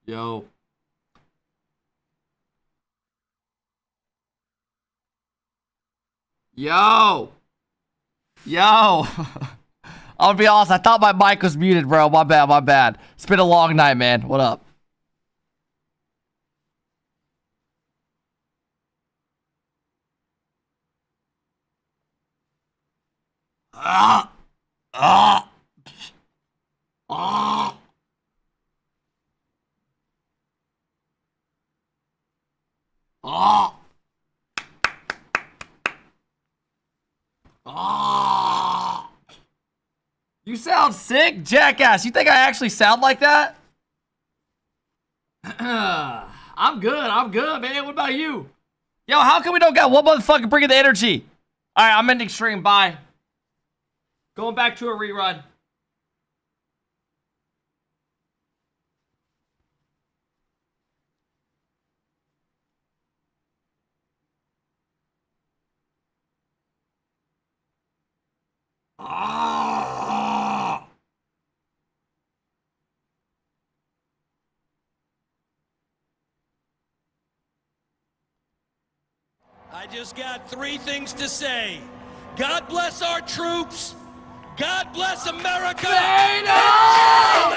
Yo. Yo. Yo. I'll be honest, I thought my mic was muted, bro. My bad, my bad. It's been a long night, man. What up? Ah. Ah. Ah. Ah. Ah. You sound sick, jackass. You think I actually sound like that? I'm good, man. What about you? Yo, how come we don't got one motherfucker bringing the energy? All right, I'm ending stream. Bye. Going back to a rerun. Ah. I just got three things to say. God bless our troops. God bless America. Say no!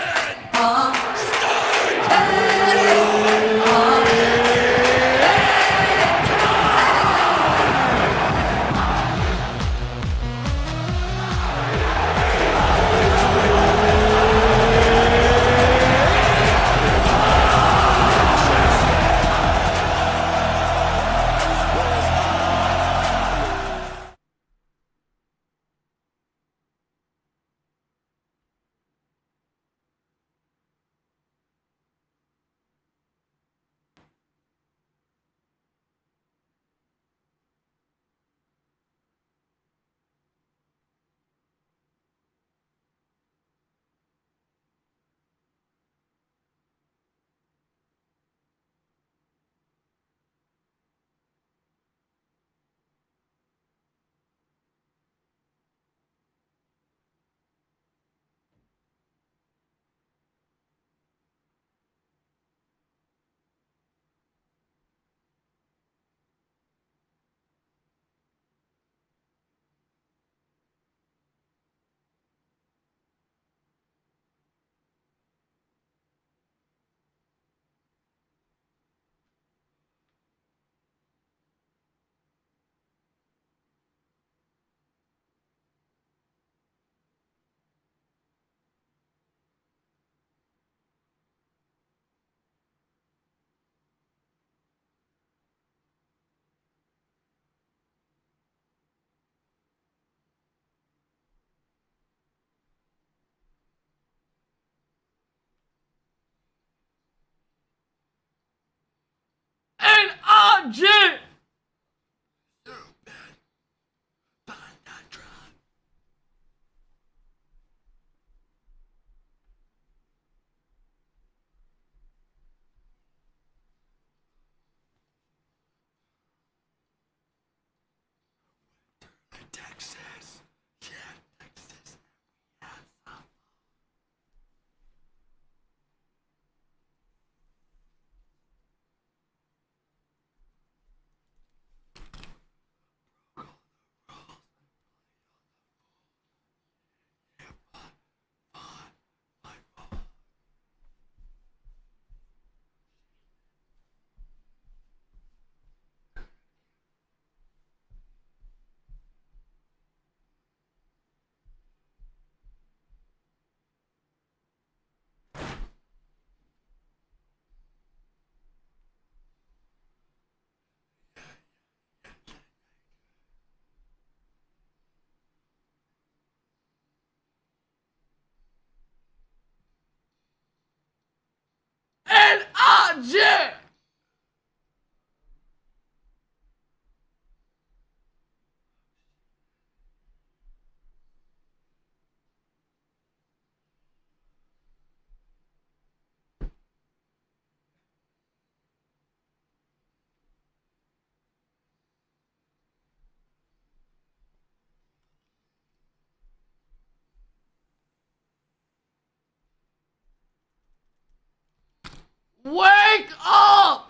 An object! Texas. Yeah, Texas. An object! Wake up!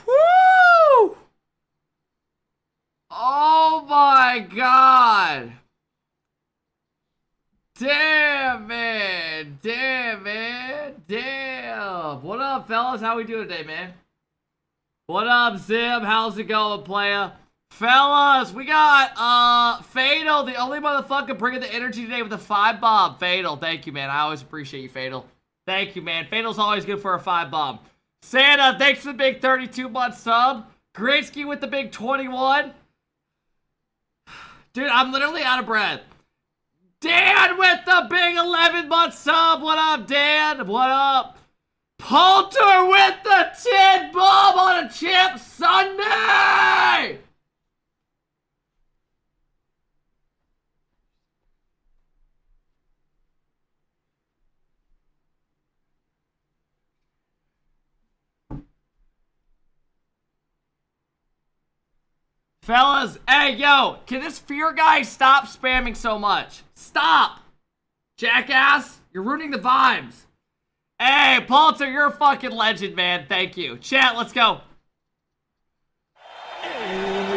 Woo! Oh my god! Damn, man! Damn, man! Damn! What up, fellas? How we doing today, man? What up, Zim? How's it going, playa? Fellas, we got, Fatal, the only motherfucker bringing the energy today with a 5-bomb. Fatal, thank you, man. I always appreciate you, Fatal. Thank you, man. Fatal's always good for a 5-bomb. Santa, thanks for the big 32-month sub. Gretzky with the big 21. Dude, I'm literally out of breath. Dan with the big 11-month sub. What up, Dan? What up? Poulter with the 10 bomb on a chip Sunday! Fellas, hey, yo, can this fear guy stop spamming so much? Stop! Jackass, you're ruining the vibes. Hey, Poulter, you're a fucking legend, man. Thank you. Chat, let's go. Time!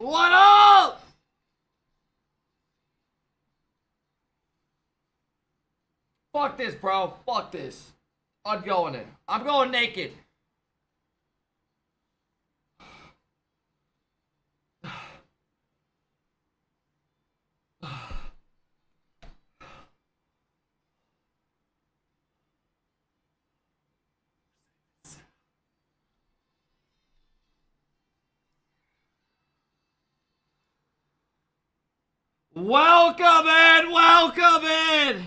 What up? Fuck this, bro. Fuck this. I'm going in. I'm going naked. Welcome in! Welcome in!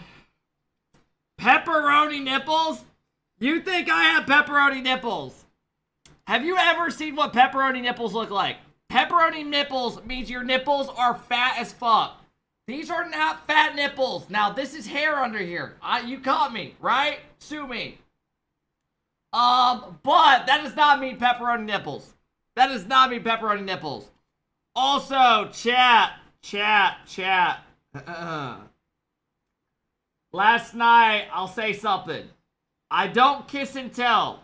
Pepperoni nipples? You think I have pepperoni nipples? Have you ever seen what pepperoni nipples look like? Pepperoni nipples means your nipples are fat as fuck. These are not fat nipples. Now, this is hair under here. You caught me, right? Sue me. But that does not mean pepperoni nipples. That does not mean pepperoni nipples. Also, chat. Last night, I'll say something. I don't kiss and tell.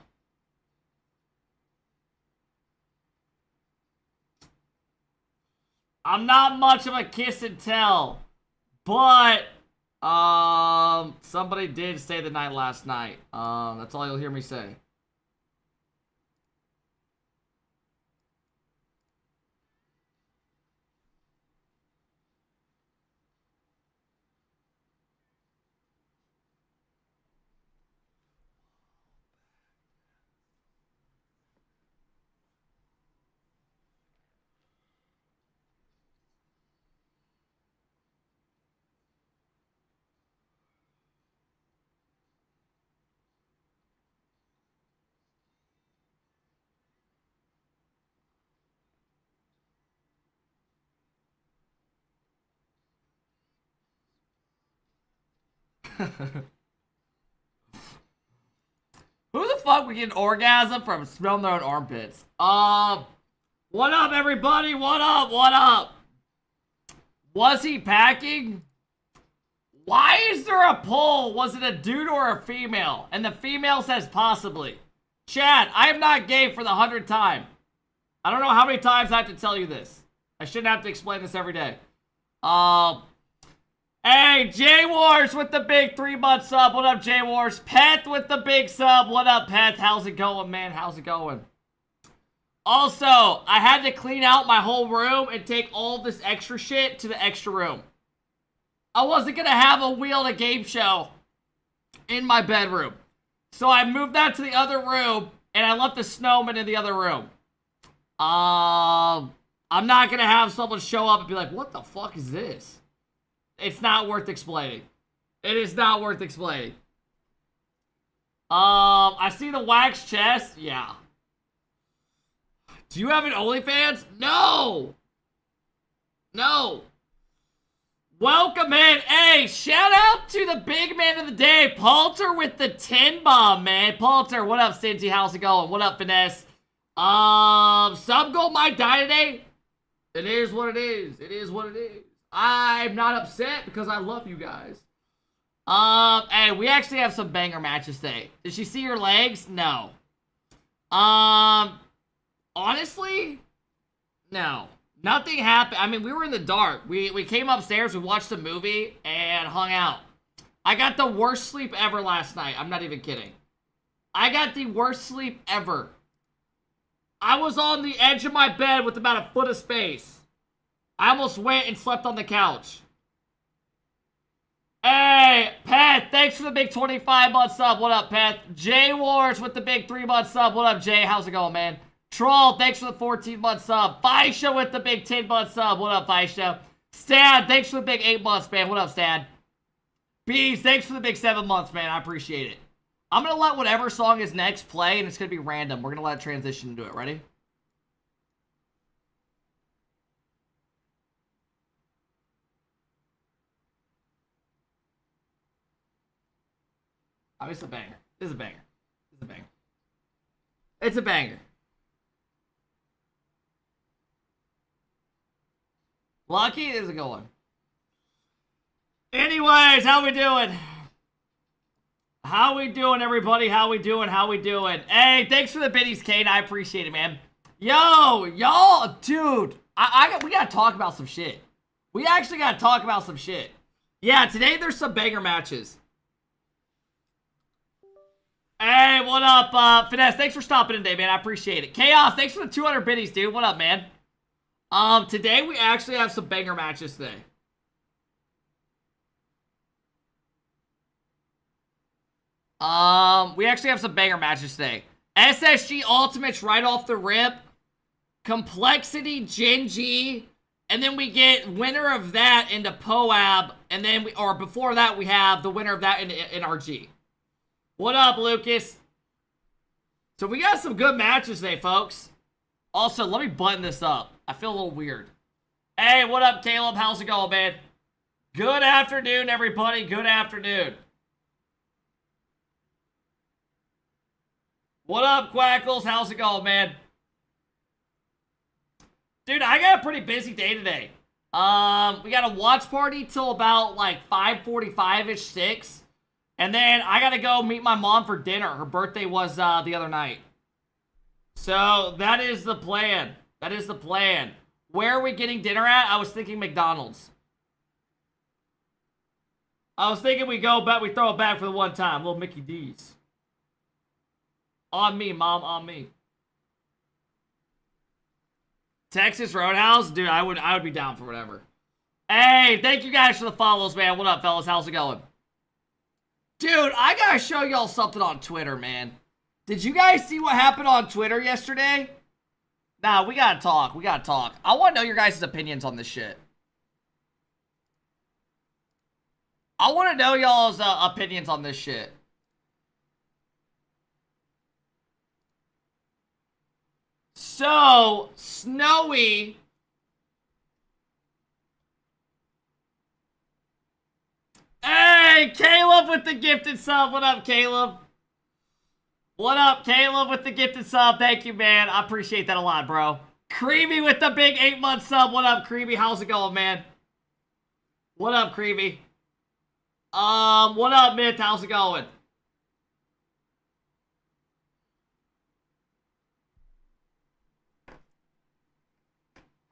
I'm not much of a kiss and tell. But, somebody did stay the night last night. That's all you'll hear me say. Who the fuck would get an orgasm from smelling their own armpits? What up, everybody? What up? What up? Was he packing? Why is there a poll? Was it a dude or a female? And the female says possibly. Chad, I am not gay for the 100th time. I don't know how many times I have to tell you this. I shouldn't have to explain this every day. Hey, J-Wars with the big 3-month sub. What up, J-Wars? Peth with the big sub. What up, Peth? How's it going, man? How's it going? Also, I had to clean out my whole room and take all this extra shit to the extra room. I wasn't going to have a wheel and a game show in my bedroom. So I moved that to the other room, and I left the snowman in the other room. I'm not going to have someone show up and be like, what the fuck is this? It's not worth explaining. It is not worth explaining. I see the wax chest. Yeah. Do you have an OnlyFans? No. No. Welcome in. Hey, shout out to the big man of the day, Palter with the 10 bomb, man. Palter, what up, Stingy? How's it going? What up, Finesse? Some goal might die today. It is what it is. It is what it is. I'm not upset because I love you guys. Hey, we actually have some banger matches today. Did she see your legs? No. Honestly, no. Nothing happened. I mean, we were in the dark. We came upstairs, we watched a movie, and hung out. I got the worst sleep ever last night. I'm not even kidding. I got the worst sleep ever. I was on the edge of my bed with about a foot of space. I almost went and slept on the couch. Hey, Pat, thanks for the big 25-month sub. What up, Pat? Jay Wars with the big 3-month sub. What up, Jay? How's it going, man? Troll, thanks for the 14-month sub. Faisha with the big 10-month sub. What up, Faisha? Stad, thanks for the big 8 months, man. What up, Stad? Bees, thanks for the big 7 months, man. I appreciate it. I'm going to let whatever song is next play, and it's going to be random. We're going to let it transition into it. Ready? Oh, it's a banger. It's a banger. It's a banger. It's a banger. Lucky is a good one. Anyways, how we doing? How we doing, everybody? How we doing? How we doing? Hey, thanks for the biddies, Kane. I appreciate it, man. Yo, y'all, dude. we gotta talk about some shit. We actually gotta talk about some shit. Yeah, today there's some banger matches. Hey, what up, Finesse? Thanks for stopping in today, man. I appreciate it. Chaos, thanks for the 200 biddies, dude. What up, man? Today we actually have some banger matches today. We actually have some banger matches today. SSG Ultimates right off the rip. Complexity Gen G. And then we get winner of that into POAB. And then or before that, we have the winner of that in NRG. What up, Lucas? So we got some good matches today, folks. Also, let me button this up. I feel a little weird. Hey, what up, Caleb? How's it going, man? Good afternoon, everybody. Good afternoon. What up, Quackles? How's it going, man? Dude, I got a pretty busy day today. We got a watch party till about like 5:45-ish, 6. And then I gotta go meet my mom for dinner. Her birthday was the other night. So that is the plan. That is the plan. Where are we getting dinner at? I was thinking McDonald's. I was thinking we throw it back for the one time. Little Mickey D's. On me, Mom, on me. Texas Roadhouse? Dude, I would be down for whatever. Hey, thank you guys for the follows, man. What up, fellas? How's it going? Dude, I gotta show y'all something on Twitter, man. Did you guys see what happened on Twitter yesterday? Nah, we gotta talk. We gotta talk. I want to know your guys' opinions on this shit. I want to know y'all's opinions on this shit. So, Snowy... Hey, Caleb with the gifted sub. What up, Caleb? What up, Caleb with the gifted sub? Thank you, man. I appreciate that a lot, bro. Creamy with the big 8-month sub. What up, Creamy? How's it going, man? What up, Creamy? What up, Myth? How's it going?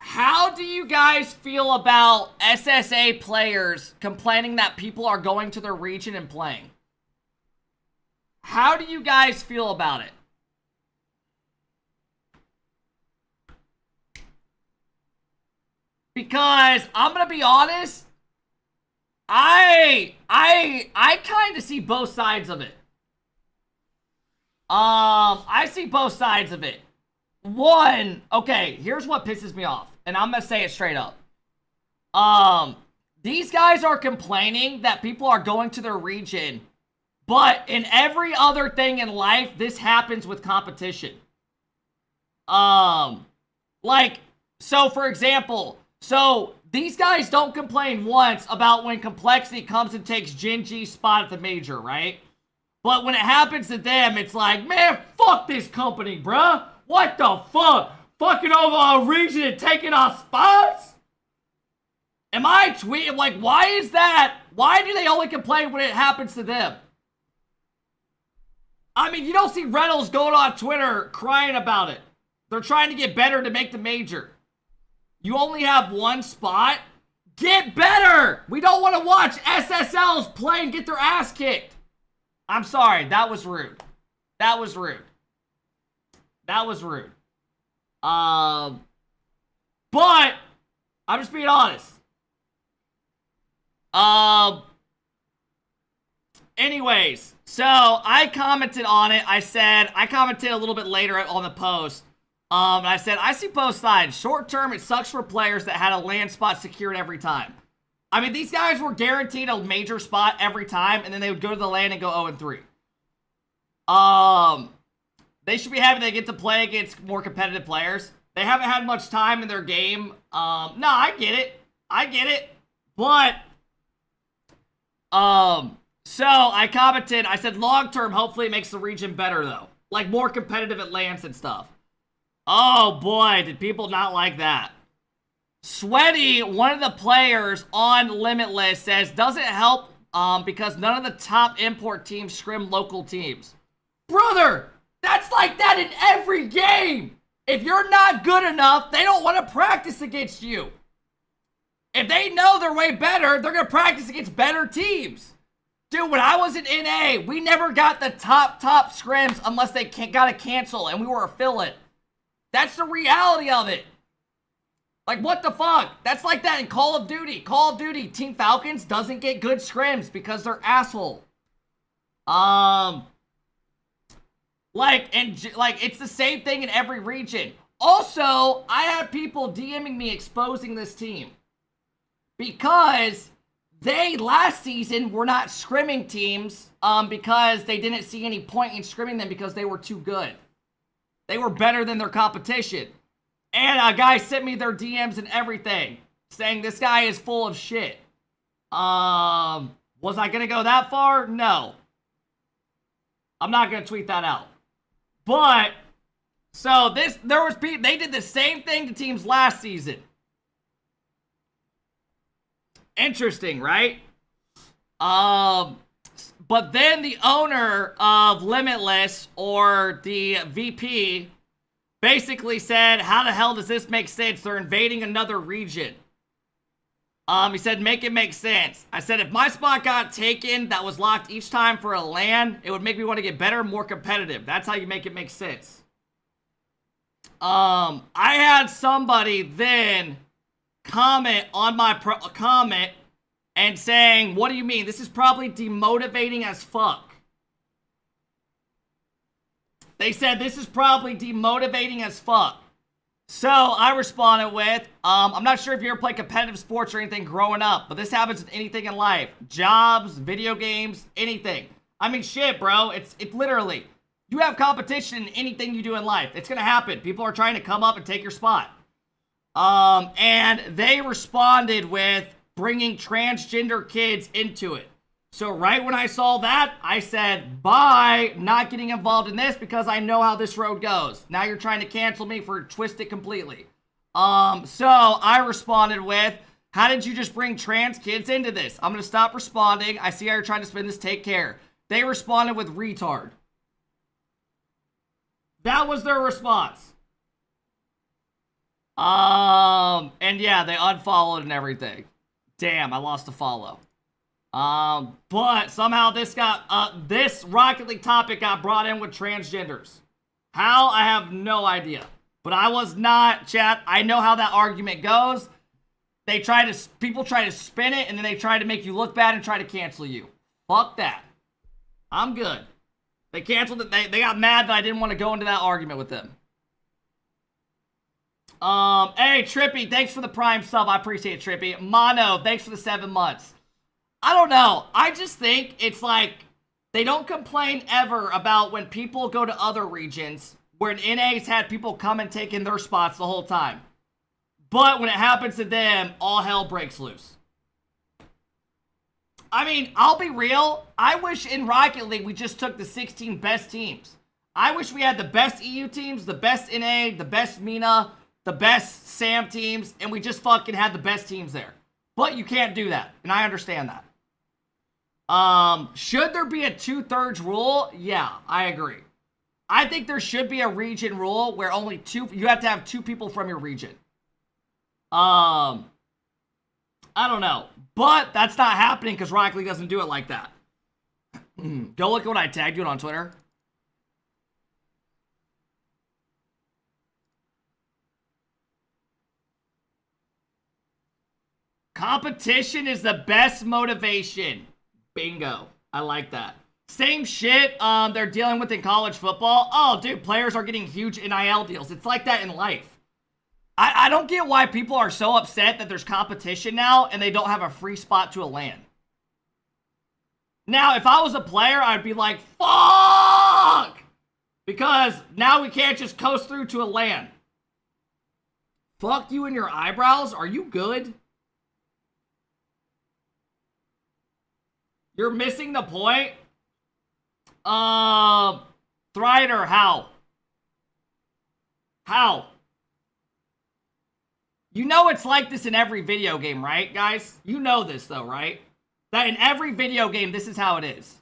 How do you guys feel about SSA players complaining that people are going to their region and playing? How do you guys feel about it? Because I'm gonna be honest, I kind of see both sides of it. I see both sides of it. One, okay, here's what pisses me off, and I'm gonna say it straight up. These guys are complaining that people are going to their region, but in every other thing in life, this happens with competition. Like, so for example, so these guys don't complain once about when Complexity comes and takes Gen G's spot at the major, right? But when it happens to them, it's like, man, fuck this company, bruh. What the fuck? Fucking over our region and taking our spots? Am I tweeting? Like, why is that? Why do they only complain when it happens to them? I mean, you don't see Reynolds going on Twitter crying about it. They're trying to get better to make the major. You only have one spot? Get better! We don't want to watch SSLs play and get their ass kicked. I'm sorry, that was rude. That was rude. That was rude. But I'm just being honest. Anyways, so I commented on it. I commented a little bit later on the post. And I said, I see both sides. Short term, it sucks for players that had a land spot secured every time. I mean, these guys were guaranteed a major spot every time, and then they would go to the land and go 0-3. They should be happy they get to play against more competitive players. They haven't had much time in their game. No, I get it. I get it. But, so I commented, I said, long term, hopefully it makes the region better, though. Like, more competitive at lands and stuff. Oh, boy, did people not like that. Sweaty, one of the players on Limitless, says, doesn't help because none of the top import teams scrim local teams. Brother, that's like that in every game. If you're not good enough, they don't want to practice against you. If they know they're way better, they're going to practice against better teams. Dude, when I was in NA, we never got the top scrims unless they got to cancel and we were affiliate. That's the reality of it. Like, what the fuck? That's like that in Call of Duty. Call of Duty, Team Falcons doesn't get good scrims because they're asshole. It's the same thing in every region. Also, I had people DMing me exposing this team. Because they, last season, were not scrimming teams because they didn't see any point in scrimming them because they were too good. They were better than their competition. And a guy sent me their DMs and everything, saying this guy is full of shit. Was I going to go that far? No. I'm not going to tweet that out. But, so they did the same thing to teams last season. Interesting, right? But then the owner of Limitless, or the VP, basically said, how the hell does this make sense? They're invading another region. He said, make it make sense. I said, if my spot got taken that was locked each time for a LAN, it would make me want to get better, more competitive. That's how you make it make sense. I had somebody then comment on my comment and saying, what do you mean? This is probably demotivating as fuck. They said this is probably demotivating as fuck. So I responded with, I'm not sure if you ever played competitive sports or anything growing up, but this happens with anything in life. Jobs, video games, anything. I mean, shit, bro. It's literally, you have competition in anything you do in life. It's gonna happen. People are trying to come up and take your spot. And they responded with bringing transgender kids into it. So right when I saw that, I said, bye, not getting involved in this because I know how this road goes. Now you're trying to cancel me for twist it completely. So I responded with, how did you just bring trans kids into this? I'm going to stop responding. I see how you're trying to spin this. Take care. They responded with retard. That was their response. And yeah, they unfollowed and everything. Damn, I lost a follow. But somehow this Rocket League topic got brought in with transgenders. How? I have no idea. But I was not, chat. I know how that argument goes. People try to spin it and then they try to make you look bad and try to cancel you. Fuck that. I'm good. They canceled it. They got mad that I didn't want to go into that argument with them. Hey, Trippy, thanks for the Prime sub. I appreciate it, Trippy. Mono, thanks for the 7 months. I don't know. I just think it's like they don't complain ever about when people go to other regions where NA's had people come and take in their spots the whole time. But when it happens to them, all hell breaks loose. I mean, I'll be real. I wish in Rocket League we just took the 16 best teams. I wish we had the best EU teams, the best NA, the best MENA, the best SAM teams, and we just fucking had the best teams there. But you can't do that, and I understand that. Should there be a 2/3 rule? Yeah, I agree. I think there should be a region rule where only you have to have 2 people from your region. I don't know. But that's not happening because Rocket League doesn't do it like that. Go look at what I tagged you on Twitter. Competition is the best motivation. Bingo. I like that. Same shit they're dealing with in college football. Oh, dude, players are getting huge NIL deals. It's like that in life. I don't get why people are so upset that there's competition now and they don't have a free spot to a LAN. Now, if I was a player, I'd be like, fuck! Because now we can't just coast through to a LAN. Fuck you and your eyebrows? Are you good? You're missing the point? Thrider, how? How? You know it's like this in every video game, right, guys? You know this, though, right? That in every video game, this is how it is.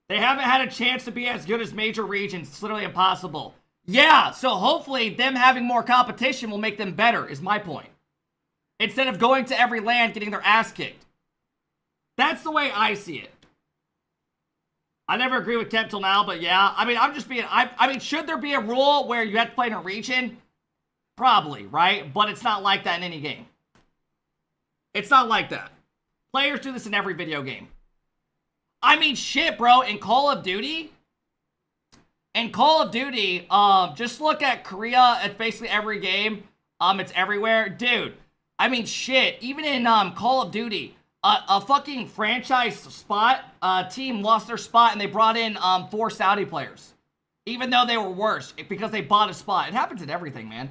They haven't had a chance to be as good as major regions. It's literally impossible. Yeah, so hopefully them having more competition will make them better, is my point. Instead of going to every land getting their ass kicked. That's the way I see it. I never agree with Kemp till now, but yeah. I mean, I'm just being... I mean, should there be a rule where you have to play in a region? Probably, right? But it's not like that in any game. It's not like that. Players do this in every video game. I mean, shit, bro. In Call of Duty... just look at Korea. It's basically every game. It's everywhere. Dude, I mean, shit. Even in Call of Duty, a fucking franchise spot, team lost their spot and they brought in 4 Saudi players. Even though they were worse because they bought a spot. It happens in everything, man.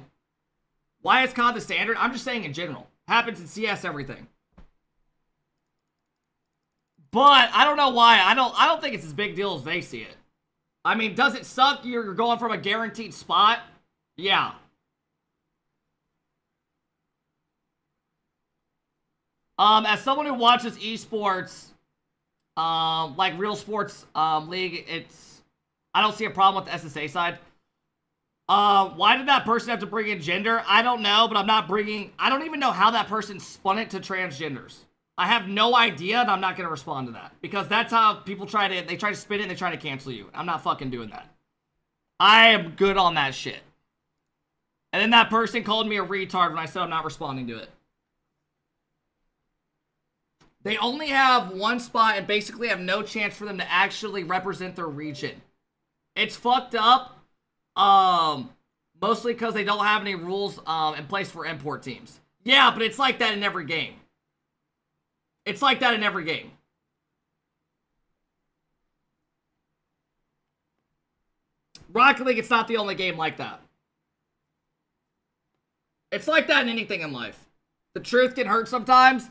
Why is COD the standard? I'm just saying in general. Happens in CS, everything. But I don't know why. I don't think it's as big deal as they see it. I mean, does it suck you're going from a guaranteed spot? Yeah. As someone who watches esports, like real sports league, I don't see a problem with the SSA side. Why did that person have to bring in gender? I don't know, but I don't even know how that person spun it to transgenders. I have no idea, and I'm not going to respond to that. Because that's how people try to spin it and they try to cancel you. I'm not fucking doing that. I am good on that shit. And then that person called me a retard when I said I'm not responding to it. They only have one spot and basically have no chance for them to actually represent their region. It's fucked up. Mostly because they don't have any rules in place for import teams. Yeah, but it's like that in every game. It's like that in every game. Rocket League, it's not the only game like that. It's like that in anything in life. The truth can hurt sometimes.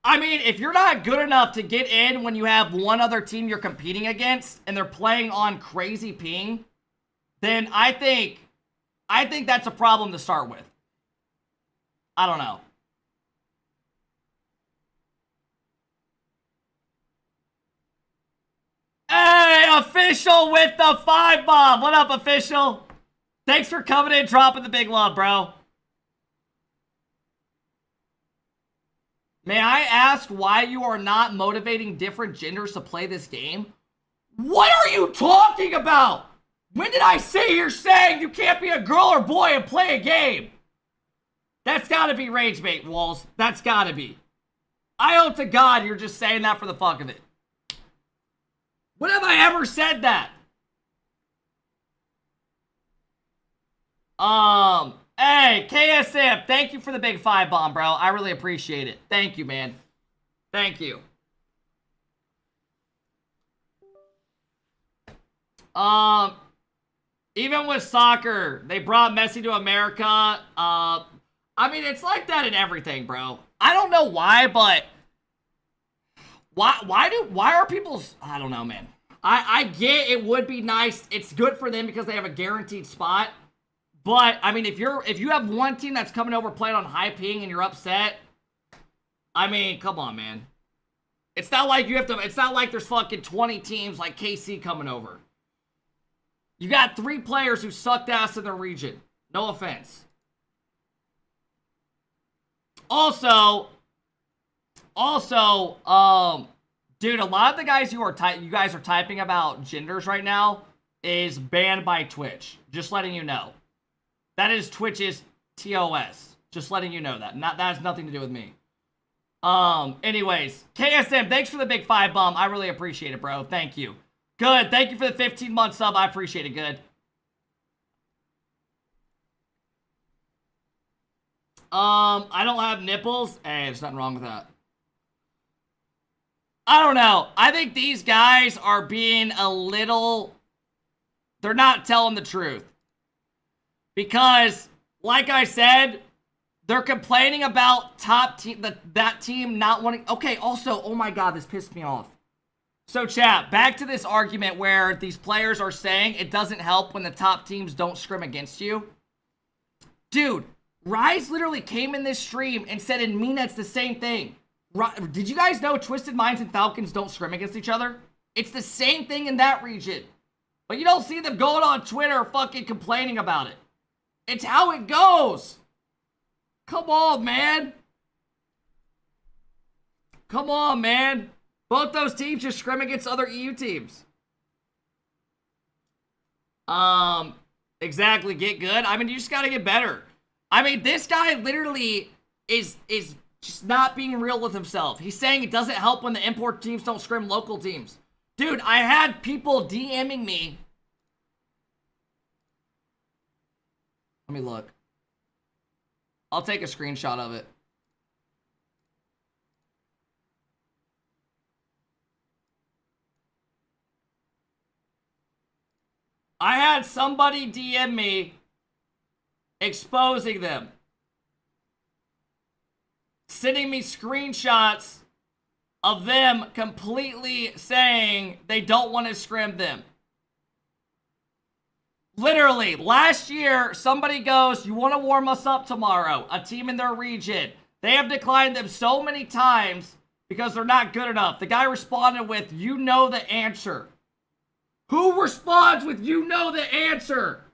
I mean, if you're not good enough to get in when you have one other team you're competing against and they're playing on crazy ping, then I think that's a problem to start with. I don't know. Hey, Official with the 5 bomb. What up, Official? Thanks for coming in, dropping the big love, bro. May I ask why you are not motivating different genders to play this game? What are you talking about? When did I sit here saying you can't be a girl or boy and play a game? That's gotta be rage bait, Walls. That's gotta be. I hope to God you're just saying that for the fuck of it. When have I ever said that? Hey, KSM, thank you for the big 5 bomb, bro. I really appreciate it. Thank you, man. Thank you. Even with soccer, they brought Messi to America. I mean, it's like that in everything, bro. I don't know why, but why are people... I don't know, man. I get it would be nice. It's good for them because they have a guaranteed spot. But, I mean, if you have one team that's coming over playing on high ping and you're upset, I mean, come on, man. It's not like it's not like there's fucking 20 teams like KC coming over. You got 3 players who sucked ass in their region. No offense. Also, dude, a lot of the guys you guys are typing about genders right now is banned by Twitch. Just letting you know. That is Twitch's TOS. Just letting you know that. That has nothing to do with me. Anyways, KSM, thanks for the big 5 bomb. I really appreciate it, bro. Thank you. Good. Thank you for the 15-month sub. I appreciate it. Good. I don't have nipples. Hey, there's nothing wrong with that. I don't know. I think these guys are being a little... They're not telling the truth. Because, like I said, they're complaining about top team, that team not wanting... Okay, also, oh my god, this pissed me off. So, chat, back to this argument where these players are saying it doesn't help when the top teams don't scrim against you. Dude, Rise literally came in this stream and said in MENA it's the same thing. Did you guys know Twisted Minds and Falcons don't scrim against each other? It's the same thing in that region. But you don't see them going on Twitter fucking complaining about it. It's how it goes. Come on, man. Come on, man. Both those teams just scrim against other EU teams. Exactly. Get good. I mean, you just gotta get better. I mean, this guy literally is just not being real with himself. He's saying it doesn't help when the import teams don't scrim local teams. Dude, I had people DMing me. Let me look. I'll take a screenshot of it. I had somebody DM me exposing them. Sending me screenshots of them completely saying they don't want to scrim them. Literally, last year, somebody goes, you want to warm us up tomorrow? A team in their region. They have declined them so many times because they're not good enough. The guy responded with, you know the answer. Who responds with, you know the answer?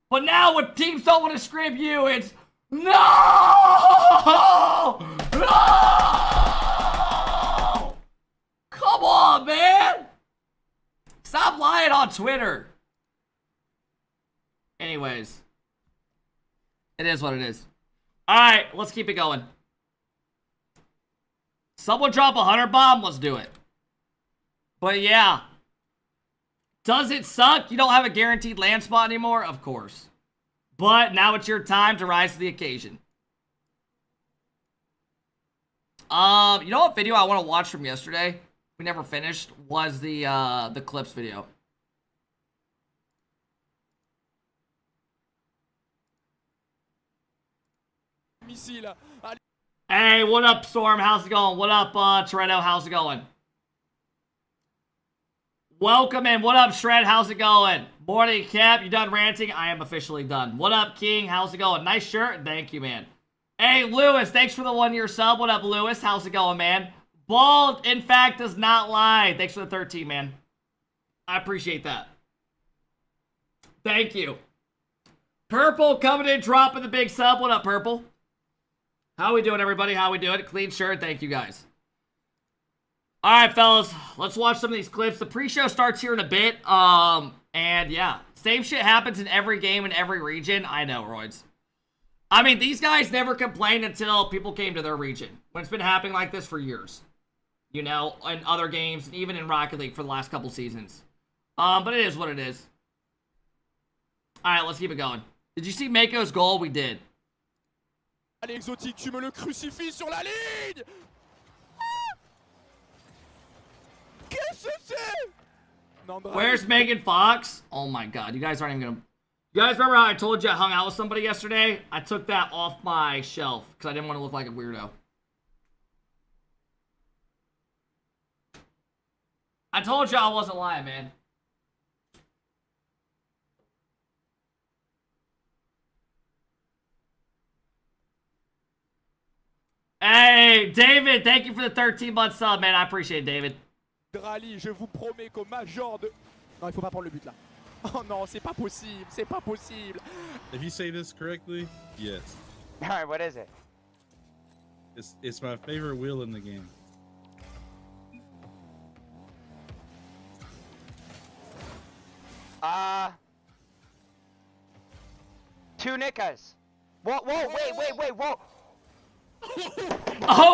But now when teams don't want to scrim you, it's, no! No! Come on, man! Stop lying on Twitter. Anyways. It is what it is. Alright, let's keep it going. Someone drop a 100 bomb, let's do it. But yeah. Does it suck? You don't have a guaranteed land spot anymore? Of course. But now it's your time to rise to the occasion. You know what video I want to watch from yesterday? We never finished. Was the clips video. Hey, what up, Storm? How's it going? What up, Toretto? How's it going? Welcome in. What up, Shred? How's it going? Morning, Cap. You done ranting? I am officially done. What up, King? How's it going? Nice shirt. Thank you, man. Hey, Lewis. Thanks for the 1-year sub. What up, Lewis? How's it going, man? Bald, in fact, does not lie. Thanks for the 13, man. I appreciate that. Thank you. Purple coming in, dropping the big sub. What up, Purple? How we doing, everybody? How we doing? Clean shirt. Thank you, guys. All right, fellas, let's watch some of these clips. The pre-show starts here in a bit. And yeah, same shit happens in every game in every region. I know, Roids. I mean, these guys never complained until people came to their region. When it's been happening like this for years. You know, in other games, and even in Rocket League for the last couple seasons. But it is what it is. All right, let's keep it going. Did you see Mako's goal? We did. Allez, Exotique, tu me le crucifies sur la ligne! Qu'est-ce que c'est? Where's Megan Fox? Oh my god, you guys aren't even gonna... You guys remember how I told you I hung out with somebody yesterday? I took that off my shelf because I didn't want to look like a weirdo. I told you I wasn't lying, man. Hey, David, thank you for the 13-month sub, man. I appreciate it, David. Rally, je vous promets qu'au major de... Non, il faut pas prendre le but là. Oh non, c'est pas possible, c'est pas possible. If you say this correctly, yes. Alright, what is it? It's my favorite wheel in the game. Two Nickas. Whoa, wait, whoa.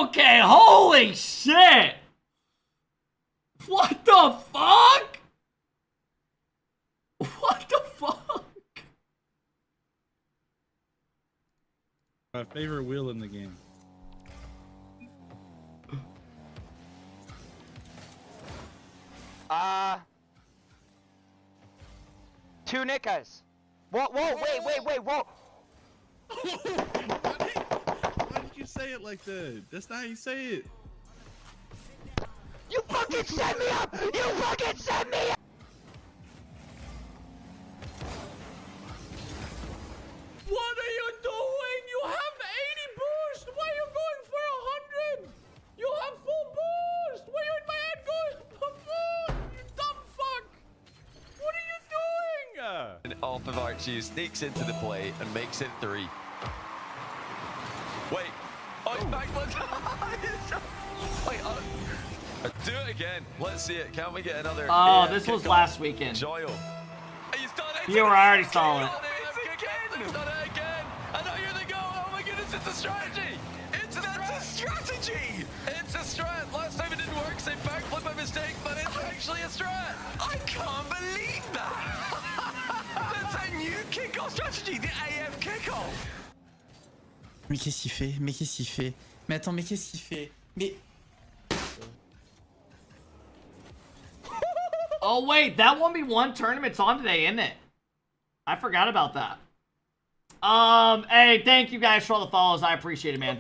Okay, holy shit! What the fuck? What the fuck? My favorite wheel in the game. Two Nickas. Whoa, wait, whoa. Why did you say it like that? That's not how you say it. You fucking set me up! You fucking set me up! What are you doing? You have 80 boost! Why are you going for 100? You have full boost! Why are you in my head going? You off of Archie, sneaks into the play and makes it 3. Wait. Oh, he's backflipped. Wait, do it again. Let's see it. Can we get another? Oh, this was last weekend. Joyo. He's done it. You were already saw it. He's done it again. I know you're the go. Oh my goodness, it's a strategy. It's a strategy. It's a strat. Last time it didn't work. Say backflip by mistake, but it's actually a strat. I can't believe that. That's a new kickoff strategy, the AF kickoff. Mais qu'est-ce qu'il fait? Mais qu'est-ce qu'il fait? Mais attends, mais qu'est-ce qu'il fait? Mais... Oh wait, that 1v1 tournament's on today, isn't it? I forgot about that. Hey, thank you guys for all the follows. I appreciate it, man.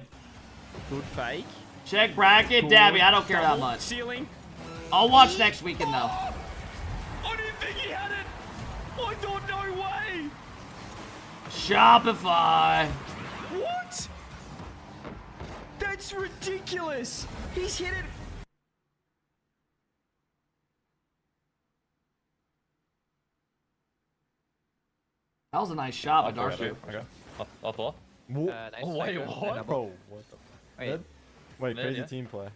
Good fake. Check bracket, Cool. Dabby. I don't care that much. Ceiling. I'll watch next weekend though. I didn't think he had it. I thought no way. Shopify. What? That's ridiculous. He's hit it. That was a nice shot by Darcy. Okay. I'll pull. Nice Wait, what? Bro, what the? Wait, crazy team play.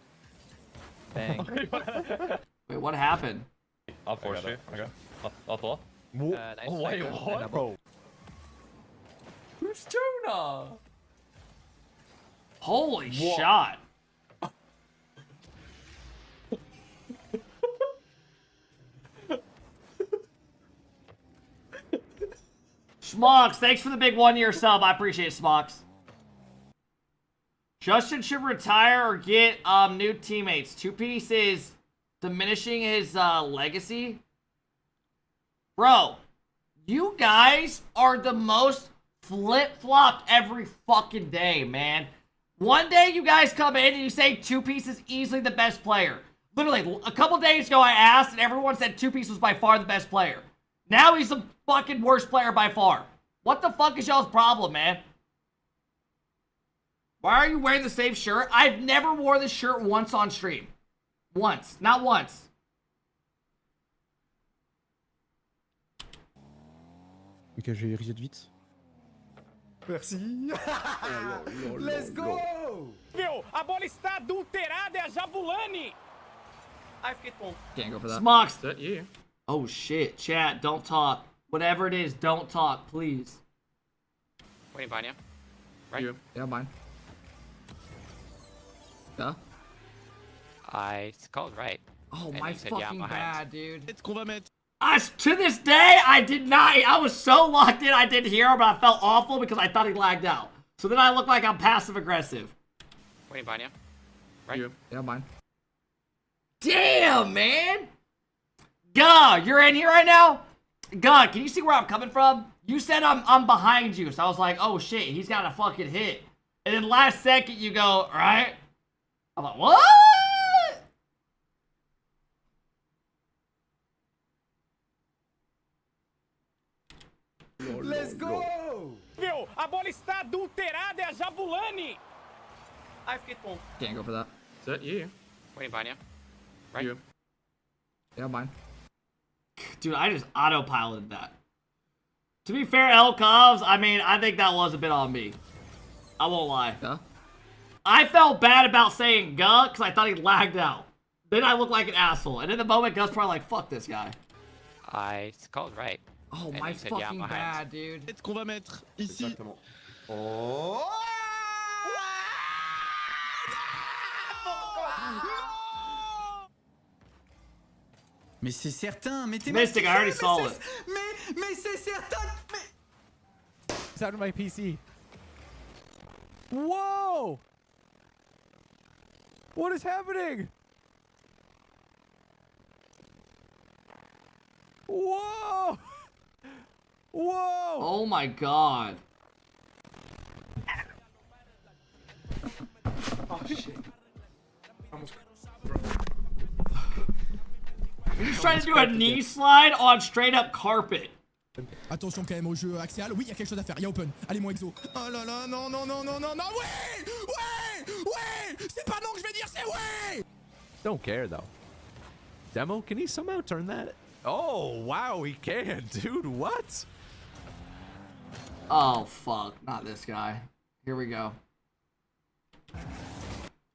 Bang. Wait, what happened? I'll force you. Okay. I'll pull. Nice Wait, what? Bro. Who's Tuna? Holy shot. Smocks, thanks for the big 1-year sub. I appreciate it, Smocks. Justin should retire or get new teammates. 2-piece is diminishing his legacy. Bro, you guys are the most flip-flopped every fucking day, man. One day you guys come in and you say 2-piece is easily the best player. Literally, a couple days ago I asked and everyone said 2-piece was by far the best player. Now he's the fucking worst player by far. What the fuck is y'all's problem, man? Why are you wearing the same shirt? I've never wore this shirt once on stream. Once. Not once. Ok, je vais reset vite. Merci. Let's go! Viu? A bola está adulterada, é a Jabulani. Ai, fiquei tonto. Can't go for that. Smocks. That you. Oh shit, chat, don't talk. Whatever it is, don't talk, please. Waiting behind you. Right? You. Yeah, mine. Yeah? I called right. Oh, And my you said, yeah, fucking behind. bad, dude. It's qu'on va mettre. To this day, I did not. I was so locked in, I didn't hear him, but I felt awful because I thought he lagged out. So then I look like I'm passive aggressive. Waiting behind you. Right? You. Yeah, mine. Damn, man. Gah, you're in here right now? Gah, can you see where I'm coming from? You said I'm behind you, so I was like, oh shit, he's got a fucking hit. And then last second you go, right? I'm like, what? Let's go! Viu? A bola está adulterada, é a Jabulani. Ai, fiquei tonto. Can't go for that. Is that you? Waiting behind you. Right? You. Yeah, mine. Dude, I just autopiloted that. To be fair, L Cubs, I mean, I think that was a bit on me. I won't lie. Huh? I felt bad about saying Guh because I thought he lagged out. Then I looked like an asshole. And in the moment, Gus probably like, fuck this guy. I called right. Oh, And my you said, yeah, fucking behind. bad, dude. Est-ce qu'on va mettre ici? Exactement. Oh! Mais c'est certain, mais t'es Mystic, I already saw it. Mais c'est certain, mais... It's out of my PC. Whoa! What is happening? Whoa! Whoa! Oh my god. Oh shit. Almost. He's trying to do a knee slide on straight up carpet. Attention quand même au jeu axial. Oui, il y a quelque chose à faire. Il y a open. Allez, mon exo. Oh là là, non, non, non, non, non, non. Ouais! Ouais! Ouais! C'est pas non que je vais dire, c'est ouais! Don't care though. Demo, can he somehow turn that? Oh, wow, he can, dude. What? Oh, fuck. Not this guy. Here we go.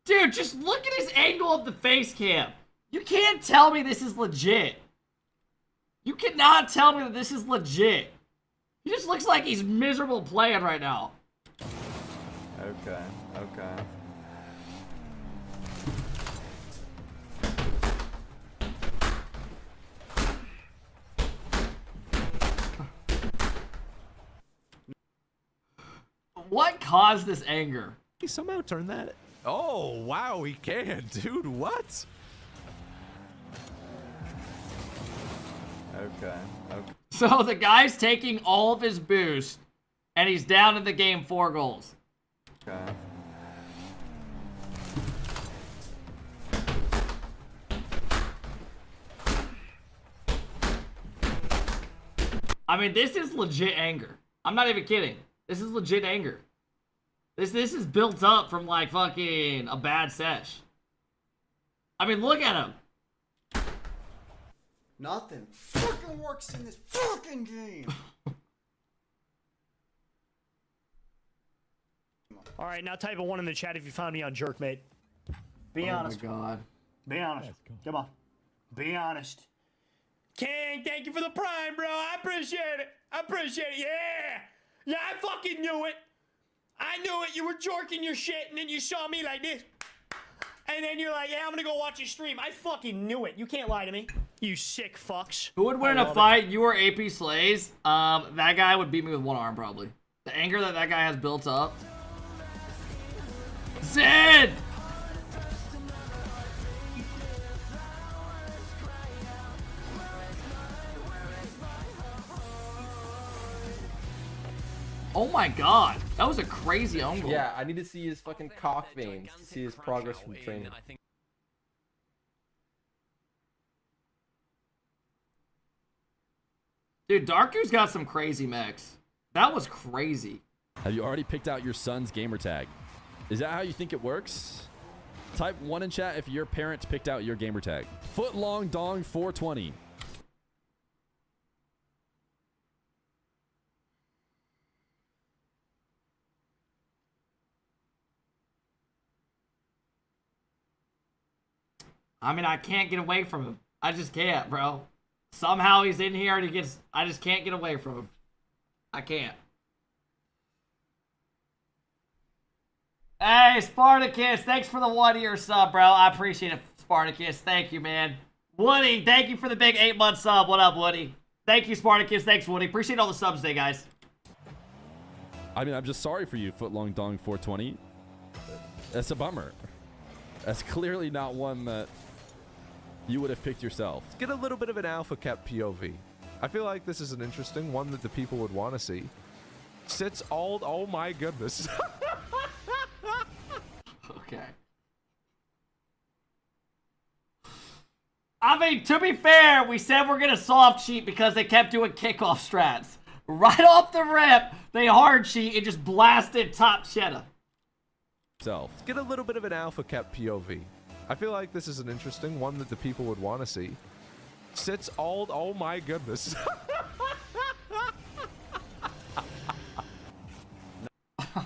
Dude, just look at his angle of the face cam. You can't tell me this is legit. You cannot tell me that this is legit. He just looks like he's miserable playing right now. Okay, okay. What caused this anger? He somehow turned that. Oh, wow, he can, dude. What? Okay, okay. So the guy's taking all of his boost, and he's down in the game 4 goals. Okay. I mean, this is legit anger. I'm not even kidding. This is legit anger. This is built up from like fucking a bad sesh. I mean, look at him. Nothing fucking works in this fucking game. All right, now type a 1 in the chat if you found me on Jerkmate. Be honest. Oh my god. Be honest. Come on. Be honest. King, thank you for the prime, bro. I appreciate it. I appreciate it. Yeah. Yeah, I fucking knew it. I knew it. You were jorking your shit, and then you saw me like this. And then you're like, yeah, I'm gonna go watch your stream. I fucking knew it. You can't lie to me. You sick fucks. Who would win in a fight? You or AP Slays? That guy would beat me with 1 arm, probably. The anger that guy has built up. Zed! Oh my god, that was a crazy angle. Yeah, I need to see his fucking cock veins to see his progress from training. Dude, Darku's got some crazy mechs. That was crazy. Have you already picked out your son's gamer tag? Is that how you think it works? Type 1 in chat if your parents picked out your gamer tag. Footlong Dong 420. I mean, I can't get away from him. I just can't, bro. Somehow he's in here and he gets... I just can't get away from him. I can't. Hey, Spartacus, thanks for the 1-year sub, bro. I appreciate it, Spartacus. Thank you, man. Woody, thank you for the big 8-month sub. What up, Woody? Thank you, Spartacus. Thanks, Woody. Appreciate all the subs today, guys. I mean, I'm just sorry for you, Footlong Dong 420. That's a bummer. That's clearly not one that you would have picked yourself. Let's get a little bit of an alpha cap POV. I feel like this is an interesting one that the people would want to see. Sits all... Oh my goodness. Okay. I mean, to be fair, we said we're going to soft cheat because they kept doing kickoff strats. Right off the rip, they hard cheat and just blasted top cheddar. Let's get a little bit of an alpha cap POV. I feel like this is an interesting one that the people would want to see. Sits all... Oh my goodness.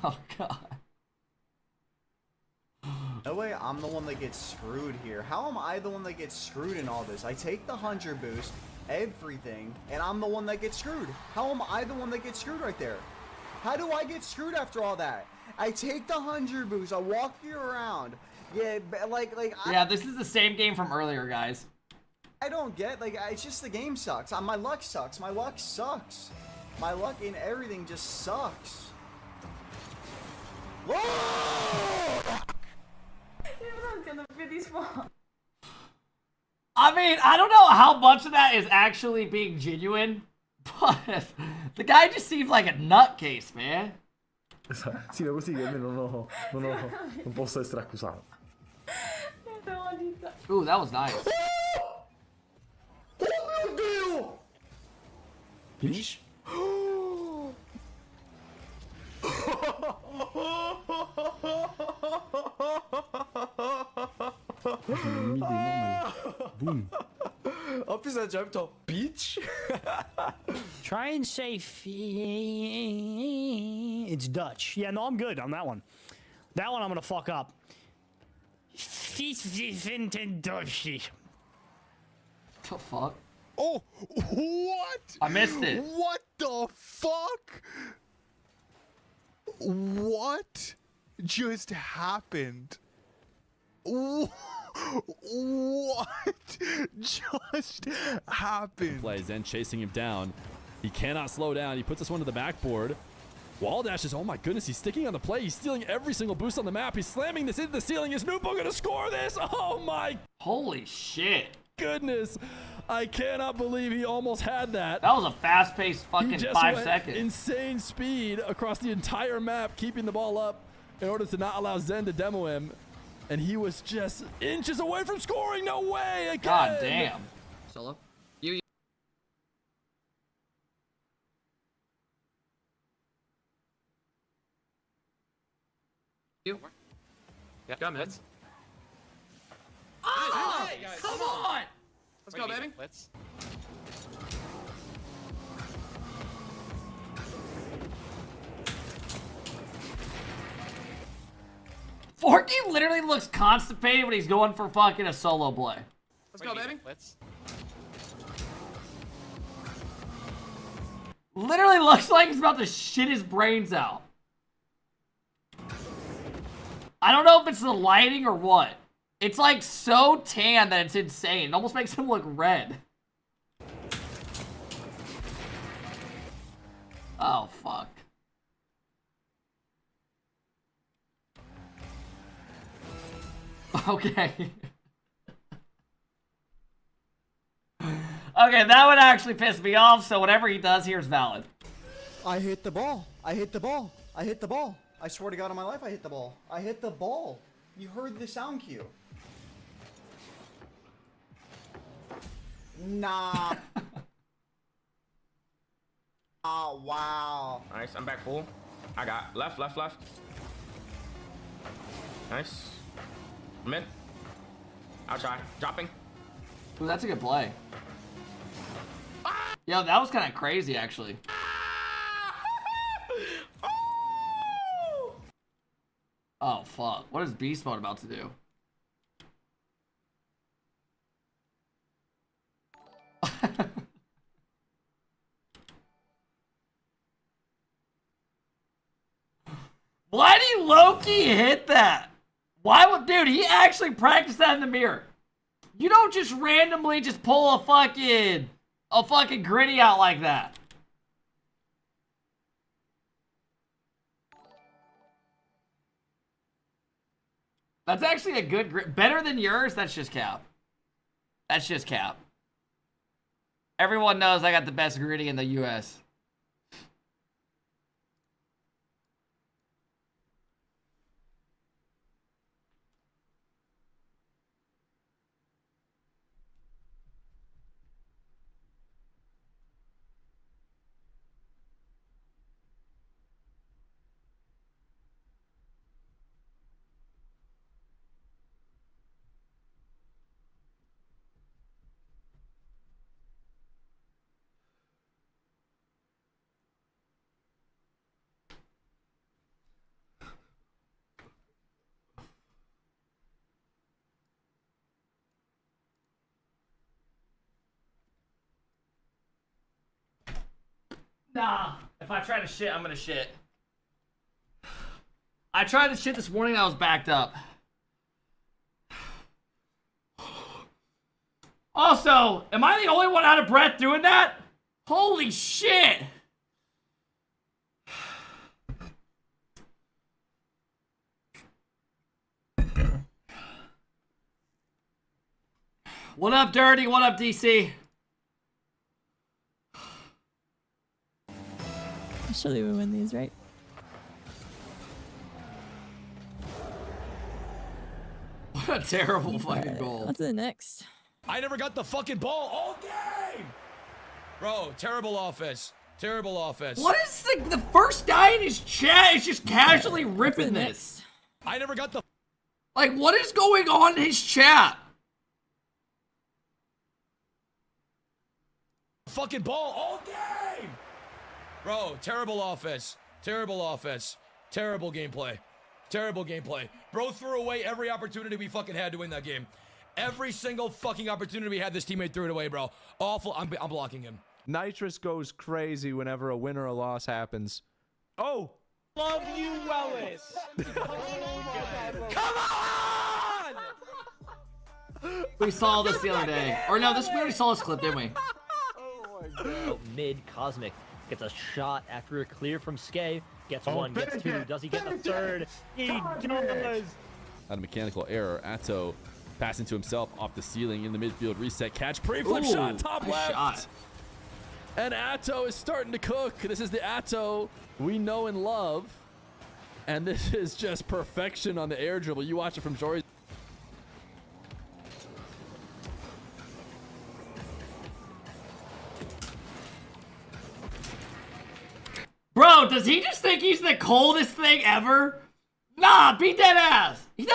Oh, God. No way I'm the one that gets screwed here. How am I the one that gets screwed in all this? I take the 100 boost, everything, and I'm the one that gets screwed. How am I the one that gets screwed right there? How do I get screwed after all that? I take the 100 boost, I walk you around. Yeah, yeah, this is the same game from earlier, guys. I don't get, it's just the game sucks. My luck sucks. My luck sucks. My luck in everything just sucks. Whoa! I mean, I don't know how much of that is actually being genuine, but the guy just seems like a nutcase, man. Sì, ma così non posso essere accusato. Ooh, that was nice. Oh mio Dio! Finish? Boom. En plus, ça jump ton bitch. Try and say it's Dutch. Yeah, no, I'm good on that one. That one I'm gonna fuck up. The fuck? Oh, what? I missed it. What the fuck? What just happened? What just happened? Plays and chasing him down. He cannot slow down. He puts this one to the backboard. Wall dashes. Oh my goodness, he's sticking on the play. He's stealing every single boost on the map. He's slamming this into the ceiling. Is Nupo gonna score this? Oh my. Holy shit. Goodness. I cannot believe he almost had that. That was a fast-paced fucking He just 5 went seconds. insane speed across the entire map, keeping the ball up in order to not allow Zen to demo him. And he was just inches away from scoring. No way again. God damn. Solo. You. Yeah, Go, man. Oh, Hey, guys. come on. Let's go, baby. Let's. Forky literally looks constipated when he's going for fucking a solo play. Let's go, baby. Let's. Literally looks like he's about to shit his brains out. I don't know if it's the lighting or what. It's like so tan that it's insane. It almost makes him look red. Oh, fuck. Okay. Okay, that would actually piss me off, so whatever he does here is valid. I hit the ball. I hit the ball. I hit the ball. I swear to God on my life, I hit the ball. I hit the ball. You heard the sound cue. Nah. Oh, wow. Nice. I'm back full. I got left. Nice. I'm in. I'll try. Dropping. Ooh, that's a good play. Yo, that was kind of crazy, actually. Oh, fuck. What is Beast Mode about to do? Why did Loki hit that? Why would, dude, he actually practiced that in the mirror. You don't just randomly just pull a fucking gritty out like that. That's actually a good grit. Better than yours? That's just cap. That's just cap. Everyone knows I got the best gritty in the US. Nah, if I try to shit, I'm gonna shit. I tried to shit this morning, I was backed up. Also, am I the only one out of breath doing that? Holy shit! What up, Dirty? What up, DC? Surely we win these, right? What a terrible fucking goal. What's the next? I never got the fucking ball all game! Bro, terrible offense. Terrible offense. What is the first guy in his chat is just casually ripping this? I never got the... Like, what is going on in his chat? fucking ball all game! Bro, terrible offense. Terrible offense. Terrible gameplay. Terrible gameplay. Bro threw away every opportunity we fucking had to win that game. Every single fucking opportunity we had, this teammate threw it away, bro. Awful. I'm blocking him. Nitrous goes crazy whenever a win or a loss happens. Oh! Love you, Wellis. Come on! We saw this the other day. Or no, we already saw this clip, didn't we? Mid Cosmic gets a shot after a clear from Skay. Gets one, gets two. Does he get the third? He does. Out of mechanical error, Atto passing to himself off the ceiling in the midfield reset catch. Pre-flip shot, top left. Shot. And Atto is starting to cook. This is the Atto we know and love. And this is just perfection on the air dribble. You watch it from Jory. Bro, does he just think he's the coldest thing ever? Nah, beat that ass. He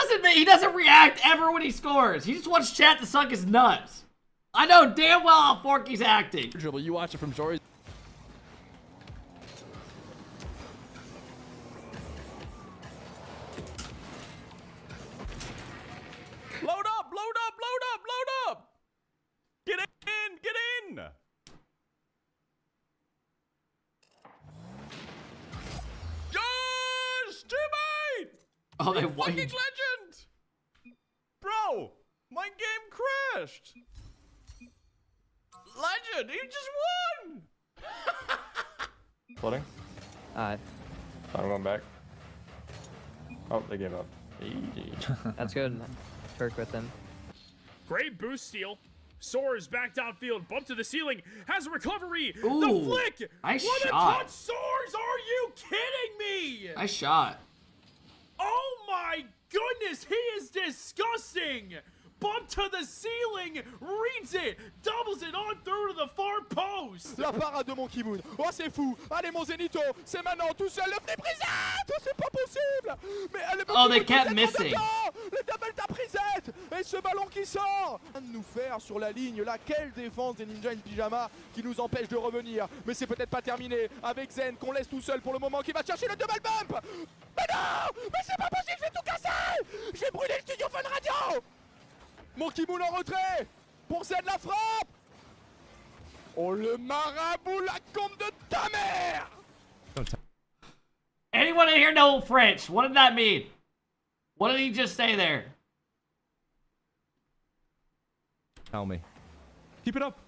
doesn't react ever when he scores. He just wants chat to suck his nuts. I know damn well how Forky's acting. Dribble, you watch it from Jory. Load up, load up, load up, load up. Get in, get in. Josh, teammate. Oh, they fucking legend. Bro, my game crashed. Legend, he just won. Floating. I'm going back. Oh, they gave up. That's good. Work with him. Great boost steal. Soars back downfield, bump to the ceiling, has a recovery. Ooh, the flick. nice what shot. a touch, Soars. Are you kidding me? Nice shot. Oh my goodness, he is disgusting. Bump to the ceiling, reads it, doubles it on through to the far post. La parade de mon Kimoun. Oh, c'est fou. Allez, mon Zenito. C'est maintenant tout seul. Le flip reset. C'est pas possible. Mais allez, oh, they kept missing. Le double tap reset. Et ce ballon qui sort. De nous faire sur la ligne là. Quelle défense des Ninja in Pyjama qui nous empêche de revenir. Mais c'est peut-être pas terminé avec Zen qu'on laisse tout seul pour le moment qui va chercher le double bump. Mais non. Mais c'est pas possible. Je vais tout casser. Je vais brûler le studio Fun Radio. Mon Kimoun en retrait. Pour Zen la frappe. Oh le marabout, la combe de ta mère. Anyone in here know French? What did that mean? What did he just say there? Tell me. Keep it up.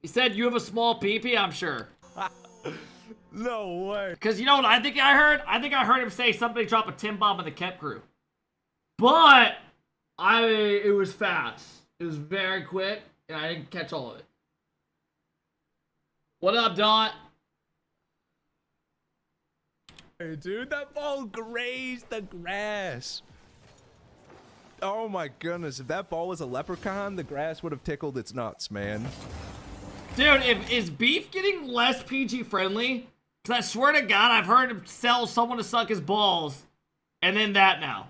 He said you have a small pee-pee, I'm sure. No way. Because you know what I think I heard? I think I heard him say somebody drop a Tim bomb in the Kep crew. But it was fast. It was very quick, and I didn't catch all of it. What up, Dot? Hey, dude, that ball grazed the grass. Oh my goodness, if that ball was a leprechaun, the grass would have tickled its nuts, man. Dude, is Beef getting less PG friendly? Because I swear to God, I've heard him tell someone to suck his balls, and then that now.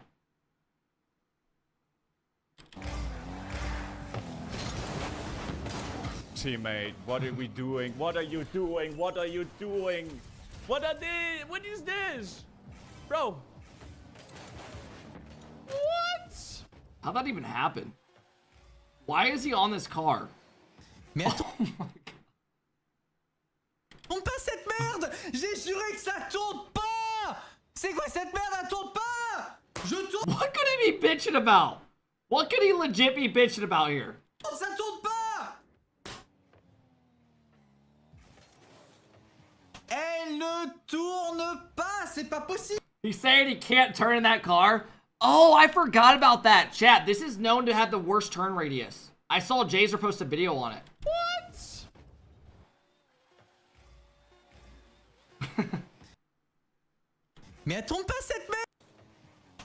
Teammate, what are we doing? What are you doing? What are you doing? What is this? Bro. What? How'd that even happen? Why is he on this car? Mais attends. Tourne pas cette merde! J'ai juré que ça tourne pas! C'est quoi cette merde? Elle tourne pas! Je tourne. What could he be bitching about? What could he legit be bitching about here? Ça tourne pas! Elle ne tourne pas! C'est pas possible! He's saying he can't turn in that car? Oh, I forgot about that. Chat, this is known to have the worst turn radius. I saw Jazer post a video on it. What? Mais elle tourne pas cette merde!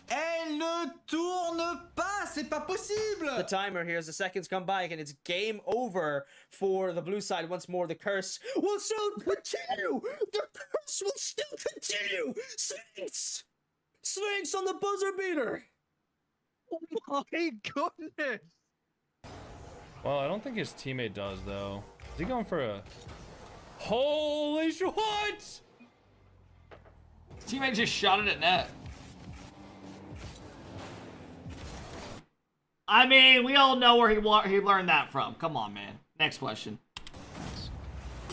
Elle ne tourne pas! C'est pas possible! The timer here as the seconds come by and it's game over for the blue side once more. The curse will still continue! The curse will still continue! Sphinx! Sphinx on the buzzer beater! Oh my goodness! Well, I don't think his teammate does, though. Is he going for a... Holy shit! What? His teammate just shot it at net. I mean, we all know where he learned that from. Come on, man. Next question.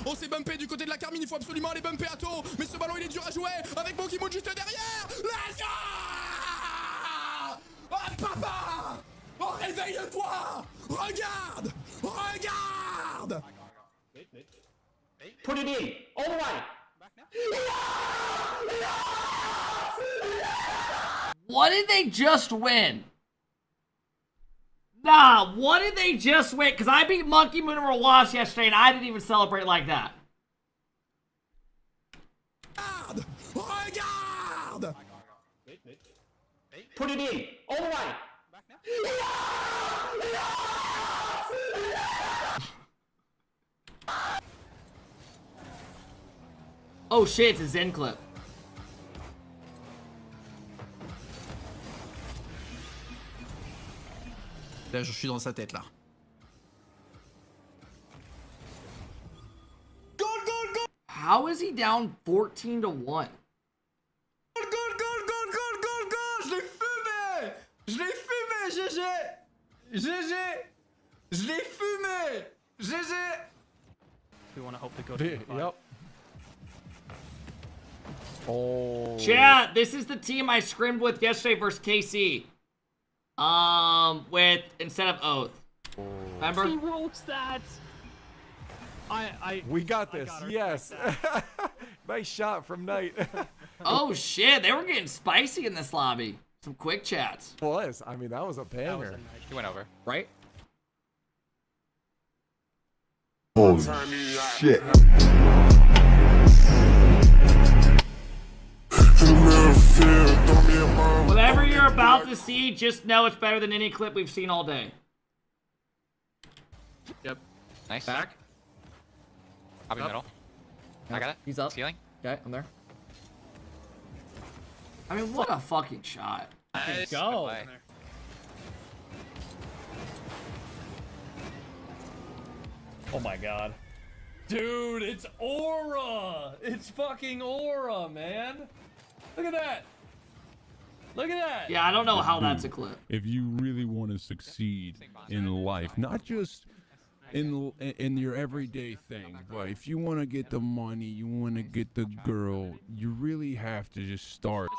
Oh, c'est bumpé du côté de la Carmine, il faut absolument aller bumper à tôt. Mais ce ballon, il est dur à jouer avec Monkimoon juste derrière. Let's go! Oh, papa! Oh, réveille-toi! Regarde! Regarde! Put it in. All the way. What did they just win? Nah, what did they just win? Because I beat Monkey Moon and Rawash yesterday, and I didn't even celebrate like that. Regarde! Put it in. All the way. Oh shit, it's a Zen clip. Là, je suis dans sa tête, là. How is he down 14-1? Goal! Je l'ai fumé! Je l'ai fumé, GG! GG! Je l'ai fumé! GG! We want to hope to go to Yep. Oh. Chat, this is the team I scrimmed with yesterday versus KC. With instead of Oath. Remember? He rolled that. We got this. Yes. Nice shot from Knight. Oh shit, they were getting spicy in this lobby. Some quick chats. Was. I mean, that was a banger. He went over. Right? Holy shit. Whatever you're about to see, just know it's better than any clip we've seen all day. Yep. Nice. Back. I'll be middle. I got it. He's up. Ceiling. Okay, I'm there. I mean, what a fucking shot. Let's go. Oh my god. Dude, it's Aura! It's fucking Aura, man! Look at that! Look at that! Yeah, I don't know how that's a clip. If you really want to succeed in life, not just in your everyday thing, but if you want to get the money, you want to get the girl, you really have to just start.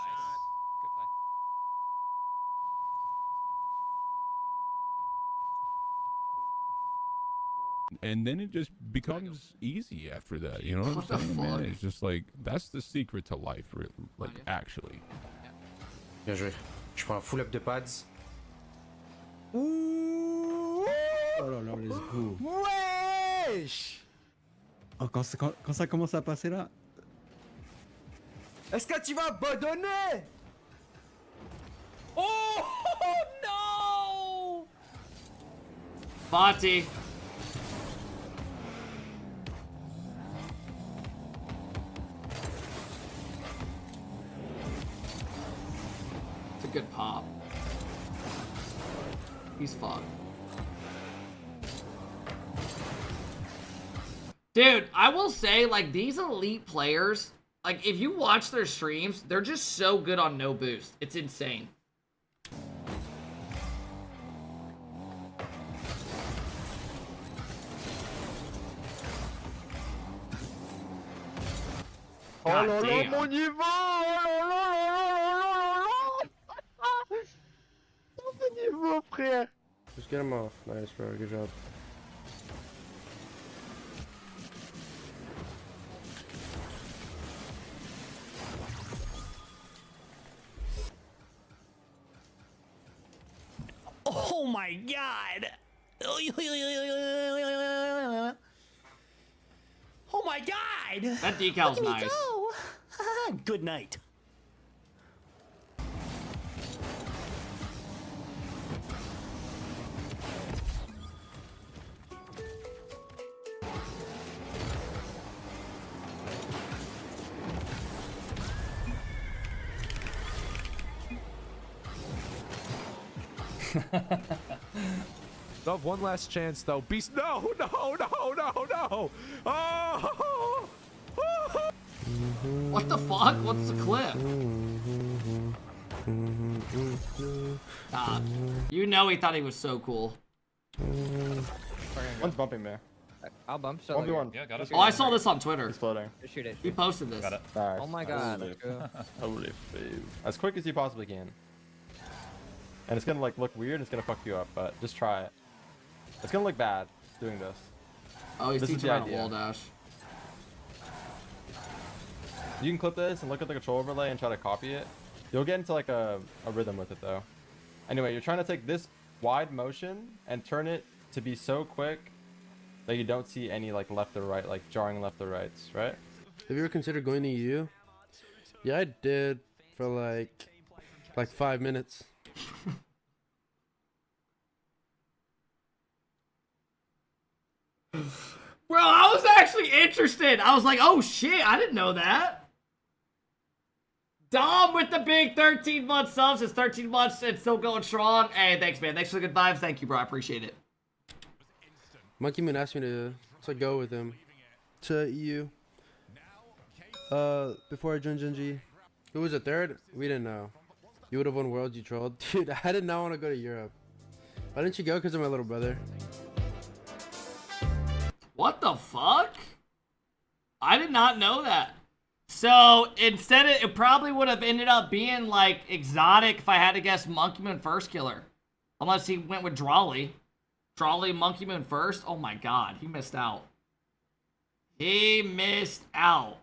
And then it just becomes easy after that, you know what I'm saying, man? It's just like, that's the secret to life, really, like, actually. Bien joué. Je prends un full up de pads. Oh là là, let's go. Wesh! Oh, quand ça commence à passer là. Est-ce que tu vas abandonner? Oh no! Fati. It's a good pop. He's fucked. Dude, I will say, like, these elite players, like, if you watch their streams, they're just so good on no boost. It's insane. God damn. mon niveau! Oh mon niveau, frère! Just get him off. Nice, bro. Good job. Oh my god! Oh my god! That decal's Look at me nice. go. Good night. They'll have one last chance, though. Beast. No, no, no, no, no. Oh! What the fuck? What's the clip? You know he thought he was so cool. One's bumping me. I'll bump. 1v1. Yeah, got it. Oh, I saw this on Twitter. He's floating. Shoot it. He posted this. Got it. Nice. Oh my god. Let's go. Holy fave. As quick as you possibly can. And it's gonna like look weird and it's gonna fuck you up, but just try it. It's gonna look bad doing this. Oh, he's This is teaching the about a idea. wall dash. You can clip this and look at the control overlay and try to copy it. You'll get into like a rhythm with it though. Anyway, you're trying to take this wide motion and turn it to be so quick that you don't see any like left or right, like jarring left or rights, right? Have you ever considered going to EU? Yeah, I did for like 5 minutes. Bro, I was actually interested. I was like, oh shit, I didn't know that. Dom with the big 13-month subs. It's 13 months and still going strong. Hey, thanks, man. Thanks for the good vibes. Thank you, bro. I appreciate it. Monkey Moon asked me to go with him to EU. Before I joined Genji. Who was the third? We didn't know. You would have won Worlds, you trolled. Dude, I did not want to go to Europe. Why didn't you go? Because of my little brother. What the fuck? I did not know that. So instead, it probably would have ended up being like exotic if I had to guess Monkey Moon first killer. Unless he went with Drawley. Drawley, Monkey Moon first. Oh my god, he missed out. He missed out.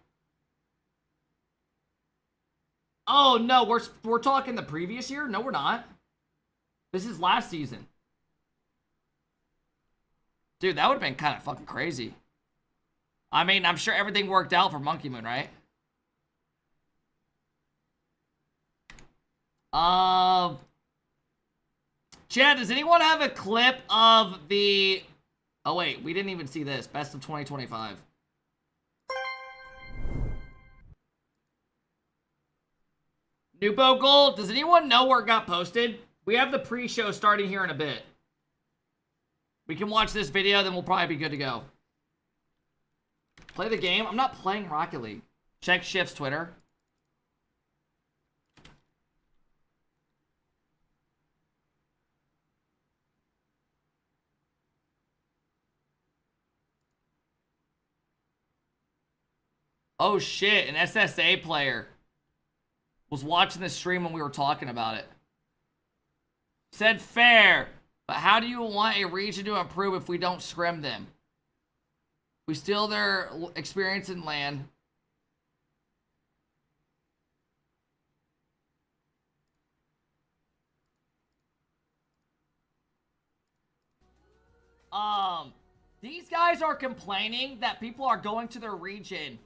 Oh no, we're talking the previous year? No, we're not. This is last season. Dude, that would have been kind of fucking crazy. I mean, I'm sure everything worked out for Monkey Moon, right? Chad, does anyone have a clip of the... Oh, wait. We didn't even see this. Best of 2025. Nubo Gold, does anyone know where it got posted? We have the pre-show starting here in a bit. We can watch this video, then we'll probably be good to go. Play the game? I'm not playing Rocket League. Check Shift's Twitter. Oh shit, an SSA player was watching the stream when we were talking about it. Said fair, but how do you want a region to improve if we don't scrim them? We steal their experience in land. These guys are complaining that people are going to their region.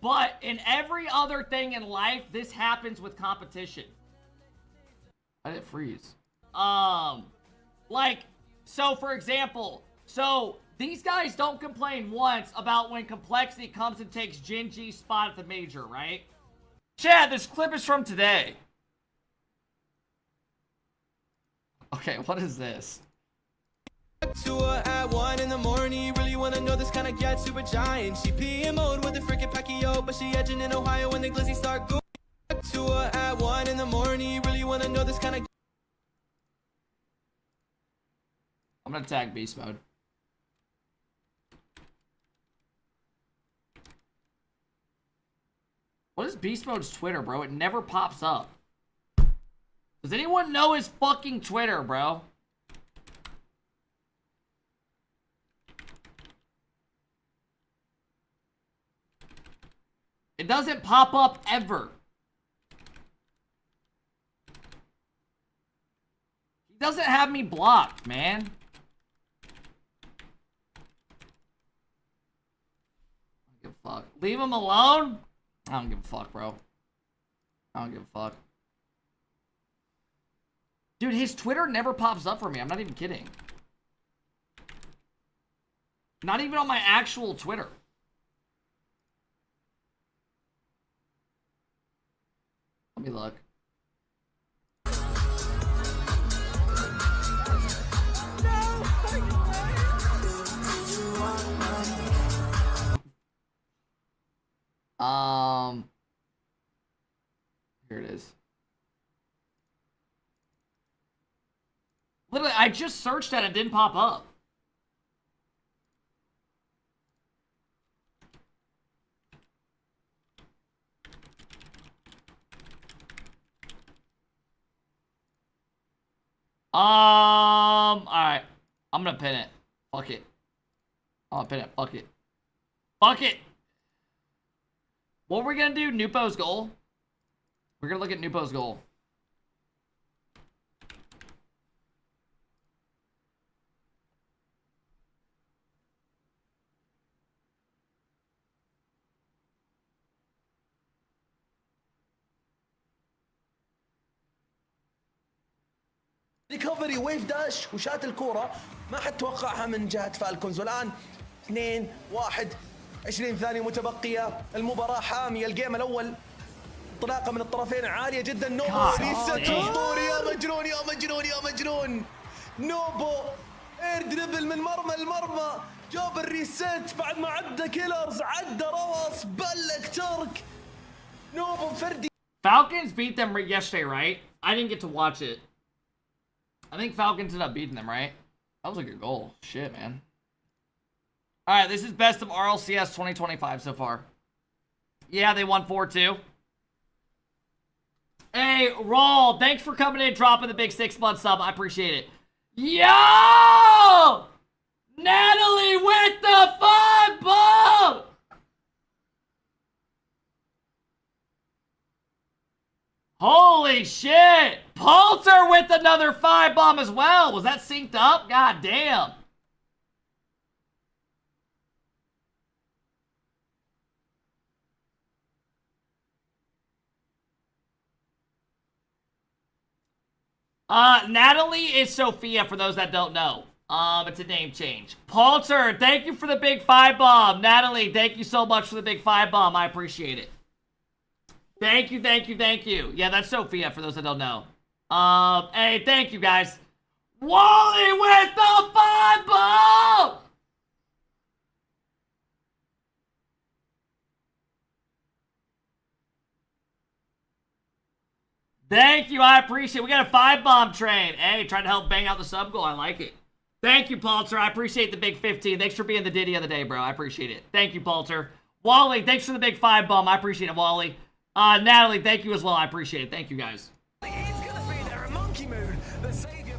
But in every other thing in life, this happens with competition. I didn't freeze. Like, so for example, these guys don't complain once about when Complexity comes and takes Genji's spot at the major, right? Chad, this clip is from today. Okay, what is this? To her at 1 in the morning, you really wanna know this kinda get super giant. She PM mode with the freaking Pacquiao, but she edging in Ohio when the glizzy start going. To her at 1 in the morning, you really wanna know this kinda. I'm gonna tag Beast Mode. What is Beast Mode's Twitter, bro? It never pops up. Does anyone know his fucking Twitter, bro? It doesn't pop up ever. He doesn't have me blocked, man. I don't give a fuck. Leave him alone? I don't give a fuck, bro. I don't give a fuck. Dude, his Twitter never pops up for me. I'm not even kidding. Not even on my actual Twitter. Let me look. No, Literally, I just searched that and it didn't pop up. Alright. I'm gonna pin it. Fuck it. I'm gonna pin it. Fuck it. Fuck it! What we're gonna do? Nupo's goal? We're gonna look at Nupo's goal. ريكفري ويف داش وشات الكورة ما حد توقعها من جهة فالكونز. والآن 2-1 20 ثانية متبقية، المباراة حامية، الجيم الأول انطلاقة من الطرفين عالية جدا. نوبو ريست اسطوري، يا مجنون يا مجنون يا مجنون. نوبو اير دريبل من مرمى المرمى، جاب الريست بعد ما عدى كيلرز، عدى روس، بلك ترك. نوبو فردي. Falcons beat them yesterday, right? I didn't get to watch it. I think Falcons ended up beating them, right? That was a good goal. Shit, man. Alright, this is best of RLCS 2025 so far. Yeah, they won 4-2. Hey, Roll, thanks for coming in and dropping the big 6-month sub. I appreciate it. Yo! Natalie with the 5-bomb! Holy shit! Poulter with another 5-bomb as well. Was that synced up? God damn. Natalie is Sophia, for those that don't know. It's a name change. Poulter, thank you for the big 5-bomb. Natalie, thank you so much for the big 5-bomb. I appreciate it. Thank you, thank you, thank you. Yeah, that's Sophia, for those that don't know. Hey, thank you, guys. Wally with the 5-bomb! Thank you, I appreciate it. We got a 5-bomb train. Hey, trying to help bang out the sub goal. I like it. Thank you, Poulter. I appreciate the big 15. Thanks for being the Diddy of the day, bro. I appreciate it. Thank you, Poulter. Wally, thanks for the big 5-bomb. I appreciate it, Wally. Natalie, thank you as well. I appreciate it. Thank you, guys.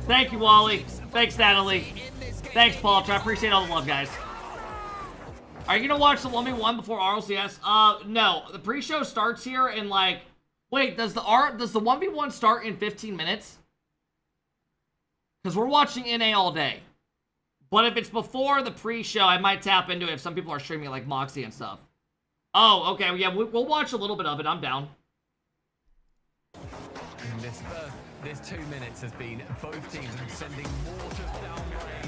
Thank you, Wally. Thanks, Natalie. Thanks, Poulter. I appreciate all the love, guys. Are you gonna watch the 1v1 before RLCS? No. The pre-show starts here in like... Wait, does the 1v1 start in 15 minutes? Because we're watching NA all day. But if it's before the pre-show, I might tap into it if some people are streaming like Moxie and stuff. Oh, okay. Yeah, we'll watch a little bit of it. I'm down. This 2 minutes has been both teams sending mortars down range.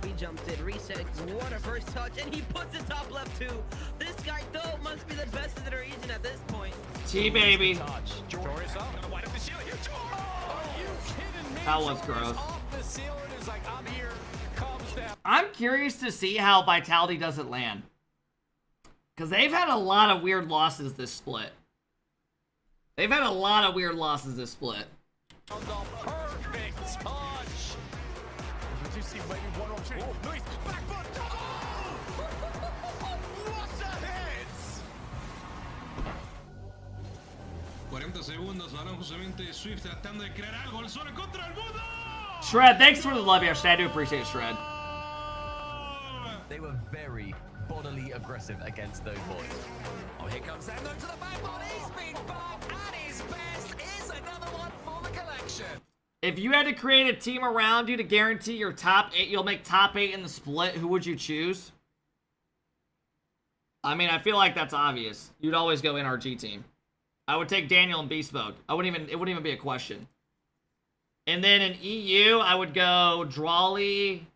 He jumped in, reset, what a first touch, and he puts it top left too. This guy though must be the best in the region at this point. T-baby. That was gross. I'm curious to see how Vitality doesn't land. Because they've had a lot of weird losses this split. They've had a lot of weird losses this split. Perfect touch. We do see maybe one opportunity. Luis, back foot. What a hit! 40 segundos, ahora justamente Swift tratando de crear algo, el solo contra el mundo. Shred, thanks for the love yesterday. I do appreciate it, Shred. They were very bodily aggressive against those boys. Oh, here comes Zando to the backboard. He's been back at his best. Is another one for the collection. If you had to create a team around you to guarantee your top 8, you'll make top 8 in the split, who would you choose? I mean, I feel like that's obvious. You'd always go NRG team. I would take Daniel in beast mode. It wouldn't even be a question. And then in EU, I would go Drawley.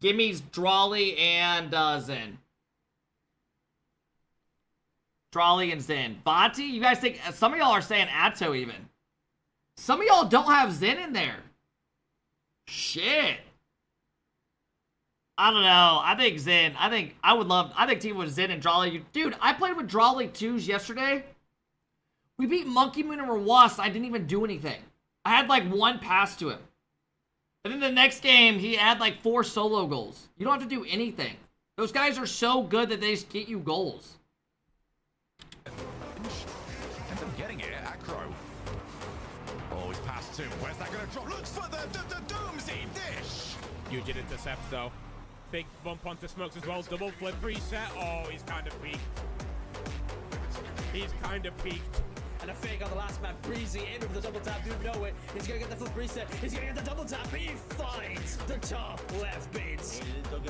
Gimme's Drawley and Zen. Drawley and Zen. Vati, you guys think... Some of y'all are saying Atto even. Some of y'all don't have Zen in there. Shit. I don't know. I think Zen. I think team with Zen and Drawley. Dude, I played with Drawley 2s yesterday. We beat Monkey Moon and Rwas. I didn't even do anything. I had like 1 pass to him. And then the next game, he had like 4 solo goals. You don't have to do anything. Those guys are so good that they just get you goals. Ends up getting it, Acro. Oh, he's passed 2. Where's that going to drop? Looks for the Doomsy dish. Huge intercept though. Big bump onto Smokes as well. Double flip reset. Oh, he's kind of peaked. He's kind of peaked. And a fake on the last map. Breezy in with the double tap. You know it. He's gonna get the flip reset. He's gonna get the double tap. He finds the top left bits. They're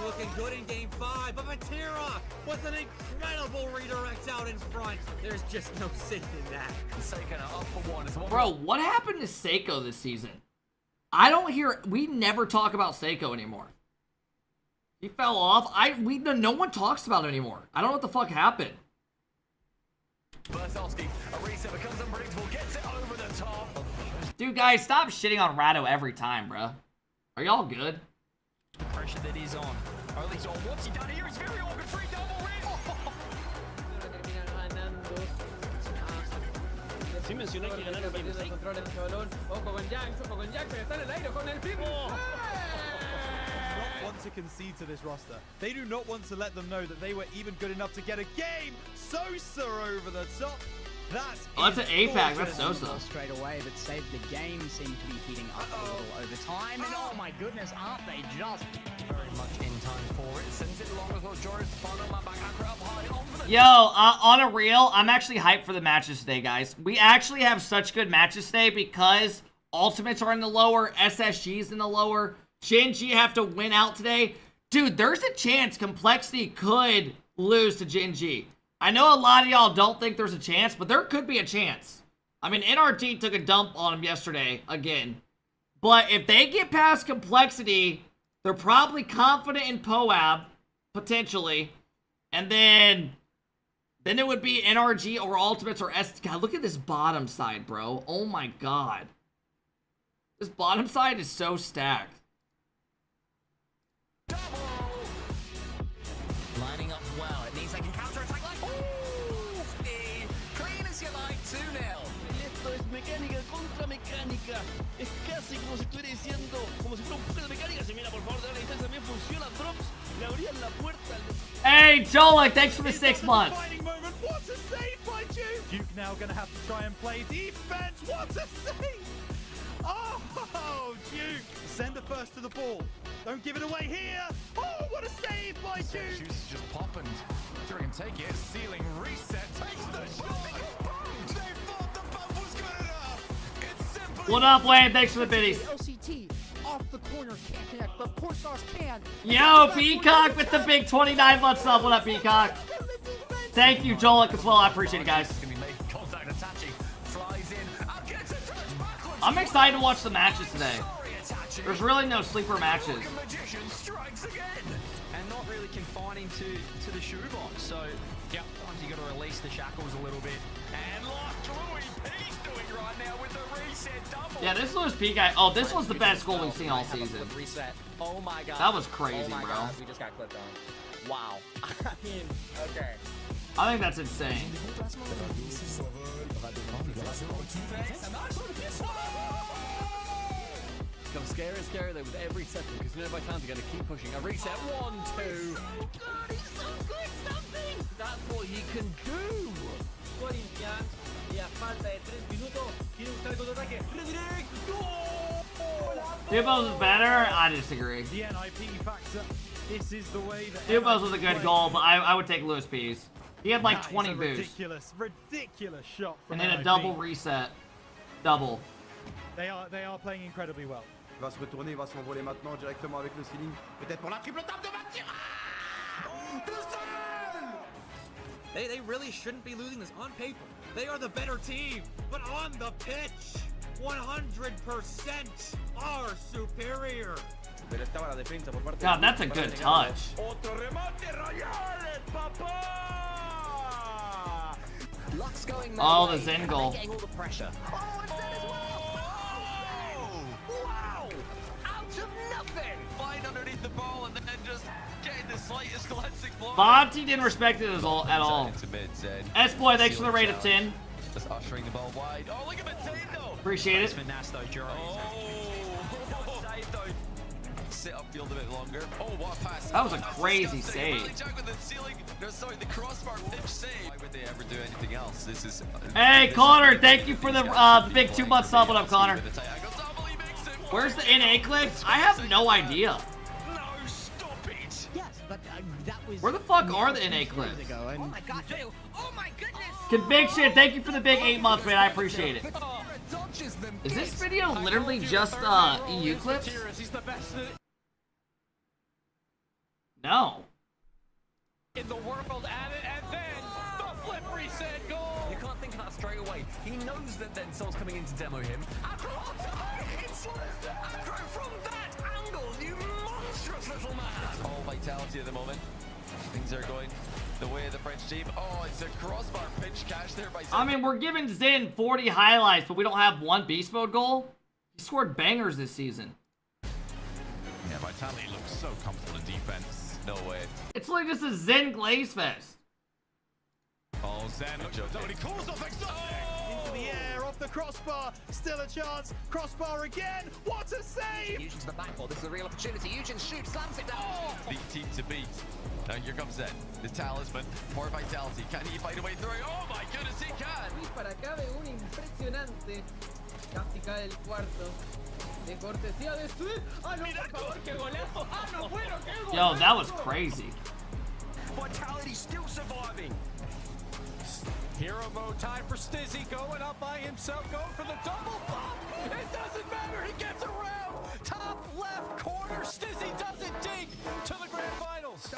looking good in game 5, but Matera with an incredible redirect out in front. There's just no safe in that. Seiko up for 1 as well. Bro, what happened to Seiko this season? I don't hear. We never talk about Seiko anymore. He fell off. No one talks about it anymore. I don't know what the fuck happened. Dude, guys, stop shitting on Rado every time, bro. Are y'all good? Pressure that he's on. Only's on. What's he done here? He's very open. Free double red. Sí mencioné que ganaron el control de ese balón. Ojo con Jax, pero está en el aire con el pin. Not want to concede to this roster. They do not want to let them know that they were even good enough to get a game. Sosa over the top. That's an APAC. That's Sosa. Straight away, but saved the game. Seem to be heating up a little over time. And oh my goodness, aren't they just Very much in time for it. Sends it long as well. Joris Bono, my back up high on for the. Yo, on a real, I'm actually hyped for the matches today, guys. We actually have such good matches today because Ultimates are in the lower, SSG's in the lower. Gen G have to win out today. Dude, there's a chance Complexity could lose to Gen G. I know a lot of y'all don't think there's a chance, but there could be a chance. I mean, NRT took a dump on him yesterday, again. But if they get past Complexity, they're probably confident in Poab, potentially. And then it would be NRG or Ultimates or S. God, look at this bottom side, bro. Oh my god. This bottom side is so stacked. Lining up well. It needs like a counter-attack like... Ooh! Clean as you like, 2-0. Esto es mecánica contra mecánica. Es casi como si estuviera diciendo, como si fuera un poco de mecánica. Si mira, por favor, de la distancia también funciona. Drops, le abrían la puerta. Hey, Jolek, thanks for the 6 months. What a save by Duke! Duke now going to have to try and play defense. What a save! Oh, Duke! Send the first to the ball. Don't give it away here. Oh, what a save by Duke! Shoes just popping. Three and take it. Ceiling reset. Takes the shot. They thought the bump was good enough. It's simple. What up, Wayne? Thanks for the biddies. LCT off the corner can't connect, but Porstars can. Yo, Peacock with the big 29 month sub. What up, Peacock? Thank you, Jolek, as well. I appreciate it, guys. I'm excited to watch the matches today. There's really no sleeper matches. And not really confining to the shoebox. So, yep, sometimes you got to release the shackles a little bit. And like Louis P's doing right now with the reset double. Yeah, this Louis P guy. Oh, this was the best goal we've seen all season. Reset. Oh my god. That was crazy, oh my bro. God. We just got clipped on. Wow. I mean, okay. I think that's insane. Becomes scarier and scarier though with every second because you know by time they're going to keep pushing. A reset, 1, 2. Oh god, he's so good, something! That's what he can do! Corinthians, y a falta de 3 minutos, quiere buscar el contraataque. Redirect! Dubos is better? I disagree. The NIP factor. This is the way that Dubos was a good goal, but I would take Louis P's. He had like That 20 is a boosts. ridiculous shot from And then a NIP. double reset. Double. They are playing incredibly well. Il va se retourner, il va s'envoler maintenant directement avec le ceiling. Peut-être pour la triple table de Matira. They really shouldn't be losing this on paper. They are the better team, but on the pitch, 100% are superior. God, that's a good touch. Oh, the Zen goal. Getting all the pressure. Oh, it's that as well. Wow! Out of nothing! Flying underneath the ball and then just getting the slightest glancing blow. Monty didn't respect it at all. Into mid, Zen. S-Boy, thanks for the rate of 10. Just ushering the ball wide. Oh, look at Mateo. Appreciate it. Sit upfield a bit longer. Oh, what a pass. That was a crazy save. The crossbar pitch save. Why would they ever do anything else? This is. Hey, Connor, thank you for the big 2-month sub. What up, Connor? Where's the NA clicks? I have no idea. No, stop it. Yes, but that was. Where the fuck are the NA clips? Oh my god, oh my goodness. Conviction, thank you for the big 8 months, man. I appreciate it. Is this video literally just EU clips? No. In the world at it, and then the flip reset goal. You can't think of that straight away. He knows that then Sol's coming in to demo him. Acro it's Acro from that angle, you monstrous little man. All vitality at the moment. Things are going the way of the French team. Oh, it's a crossbar pinch catch there by. I mean, we're giving Zen 40 highlights, but we don't have one beast mode goal. He scored bangers this season. Yeah, Vitality looks so comfortable in defense. No way. It's like just a Zen glaze fest. Oh, Zen looks he calls off Into the air, off the crossbar. Still a chance. Crossbar again. What a save! Eugen to the backboard. This is a real opportunity. Eugen shoots, slams it down. The team to beat. Now here comes Zen, the talisman for Vitality. Can he find a way through? Oh my goodness, he can! Para acá de un impresionante. Casi cae el cuarto. De cortesía de Swift. Ah, no, por favor, qué golazo. Ah, no, bueno, qué golazo. Yo, that was crazy. Vitality still surviving. Hero mode time for Stizzy, going up by himself, going for the double bump. It doesn't matter, he gets around. Top left corner, Stizzy doesn't dig to the grand finals.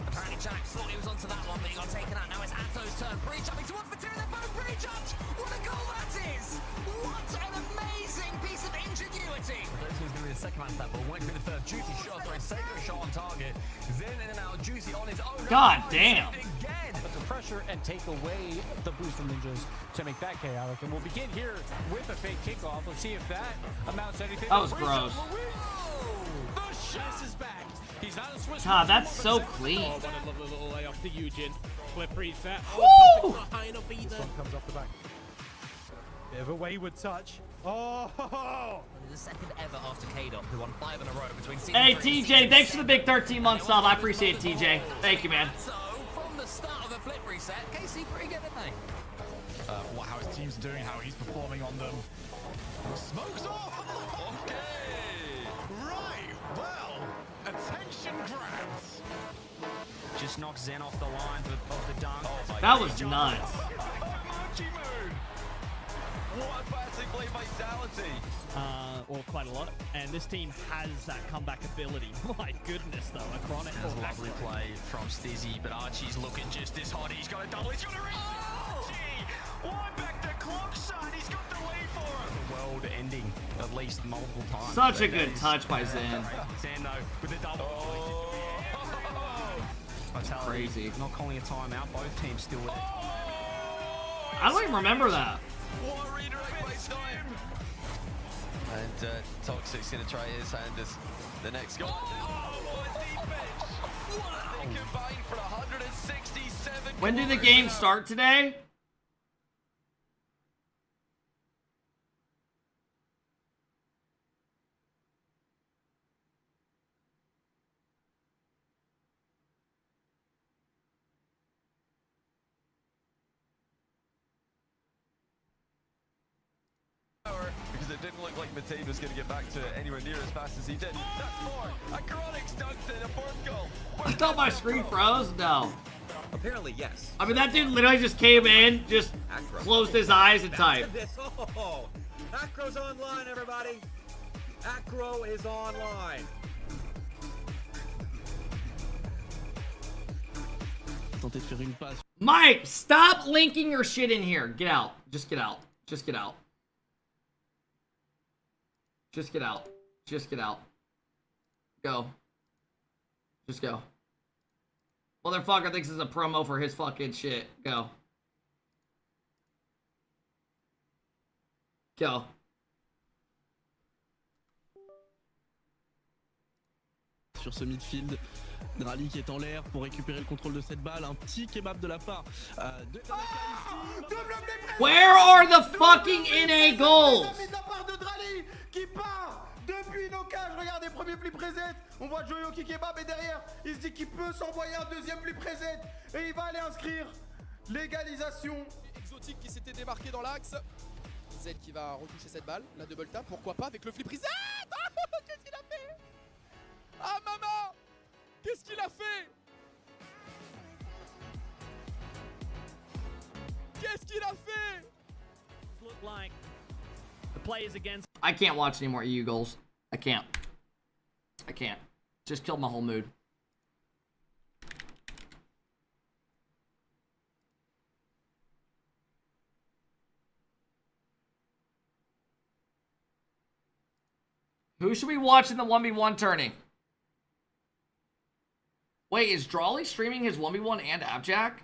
Apparently Jack thought he was onto that one, but he got taken out. Now it's Atto's turn. Pre-jumping towards Materia, they're both pre-jumped. What a goal that is! What an amazing piece of ingenuity! Those who's going to be the second man step, but won't be the first. Juicy shot, throwing sacred shot on target. Then in and out, Juicy on his own. God damn. Again. But to pressure and take away the boost from Ninjas to make that chaotic. And we'll begin here with a fake kickoff. Let's see if that amounts to anything. That was gross. The shot is back. He's not a Swiss. God, that's so clean. Oh, what a lovely little layoff to Eugen. Flip reset. Woo! Oh, not high enough either. This one comes off the back. Bit of a wayward touch. Oh! The second ever after K-Dot, who won 5 in a row between season Hey, 3 and TJ, season thanks for the 7. big 13-month sub. I appreciate it, TJ. Thank you, man. So, from the start of a flip reset, KC pretty good, didn't they? How his team's doing, how he's performing on them. Smokes off! Okay! Right, well, attention grabs. Just knocks Zen off the line of the dunk. Oh my That was nuts. Mochi moon! What a passing play vitality! Or quite a lot. And this team has that comeback ability. My goodness, though. A chronic. That's a lovely play from Stizzy, but Archie's looking just as hot. He's got a double. He's got a ring. Archie! Why back the clock shot? He's got the lead for him. The world ending at least multiple times. Such a good touch by Zen. Zen, though, with a double. Crazy. Not calling a timeout. Both teams still with it. I don't even remember that. What a redirect by Stein. And Toxic's going to try his hand as the next goal. Oh, what defense! What they combined for 167. When do the games start today? Because it didn't look like Matane was going to get back to it anywhere near as fast as he did. That's more. Acronics dunked in a fourth goal. I thought my screen froze. No. Apparently, yes. I mean, that dude literally just came in, just closed his eyes and typed. Oh, Acro's online, everybody. Acro is online. Mike, stop linking your shit in here. Get out. Just get out. Just get out. Just get out. Just get out. Go. Just go. Motherfucker thinks it's a promo for his fucking shit. Go. Go. Sur ce midfield, Drali qui est en l'air pour récupérer le contrôle de cette balle. Un petit kebab de la part de Tanaka. Where are the fucking NA goals? De la part de Drali qui part depuis nos cages. Regardez, premier flip reset. On voit Joyo qui kebab et derrière, il se dit qu'il peut s'envoyer un deuxième flip reset et il va aller inscrire l'égalisation. Exotique qui s'était démarqué dans l'axe. Z qui va retoucher cette balle, la double tap, pourquoi pas avec le flip reset. Qu'est-ce qu'il a fait? Ah maman! Qu'est-ce qu'il a fait? Qu'est-ce qu'il a fait? I can't watch any more EU goals. I can't. I can't. Just killed my whole mood. Who should we watch in the 1v1 tourney? Wait, is Drawley streaming his 1v1 and Abjack?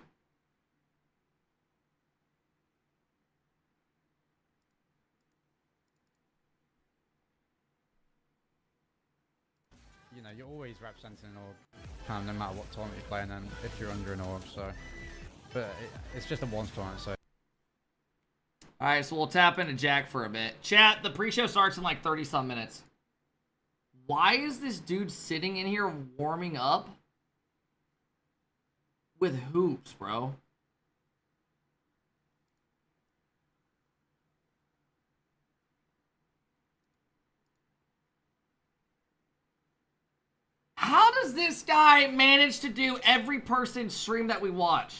You know, you're always representing an orb, no matter what tournament you're playing, and if you're under an orb, so. But it's just a once tournament, so. Alright, so we'll tap into Jack for a bit. Chat, the pre-show starts in like 30-some minutes. Why is this dude sitting in here warming up? With hoops, bro. How does this guy manage to do every person's stream that we watch?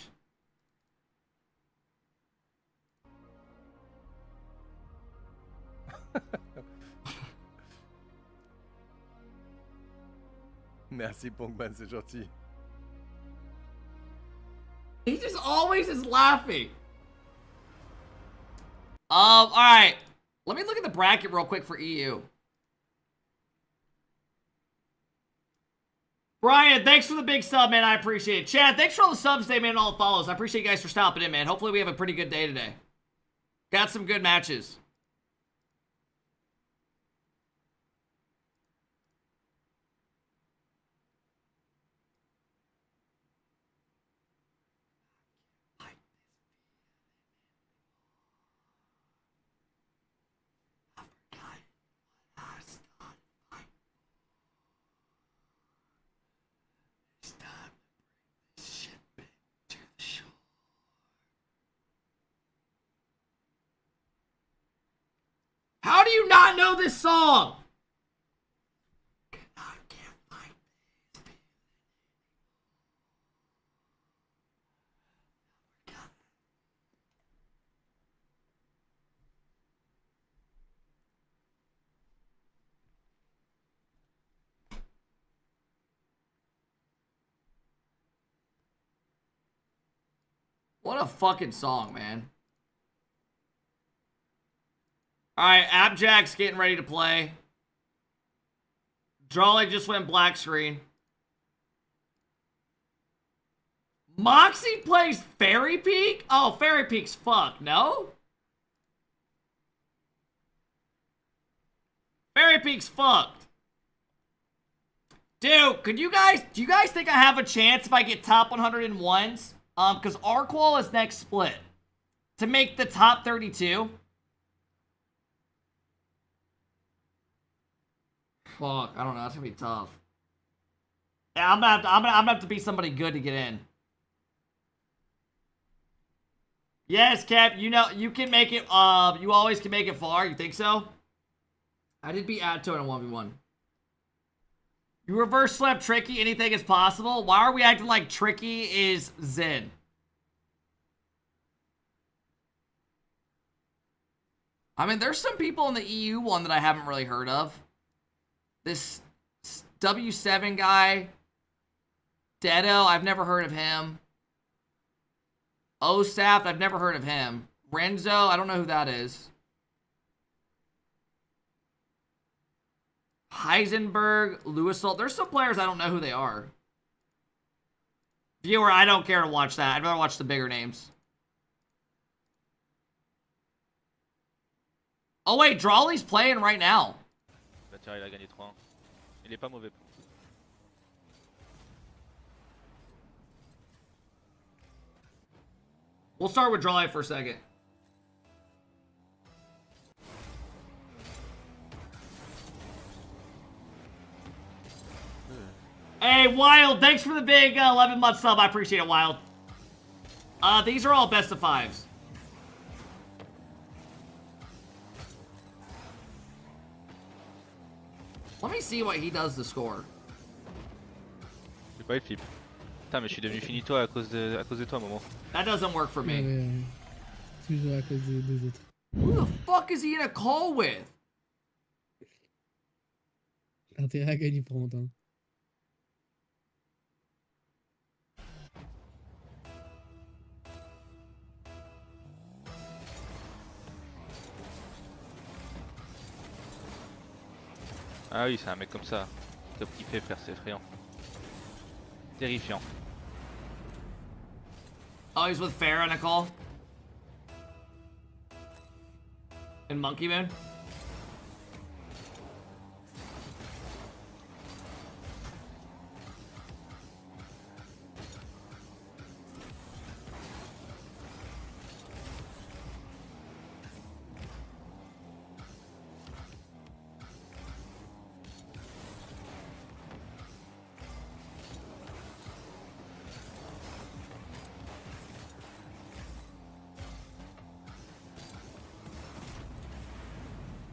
Merci Pongban, c'est gentil. He just always is laughing. Alright. Let me look at the bracket real quick for EU. Brian, thanks for the big sub, man. I appreciate it. Chad, thanks for all the subs today, man, and all the follows. I appreciate you guys for stopping in, man. Hopefully we have a pretty good day today. Got some good matches. How do you not know this song? What a fucking song, man. Alright, Abjack's getting ready to play. Drawley just went black screen. Moxie plays Fairy Peak? Oh, Fairy Peak's fuck, no? Fairy Peak's fucked. Dude, do you guys think I have a chance if I get top 101s? Because Arqual is next split. To make the top 32. Fuck, I don't know. That's gonna be tough. Yeah, I'm gonna have to be somebody good to get in. Yes, Cap. You know you can make it. You always can make it far. You think so? I did beat Atto in a 1v1. You reverse slap Tricky. Anything is possible. Why are we acting like Tricky is Zen? I mean, there's some people in the EU one that I haven't really heard of. This W7 guy, Dedo, I've never heard of him. Osaf, I've never heard of him. Renzo, I don't know who that is. Heisenberg, Louisville. There's some players I don't know who they are. Viewer, I don't care to watch that. I'd rather watch the bigger names. Oh wait, Drawley's playing right now. Bah tiens, il a gagné 3-1. Il est pas mauvais. We'll start with Drawley for a second. Hey, Wild, thanks for the big 11-month sub. I appreciate it, Wild. These are all best of 5s. Let me see what he does to score. J'ai pas eu le flip. Putain, mais je suis devenu finito à cause de toi, Momo. That doesn't work for me. Toujours à cause des autres. Who the fuck is he in a call with? T'as intérêt à gagner pour longtemps. Ah oui, c'est un mec comme ça. Top qui fait faire, c'est effrayant. Terrifiant. Oh, he's with Farah in a call? In Monkey Man?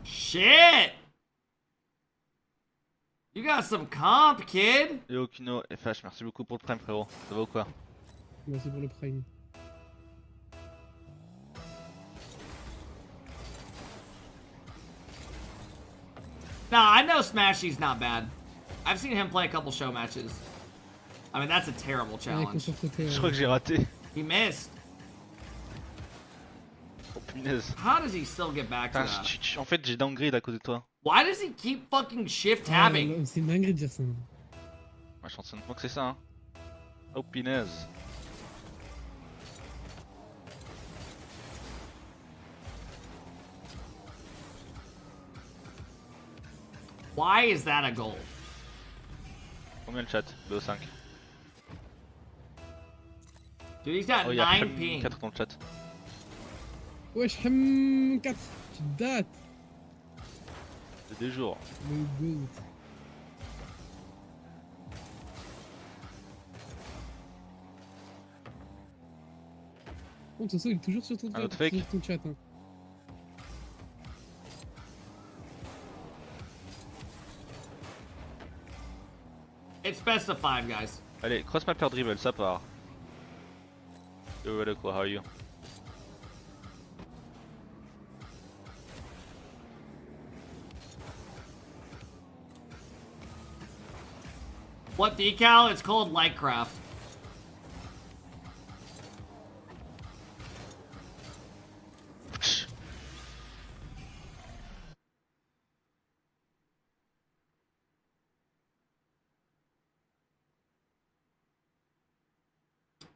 Shit! You got some comp, kid! Yo Kino, FH, merci beaucoup pour le prime, frérot. Ça va ou quoi? Merci pour le prime. Nah, I know Smashy's not bad. I've seen him play a couple show matches. I mean, that's a terrible challenge. Je crois que j'ai raté. He missed. Oh punaise. How does he still get back to Putain, that? en fait, j'ai downgrade à cause de toi. Why does he keep fucking shift tabbing? C'est une dinguerie de dire ça. Moi, je suis en train de voir que c'est ça, hein. Oh punaise. Why is that a goal? Combien le chat? BO5. Dude, he's got Oh, il y a 9 ping. 4 dans le chat. Wesh, Ham 4. Tu dates. C'est des jours. Le goat. Bon, de toute façon, il est toujours sur ton chat. autre fake. Sur ton chat, hein. It's best of 5, guys. Allez, cross mapper dribble, ça part. Yo, voilà quoi, how are you? What decal? It's called Lightcraft.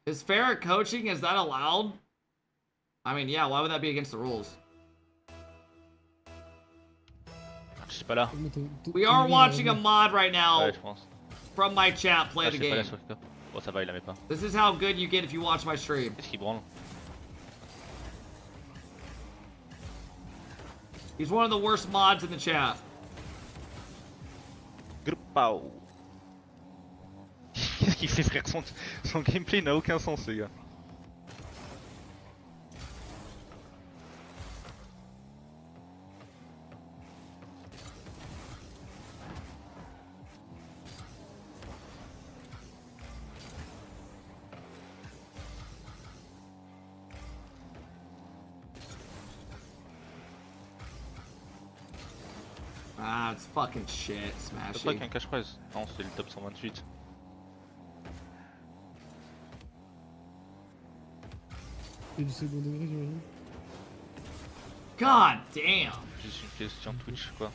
Is fair at coaching? Is that allowed? I mean, yeah, why would that be against the rules? Je suis pas là. We are watching a mod right now Ouais, je pense. from my chat play Ah, the je suis pas là game. sur le cœur. Bon, ça va, il la met pas. This is how good you get if you watch my stream. Qu'est-ce qu'il branle? He's one of the worst mods in the chat. Groupao. Qu'est-ce qu'il fait, frère? Son gameplay n'a aucun sens, les gars. Ah, it's fucking shit, C'est pas Smashy. qu'un cash prize. Non, c'est le top 128. C'est du second degré, j'imagine. God damn. Juste une question Twitch, quoi.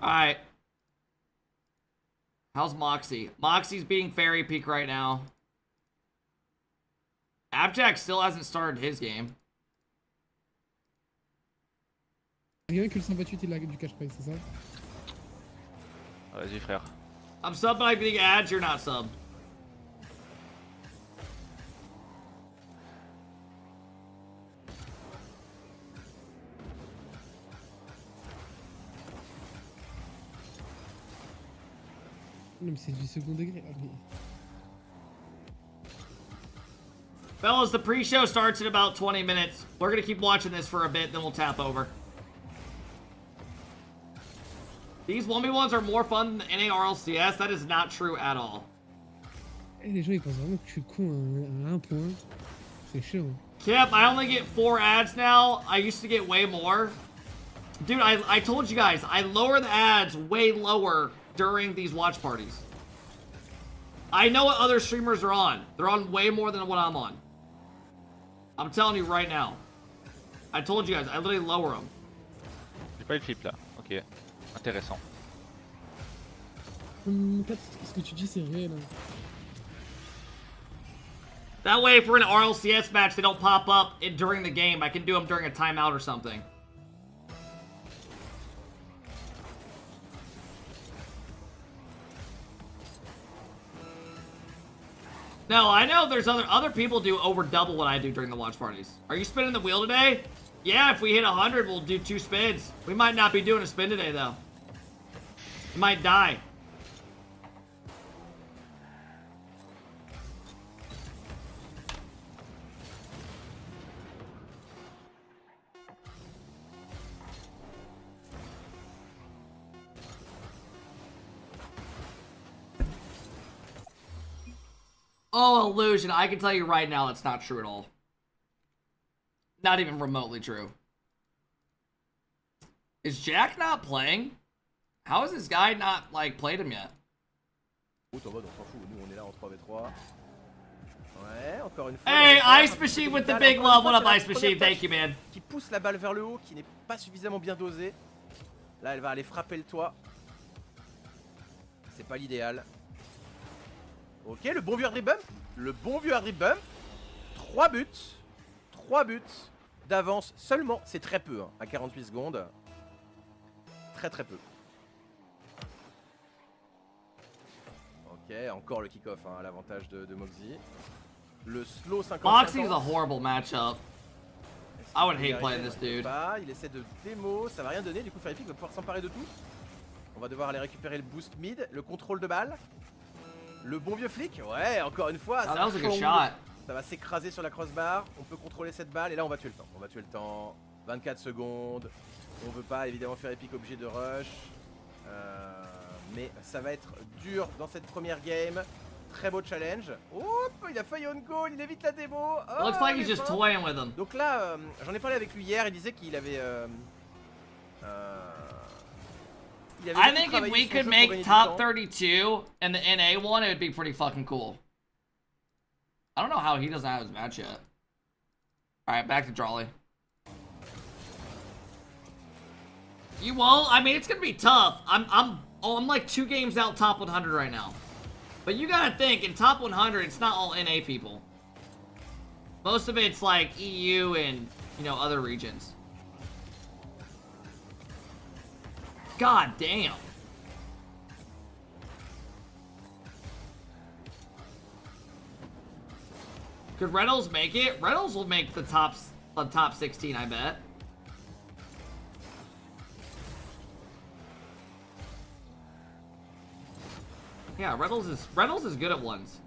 Alright. How's Moxie? Moxie's beating Fairy Peak right now. Abjack still hasn't started his game. Rien que le 128 il a du cash prize, c'est ça? Vas-y frère. I'm subbing like the ads, you're not sub. Non mais c'est du second degré. Ah, mais... Fellas, the pre-show starts in about 20 minutes. We're gonna keep watching this for a bit, then we'll tap over. These 1v1s are more fun than NA RLCS. That is not true at all. Eh, les gens ils pensent vraiment que je suis con à un point. C'est chiant. Kip, I only get 4 ads now. I used to get way more. Dude, I told you guys, I lower the ads way lower during these watch parties. I know what other streamers are on. They're on way more than what I'm on. I'm telling you right now. I told you guys, I literally lower them. J'ai pas eu le flip là. Ok. Intéressant. Ce que tu dis c'est réel. That way, if we're in an RLCS match, they don't pop up during the game. I can do them during a timeout or something. No, I know there's other people do over double what I do during the watch parties. Are you spinning the wheel today? Yeah, if we hit 100, we'll do 2 spins. We might not be doing a spin today, though. You might die. Oh, illusion. I can tell you right now that's not true at all. Not even remotely true. Is Jack not playing? How has this guy not, like, played him yet? Hey, Ice Machine with the big love. What up, Ice Machine? Thank you, man. Qui pousse la balle vers le haut, qui n'est pas suffisamment bien dosée. Là, elle va aller frapper le toit. C'est pas l'idéal. Ok, le bon vieux hard bump. Le bon vieux hard bump. 3 buts. 3 buts d'avance seulement. C'est très peu, hein, à 48 secondes. Très très peu. Ok, encore le kick-off, hein, à l'avantage de Moxie. Le slow 50. Moxie is a horrible matchup. I would hate playing this dude. Il essaie de démo, ça va rien donner. Du coup, Fairy Peak va pouvoir s'emparer de tout. On va devoir aller récupérer le boost mid, le contrôle de balle. Le bon vieux flic, ouais, encore une fois, that was a good shot. Ça va s'écraser sur la crossbar. On peut contrôler cette balle et là on va tuer le temps. On va tuer le temps. 24 secondes. On veut pas évidemment faire Epic obligé de rush. Mais ça va être dur dans cette première game. Très beau challenge. Oup, il a failli on goal, il évite la démo. Oh, looks like he's just toying with him. Donc là, j'en ai parlé avec lui hier, il disait qu'il avait... I think if we could make top 32 in the NA one, it would be pretty fucking cool. I don't know how he doesn't have his match yet. Alright, back to Drawley. You won't? I mean, it's gonna be tough. I'm like 2 games out top 100 right now. But you gotta think, in top 100, it's not all NA people. Most of it's like EU and, you know, other regions. God damn. Could Reynolds make it? Reynolds will make the top 16, I bet. Yeah, Reynolds is good at ones.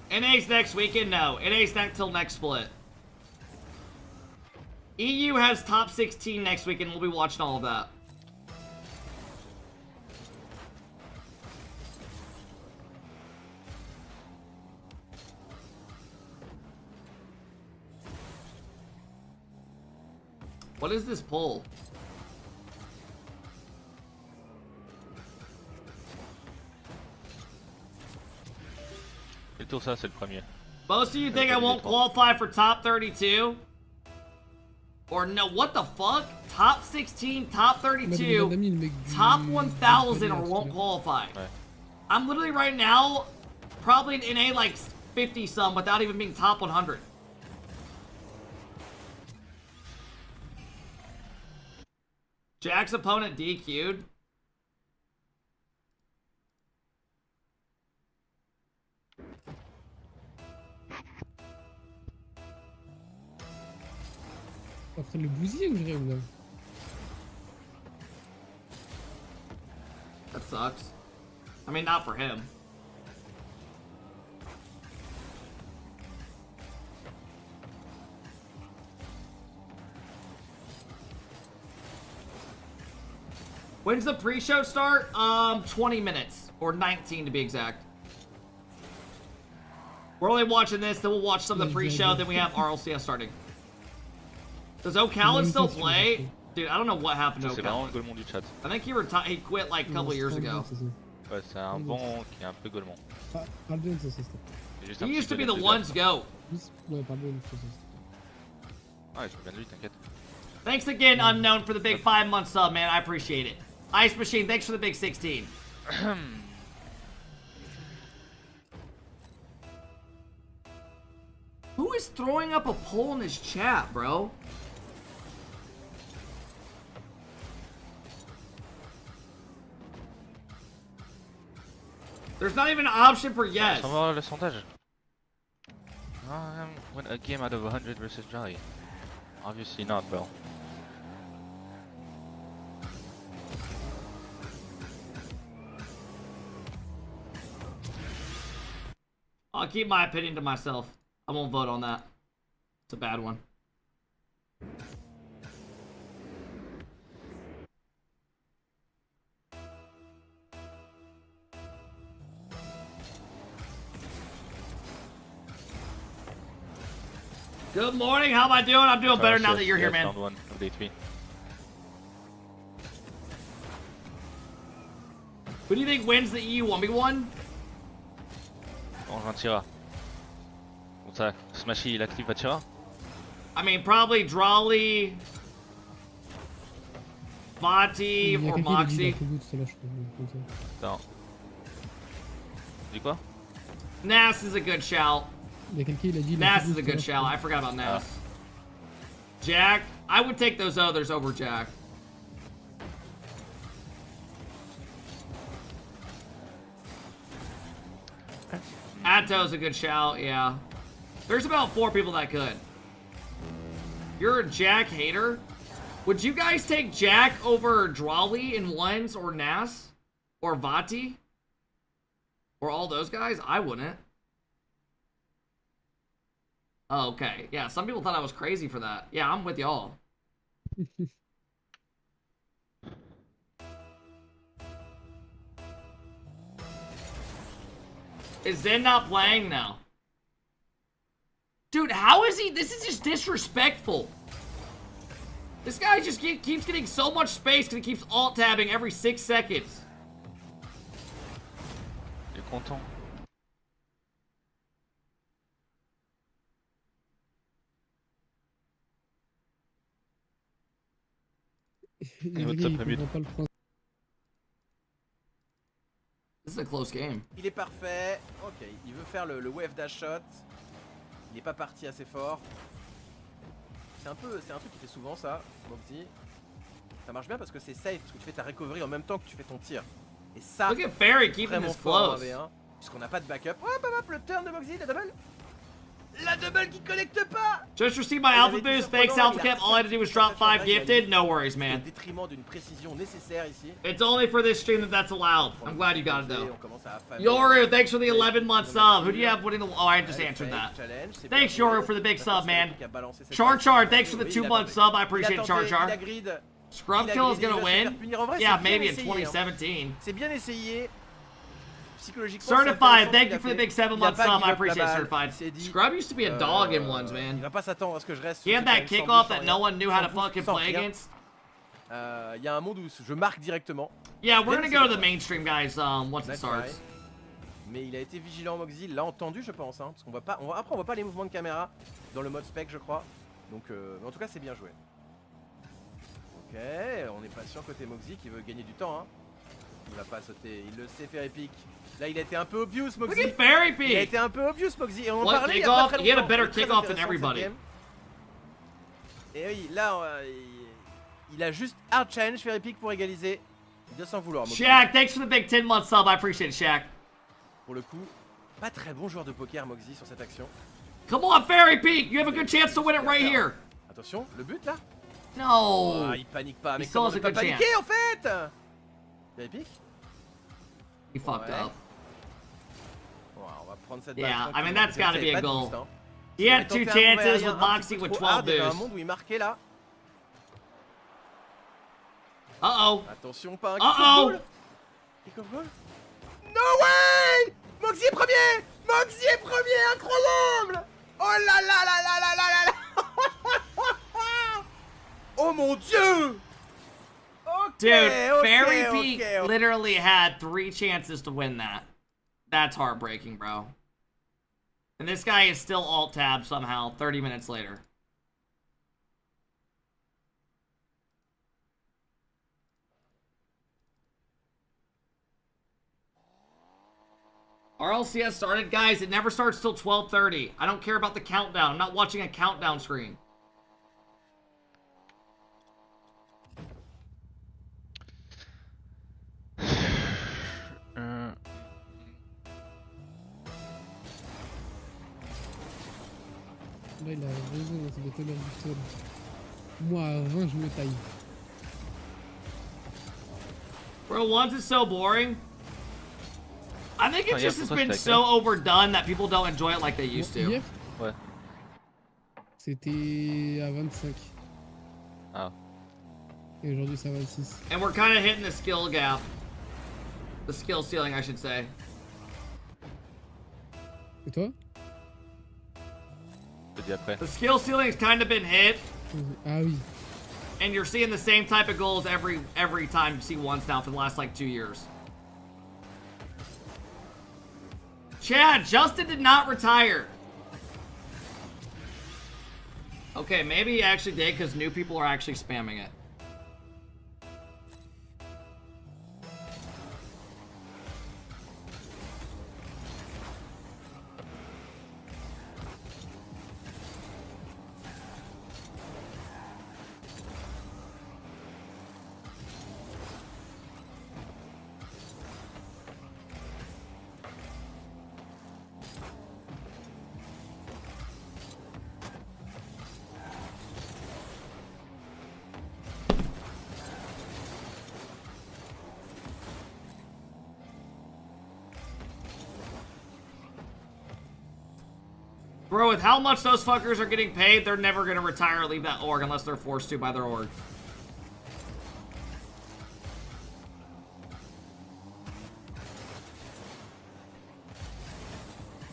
NA's next weekend? No. NA's not till next split. EU has top 16 next weekend. We'll be watching all of that. What is this pull? Le plutôt ça, c'est le premier. Most of you think I won't qualify for top 32? Or no, what the fuck? Top 16, top 32, top 1,000 or won't qualify. I'm literally right now probably in a like 50 some without even being top 100. Jack's opponent DQ'd. En train de le bousiller ou je rêve là? That sucks. I mean, not for him. When's the pre-show start? 20 minutes. Or 19 to be exact. We're only watching this, then we'll watch some of the pre-show, then we have RLCS starting. Does O'Callaghan still play? Dude, I don't know what happened to O'Callaghan. I think he quit like a couple years ago. Ouais, c'est un bon qui est un peu golemon. He used to be the one's go. Ouais, je reviens de lui, t'inquiète. Thanks again, Unknown, for the big 5-month sub, man. I appreciate it. Ice Machine, thanks for the big 16. Who is throwing up a poll in his chat, bro? There's not even an option for yes. On va voir le sondage. Win a game out of 100 versus Jolly. Obviously not, bro. I'll keep my opinion to myself. I won't vote on that. It's a bad one. Good morning. How am I doing? I'm doing better now that you're here, man. Round 1 of day 3. Who do you think wins the EU 1v1? On va tirer. Bon ça, Smashy, il active va tirer. I mean, probably Drawley, Vati, or Moxie. Attends. Dis quoi? Nas is a good shout. Nas is a good shout. I forgot about Nas. Jack. I would take those others over Jack. Atto's a good shout, yeah. There's about 4 people that could. You're a Jack hater? Would you guys take Jack over Drawley in ones or Nas? Or Vati? Or all those guys? I wouldn't. Oh, okay. Yeah, some people thought I was crazy for that. Yeah, I'm with y'all. Is Zen not playing now? Dude, how is he? This is just disrespectful. This guy just keeps getting so much space because he keeps alt-tabbing every 6 seconds. Il est content. This is a close game. Il est parfait. Ok, il veut faire le wave dash shot. Il n'est pas parti assez fort. C'est un truc qui fait souvent ça, Moxie. Ça marche bien parce que c'est safe, parce que tu fais ta recovery en même temps que tu fais ton tir. Et ça, Look at Ferry keeping this close. Puisqu'on n'a pas de backup. Hop, hop, hop, le turn de Moxie, la double. La double qui connecte pas. Just received my alpha boost. Thanks, Alpha Cap. All I had to do was drop 5 gifted. No worries, man. Au détriment d'une précision nécessaire ici. It's only for this stream that's allowed. I'm glad you got it though. Yoru, thanks for the 11-month sub. Who do you have winning the? Oh, I just answered that. Thanks, Yoru, for the big sub, man. Char, thanks for the 2-month sub. I appreciate it, Char. Scrub Kill is gonna win. Yeah, maybe in 2017. C'est bien essayé. Certified, thank you for the big 7-month sub. I appreciate it, Certified. Scrub used to be a dog in ones, man. He had that kickoff that no one knew how to fucking play against. Il y a un monde où je marque directement. Yeah, we're gonna go to the mainstream, guys, once it starts. Mais il a été vigilant, Moxie, il l'a entendu, je pense. Hein, parce qu'on voit pas, après, on voit pas les mouvements de caméra dans le mode spec, je crois. Donc, mais en tout cas, c'est bien joué. Ok, on est patient côté Moxie qui veut gagner du temps. Hein. Il va pas sauter, il le sait, Fairy Peak. Là, il a été un peu obvious, Moxie. Look at Fairy Peak. Il a été un peu obvious, Moxie. Et on en What parlait il y a pas très longtemps. He had a better Très kickoff than intéressant, everybody. cette game. Et oui, là, il a juste hard challenge Fairy Peak pour égaliser. De s'en vouloir, Moxie. Shaq, thanks for the big 10-month sub. I appreciate it, Shaq. Pour le coup, pas très bon joueur de poker, Moxie, sur cette action. Come on, Fairy Peak. You have a good chance to win it right here. Attention, le but là. No. Oh, il panique pas, mais comment ne pas paniquer en fait? Fairy Peak? He fucked up. Bon, on va prendre cette Yeah, balle I mean, that's gotta be a goal. He Il had a 2 tenté un chances mauvais with aérien un Moxie petit peu with trop 12 hard. Il y avait un boosts. monde où il marquait là. Uh-oh. Attention, pas un Uh-oh. kick-off goal. Kick-off goal. No way! Moxie est premier! Moxie est premier, incroyable! Oh là là là là là là là là! Oh mon dieu! Dude, Fairy okay, Peak okay. literally had 3 chances to win that. That's heartbreaking, bro. And this guy is still alt-tab somehow 30 minutes later. RLCS started. Guys, it never starts till 12:30. I don't care about the countdown. I'm not watching a countdown screen. Là, il a raison dans ses déconneurs du sol. Moi, à 20, je me taille. Bro, once is so boring. I think it Oh, just yeah, has pourquoi been je so overdone that people don't enjoy it like they used to. Hier, Ouais. c'était à 25. Ah. Et aujourd'hui, c'est à 26. And we're kind of hitting the skill gap. The skill ceiling, I should say. Et toi? Je te dis après. The skill ceiling's kind of been hit. Ah oui. And you're seeing the same type of goals every time you see ones now for the last like 2 years. Chad, Justin did not retire. Okay, maybe he actually did because new people are actually spamming it. Bro, with how much those fuckers are getting paid, they're never gonna retire or leave that org unless they're forced to by their org.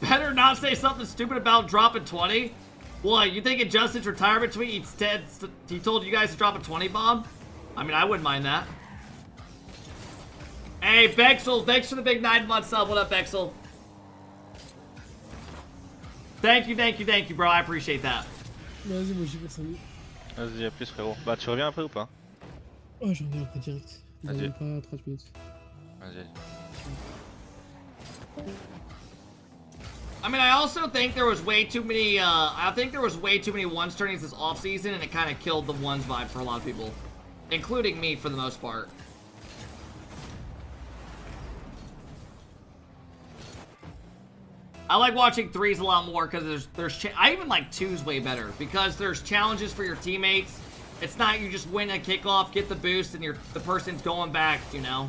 Better not say something stupid about dropping 20. What, you think in Justin's retirement tweet he told you guys to drop a 20 bomb? I mean, I wouldn't mind that. Hey, Bexel, thanks for the big 9-month sub. What up, Bexel? Thank you, bro. I appreciate that. Vas-y, moi j'y vais 5 minutes. Vas-y, à plus, frérot. Bah, tu reviens après ou pas? Oh, j'en reviens après direct. Dans Vas-y. même pas 30 minutes. Vas-y. I mean, I also think there was way too many, I think there was way too many ones turnings this offseason, and it kind of killed the ones vibe for a lot of people. Including me, for the most part. I like watching 3s a lot more, because I even like 2s way better, because there's challenges for your teammates. It's not you just win a kickoff, get the boost, and the person's going back, you know?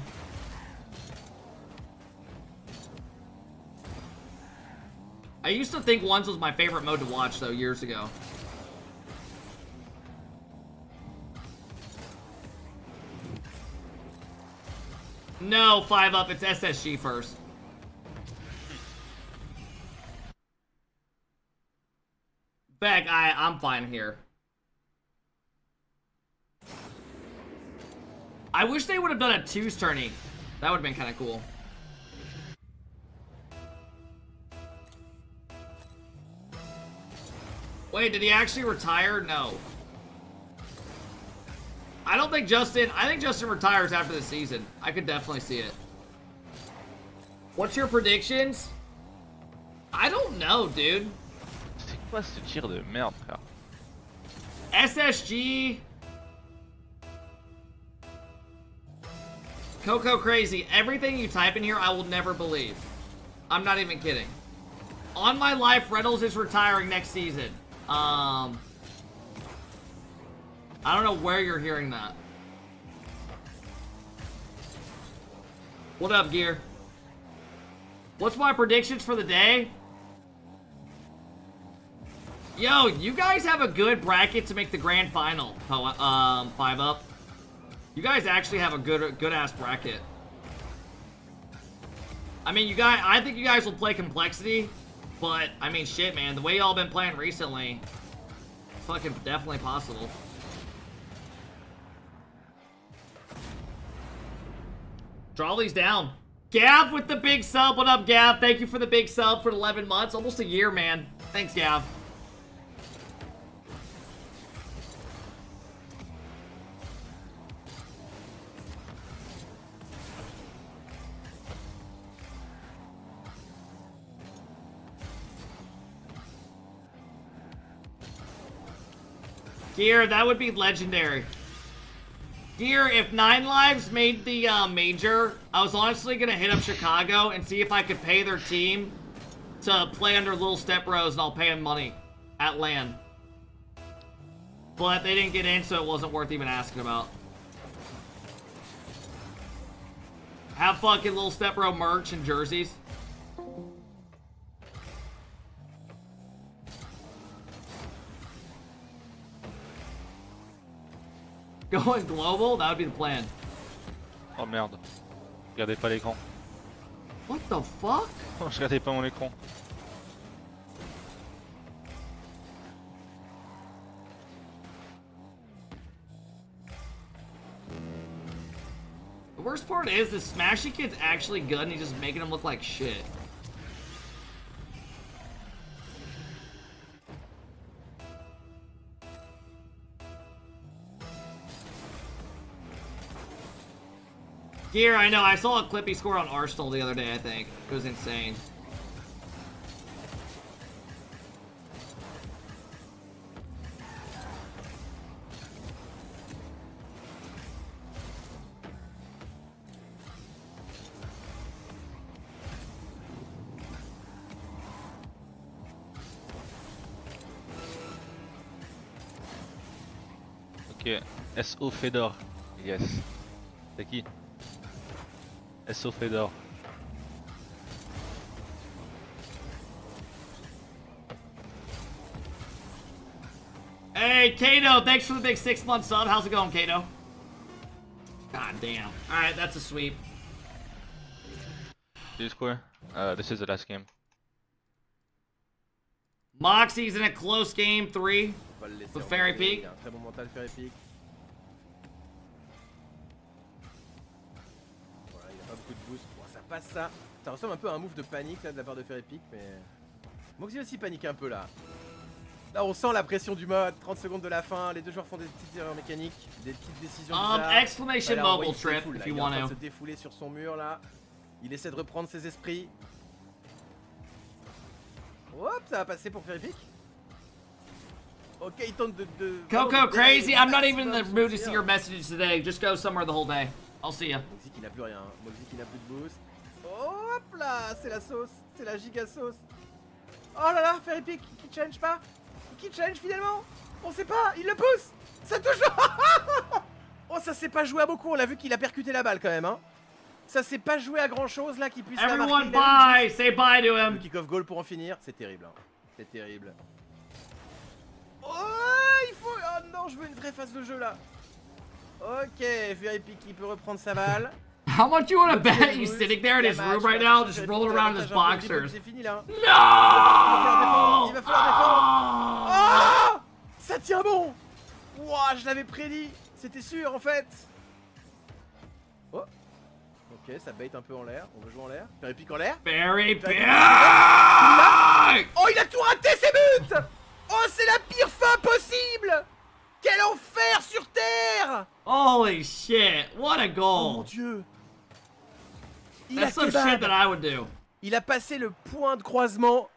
I used to think 1s was my favorite mode to watch, though, years ago. No, 5-up, it's SSG first. Beck, I'm fine here. I wish they would have done a 2s tourney. That would have been kind of cool. Wait, did he actually retire? No. I don't think Justin... I think Justin retires after the season. I could definitely see it. What's your predictions? I don't know, dude. C'est quoi ce tir de merde, frère? SSG... Coco Crazy. Everything you type in here, I will never believe. I'm not even kidding. On my life, Reynolds is retiring next season. I don't know where you're hearing that. What up, Gear? What's my predictions for the day? Yo, you guys have a good bracket to make the grand final. 5-up. You guys actually have a good ass bracket. I mean, I think you guys will play complexity, but I mean, shit, man. The way y'all been playing recently, it's fucking definitely possible. Drawley's down. Gav with the big sub. What up, Gav? Thank you for the big sub for 11 months. Almost a year, man. Thanks, Gav. Gear, that would be legendary. Gear, if 9 Lives made the major, I was honestly going to hit up Chicago and see if I could pay their team to play under Little Step Bros, and I'll pay them money at LAN. But they didn't get in, so it wasn't worth even asking about. Have fucking Little Step Bro merch and jerseys. Going global? That would be the plan. Oh merde. Regardez pas l'écran. What the fuck? Je regardais pas mon écran. The worst part is the Smashy Kid's actually good and he's just making him look like shit. Gear, I know. I saw a clip he scored on Arsenal the other day, I think. It was insane. Ok. SO Fedor. Yes. C'est qui? SO Fedor. Hey, Kato, thanks for the big 6-month sub. How's it going, Kato? God damn. Alright, that's a sweep. Did you score? This is the last game. Moxie's in a close game 3 with Fairy Peak. Très bon mental, Fairy Peak. Voilà, il a pas beaucoup de boost. Bon, ça passe ça. Ça ressemble un peu à un move de panique là de la part de Fairy Peak, mais Moxie aussi panique un peu là. Là, on sent la pression du mode. 30 secondes de la fin. Les deux joueurs font des petites erreurs mécaniques, des petites décisions bizarres. Exclamation mobile trip if you want to. Il est en train de se défouler sur son mur là. Il essaie de reprendre ses esprits. Hop, ça va passer pour Fairy Peak. Ok, il tente de... Coco Crazy, I'm not even in the mood to see your messages today. Just go somewhere the whole day. I'll see ya. Moxie qui n'a plus rien. Moxie qui n'a plus de boost. Hop là, c'est la sauce. C'est la giga sauce. Oh là là, Fairy Peak qui change pas. Qui change finalement. On sait pas, il le pousse. Ça touche. Oh, ça s'est pas joué à beaucoup. On a vu qu'il a percuté la balle quand même, hein. Ça s'est pas joué à grand chose là qui puisse la marquer. Everyone bye, say bye to him. Le kick-off goal pour en finir, c'est terrible. Hein. C'est terrible. Oh, il faut... Oh non, je veux une vraie phase de jeu là. Ok, Fairy Peak qui peut reprendre sa balle. How much you want to bet he's sitting there in his room right now, just rolling around in his boxers? C'est fini là. No! Il va falloir défendre. Oh, ça tient bon. Ouah, je l'avais prédit. C'était sûr en fait. Oh. Ok, ça bait un peu en l'air. On veut jouer en l'air. Fairy Peak en l'air. Fairy Peak. Oh, il a tout raté ses buts. Oh, c'est la pire fin possible! Quel enfer sur Terre! Holy shit, what a goal! Oh mon dieu! That's some shit that I would do. Il a passé le point de croisement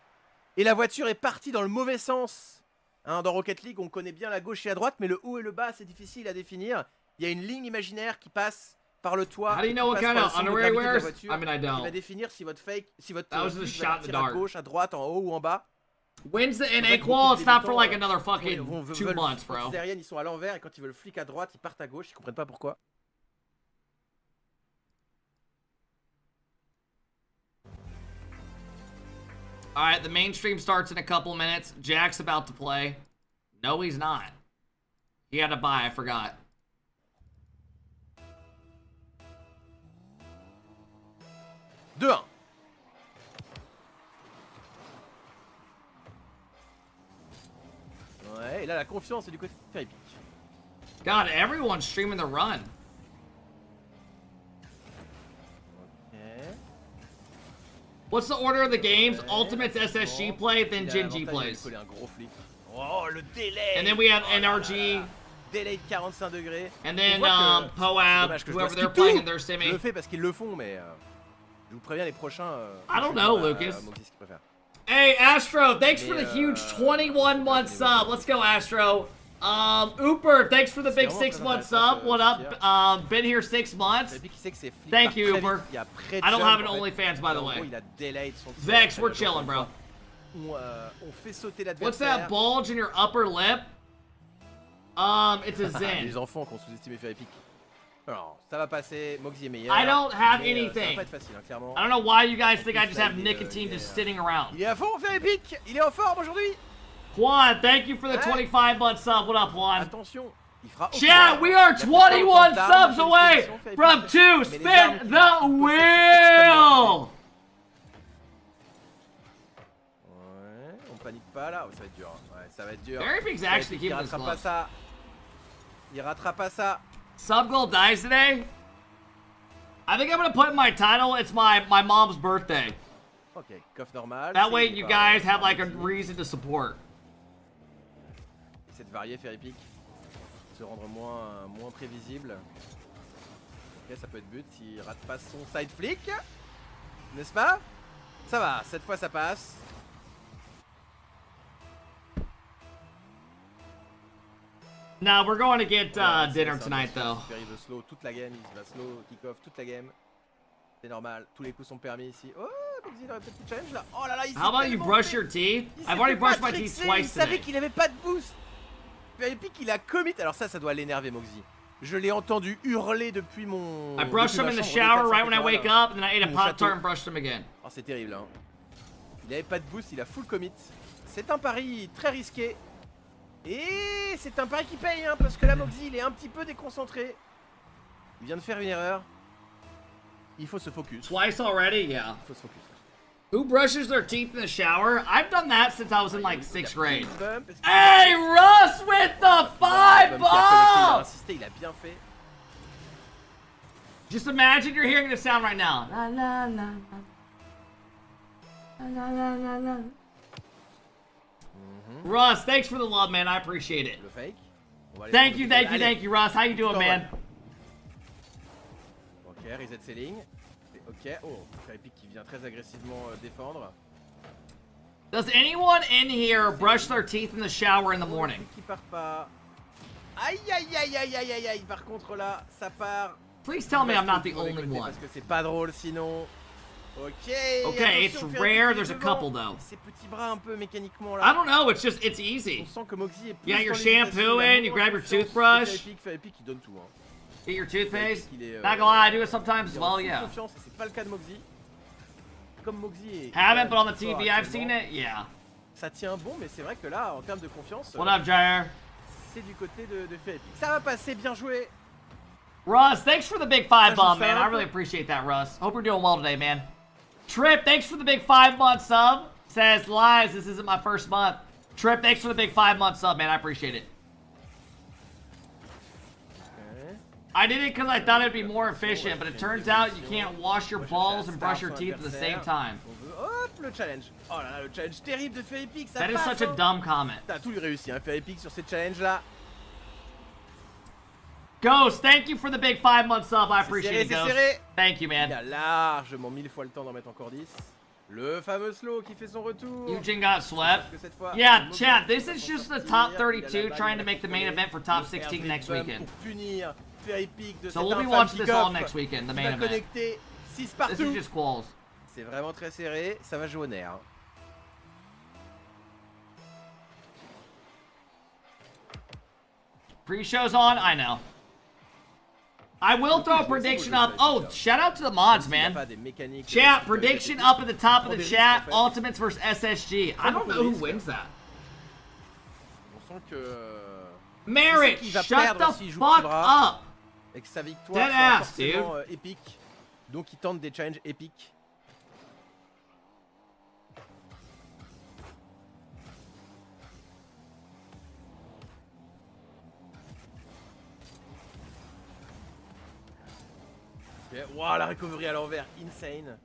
et la voiture est partie dans le mauvais sens. Hein, dans Rocket League, on connaît bien la gauche et la droite, mais le haut et le bas, c'est difficile à définir. Il y a une ligne imaginaire qui passe par le toit. How do you know what kind of underwear he wears? I mean, I Qui va don't. définir si votre flic va shot in the partir à dark. gauche, à droite, en haut ou en bas. When's the NA qual? It's not for like another fucking 2 months, bro. Les aériennes, ils sont à l'envers et quand ils veulent le flic à droite, ils partent à gauche. Ils comprennent pas pourquoi. Alright, the main stream starts in a couple minutes. Jack's about to play. No, he's not. He had to buy, I forgot. Ouais, et là la confiance est du côté de Epic. God, everyone's streaming the run. What's the order of the games? Ultimate's SSG play, then Gen-G plays. Oh, le délai! And then we have NRG. Délai de 45 degrés. And then Poab, whoever they're playing in their semi. Je le fais parce qu'ils le font, mais je vous préviens les prochains. I don't know, Lucas. Hey, Astro, thanks for the huge 21-month sub. Let's go, Astro. Ooper, thanks for the big 6-month sub. What up? Been here 6 months. Thank you, Ooper. I don't have an OnlyFans, by the way. Vex, we're chilling, bro. What's that bulge in your upper lip? It's a Zen. Les enfants qui ont sous-estimé faire Epic. Alors, ça va passer. Moxie est meilleur. I don't have Ça va anything. pas être facile, hein, clairement. I don't know why you guys think I just have nicotine just sitting around. Il est à fond, faire Epic. Il est en forme aujourd'hui. Juan, thank you for the 25-month sub. What up, Juan? Attention, il fera. Chat, we are 21 subs away from 2. Spin the wheel. Ouais, on panique pas là. Ça va être dur. Ouais, ça va être dur. Very Big's actually keeping this rattrape close. pas ça. Il rattrape pas ça. Sub goal dies today. I think I'm gonna put in my title. It's my mom's birthday. Ok, coffre normal. That way you guys have like a reason to support. Essaie de varier, faire Epic. Se rendre moins prévisible. Ok, ça peut être but s'il rate pas son side flick. N'est-ce pas? Ça va, cette fois ça passe. No, we're going to get dinner tonight though. Il veut slow toute la game, il va slow kick-off toute la game. C'est normal, tous les coups sont permis ici. Oh, il aurait peut-être un challenge là. Oh là là, il How about you brush your teeth? I've already brushed my teeth twice Il savait today. qu'il avait pas de boost. Epic, il a commit. Alors ça doit l'énerver, Moxie. Je l'ai entendu hurler depuis mon. I brushed him in the shower right when I wake up, and then I ate a Pop-Tart and brushed him again. Oh, c'est terrible, hein. Il avait pas de boost, il a full commit. C'est un pari très risqué. Et c'est un pari qui paye, hein, parce que là, Moxie, il est un petit peu déconcentré. Il vient de faire une erreur. Il faut se focus. Twice already? Yeah. Il faut se focus. Who brushes their teeth in the shower? I've done that since I was in like 6th grade. Hey, Russ with the $5! Il a insisté, il a bien fait. Just imagine you're hearing the sound right now. La la la la. La la la la. Russ, thanks for the love, man. I appreciate it. Thank you, Russ. How you doing, man? Ok, reset ceiling. Ok, oh, Epic qui vient très agressivement défendre. Does anyone in here brush their teeth in the shower in the morning? Qui part pas. Aïe aïe aïe aïe aïe aïe aïe. Par contre là, ça part. Please tell me I'm not the only one. Parce que c'est pas drôle sinon. Ok. Okay, it's rare. There's a couple though. Ces petits bras un peu mécaniquement là. I don't know. It's just it's easy. On sent que Moxie est plus. You got your shampoo in. You grab your toothbrush. Epic, il donne tout. Hein. Get your toothpaste. Not gonna lie, I do it sometimes as well. Yeah. Confiance, c'est pas le cas de Moxie. Comme Moxie est. Haven't, but on the TV I've seen it. Yeah. Ça tient bon, mais c'est vrai que là, en termes de confiance. What up, Jair? C'est du côté de Epic. Ça va passer, bien joué. Russ, thanks for the big 5 bomb, man. I really appreciate that, Russ. Hope you're doing well today, man. Trip, thanks for the big 5-month sub. Says, lies, this isn't my first month. Trip, thanks for the big 5-month sub, man. I appreciate it. Okay. I did it because I thought it would be more efficient, but it turns out you can't wash your balls and brush your teeth at the same time. Hop le challenge. Oh là là, le challenge terrible de Fairy ça That is passe, such a dumb comment. T'as tout lui réussi, hein, Fairy sur ces challenges là. Ghost, thank you for the big 5-month sub. I appreciate it, C'est Ghost. serré. Thank you, man. Il a largement 1000 fois le temps d'en mettre encore 10. Le fameux slow qui fait son retour. Eugene got swept. Yeah, chat, this is just the top 32 trying to make the main event for top 16 next weekend. So we'll be watching this all next weekend, the main event. This is just quals. C'est vraiment très serré, ça va jouer au nerf. Pre-show's on, I know. I will throw a prediction up. Oh, shout out to the mods, man. Chat, prediction up at the top of the chat. Ultimates versus SSG. I don't know who wins that. Merritt, shut the fuck up. Avec sa victoire, Dead ass, dude. Épique. Donc il tente des challenges épiques. Wow, la recovery à l'envers, insane.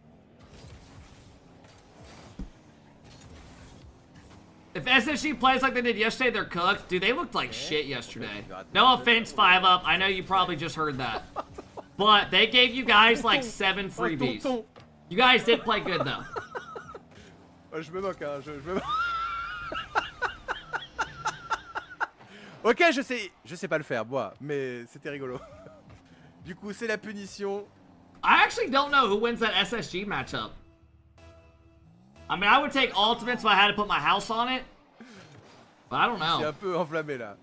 If SSG plays like they did yesterday, they're cooked. Dude, they looked like shit yesterday. No offense, 5-Up. I know you probably just heard that. But they gave you guys like 7 freebies. You guys did play good, though. Je me moque, hein. Je me moque. Ok, je sais pas le faire, moi, mais c'était rigolo. Du coup, c'est la punition. I actually don't know who wins that SSG matchup. I mean, I would take Ultimates if I had to put my house on it. But I don't know. C'est un peu enflammé là.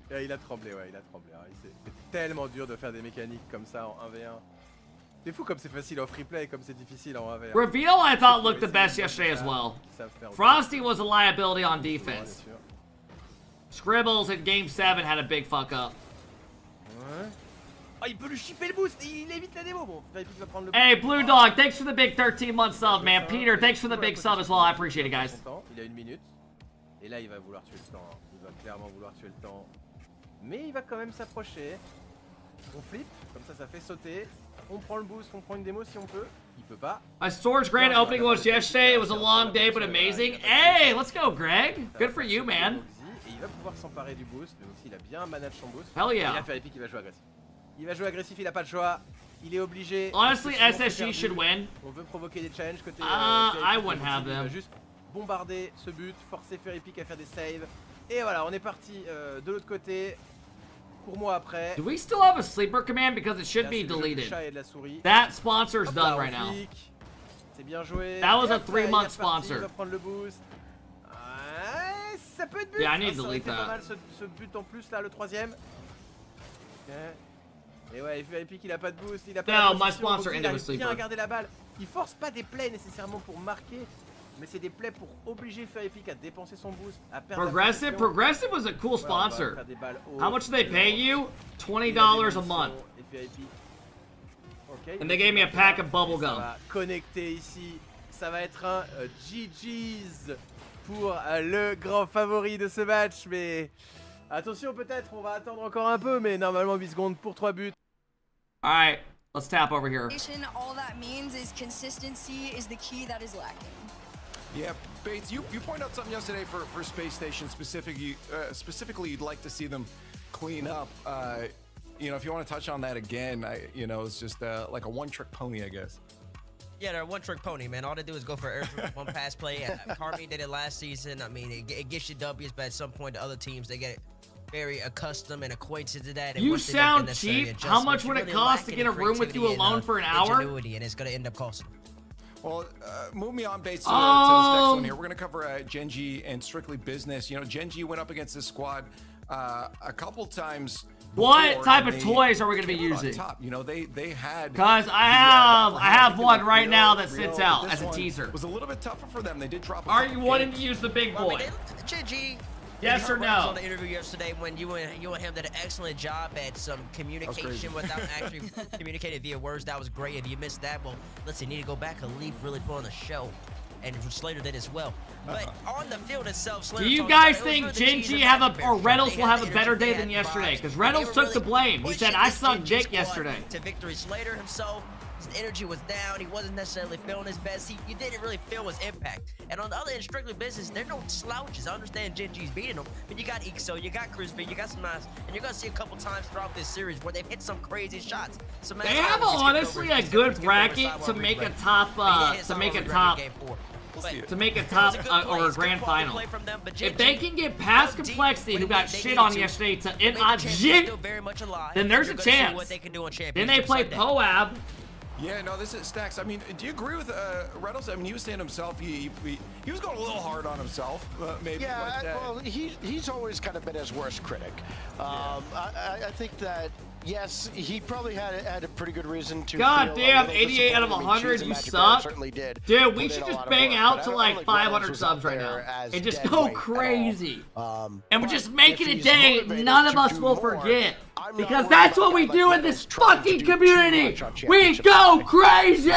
Et il a tremblé, ouais, il a tremblé. C'est tellement dur de faire des mécaniques comme ça en 1v1. C'est fou comme c'est facile en free play, comme c'est difficile en 1v1. Reveal, I thought, looked the best yesterday as well. Frosty was a liability on defense. Scribbles in Game 7 had a big fuck up. Ouais. Oh, il peut lui chipper le boost, il évite la démo. Bon, il va prendre le Hey, Blue Dog, thanks for the big 13-month sub, man. Peter, thanks for the big sub as well. I appreciate it, guys. Il a 1 minute. Et là, il va vouloir tuer le temps. Il va clairement vouloir tuer le temps. Mais il va quand même s'approcher. On flip, comme ça fait sauter. On prend le boost, on prend une démo si on peut. Il peut pas. My storage grand opening was yesterday. It was a long day, but amazing. Hey, let's go, Greg. Good for you, man. Et il va pouvoir s'emparer du boost, mais aussi il a bien manage son boost. Hell yeah. Et il a fait l'épique, il va jouer agressif. Il va jouer agressif, il a pas le choix. Il est obligé. Honestly, SSG should win. On veut provoquer des challenges côté. I wouldn't have them. Il va juste bombarder ce but, forcer Fairy à faire des saves. Et voilà, on est parti de l'autre côté. Pour moi après. Do we still have a sleeper command because it should be deleted? That sponsor's done right now. C'est bien joué. That was a 3-month sponsor. Il va prendre le boost. Ça peut être but. Yeah, I need to ça aurait delete été pas that. mal ce but en plus là, le 3ème. Et ouais, Fairy il a pas de boost, il a pas No, de my position, sponsor donc il ended arrive with sleeper. bien à garder la balle. Il force pas des plays nécessairement pour marquer, mais c'est des plays pour obliger Fairy à dépenser son boost, à perdre Progressive? Progressive was a cool sponsor. How much do they pay you? $20 a month. And they gave me a pack of bubble gum. Connecté ici, ça va être un GG's pour le grand favori de ce match, mais attention peut-être, on va attendre encore un peu, mais normalement 8 secondes pour 3 buts. Alright, let's tap over here. All that means is consistency is the key that is lacking. Yeah, Bates, you point out something yesterday for Space Station specifically you'd like to see them clean up. You know, if you want to touch on that again, you know, it's just like a one-trick pony, I guess. Yeah, they're a one-trick pony, man. All they do is go for one pass play. Carmi did it last season. I mean, it gets you W's, but at some point the other teams, they get very accustomed and acquainted to that. And You once they make the sound necessary cheap. How much would it adjustments, cost to really get a lack room with you any alone for an hour? ingenuity, and it's going to end up costing them. Well, move me on, Bates, to this next one here. We're going to cover Genji and Strictly Business. You know, Genji went up against this squad a couple times. What type of toys are we going to be using? You know, they had. Cause I have one right now that sits out as a teaser. It was a little bit tougher for them. They did drop. Are you wanting to use the big boy? Genji. Yes or no? On the interview yesterday, when you and him did an excellent job at some communication without actually communicating via words, that was great. If you missed that, well, listen, you need to go back and Leaf really put on the show, and Slater did as well. But on the field itself, Slater. Do you guys think Genji or Reynolds will have a better day than yesterday? Because Reynolds took the blame. He said I sucked dick yesterday. To victory, Slater himself His energy was down. He wasn't necessarily feeling his best. You didn't really feel his impact. And on the other end, Strictly Business, they're no slouches. I understand Gen G's beating them, but you got Ixo, you got Crispy, you got Smash, and you're gonna see a couple times throughout this series where they've hit some crazy shots. They have honestly a good bracket to make a top or a grand final. If they can get past Complexity, who got shit on yesterday, to Jin, then there's a chance. Then they play Poab. Yeah, no, this is Stacks. I mean, do you agree with Reynolds? I mean, he was saying himself, he was going a little hard on himself, maybe. Yeah, well, he's always kind of been his worst critic. I think that, yes, he probably had a pretty good reason to. God damn, 88 out of 100, you suck. Dude, we should just bang out to like 500 subs right now and just go crazy. And we're just making a day none of us will forget. Because that's what we do in this fucking community. We go crazy!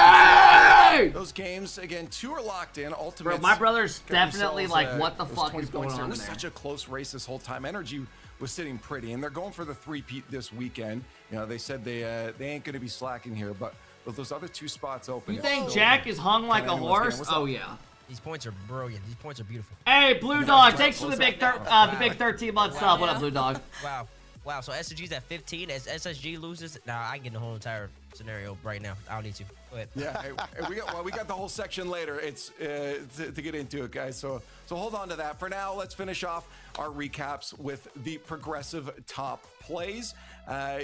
Those games, again, 2 are locked in. Ultimate. Bro, my brother's definitely like, what the fuck is going on It was there? such a close race this whole time. Energy was sitting pretty, and they're going for the 3-peat this weekend. You know, they said they ain't going to be slacking here, but with those other 2 spots open. You think Jack is hung like a horse? Oh yeah. These points are brilliant. These points are beautiful. Hey, Blue Dog, thanks for the big 13-month sub. What up, Blue Dog? Wow. Wow, so SSG's at 15. As SSG loses, I can get the whole entire scenario right now. I don't need to. Go ahead. Yeah, we got the whole section later. It's to get into it, guys. So hold on to that. For now, let's finish off our recaps with the progressive top plays.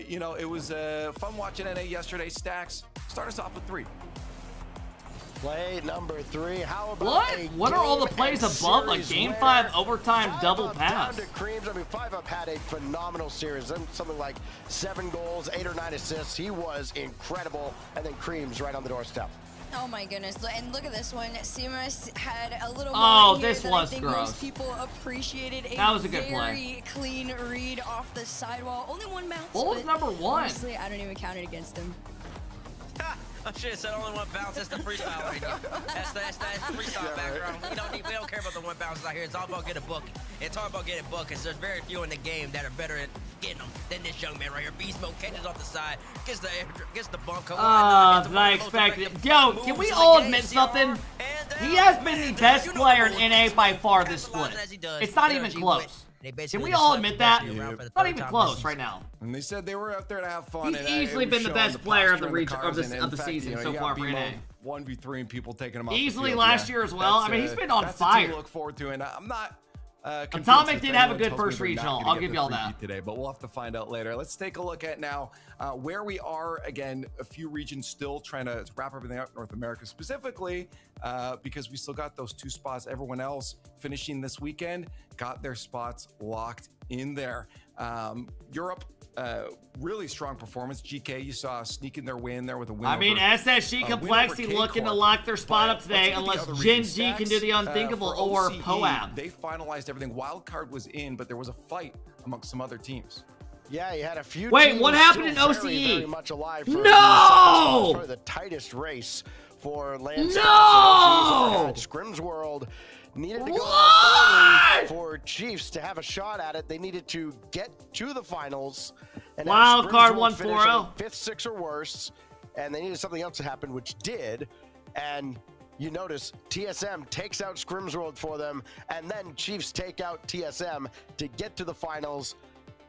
You know, it was fun watching NA yesterday. Stacks, start us off with 3. Play number 3. How about What are all the plays above a Game 5 overtime double pass? Down to Creams. I mean, 5UP had a phenomenal series. Something like 7 goals, 8 or 9 assists. He was incredible. And then Creams right on the doorstep. Oh my goodness, and look at this one. Seamus had a little moment here this that was I think gross. most people appreciated. That was a good very clean read off the sidewall. Only 1 bounce. What was number 1? Honestly, I don't even count it against him. I should have said only 1 bounce. That's the freestyle right there. That's the freestyle background. We don't care about the 1 bounce out here. It's all about getting a book. It's all about getting a book, because there's very few in the game that are better at getting them than this young man right here. Beast mode catches off the side, gets the bump. I expected. Yo, can we all admit something? He has been the best player in NA by far this split. It's not even close. Can we all admit that? It's not even close right now. And they said they were out there to have fun. He's easily been the best player of the season so far for NA. 1v3 and people taking him off easily the field. last year as well. I mean, he's been on fire. To look forward to, and I'm not. Atomic did have a good first regional. I'll give y'all that today, but we'll have to find out later. Let's take a look at now where we are. Again, a few regions still trying to wrap everything up. North America specifically, because we still got those 2 spots. Everyone else finishing this weekend got their spots locked in there. Europe. Really strong performance. GK, you saw sneaking their way in there with a win. I mean, SSG Complexity looking to lock their spot up today, unless Gen G can do the unthinkable or Poab. They finalized everything. Wildcard was in, but there was a fight amongst some other teams. Yeah, he had a few. Wait, what happened in OCE? Very much alive for no! The tightest race for Lance. No! Scrim's World needed to go early for Chiefs to have a shot at it. They needed to get to the finals. And wild card 1-4-0. 5th, 6 or worse. And they needed something else to happen, which did. And you notice TSM takes out Scrim's World for them. And then Chiefs take out TSM to get to the finals.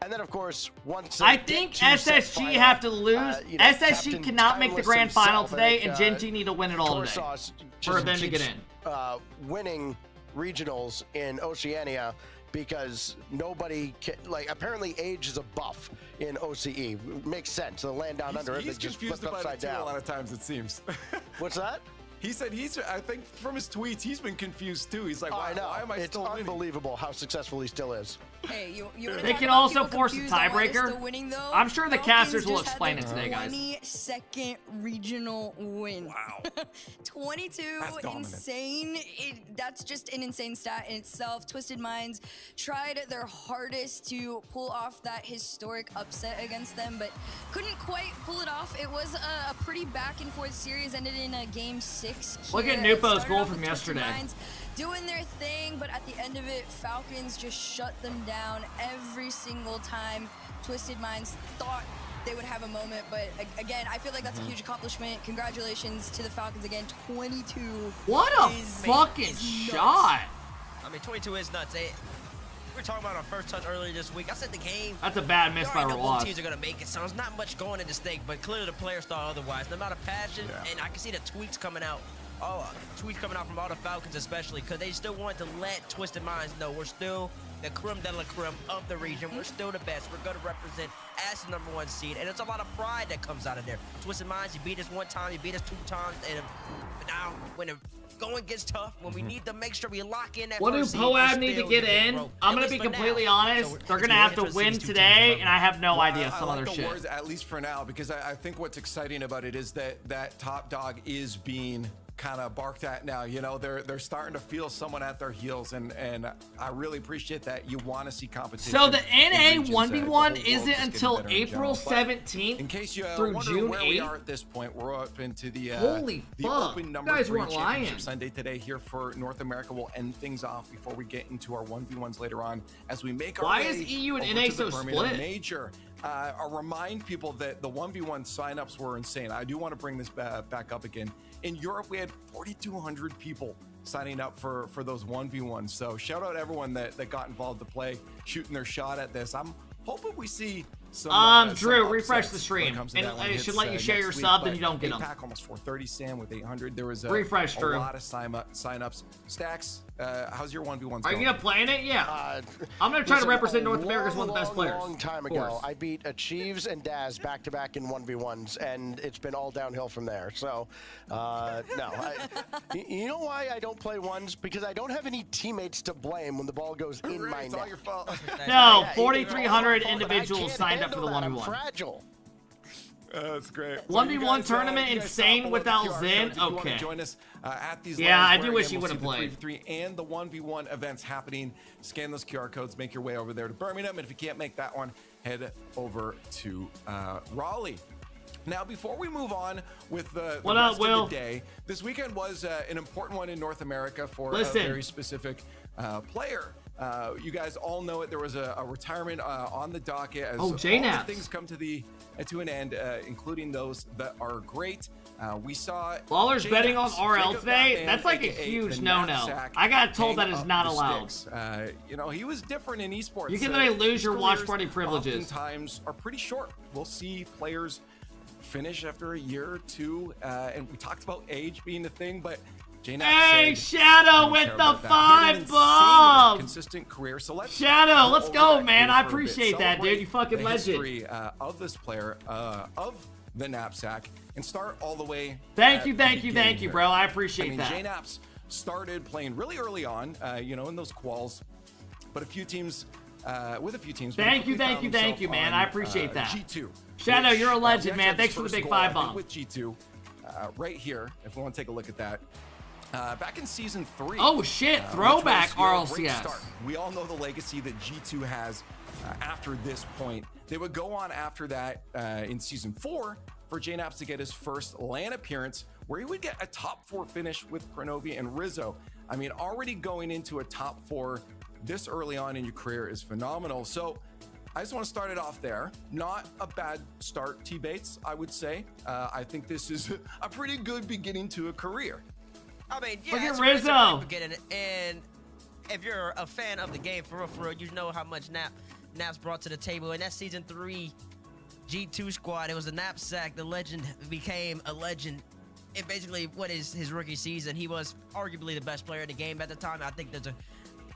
And then, of course, once I think SSG have to lose. SSG cannot make the grand final today, and Gen G need to win it all today for them to get in. Winning regionals in Oceania, because nobody can, like, apparently age is a buff in OCE. Makes sense. The land down under it, he's just confused flip about upside it too, down. a lot of times, it seems. What's that? He said I think from his tweets, he's been confused too. He's like, why am I still winning? It's unbelievable how successful he still is. Hey, they can also force a tiebreaker. I'm sure the casters will explain it today, guys. 22nd regional win. Wow. 22, insane. That's just an insane stat in itself. Twisted Minds tried their hardest to pull off that historic upset against them, but couldn't quite pull it off. It was a pretty back and forth series, ended in a game 6. Look at Nupo's goal from yesterday. Doing their thing, but at the end of it, Falcons just shut them down every single time. Twisted Minds thought they would have a moment. But again, I feel like that's a huge accomplishment. Congratulations to the Falcons again. 22. What a fucking shot! I mean, 22 is nuts. We were talking about our first touch earlier this week. I said the game. That's a bad miss by both Ross. teams are gonna make it, so there's not much going into stake. But clearly the players thought otherwise. The amount of passion, and I can see the tweets coming out. Tweets coming out from all the Falcons, especially because they still want to let Twisted Minds know we're still the creme de la creme of the region. We're still the best. We're going to represent as the #1 seed, and it's a lot of pride that comes out of there. Twisted Minds, you beat us 1 time, you beat us 2 times, and now when the going gets tough, when we need to make sure we lock in that What do Poab need to get in? I'm going to be completely honest. They're going to have to win today, and I have no idea some other shit. Wars, at least for now, because I think what's exciting about it is that top dog is being kind of barked at now. You know, they're starting to feel someone at their heels, and I really appreciate that. You want to see competition. So the NA 1v1 isn't until April 17th in case you through June 8th. We are at this point. We're up into the holy fuck. open You number guys 3 weren't championship lying. Sunday today here for North America. We'll end things off before we get into our 1v1s later on as we make our Why way is EU and over NA to the so Birmingham split? Major. I'll remind people that the 1v1 signups were insane. I do want to bring this back up again. In Europe, we had 4,200 people signing up for those 1v1s. So shout out everyone that got involved to play, shooting their shot at this. I'm hoping we see some Drew, some refresh upsets the stream, when it comes to and that when it hits, should let you share next your week, sub, but then you don't get them. APAC almost 430, Sam, with 800. There was Refresh, a Drew. lot of signups. Stacks, how's your 1v1s Are you going? gonna play in it? Yeah. I'm gonna try to represent North America as one of the best players. Long time ago, I beat Achieves and Daz back-to-back in 1v1s, and it's been all downhill from there. So, no. You know why I don't play ones? Because I don't have any teammates to blame when the ball goes in my net. It's all your fault. No, 4,300 individuals signed up for the 1v1. I'm fragile. That's great. 1v1 tournament you guys insane saw the without QR Zin? codes if you wanna Okay. join us at these Yeah, lines I where, do wish again, you we'll would've see the played. 3v3 and the 1v1 events happening. Scan those QR codes, make your way over there to Birmingham, and if you can't make that one, head over to Raleigh. Now, before we move on with the rest of the day, this weekend was an important one in North America for a very specific player. You guys all know it. There was a retirement on the docket as all the things come to an end, including those that are great. We saw Lawler's J betting on Naps, RL Jacob today. Batman, That's like a aka huge the no-no. knapsack, I got told that hang is up not the allowed. sticks. You know, he was different in esports. You can literally lose his your watch careers party privileges. Oftentimes are pretty short. We'll see players finish after a year or two, and we talked about age being the thing, but Hey, Shadow with the 5 bomb! Consistent career. So let's Shadow, let's go, man. I appreciate that, dude. You fucking legend. History of this player, of the knapsack, and start all the way. Thank you, bro. I appreciate that. J-Naps started playing really early on, you know, in those quals, but with a few teams. Thank you, man. I appreciate that. G2. Shadow, which, you're a legend, man. he actually Thanks for the had his big first 5 goal, I bomb. think, with G2, right here, if we want to take a look at that. Back in season 3. Oh shit, throwback RLCS. Start. We all know the legacy that G2 has after this point. They would go on after that in season 4 for J-Naps to get his first LAN appearance, where he would get a top 4 finish with Cronovi and Rizzo. I mean, already going into a top 4 this early on in your career is phenomenal. So I just want to start it off there. Not a bad start, T-Bates, I would say. I think this is a pretty good beginning to a career. I mean, yeah, look at it's Rizzo. beginning, and if you're a fan of the game, for real, you know how much Naps brought to the table. In that season 3 G2 squad, it was a knapsack. The legend became a legend. And basically, what is his rookie season? He was arguably the best player in the game at the time. I think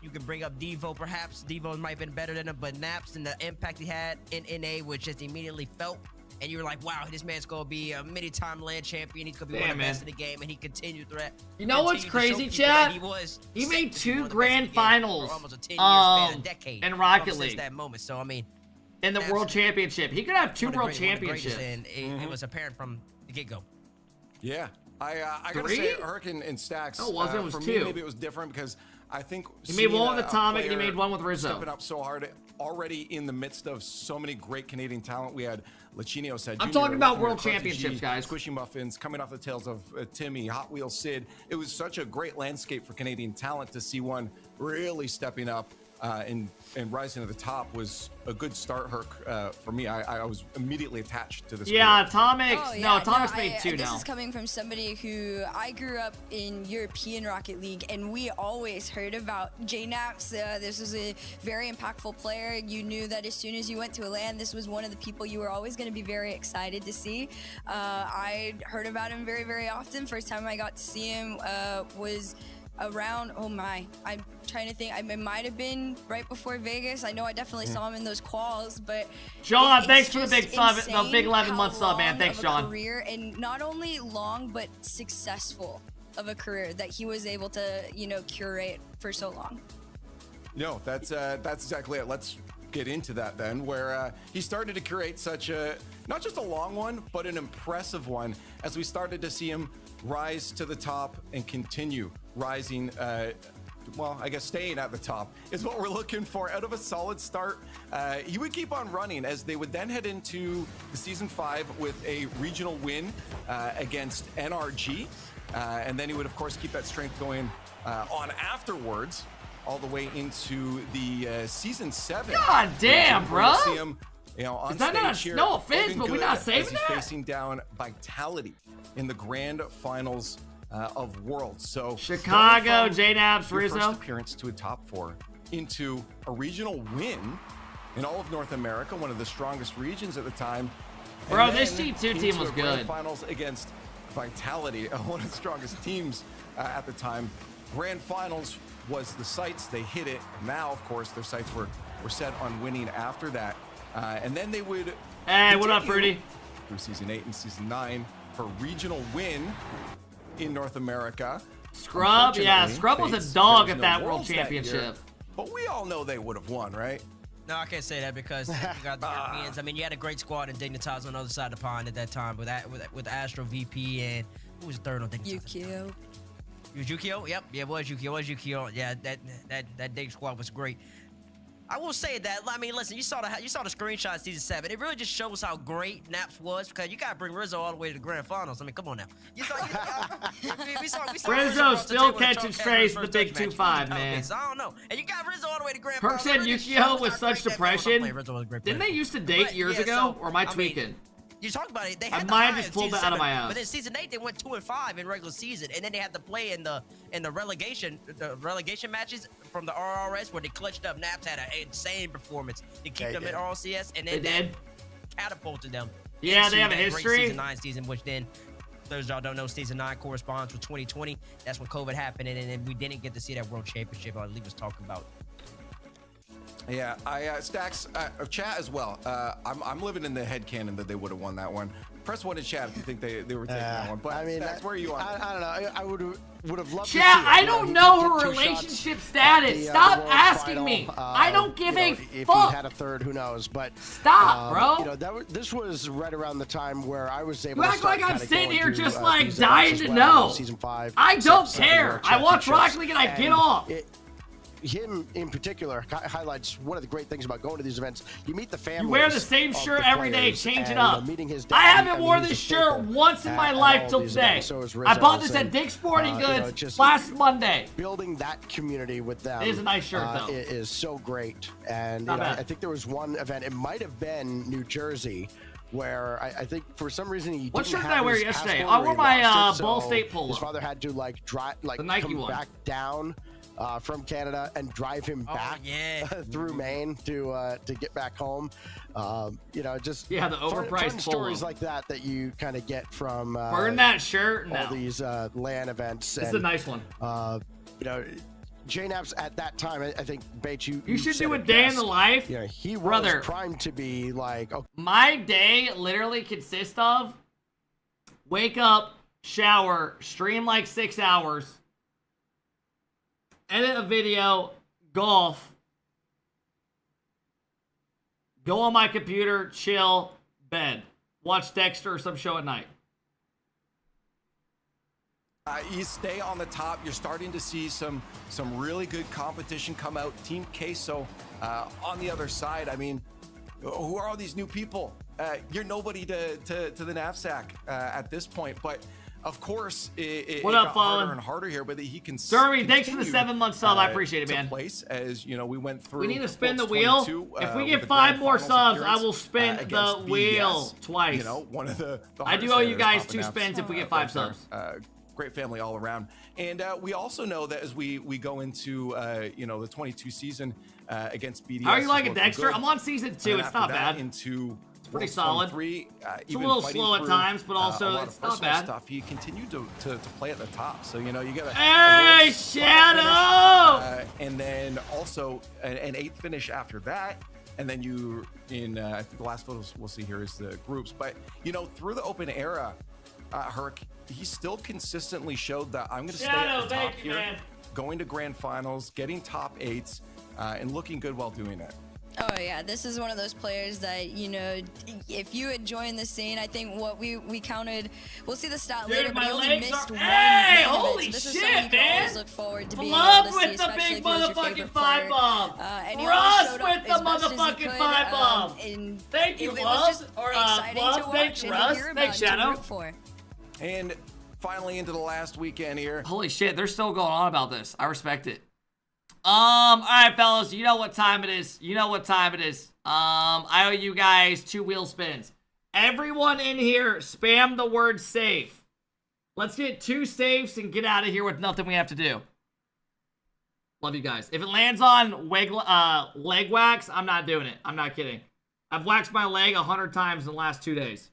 you can bring up Devo, perhaps. Devo might have been better than him, but Naps and the impact he had in NA, which just immediately felt. And you were like, wow, this man's going to be a many-time land champion. He's going to be one of the best in the game, and he continued through that. You know what's crazy, Chad? He made 2 grand finals in Rocket League. That moment. So, I mean, in the World Championship. He could have 2 World Championships. And it was apparent from the get-go. Yeah. I gotta say, Hurricane and Stacks. Oh, it was for 2. me, maybe it was different because I think he made one with Atomic and he made one with Rizzo. Stepping up so hard already in the midst of so many great Canadian talent. We had Lachinio said. I'm talking about World Championships, guys. Squishy Muffins coming off the tails of Timmy, Hot Wheels Sid. It was such a great landscape for Canadian talent to see one really stepping up and rising to the top was a good start, Herc, for me. I was immediately attached to this. Yeah, career. Atomix. No, Atomix made 2 This now. is coming from somebody who I grew up in European Rocket League, and we always heard about JNaps. This was a very impactful player. You knew that as soon as you went to a LAN, this was one of the people you were always going to be very excited to see. I heard about him very, very often. First time I got to see him was around, oh my, I'm trying to think, it might have been right before Vegas. I know I definitely saw him in those quals, but John, thanks for the big sub, the big 11-month sub, man. Thanks, John. Career, and not only long but successful of a career that he was able to, you know, curate for so long. No, that's exactly it. Let's get into that then, where he started to curate such a, not just a long one, but an impressive one, as we started to see him rise to the top and continue rising, well, I guess staying at the top is what we're looking for. Out of a solid start, he would keep on running as they would then head into the Season 5 with a regional win against NRG. And then he would, of course, keep that strength going on afterwards, all the way into the Season 7. God damn, bro! See him, you know, on Is that stage not, here, no offense, looking but we're good not as saving he's that? facing down Vitality in the grand finals of Worlds. So Chicago, JNaps, your Rizzo. first appearance to a top 4 into a regional win in all of North America, one of the strongest regions at the time. Bro, And this then G2 team into was a grand good. Finals against Vitality, one of the strongest teams at the time. Grand Finals was the sights. They hit it. Now, of course, their sights were set on winning after that. And then they would Hey, what up, continue Fruity? through Season 8 and Season 9 for regional win in North America. Scrub, yeah, Unfortunately, Scrub was Fates, a dog there at was that no World Worlds that year, Championship. but we all know they would have won, right? No, I can't say that because you got the Europeans. I mean, you had a great squad in Dignitas on the other side of the pond at that time with Astro VP and who was third on Dignitas? Yukio. It was Yukio? Yep, yeah, it was Yukio. It was Yukio. Yeah, that Dig squad was great. I will say that. I mean, listen, you saw the screenshot Season 7. It really just shows how great Naps was because you gotta bring Rizzo all the way to the grand finals. I mean, come on now. We saw Rizzo still with catching strays in the Big 2-5, man. So I don't know. And you got Rizzo all the way to grand Perk finals. said It really just Yukio shows with how such great that man was. depression. Rizzo was a great Didn't player. they used to date But, years yeah, ago? so, Or am I I mean, tweaking? you talk about it. They I had might have the just high pulled in that Season out of my 7, ass. But then Season 8 they went 2-5 in regular season, and then they had to play in the relegation matches from the RRS where they clutched up. Naps had an insane performance to keep them in RLCS, and then They did? catapulted them. Yeah, into they have a that great history. Season 9 season, which then, those y'all don't know, Season 9 corresponds with 2020. That's when COVID happened, and then we didn't get to see that World Championship Lee was talking about. Yeah, Stacks, chat as well. I'm living in the headcanon that they would have won that one. Press 1 in chat if you think they were taking that one. But I mean, Stacks, where are you on? I don't know. I would have loved to see Chat, it. I You know, don't he know did her get 2 relationship shots status. at the, Stop World asking Final. me. I don't give a If fuck. he had a third, who knows? But Stop, bro. You know, this was right around the time where I was able You to act start like I'm kinda sitting going here through, just like these dying events to as well, know. Season 5. I don't Season 7 care. World I watch Rocket Championships. League and I get And off. Him in particular highlights one of the great things about going to these events. You meet the family. You wear the same shirt every day, change it up. I haven't worn this shirt once in my life till today. I bought this at Dick's Sporting Goods last Monday. Building that community with them It is a nice shirt, though. is so great. And you know, I think there was one event, it might have been New Jersey, where I think for some reason he What didn't shirt did have I wear his yesterday? passport I or wore he my lost it, Ball so State polo. His father had to The Nike come one. back down from Canada and drive him back through Maine to get back home. You know, just the overpriced fun stories polo. like that you kind of get from Burn that shirt. all these LAN events. This is a nice one. You know, JNaps at that time, I think, Bates, you should said do a it day in best. the life. Yeah, he Brother. was primed to be like, okay. My day literally consists of wake up, shower, stream like 6 hours, edit a video, golf, go on my computer, chill, bed, watch Dexter or some show at night. You stay on the top. You're starting to see some really good competition come out. Team Queso on the other side. I mean, who are all these new people? You're nobody to the knapsack at this point, but of course, it What got up, harder Fallen? and harder here, but he can. Derby, thanks for the 7-month sub. I appreciate it, to man. Place as you know, we went through. We need to spin the Colts wheel. 22, If we with get the 5 grand more finals subs, I appearance, will spin the against wheel BDS. twice. You know, one of the I do hardest owe you hitters, guys Papa 2 Naps, spins if we get right 5 there. subs. Great family all around, and we also know that as we go into you know, the 22 season against BDS. How are you is liking looking Dexter? good. I'm on season 2. And It's after not that, bad. Into It's pretty Worlds solid. 23, It's a even little fighting slow at through, times, but a also lot of it's not personal bad. Stuff. He continued to play at the top, so you know, you got a Hey, Worlds Shadow! finish, and then also an 8th finish after that, and then you in I think the last photos we'll see here is the groups, but you know, through the open era, Herc, he still consistently showed that I'm going to stay at the top here, going to grand finals, getting top 8s, and looking good while doing it. Oh yeah, this is one of those players that, you know, if you had joined the scene, I think what we counted, we'll see the stat Dude, later, but my he only legs missed are- one Hey, main event, holy so this is shit, something you can man. always look forward to being Flub able to with see, the especially big if he was your motherfucking favorite 5 player. bomb. And he Russ always showed up with the as best as he motherfucking could, 5 bomb. and Thank you, it was Flub. just Or exciting to Flub, watch thanks, and Russ. hear about Thanks, and to Shadow. root for. And finally into the last weekend here. Holy shit, they're still going on about this. I respect it. All right, fellas, you know what time it is. You know what time it is. I owe you guys 2 wheel spins. Everyone in here, spam the word safe. Let's get 2 safes and get out of here with nothing we have to do. Love you guys. If it lands on leg wax, I'm not doing it. I'm not kidding. I've waxed my leg 100 times in the last 2 days.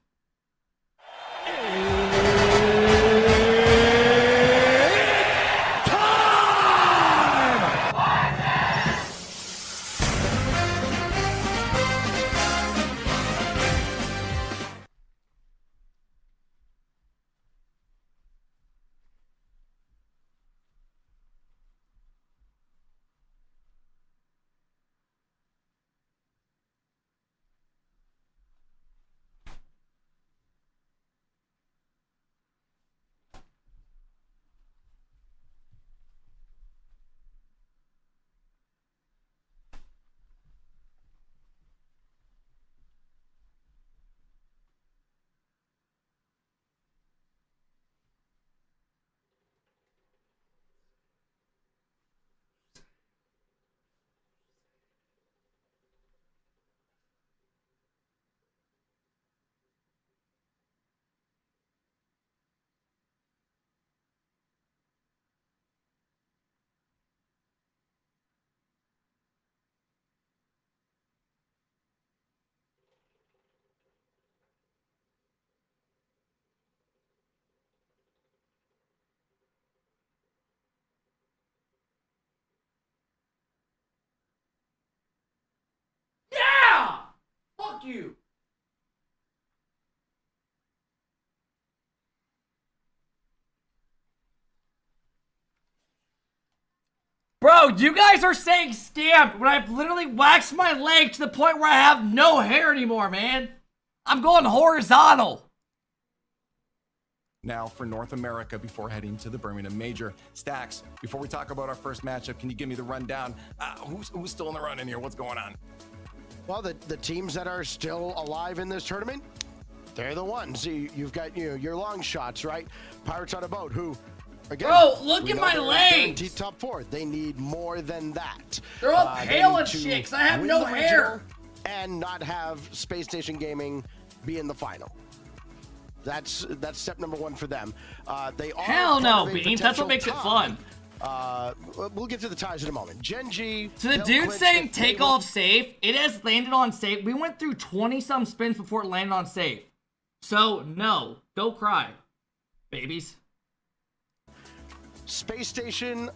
Yeah! Fuck you. Bro, you guys are saying stamped when I've literally waxed my leg to the point where I have no hair anymore, man. I'm going horizontal. Now for North America before heading to the Birmingham Major. Stacks, before we talk about our first matchup, can you give me the rundown? Who's still in the run in here? What's going on? Well, the teams that are still alive in this tournament, they're the ones. You've got your long shots, right? Pirates on a Boat, who, again, bro, look we at know my they're legs. guaranteed top 4. They need more than that. They're all They pale need and to shit 'cause I have win no the hair. regional and not have Space Station Gaming be in the final. That's step number 1 for them. They are Hell part no, of a Beans. That's what makes it potential fun. We'll get to the ties in a moment. Gen G. To the they'll dude clinch saying if they take off safe, it has landed on safe. We went through 20-some spins before it landed on safe. So, no. Don't cry, babies. Space Station,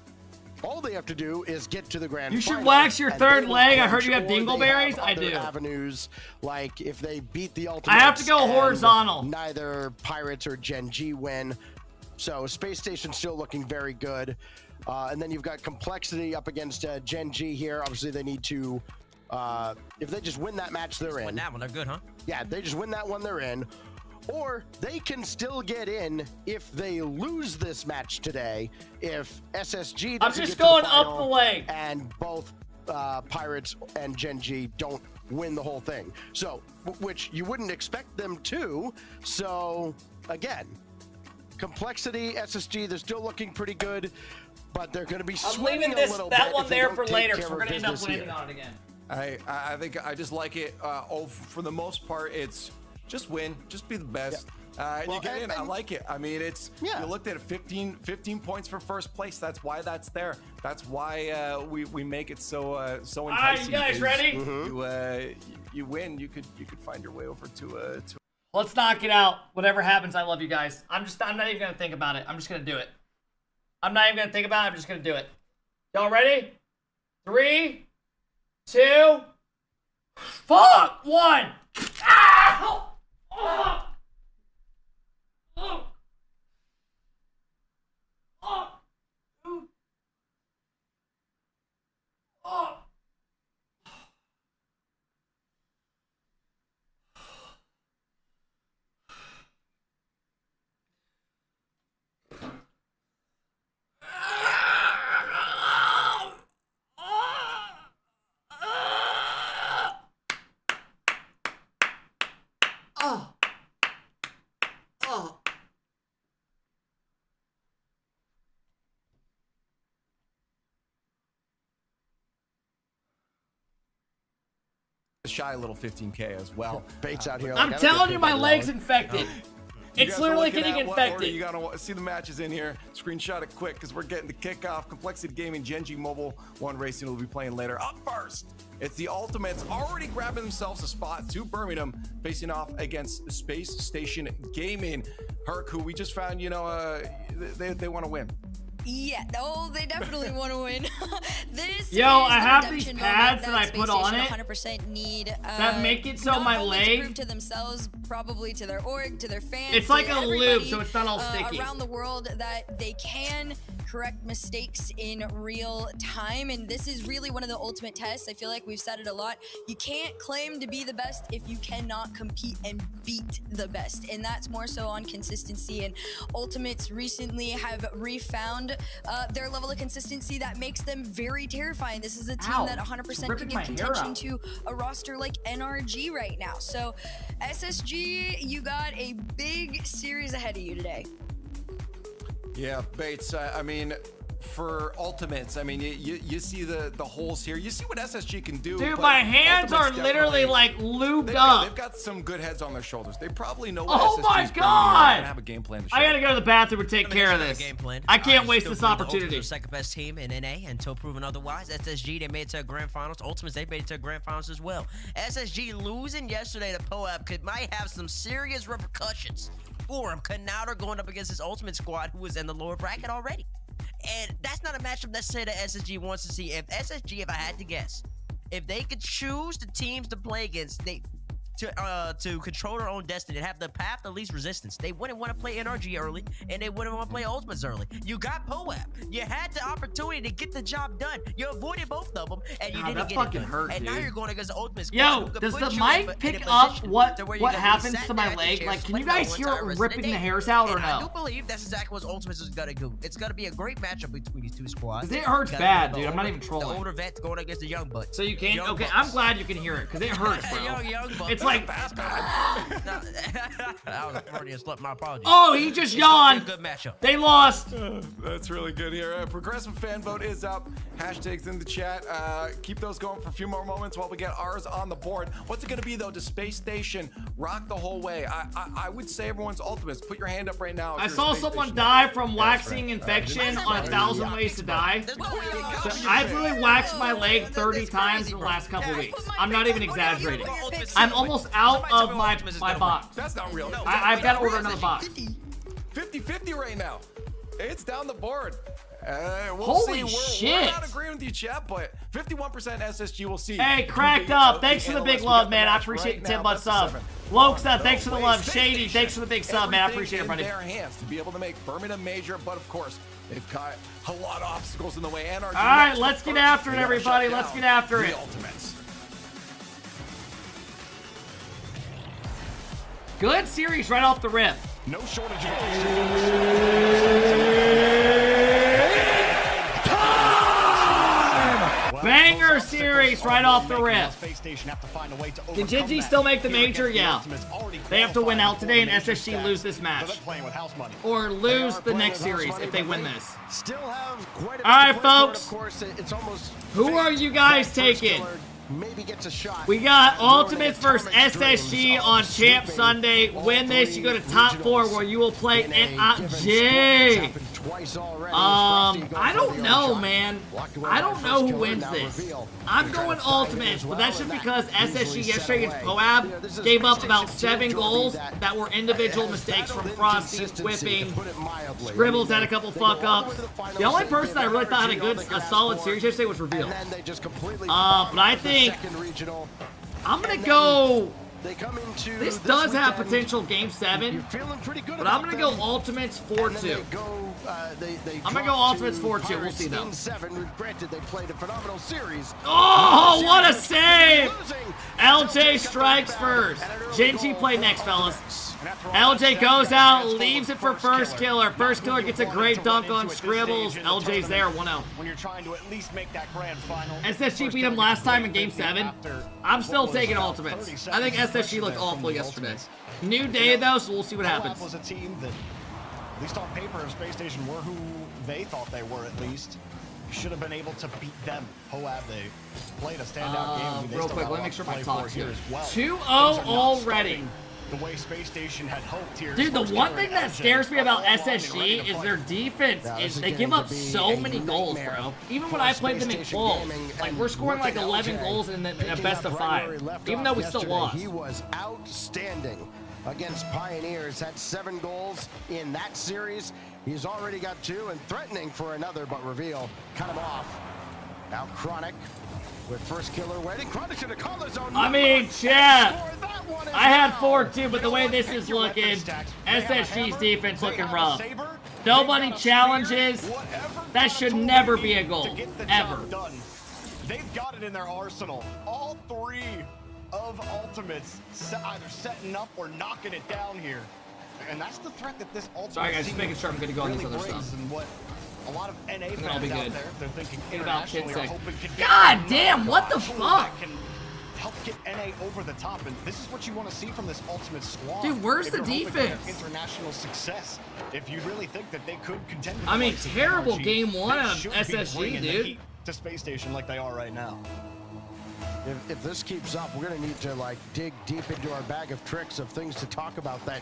all they have to do is get to the grand You should final, wax your and third they will leg. I heard clinch, you have or they dingleberries. have I other do. avenues, like if they beat the Ultimate. I have to go horizontal. Neither Pirates or Gen G win. So Space Station's still looking very good. And then you've got Complexity up against Gen G here. Obviously, they need to, if they just win that match, they're in. Win that one, they're good, huh? Yeah, they just win that one, they're in. Or they can still get in if they lose this match today. If SSG doesn't I'm just get to going the up final the leg. and both Pirates and Gen G don't win the whole thing. So, which you wouldn't expect them to. So, again, Complexity, SSG, they're still looking pretty good, but they're going to be I'm swinging leaving a little that bit one if they there don't for take later, care so we're of gonna end up business landing here. on it again. I think I just like it. For the most part, it's just win, just be the best. And Well, you get in. I and- like it. I mean, it's you looked at it, 15 points for first place. That's why that's there. That's why we make it so enticing. All right, you guys is ready? You win. You could find your way over to. Let's knock it out. Whatever happens, I love you guys. I'm not even gonna think about it. I'm just gonna do it. I'm not even gonna think about it. I'm just gonna do it. Y'all ready? 3, 2, fuck, 1. Ow! Oh! Oh! Oh! Ooh. Oh! Oh. Oh. Shy little 15K as well. Bates out here. I'm telling you, my leg's infected. You It's guys are literally looking getting at what order infected. You gotta see the matches in here. Screenshot it quick because we're getting the kickoff. Complexity Gaming, Genji Mobile, One Racing will be playing later. Up first, it's the Ultimates already grabbing themselves a spot to Birmingham, facing off against Space Station Gaming. Herc, who we just found, you know, they want to win. Yeah, oh, they definitely want to win. This Yo, is I the have these redemption pads moment that I Space put on Station it 100% need that make it so not my only leg- to prove to themselves, probably to their org, to their fans. It's like to a lube, everybody, so it's not all sticky. around the world that they can correct mistakes in real time, and this is really one of the ultimate tests. I feel like we've said it a lot. You can't claim to be the best if you cannot compete and beat the best, and that's more so on consistency. And Ultimates recently have refound their level of consistency that makes them very terrifying. This is a team Ow, that it's 100% ripping could my give hair contention out. to a roster like NRG right now. So SSG, you got a big series ahead of you today. Yeah, Bates. I mean, for Ultimates, I mean, you see the holes here. You see what SSG can do. Dude, but my hands are Ultimates literally definitely- like lubed they've up. got some good heads on their shoulders. They probably know what Oh SSG my is bringing. They're god! gonna have a game plan to show. I gotta go to the bathroom and take care of this. I can't waste this opportunity. Ultimates are second best team in NA until proven otherwise. SSG, they made it to a grand finals. Ultimates, they made it to a grand finals as well. SSG losing yesterday to POAP might have some serious repercussions for him. Canouter going up against his Ultimate squad, who was in the lower bracket already. And that's not a matchup necessarily that SSG wants to see. If SSG, if I had to guess, if they could choose the teams to play against, to control their own destiny and have the path of least resistance, they wouldn't want to play NRG early, and they wouldn't want to play Ultimates early. You got POAP. You had the opportunity to get the job done. You avoided both of them, and you God, didn't that get it fucking done. hurt, and now dude. you're going against the Ultimate squad. Yo, who could does put the you mic in a pick up position what to where you're what gonna be happens sat to my down at the leg? chair Like, can you sweating guys the hear whole it entire rest of ripping the day. hairs out or And I do no? believe that's exactly what Ultimates is gonna do. It's gonna be a great matchup between these two squads. 'Cause it hurts Gotta bad, be dude. I'm not even The trolling. older vets going against the young bucks. So you can? Young Okay, bucks. I'm glad you can hear it, because it hurts, bro. young bucks. It's like, That was a Freudian slip. My apologies. oh, he just It's gonna yawned. be a good matchup. They lost. That's really good here. Progressive fan vote is up. Hashtags in the chat. Keep those going for a few more moments while we get ours on the board. What's it going to be, though? Does Space Station rock the whole way? I would say everyone's Ultimates. Put your hand up right now. if I you're a saw Space someone Station die fan. from That's waxing right. infection Just- on 1,000 ways to die. So I've literally waxed my leg 30 times in the last couple weeks. I'm not even exaggerating. I'm almost out of my box. That's not real. No, I've got to order another box. 50-50 right now. It's down the board. We'll Holy see. We're shit. not agreeing with you, chat, but 51% SSG will see. Hey, cracked up. Thanks for the big love, man. I appreciate the 10 bucks sub. Loxa, thanks for the love. Shady, thanks for the big sub, man. I appreciate it, buddy. In their hands to be able to make Birmingham major, but of course, they've got a lot of obstacles in the way. NRG All right, next, let's but get first, after it, they gotta everybody. shut Let's down get after the it. Ultimates. Good series right off the rip. No shortage of Banger killer series right off the rip. Can Gen.G still make the major? Yeah. They have to win out today and SSG lose this match. Or lose the next series if they win this. Alright, folks. Who are you guys taking? Maybe gets a shot. We got Ultimates versus SSG on Champ Sunday. Win this, you go to top 4 where you will play NG. I don't know, man. I don't know who wins this. I'm going Ultimates, but that's just because SSG yesterday against Poab gave up about 7 goals that were individual mistakes from Frosty, Whipping. Scribbles had a couple fuck-ups. The only person I really thought had a solid series yesterday was Reveal. But I think I'm going to go... This does have potential Game 7, but I'm going to go Ultimates 4-2. I'm going to go Ultimates 4-2. We'll see, though. Oh, what a save! LJ strikes first. Gen.G play next, fellas. LJ goes out, leaves it for First Killer. First Killer gets a great dunk on Scribbles. LJ's there, 1-0. When you're trying to at least make that grand final. SSG beat him last time in Game 7. I'm still taking Ultimates. I think SSG looked awful yesterday. New day, though, so we'll see what happens. Was a team that, at least on paper, Space Station were who they thought they were, at least. You should have been able to beat them. Hoab, they played a standout game. Real quick, let me make sure my talk's here. 2-0 already. The way Space Station had hoped here. Dude, the one thing that scares me about SSG is their defense. They give up so many goals, bro. Even when I played them in full, like we're scoring like 11 goals in a best of 5, even though we still lost. He was outstanding against Pioneers. Had 7 goals in that series. He's already got 2 and threatening for another, but Reveal cut him off. Now Chronic with First Killer waiting. Chronic should have called his own. I mean, chat. I had 4-2, but the way this is looking, SSG's defense looking rough. Nobody challenges. That should never be a goal, ever. They've got it in their arsenal. All 3 of Ultimates either setting up or knocking it down here. And that's the threat that this Ultimate Sorry, guys, just making sure I'm good to go on really this other stuff. And what a lot of NA fans I'll be out good. there, they're thinking In about 10 internationally are seconds. hoping to get God damn, what the fuck? Can help get NA over the top, and this is what you want to see from this Ultimate squad. Dude, where's if the you're hoping for defense? international success. If you really think that they could contend with I mean, the terrible NRG, game 1 they of should be SSG, bringing the dude. heat to Space Station like they are right now. If this keeps up, we're going to need to like dig deep into our bag of tricks of things to talk about that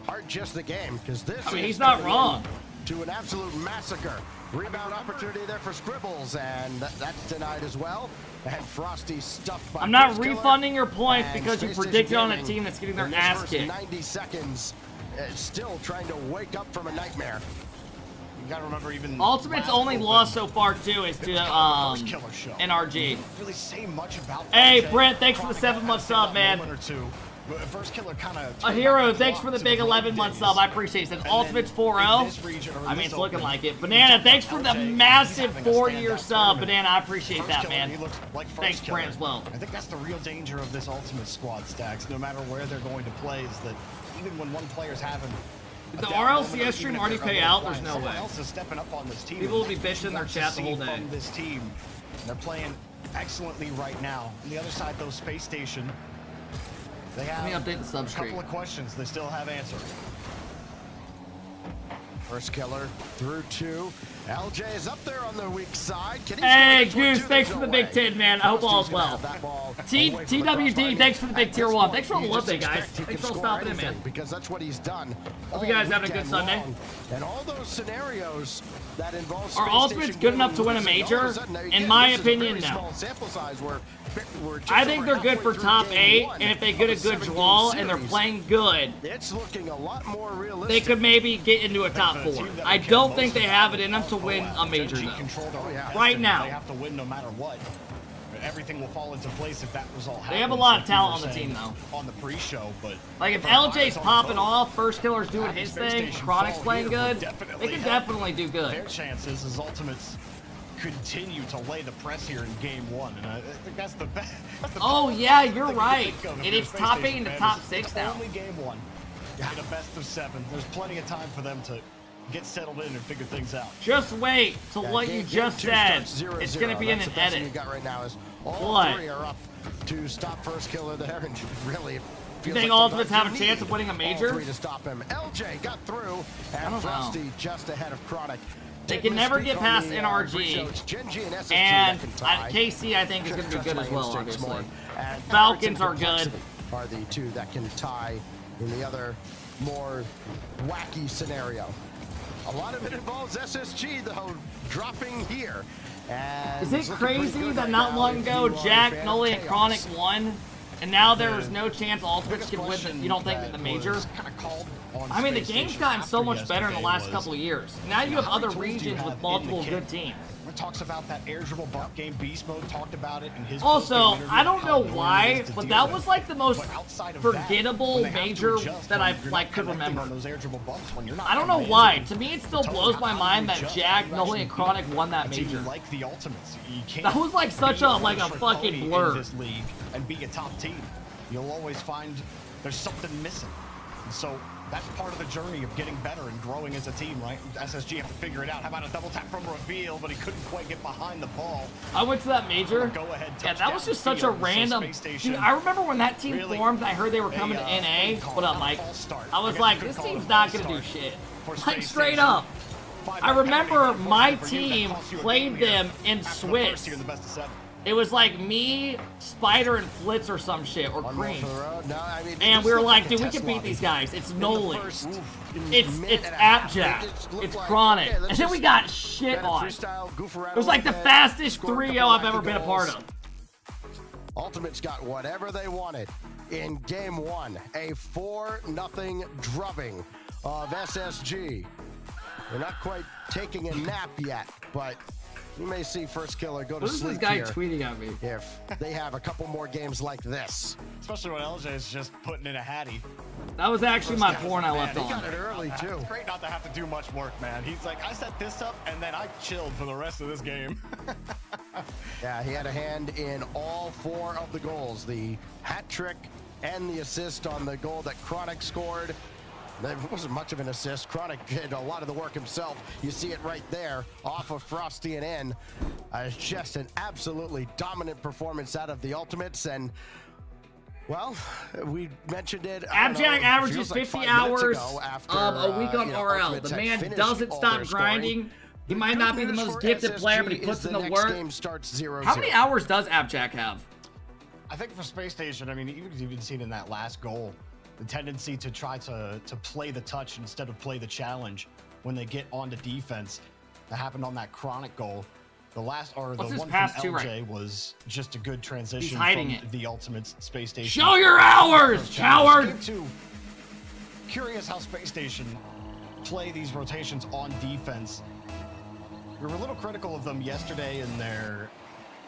aren't just the game, because this I mean, is he's not coming wrong. to an absolute massacre. Rebound opportunity there for Scribbles, and that's denied as well. And Frosty stuffed by I'm not First Killer. refunding your points And because you Space predicted Station on a Gaming, team that's getting their in this ass first kicked. 90 seconds, still trying to wake up from a nightmare. You gotta remember, even Ultimate's only loss so far too is to NRG. Really say much about Hey that. Brent, thanks for the 7-month sub, man. First Killer kind of A hero, thanks for the big 11-month sub. I appreciate it. Says Ultimate's 4-0. I mean, it's looking like it. Banana, thanks for the massive 4-year sub. Banana, I appreciate that, man. Thanks, Brent, as well. I think that's the real danger of this Ultimate squad, Stacks. No matter where they're going to play, is that even when one player's having Did the RLCS stream already pay out? There's no way. else is stepping up on this team. People will be bitching in their chat the whole day. From this team, they're playing excellently right now. On the other side, though, Space Station, they have Let me update the sub a stream. couple of questions they still have answered. First Killer through 2. LJ is up there on the weak side. Can he Hey, score this Goose, one? thanks for the big 10, man. I hope all's well. TWD, thanks for the big tier 1. Thanks for all the love, guys. Thanks for all stopping in, man. Because that's what he's done. Hope you guys having a good Sunday. Long. And all those scenarios that involve Are Space Ultimates Station good enough to win a winning, all of major? sudden, In again, my this is a opinion, very no. small sample size. We're just I think over they're good for halfway top through 8, game 1 and if they of get a a good 7-game draw and they're series. playing good, It's looking a lot more realistic. they could maybe get into a top 4. I don't think they have it in them to win a major, though. Right now. They have to win no matter what. Everything will fall into place if that result happens. They have a lot of like talent you on the were team, saying though. On the pre-show, but Like, if for our LJ's eyes on popping the boat, off, First Killer's doing having his Space thing, Station Chronic's fall playing here good, would definitely they can help definitely do good. Their chances as Ultimates continue to lay the press here in game 1, and I think that's the best. Oh, yeah, you're right. And it's top 8 into top 6 now. Only game 1. In a best of 7. There's plenty of time for them to get settled in and figure things out. Just wait till what you just said. It's going to be in an edit. You got right now is All What? three are up to stop first killer there, and really. You think Ultimates have a chance of winning a major? All three to stop him. LJ got through, and Frosty just ahead of Chronic. They can never get past NRG, and KC I think is going to be good as well, obviously. Falcons are good. Are the two that can tie in the other more wacky scenario. A lot of it involves SSG, though, dropping here. And is it crazy that not long ago Jack, Noli, and Chronic won? And now there's no chance Ultimates can win the, you don't think, that the major? I mean, the game's gotten so much better in the last couple of years. Now you have other regions with multiple good teams. Talks about that air dribble bump game. Beast Mode talked about it in his also, I don't know why, but that was like the most forgettable major that I could remember. I don't know why. To me, it still blows my mind that Jack, Noli, and Chronic won that major. Like the Ultimates, that was like such a fucking blur. In this league and be a top team, you'll always find there's something missing. And so that's part of the journey of getting better and growing as a team, right? SSG have to figure it out. How about a double tap from Reveal, but he couldn't quite get behind the ball. I went to that major. Yeah, that was just such a random. Dude, I remember when that team formed and I heard they were coming to NA. What up, Mike? I was like, this team's not going to do shit. Like, straight up. I remember my team played them in Swiss. It was like me, Spider, and Flitz or some shit, or Cream. And we were like, dude, we can beat these guys. It's Noli. It's Appjack. It's Chronic. And then we got shit on. It was like the fastest 3-0 I've ever been a part of. Ultimates got whatever they wanted in game one. A 4-0 drubbing of SSG. They're not quite taking a nap yet, but you may see first killer go to sleep here. What is this guy tweeting at me? If they have a couple more games like this. Especially when LJ is just putting in a hattie. That was actually my porn I left on. He got it early, too. It's great not to have to do much work, man. He's like, I set this up, and then I chilled for the rest of this game. Yeah, he had a hand in all 4 of the goals. The hat trick and the assist on the goal that Chronic scored. That wasn't much of an assist. Chronic did a lot of the work himself. You see it right there off of Frosty and in. Just an absolutely dominant performance out of the Ultimates. And, well, we mentioned it. Abjack averages 50 hours of a week on RL. The man doesn't stop grinding. He might not be the most gifted player, but he puts in the work. How many hours does Abjack have? I think for Space Station, I mean, you've even seen in that last goal, the tendency to try to play the touch instead of play the challenge when they get onto defense. That happened on that Chronic goal. The last, or the one from LJ was just a good transition from the Ultimate Space Station. Show your hours, coward! Curious how Space Station play these rotations on defense. We were a little critical of them yesterday in their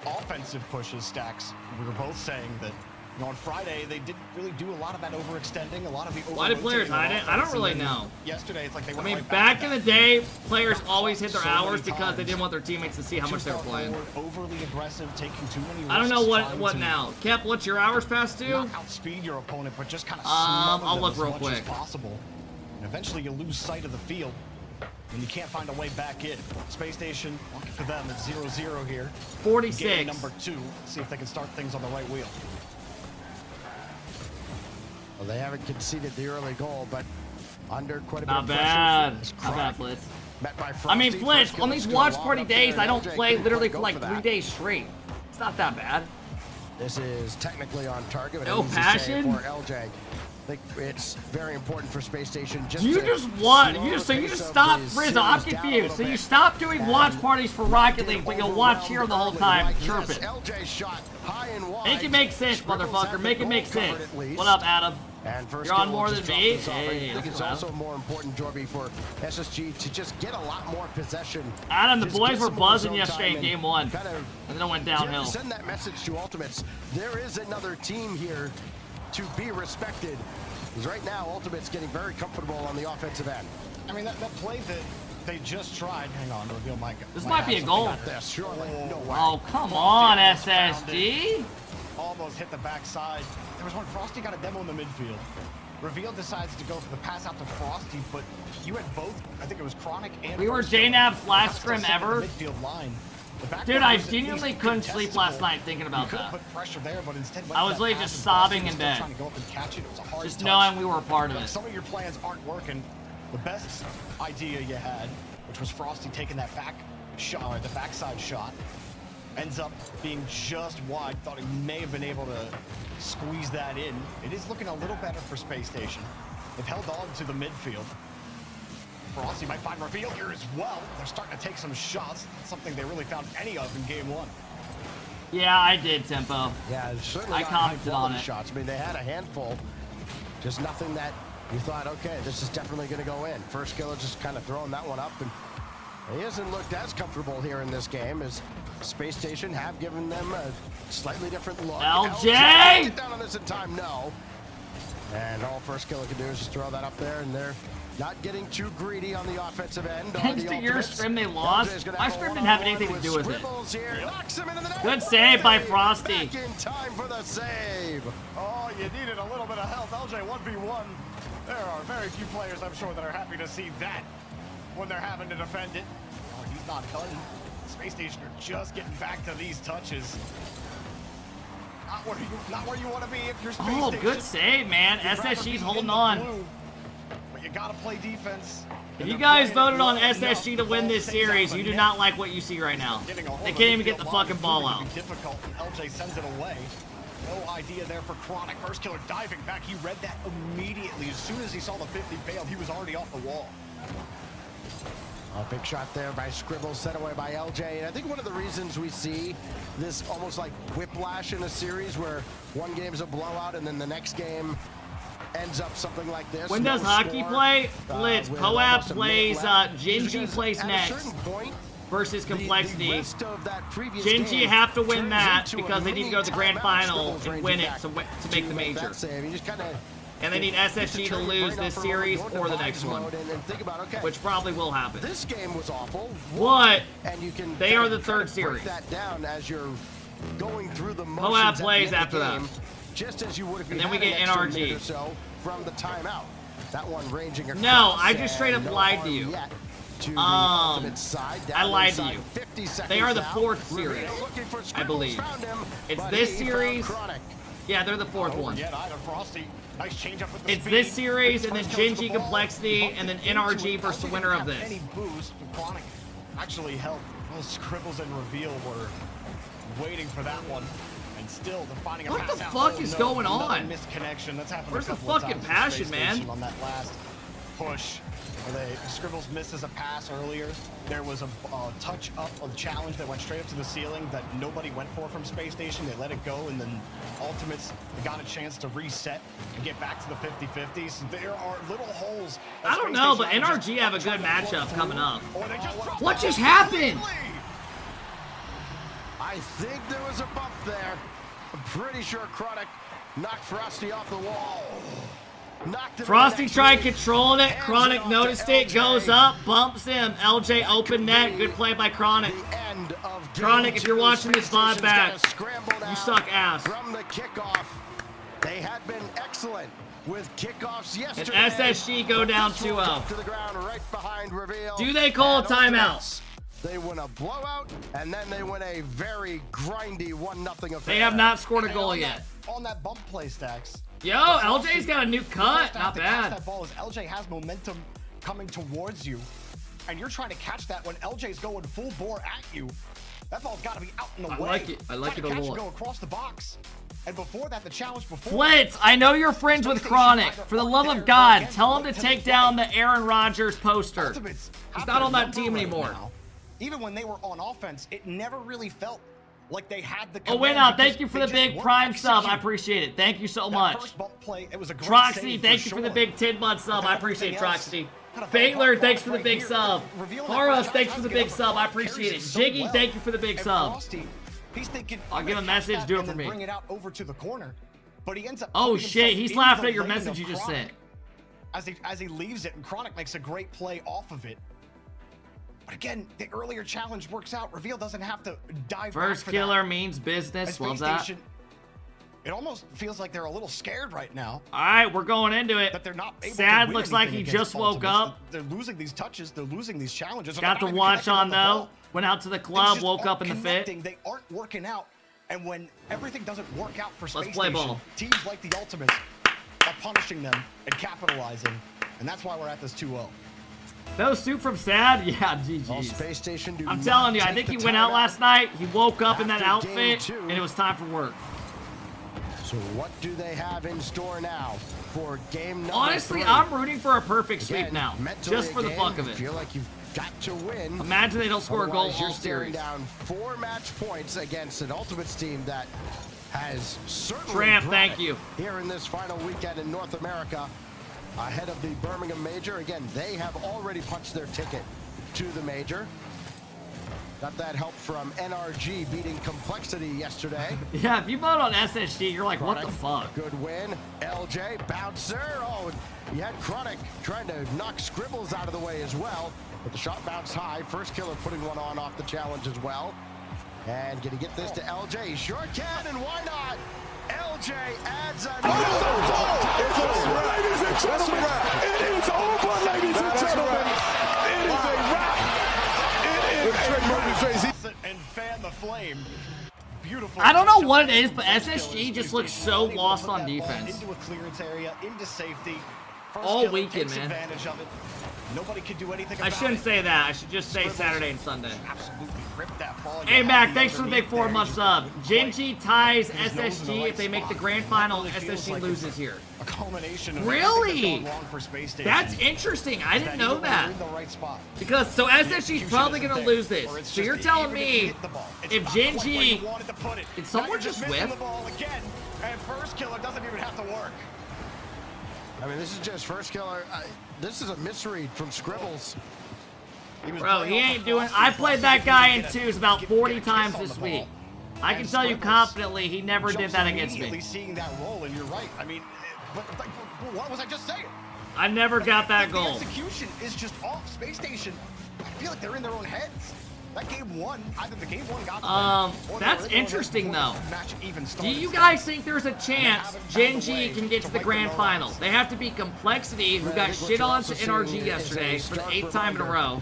offensive pushes, Stacks. We were both saying that, you know, on Friday, they didn't really do a lot of that overextending, a lot of the Why did players hide it? I don't really know. Yesterday, it's like they went right back in the day, players always hit their hours because they didn't want their teammates to see how much they were playing. Overly aggressive, taking too many risks. I don't know what now. Kep, what's your hours past due? Not outspeed your opponent, but just kind of I'll look real quick. As possible. And eventually, you lose sight of the field, and you can't find a way back in. Space Station, lucky for them, it's 0-0 here. 46. Game number 2. Let's see if they can start things on the right wheel. Well, they haven't conceded the early goal, but under quite a bit of pressure. Not bad, Flitz. I mean, Flitz, on these watch party days, I don't play literally for like 3 days straight. It's not that bad. This is technically on target. But no passion for LJ. I think it's very important for Space Station. You just stop Rizzo. I'm confused. So you stop doing watch parties for Rocket League, but you'll watch here the whole time chirping. LJ shot high and wide. Make it make sense, motherfucker. Make it make sense. What up, Adam? You're on more than me? Hey, I think it's also more important, Jorby, for SSG to just get a lot more possession. Adam, the boys were buzzing yesterday in game 1, and then it went downhill. Send that message to Ultimates. There is another team here to be respected. Because right now, Ultimate's getting very comfortable on the offensive end. I mean, that play that they just tried. Hang on, reveal my. This might be a goal. Oh, come on, SSG. Almost hit the backside. There was one. Frosty got a demo in the midfield. Reveal decides to go for the pass out to Frosty, but you had both. I think it was Chronic and. We were JNAB's last scrim ever. Midfield line. Dude, I genuinely couldn't sleep last night thinking about that. Put pressure there, but instead I was like just sobbing in bed. Just knowing we were a part of it. Some of your plans aren't working. The best idea you had, which was Frosty taking that back shot, or the backside shot, ends up being just wide. Thought he may have been able to squeeze that in. It is looking a little better for Space Station. They've held on to the midfield. Frosty might find Reveal here as well. They're starting to take some shots. That's something they really found any of in game one. Yeah, I did, Tempo. Yeah, certainly I commented on it. shots. I mean, they had a handful. Just nothing that you thought, okay, this is definitely going to go in. First killer just kind of throwing that one up, and he hasn't looked as comfortable here in this game as Space Station have given them a slightly different look. LJ! Get down on this in time, no. And all First killer can do is just throw that up there, and they're not getting too greedy on the offensive end. Thanks to your stream, they lost. My stream didn't have anything to do with it. Good save by Frosty. Back in time for the save. Oh, you needed a little bit of help. LJ 1v1. There are very few players, I'm sure, that are happy to see that when they're having to defend it. Oh, he's not done. Space Station are just getting back to these touches. Not where you want to be if you're Space Station. Oh, good save, man. SSG's holding on. But you gotta play defense. If you guys voted on SSG to win this series, you do not like what you see right now. They can't even get the fucking ball out. Difficult. LJ sends it away. No idea there for Chronic. First killer diving back. He read that immediately. As soon as he saw the 50 failed, he was already off the wall. A big shot there by Scribble, set away by LJ. And I think one of the reasons we see this almost like whiplash in a series where one game's a blowout and then the next game ends up something like this. When does hockey play? Blitz. Poab plays, Genji plays next versus Complexity. Genji have to win that because they need to go to the grand final and win it to make the major. And they need SSG to lose this series or the next one, which probably will happen. This game was awful. What? And you can they are the third series. That down as you're going through the motions. Poab plays after that. Just as you would if you and then we had get an extra NRG minute or so from the timeout. That one ranging across. No, I just straight up lied to you. Side, I lied to you. They are the out. fourth series, I believe. It's this series. Yeah, they're the fourth one. Nice change up with the it's speed. this series, and then Genji Complexity, and then NRG versus the winner of this. Any boost, Chronic actually helped. Those Scribbles and Reveal were waiting for that one. And still, they're finding a what pass the out. fuck is going on? Misconnection. That's happened. Where's a the couple fucking of passion, man? On that last push, where Scribbles misses a pass earlier. There was a touch up of the challenge that went straight up to the ceiling that nobody went for from Space Station. They let it go, and then Ultimates got a chance to reset and get back to the 50-50s. There are little holes. I don't know, but NRG have a good matchup coming up. What just happened? I think there was a bump there. I'm pretty sure Chronic knocked Frosty off the wall. Frosty tried controlling it. Chronic noticed it, goes up, bumps him. LJ open net. Good play by Chronic. Chronic, if you're watching this VOD back, you suck ass. From the kickoff, they had been excellent with kickoffs yesterday. And SSG go down 2-0. To the ground right behind Reveal. Do they call a timeout? They win a blowout, and then they win a very grindy 1-0 affair. They have not scored a goal yet. On that bump play, Stacks. Yo, LJ's got a new cut. Not bad. That ball is LJ has momentum coming towards you, and you're trying to catch that when LJ's going full bore at you. That ball's got to be out in the way. I like it. I like it a lot. Go across the box. And before that, the challenge before. Flitz, I know you're friends with Chronic. For the love of God, tell him to take down the Aaron Rodgers poster. He's not on that team anymore. Even when they were on offense, it never really felt like they had the. Oh, wait, now, thank you for the big Prime sub. I appreciate it. Thank you so much. Troxy, thank you for the big 10-month sub. I appreciate it, Troxy. Baitler, thanks for the big sub. Horace, thanks for the big sub. I appreciate it. Jiggy, thank you for the big sub. I'll give a message, do it for me. Bring it out over to the corner, but he ends up. Oh shit, he's laughing at your message you just sent. As he leaves it, and Chronic makes a great play off of it. But again, the earlier challenge works out. Reveal doesn't have to dive. First killer means business. Love that. It almost feels like they're a little scared right now. All right, we're going into it. That they're not able Sad to win looks like he anything just against woke Ultimates. up. They're losing these touches. They're losing these challenges. Got the watch on though. Went out to the club, woke up in the fit. They aren't working out. And when everything doesn't work out for Space Let's play Station, ball. teams like the Ultimates are punishing them and capitalizing. And that's why we're at this 2-0. No soup from Sad? Yeah, GG. Space Station I'm telling you, I think he went out last night. He woke up in that outfit, and it was time for work. So what do they have in store now for game number Honestly, 3? I'm rooting for a perfect sweep Again, now, mentally just for the again, fuck of you it. feel like you've got to win. Imagine they don't score a goal Otherwise, you're all staring series. down 4 match points against an Ultimates team that has certainly Tramp, brought thank it you. here in this final weekend in North America ahead of the Birmingham Major. Again, they have already punched their ticket to the Major. Got that help from NRG beating Complexity yesterday. Yeah, if you vote on SSG, you're like, what the fuck? Good win. LJ, bouncer. Oh, you had Chronic trying to knock Scribbles out of the way as well. But the shot bounced high. First killer putting one on off the challenge as well. And can he get this to LJ? He sure can, and why not? LJ adds another. It's over, ladies and gentlemen. It is over, ladies and gentlemen. It is a wrap. It is a and fan the flame. Beautiful. I don't know what it is, but SSG just looks so lost on defense. Into a clearance area, into safety. First All killer weekend, takes man. advantage of it. Nobody can do anything I about shouldn't it. say that. I should just say Saturday and Sunday. Absolutely ripped that ball. Hey, Mac, thanks for the big 4-month sub. Genji ties SSG if they make the grand final. SSG loses here. A culmination of Really? everything that's gone wrong for Space Station. That's interesting. I didn't know that. In the right spot. Because, so SSG's probably going to lose this. So you're telling me if Genji, did someone just whiff? The ball again, and first killer doesn't even have to work. I mean, this is just first killer. This is a misread from Scribbles. Bro, he ain't doing. I played that guy in twos about 40 times this week. I can tell you confidently he never did that against me. Seeing that roll, and you're right. I mean, but what was I just saying? I never got that The goal. execution is just off. Space Station, I feel like they're in their own heads. That game one, either the game one got to them, or that's they were in interesting their own though. heads before the match even Do started. you guys think there's a chance Genji can get to the grand final? They have to beat Complexity, who got shit on to NRG yesterday for the 8th time in a row.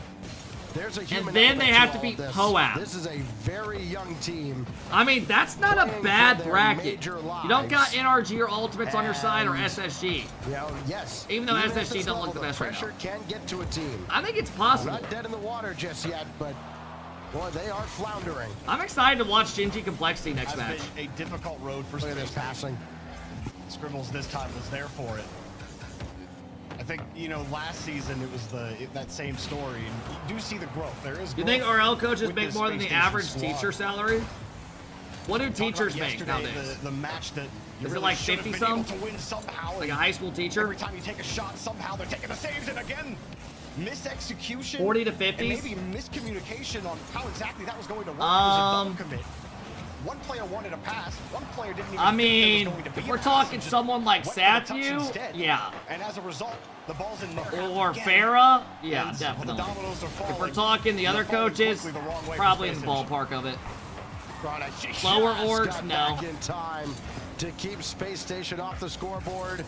And then they have to beat Poab. This is a very young team. I mean, that's not a bad bracket. You don't got NRG or Ultimates on your side or SSG. Yeah, yes. Even though at SSG this don't level, look the best right now. pressure can get to a team. I think it's possible. Not dead in the water just yet, but boy, they are floundering. I'm excited to watch Genji Complexity next match. A difficult road for Look at Space this passing. Scribbles this time was there for it. I think, you know, last season it was that same story, and you do see the growth. There is. You think RL coaches with make this more than the Space average Station teacher squad. salary? What do Talked teachers about make yesterday, nowadays? The match that you Is it really like should have 50 been able some? to win somehow, Like a and high school teacher? Every time you take a shot, somehow they're taking the saves, and again, misexecution. 40 to 50s? And maybe miscommunication on how exactly that was going to work. It was a double commit. One player wanted a pass. One player didn't even I think there mean, was going to be if a we're pass, talking and just someone like went for the touch Sathu, instead. yeah. And as a result, the ball's in there. Or again. Farah, yeah, And definitely. The dominoes are falling. If we're talking the other They're falling coaches, quickly the wrong way for probably in Space the Station. ballpark of it. Just Lower orgs, got no. back in time to keep Space Station off the scoreboard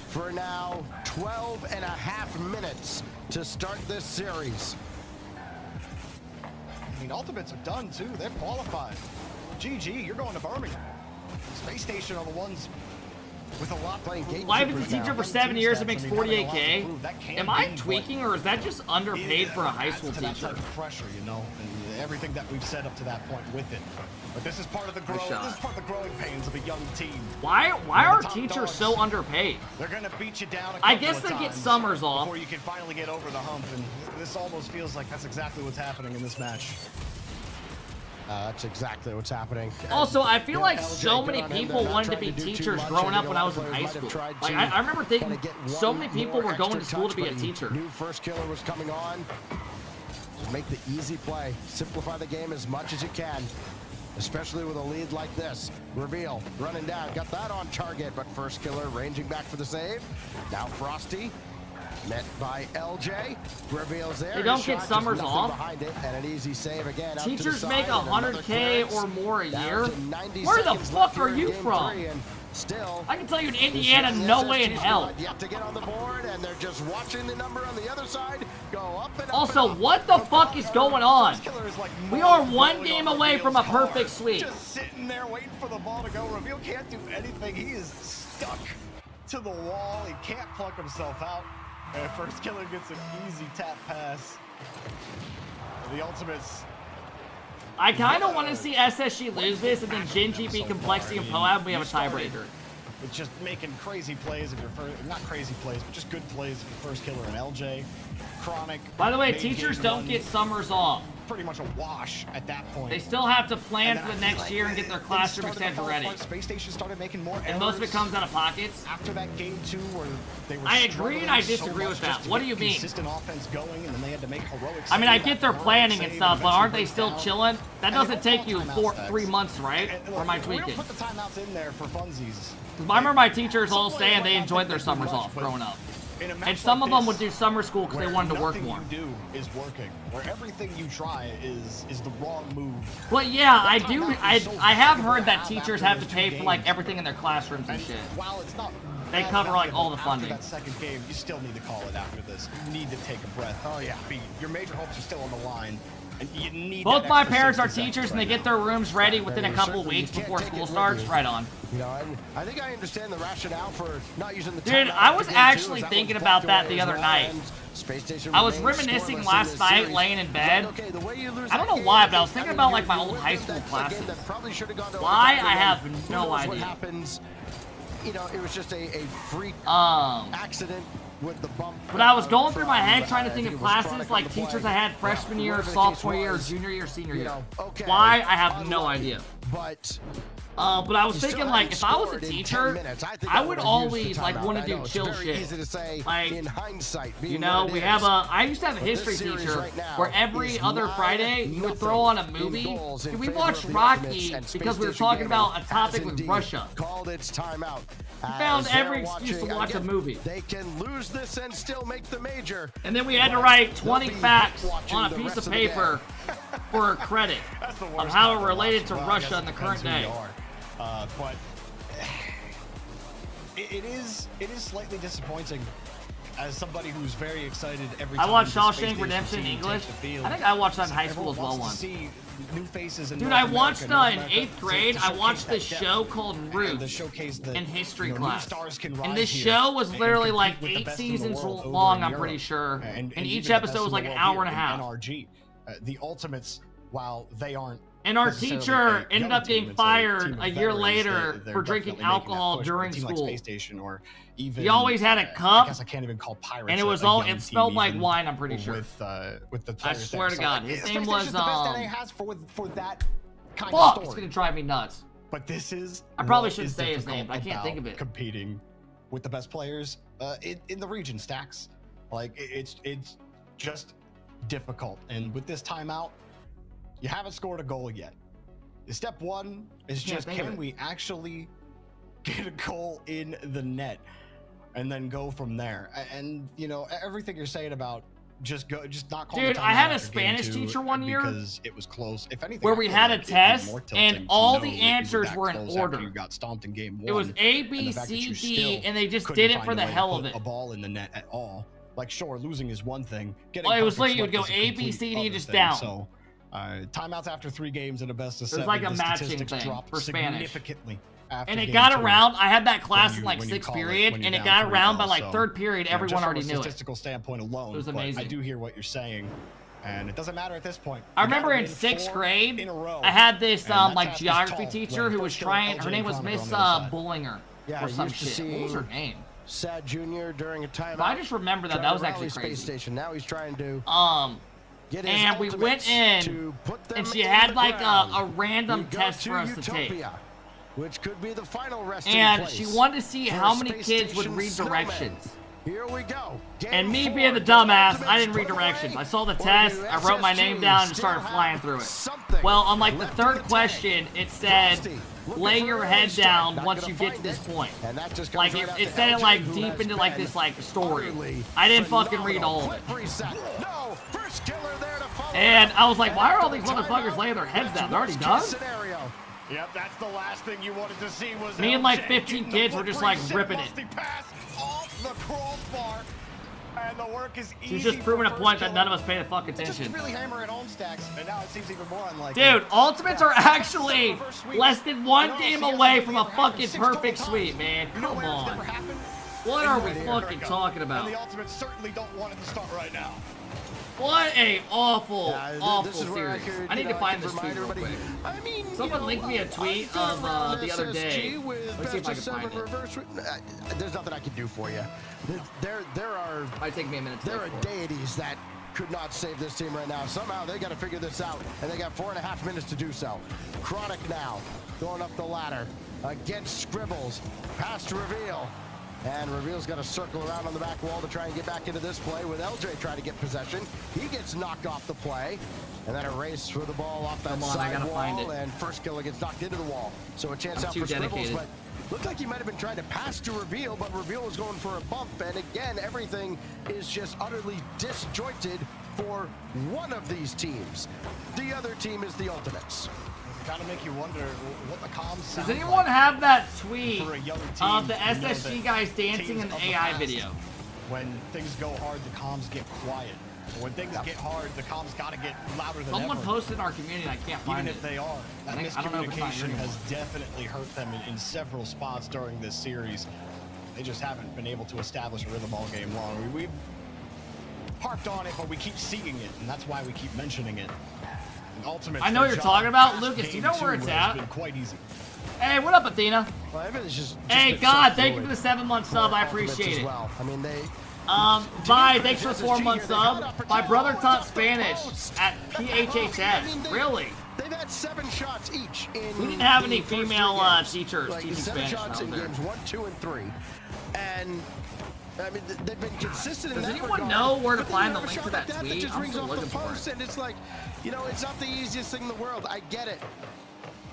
for now 12 and a half minutes to start this series. I mean, Ultimates are done too. They've qualified. GG, you're going to Birmingham. Space Station are the ones with a lot playing gatekeepers. Why have been the teacher now. for 7 years and I makes mean, having a lot to 48K? prove, that can Am I be tweaking or is that just underpaid for a high school adds to that teacher? type of pressure, you know, and everything that we've set up to that point with it. But this is part of the Nice growth. shot. This is part of the growing pains of a young team. Why You know, are the top teachers dogs, so underpaid? They're gonna beat you down. I guess they get summers off. before you can finally get over the hump, and this almost feels like that's exactly what's happening in this match. That's exactly what's happening. Also, I feel Yeah, like LJ, so good many on him. people They're not wanted to trying be do too teachers much. growing I up think when a I lot was of in players high might have school. tried Like, to I remember thinking kinda get so one many people more were going to extra school to touch, be a but teacher. New first killer was coming on. Just make the easy play. Simplify the game as much as you can, especially with a lead like this. Reveal, running down, got that on target, but first killer ranging back for the save. Now Frosty Met by LJ. Reveals there. They don't His get shot, summers just nothing off. behind it, and an easy save again. Teachers make 100K or more a year. Where Where the fuck are you from? Still, I can tell you in Indiana, no way in hell. Yet to get on the board, and they're just watching the number on the other side go up and up. Also, what the fuck is going on? We are one game away from a perfect sweep. Just sitting there waiting for the ball to go. Reveal can't do anything. He is stuck to the wall. He can't pluck himself out. And First Killer gets an easy tap pass. The Ultimates. I kind of want to see SSG lose this and then Gingy beat Complexity and Poab. We have a tiebreaker. It's just making crazy plays if you're not crazy plays, but just good plays if you're First Killer and LJ. Chronic. By the way, teachers don't get summers off. Pretty much a wash at that point. They still have to plan for the next year and get their classroom schedule ready. Space Station started making more and most of it comes out of pockets. After that game 2 where they were I agree and I disagree with that. What do you mean? Consistent offense going, and then they had to make heroics. I mean, I get their planning and stuff, but aren't they still chilling? That doesn't take you 3 months, right? Or am I tweaking? We don't put the timeouts in there for funsies. I remember my teachers all saying they enjoyed their summers off growing up. And some of them would do summer school because they wanted to work more. Nothing you do is working. Where everything you try is the wrong move. But yeah, I do. I have heard that teachers have to pay for like everything in their classrooms and shit. While it's not, they cover like all the funding. After that second game, you still need to call it after this. You need to take a breath. Oh yeah, your major hopes are still on the line. And you need both my parents are teachers and they get their rooms ready within a couple of weeks before school starts. Right on. You know, and I think I understand the rationale for not using the dude, I was actually thinking about that the other night. I was reminiscing last night laying in bed. I don't know why, but I was thinking about like my old high school classes. Why? I have no idea. You know, it was just a freak accident with the bump. But I was going through my head trying to think of classes like teachers I had freshman year, sophomore year, junior year, senior year. Why? I have no idea. But I was thinking like if I was a teacher, I would always like want to do chill shit. Like in hindsight, you know, we have I used to have a history teacher where every other Friday he would throw on a movie. We watched Rocky because we were talking about a topic with Russia. Called its timeout. He found every excuse to watch a movie. They can lose this and still make the major. And then we had to write 20 facts on a piece of paper for credit of how it related to Russia in the current day. But it is slightly disappointing as somebody who's very excited every time. I watched Shawshank Redemption in English. I think I watched that in high school as well once. New faces in dude, I watched in 8th grade. I watched this show called Root in history class. And this show was literally like 8 seasons long, I'm pretty sure. And each episode was like an hour and a half. NRG, the Ultimates, while they aren't. And our teacher ended up getting fired a year later for drinking alcohol during school. He always had a cup. I guess I can't even call Pirates. And it was it smelled like wine, I'm pretty sure. With the I swear to God, his name was for that kind fuck, of story. It's gonna drive me nuts. But this is I probably shouldn't say his name, but I can't think of it. Competing with the best players in the region, Stacks. Like it's just difficult. And with this timeout, you haven't scored a goal yet. Step 1 is just can we actually get a goal in the net and then go from there. And you know, everything you're saying about just not calling. Dude, I had a Spanish teacher one year because it was close. If anything, where we had a test and all the answers were in order. You got stomped in game 1. It was A, B, C, D, and they just did it for the hell of it. A ball in the net at all. Like sure, losing is one thing. Well, it was like you would go A, B, C, D, just down. So, timeouts after 3 games and a best of 7. It was like a matching thing for Spanish. Significantly. And it got around. I had that class in like 6th period, and it got around by like 3rd period. Everyone already knew it. From a statistical standpoint alone, it was amazing. I do hear what you're saying, and it doesn't matter at this point. I remember in 6th grade, I had this like geography teacher who was trying. Her name was Miss Bullinger or some shit. What was her name? Sad Junior during a timeout. I just remember that. That was actually crazy. Space Station. Now he's trying to. And we went in, and she had like a random test for us to take. Which could be the final resting and she wanted to see how many kids would read directions. Here we go. And me being the dumbass, I didn't read directions. I saw the test, I wrote my name down, and started flying through it. Well, on like the 3rd question, it said, lay your head down once you get to this point. And that just like it said it like deep into like this like story. I didn't fucking read all of it. No, first killer there to follow. And I was like, why are all these motherfuckers laying their heads down? They're already done? Yep, that's the last thing you wanted to see was Me and like 15 kids were just like ripping it. Off the crossbar. And the work is easy. She's just proving a point that none of us pay the fuck attention. Just really hammer at home stacks, and now it seems even more unlikely. Dude, ultimates are actually less than one game away from a fucking perfect sweep, man. Come on. What are we fucking talking about? And the ultimates certainly don't want it to start right now. What a awful series. I need to find this tweet real quick. Someone linked me a tweet of the other day. Let's see if I can find it. There's nothing I can do for you. There are. Might take me a minute. There are deities that could not save this team right now. Somehow they got to figure this out, and they got 4.5 minutes to do so. Chronic now going up the ladder against Scribbles. Pass to Reveal. And Reveal's got to circle around on the back wall to try and get back into this play with LJ trying to get possession. He gets knocked off the play. And then a race for the ball off that side wall. And first killer gets knocked into the wall. So a chance out for Scribbles. But looked like he might have been trying to pass to Reveal, but Reveal was going for a bump. And again, everything is just utterly disjointed for one of these teams. The other team is the Ultimates. Kind of make you wonder what the comms sound Does anyone like have that tweet for a young of the team, you know, SSG guys dancing in the AI video? When things go hard, the comms get quiet. When things get hard, the comms got to get louder than Someone ever. posted in our community and I can't find Even it. if they are, that I don't know if it's not here miscommunication has anymore. definitely hurt them in several spots during this series. They just haven't been able to establish a rhythm all game long. We've harped on it, but we keep seeing it, and that's why we keep mentioning it. I know what you're talking about. Lucas, do you know where it's at? Quite easy. Hey, what up, Athena? Hey, God, thank you for the 7-month sub. I appreciate it. I mean, they... Vi, thanks for the 4-month sub. My brother taught Spanish at PHHS. Really? They've had 7 shots each. We didn't have any female teachers teaching 7 Spanish. shots in games 1, 2, and 3. And... I mean, they've been consistent in that Does anyone regard, know where to but find then the you have link a to shot that like tweet? just I'm rings still off the looking for post, it. and it's like, you know, it's not the easiest thing in the world. I get it.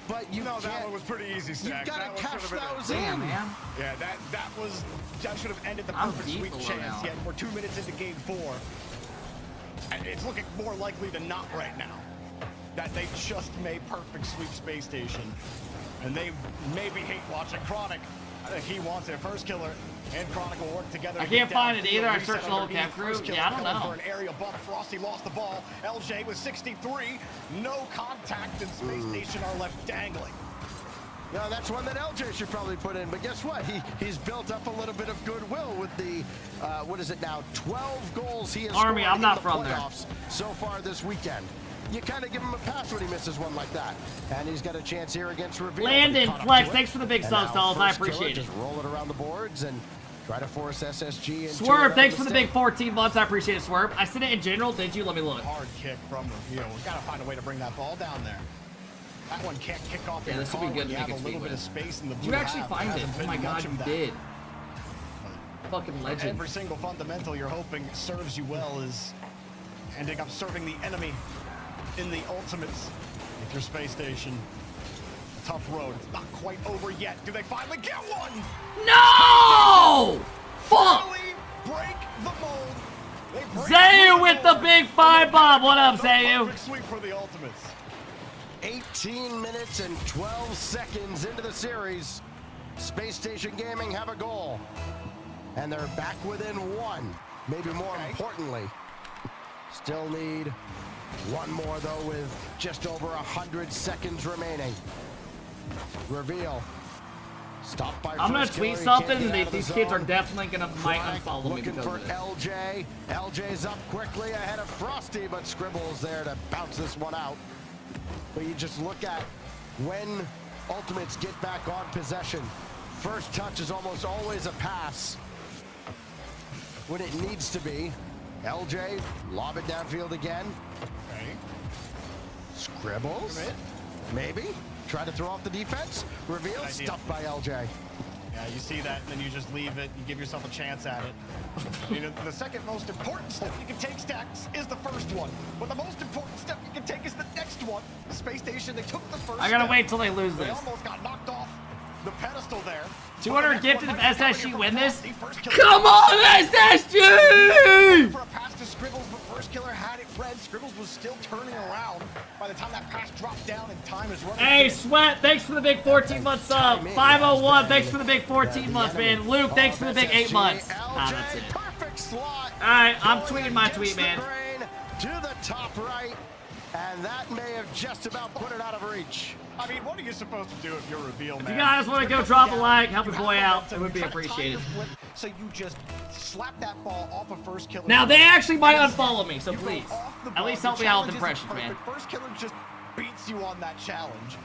But you know, that one was pretty easy, Stack. You've got to cash those Damn, in. man. Yeah, that should have ended the I'm perfect deep sweep below chance. now. Yet we're 2 minutes into game 4, and it's looking more likely than not right now that they just made perfect sweep Space Station, and they maybe hate watching Chronic. I think he wants it. First killer and Chronic will work together. I to can't get find it downfield, either. I reset searched the whole underneath. camp crew. First killer Yeah, I don't going know. for an aerial bump. Frosty lost the ball. LJ with 63. No contact, and Space Station are left dangling. No, that's one that LJ should probably put in. But guess what? He's built up a little bit of goodwill with the, what is it now, 12 goals he has Army, scored I'm not in the from there. playoffs so far this weekend. You kind of give him a pass when he misses one like that. And he's got a chance here against Reveal. Landon, Caught up Flex, to it. thanks for the big And subs, now fellas. I first killer, appreciate it. Just roll it around the boards and try to force SSG into Swerve, thanks a for the mistake. big 14 months. I appreciate it, Swerve. I said it in general, did you? Let me look. Hard kick from Reveal. We got to find a way to bring that ball down there. That one can't kick off. Yeah, in this the will be car good when to you make have a a little tweet bit of with. space in the Did blue you actually half. find it? Hasn't Oh been my God, much you of that. did. Fucking legend. Every single fundamental you're hoping serves you well is ending up serving the enemy in the ultimates. If you're Space Station, tough road. It's not quite over yet. Do they finally get one? No! Fuck! Break the mold. They break Zayu with the big 5 bomb. What up, Zayu? perfect sweep for the ultimates. 18 minutes and 12 seconds into the series. Space Station Gaming have a goal. And they're back within 1. Maybe more importantly. Still need one more, though, with just over 100 seconds remaining. Reveal. Stop by I'm gonna first tweet killer. He something, can't get and out of the these kids are zone. definitely gonna might Chronic unfollow me looking because for of this. LJ. LJ's up quickly ahead of Frosty, but Scribbles there to bounce this one out. But you just look at when Ultimates get back on possession. First touch is almost always a pass when it needs to be. LJ, lob it downfield again. Okay. Scribbles, maybe. Try to throw off the defense. Reveal, Good idea. stuffed by LJ. Yeah, you see that, and then you just leave it. You give yourself a chance at it. You know, the second most important step you can take, Stacks, is the first one. But the most important step you can take is the next one. Space Station, they took the first I gotta step. wait till they lose They this. almost got knocked 200 gifted if SSG win this. Come on, SSG! For a pass to Scribbles, but First Killer had it read. Scribbles was still turning around by the time that pass dropped down and time is running. Hey, Sweat, thanks for the big 14-month sub. 501, thanks for the big 14 months, man. Luke, thanks for the big 8 months. Ah, that's it. Alright, I'm tweeting my tweet, man. To the top right, and that may have just about put it out of reach. I mean, what are you supposed to do if you're reveal, man? If you guys want to go drop a like, help your boy out, it would be appreciated. So you just slap that ball off of First Killer. Now, they actually might unfollow me, so please. At least help me out with impressions, man. First Killer just beats you on that challenge.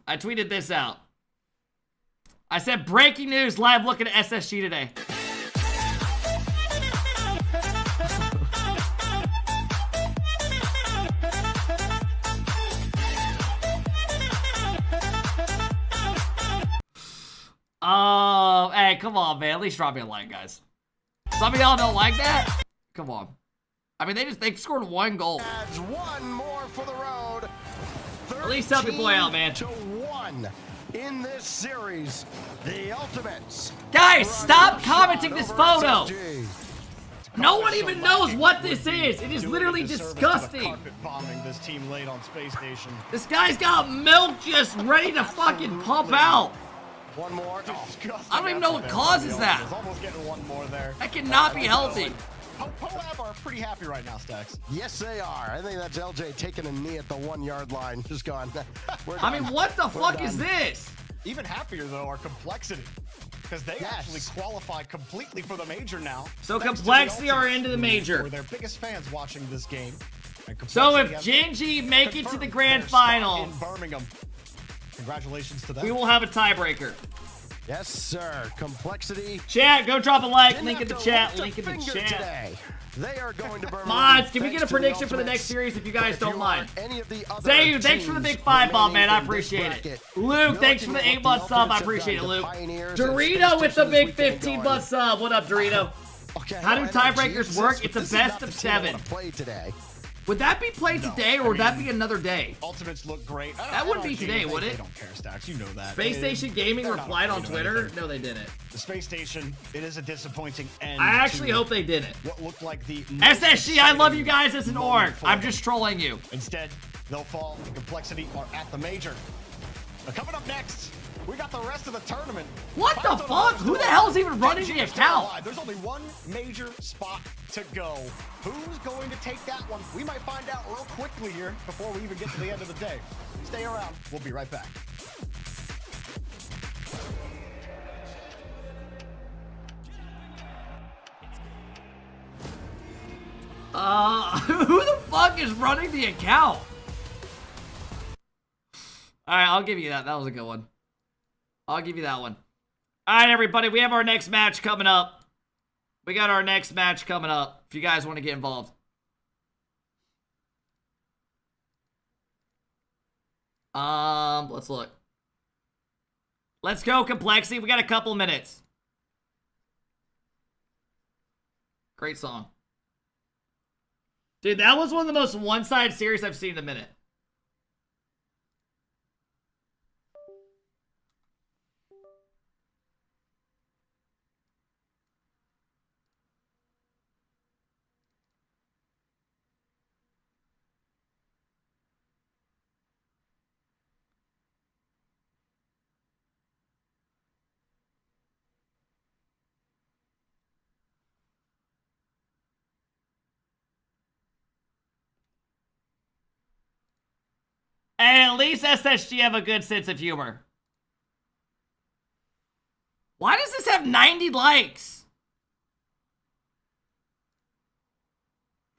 I tweeted this out. I said, breaking news, live looking at SSG today. Oh, hey, come on, man. At least drop me a like, guys. Some of y'all don't like that? Come on. I mean, they've scored 1 goal. Adds 1 more for the road. At least help your boy out, man. 13-1 in this series. The Ultimates. Guys, stop commenting this photo. No one even knows what this is. It is literally disgusting. Bombing this team late on Space Station. This guy's got milk just ready to fucking pump out. 1 more. I don't even know what causes that. Almost getting 1 more there. That cannot be healthy. Poab are pretty happy right now, Stacks. Yes, they are. I think that's LJ taking a knee at the 1-yard line. Just gone. I mean, what the fuck is this? Even happier, though, are Complexity. Because they actually qualify completely for the major now. So Complexity are into the major. We're their biggest fans watching this game. So if Gingy make it to the grand final, in Birmingham, congratulations to them. We will have a tiebreaker. Yes, sir. Complexity. Chat, go drop a like. Link in the chat. Link in the chat. Today. They are going to Birmingham. Mods, can we get a prediction for the next series if you guys don't mind? Zayu, thanks for the big 5 ball, man. I appreciate it. Luke, thanks for the 8-month sub. I appreciate it, Luke. Dorito with the big 15-month sub. What up, Dorito? How do tiebreakers work? It's a best of 7. Would that be played today, or would that be another day? Ultimates look great. That wouldn't be today, would it? They don't care, Stacks. You know that. Space Station Gaming replied on Twitter. No, they didn't. The Space Station, it is a disappointing end. I actually hope they didn't. What looked like the SSG, I love you guys as an org. I'm just trolling you. Instead, they'll fall. The Complexity are at the major. Coming up next, we got the rest of the tournament. What the fuck? Who the hell is even running the account? There's only 1 major spot to go. Who's going to take that one? We might find out real quickly here before we even get to the end of the day. Stay around. We'll be right back. Who the fuck is running the account? Alright, I'll give you that. That was a good one. I'll give you that one. Alright, everybody. We have our next match coming up. We got our next match coming up. If you guys want to get involved. Let's look. Let's go, Complexity. We got a couple minutes. Great song. Dude, that was one of the most one-sided series I've seen in a minute. And at least SSG have a good sense of humor. Why does this have 90 likes?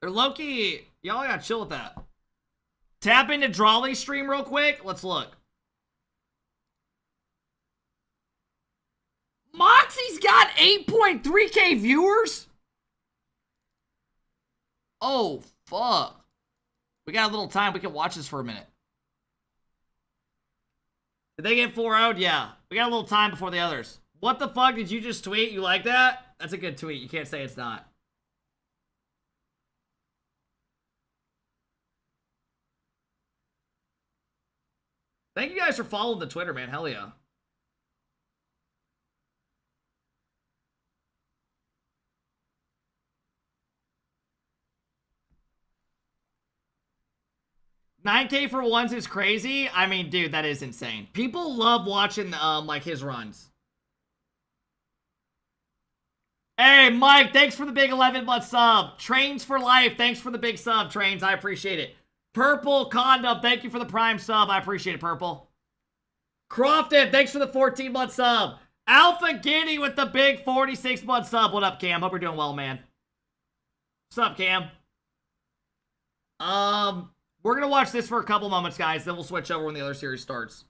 They're low-key. Y'all gotta chill with that. Tap into Drawley's stream real quick. Let's look. Moxie's got 8.3k viewers? Oh, fuck. We got a little time. We can watch this for a minute. Did they get 4-0'd? Yeah. We got a little time before the others. What the fuck did you just tweet? You like that? That's a good tweet. You can't say it's not. Thank you guys for following the Twitter, man. Hell yeah. 9K for ones is crazy. I mean, dude, that is insane. People love watching like his runs. Hey, Mike, thanks for the big 11-month sub. Trains for life, thanks for the big sub, Trains. I appreciate it. Purple Condom, thank you for the prime sub. I appreciate it, Purple. Crofton, thanks for the 14-month sub. Alpha Guinea with the big 46-month sub. What up, Cam? Hope you're doing well, man. What's up, Cam? We're gonna watch this for a couple moments, guys. Then we'll switch over when the other series starts.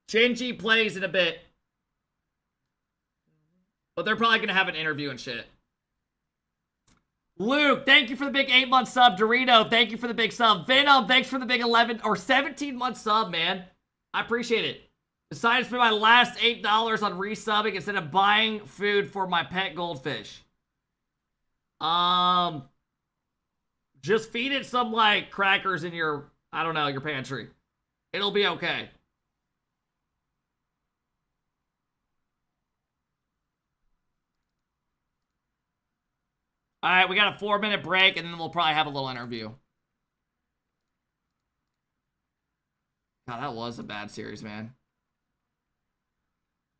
Shinji plays in a bit. But they're probably gonna have an interview and shit. Luke, thank you for the big 8-month sub. Dorito, thank you for the big sub. Venom, thanks for the big 11 or 17-month sub, man. I appreciate it. Decided to spend my last $8 on resubbing instead of buying food for my pet goldfish. Just feed it some, like, crackers in your, I don't know, your pantry. It'll be okay. Alright, we got a 4-minute break, and then we'll probably have a little interview. God, that was a bad series, man.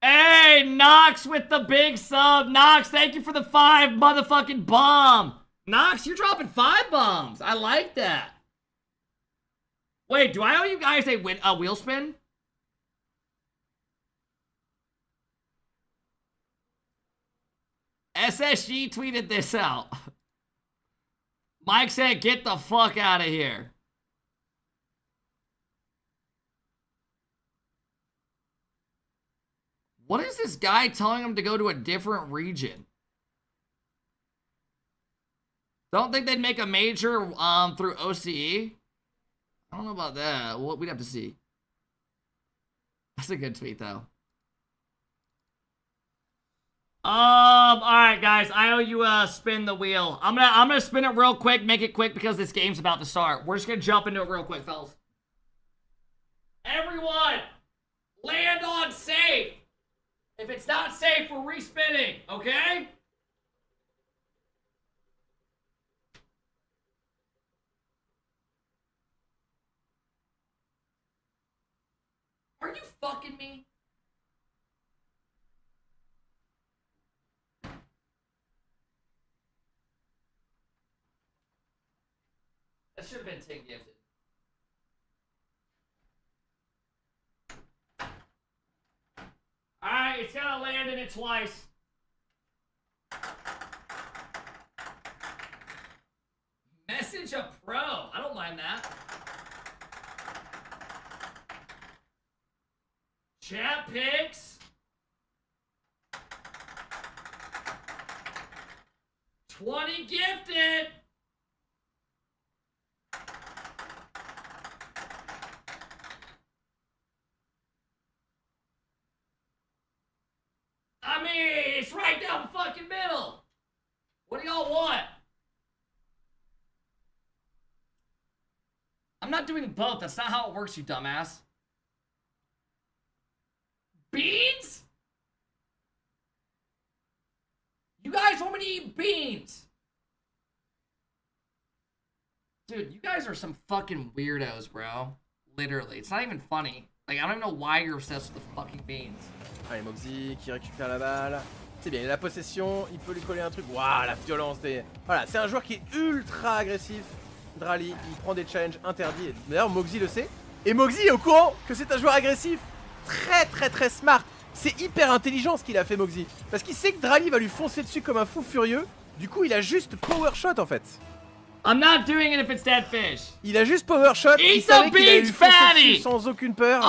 Hey, Nox with the big sub. Nox, thank you for the 5 motherfucking bomb. Nox, you're dropping 5 bombs. I like that. Wait, do I owe you guys a wheel spin? SSG tweeted this out. Mike said, get the fuck out of here. What is this guy telling him to go to a different region? Don't think they'd make a major through OCE? I don't know about that. We'd have to see. That's a good tweet, though. Alright, guys. I owe you a spin the wheel. I'm gonna spin it real quick, make it quick because this game's about to start. We're just gonna jump into it real quick, fellas. Everyone, land on safe. If it's not safe, we're respinning, okay? Are you fucking me? That should have been 10 gifted. Alright, it's gotta land in it twice. Message a pro. I don't mind that. Chat picks. 20 gifted. I mean, it's right down the fucking middle. What do y'all want? I'm not doing both. That's not how it works, you dumbass. Beans? You guys want me to eat beans? Dude, you guys are some fucking weirdos, bro. Literally. It's not even funny. Like, I don't know why you're obsessed with the fucking beans. Allez, Moxie qui récupère la balle. C'est bien, il a la possession, il peut lui coller un truc. Waouh, la violence des... Voilà, c'est un joueur qui est ultra agressif. Drali, il prend des challenges interdits. D'ailleurs, Moxie le sait. Et Moxie est au courant que c'est un joueur agressif. Très smart. C'est hyper intelligent ce qu'il a fait, Moxie. Parce qu'il sait que Drali va lui foncer dessus comme un fou furieux. Du coup, il a juste power shot en fait. I'm not doing it if it's dead fish. Il a juste power shot. Il savait qu'il allait lui foncer dessus sans aucune peur.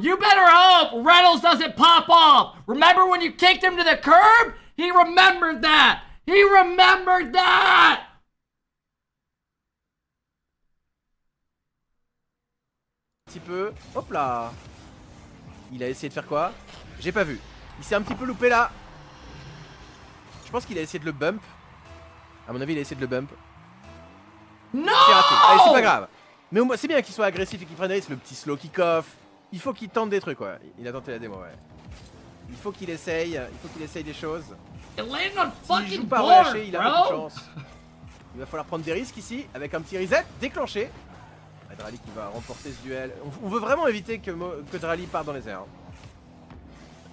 You better hope Reynolds doesn't pop off. Remember when you kicked him to the curb? He remembered that. He remembered that. Un petit peu. Hop là. Il a essayé de faire quoi? J'ai pas vu. Il s'est un petit peu loupé là. Je pense qu'il a essayé de le bump. À mon avis, il a essayé de le bump. Non! C'est raté. Allez, c'est pas grave. Mais au moins, c'est bien qu'il soit agressif et qu'il prenne des risques. Le petit slow kick-off. Il faut qu'il tente des trucs, ouais. Il a tenté la démo, ouais. Il faut qu'il essaye. Il faut qu'il essaye des choses. S'il joue pas relâché, il a pas de chance. Il va falloir prendre des risques ici avec un petit reset déclenché. Drali qui va remporter ce duel. On veut vraiment éviter que Drali parte dans les airs.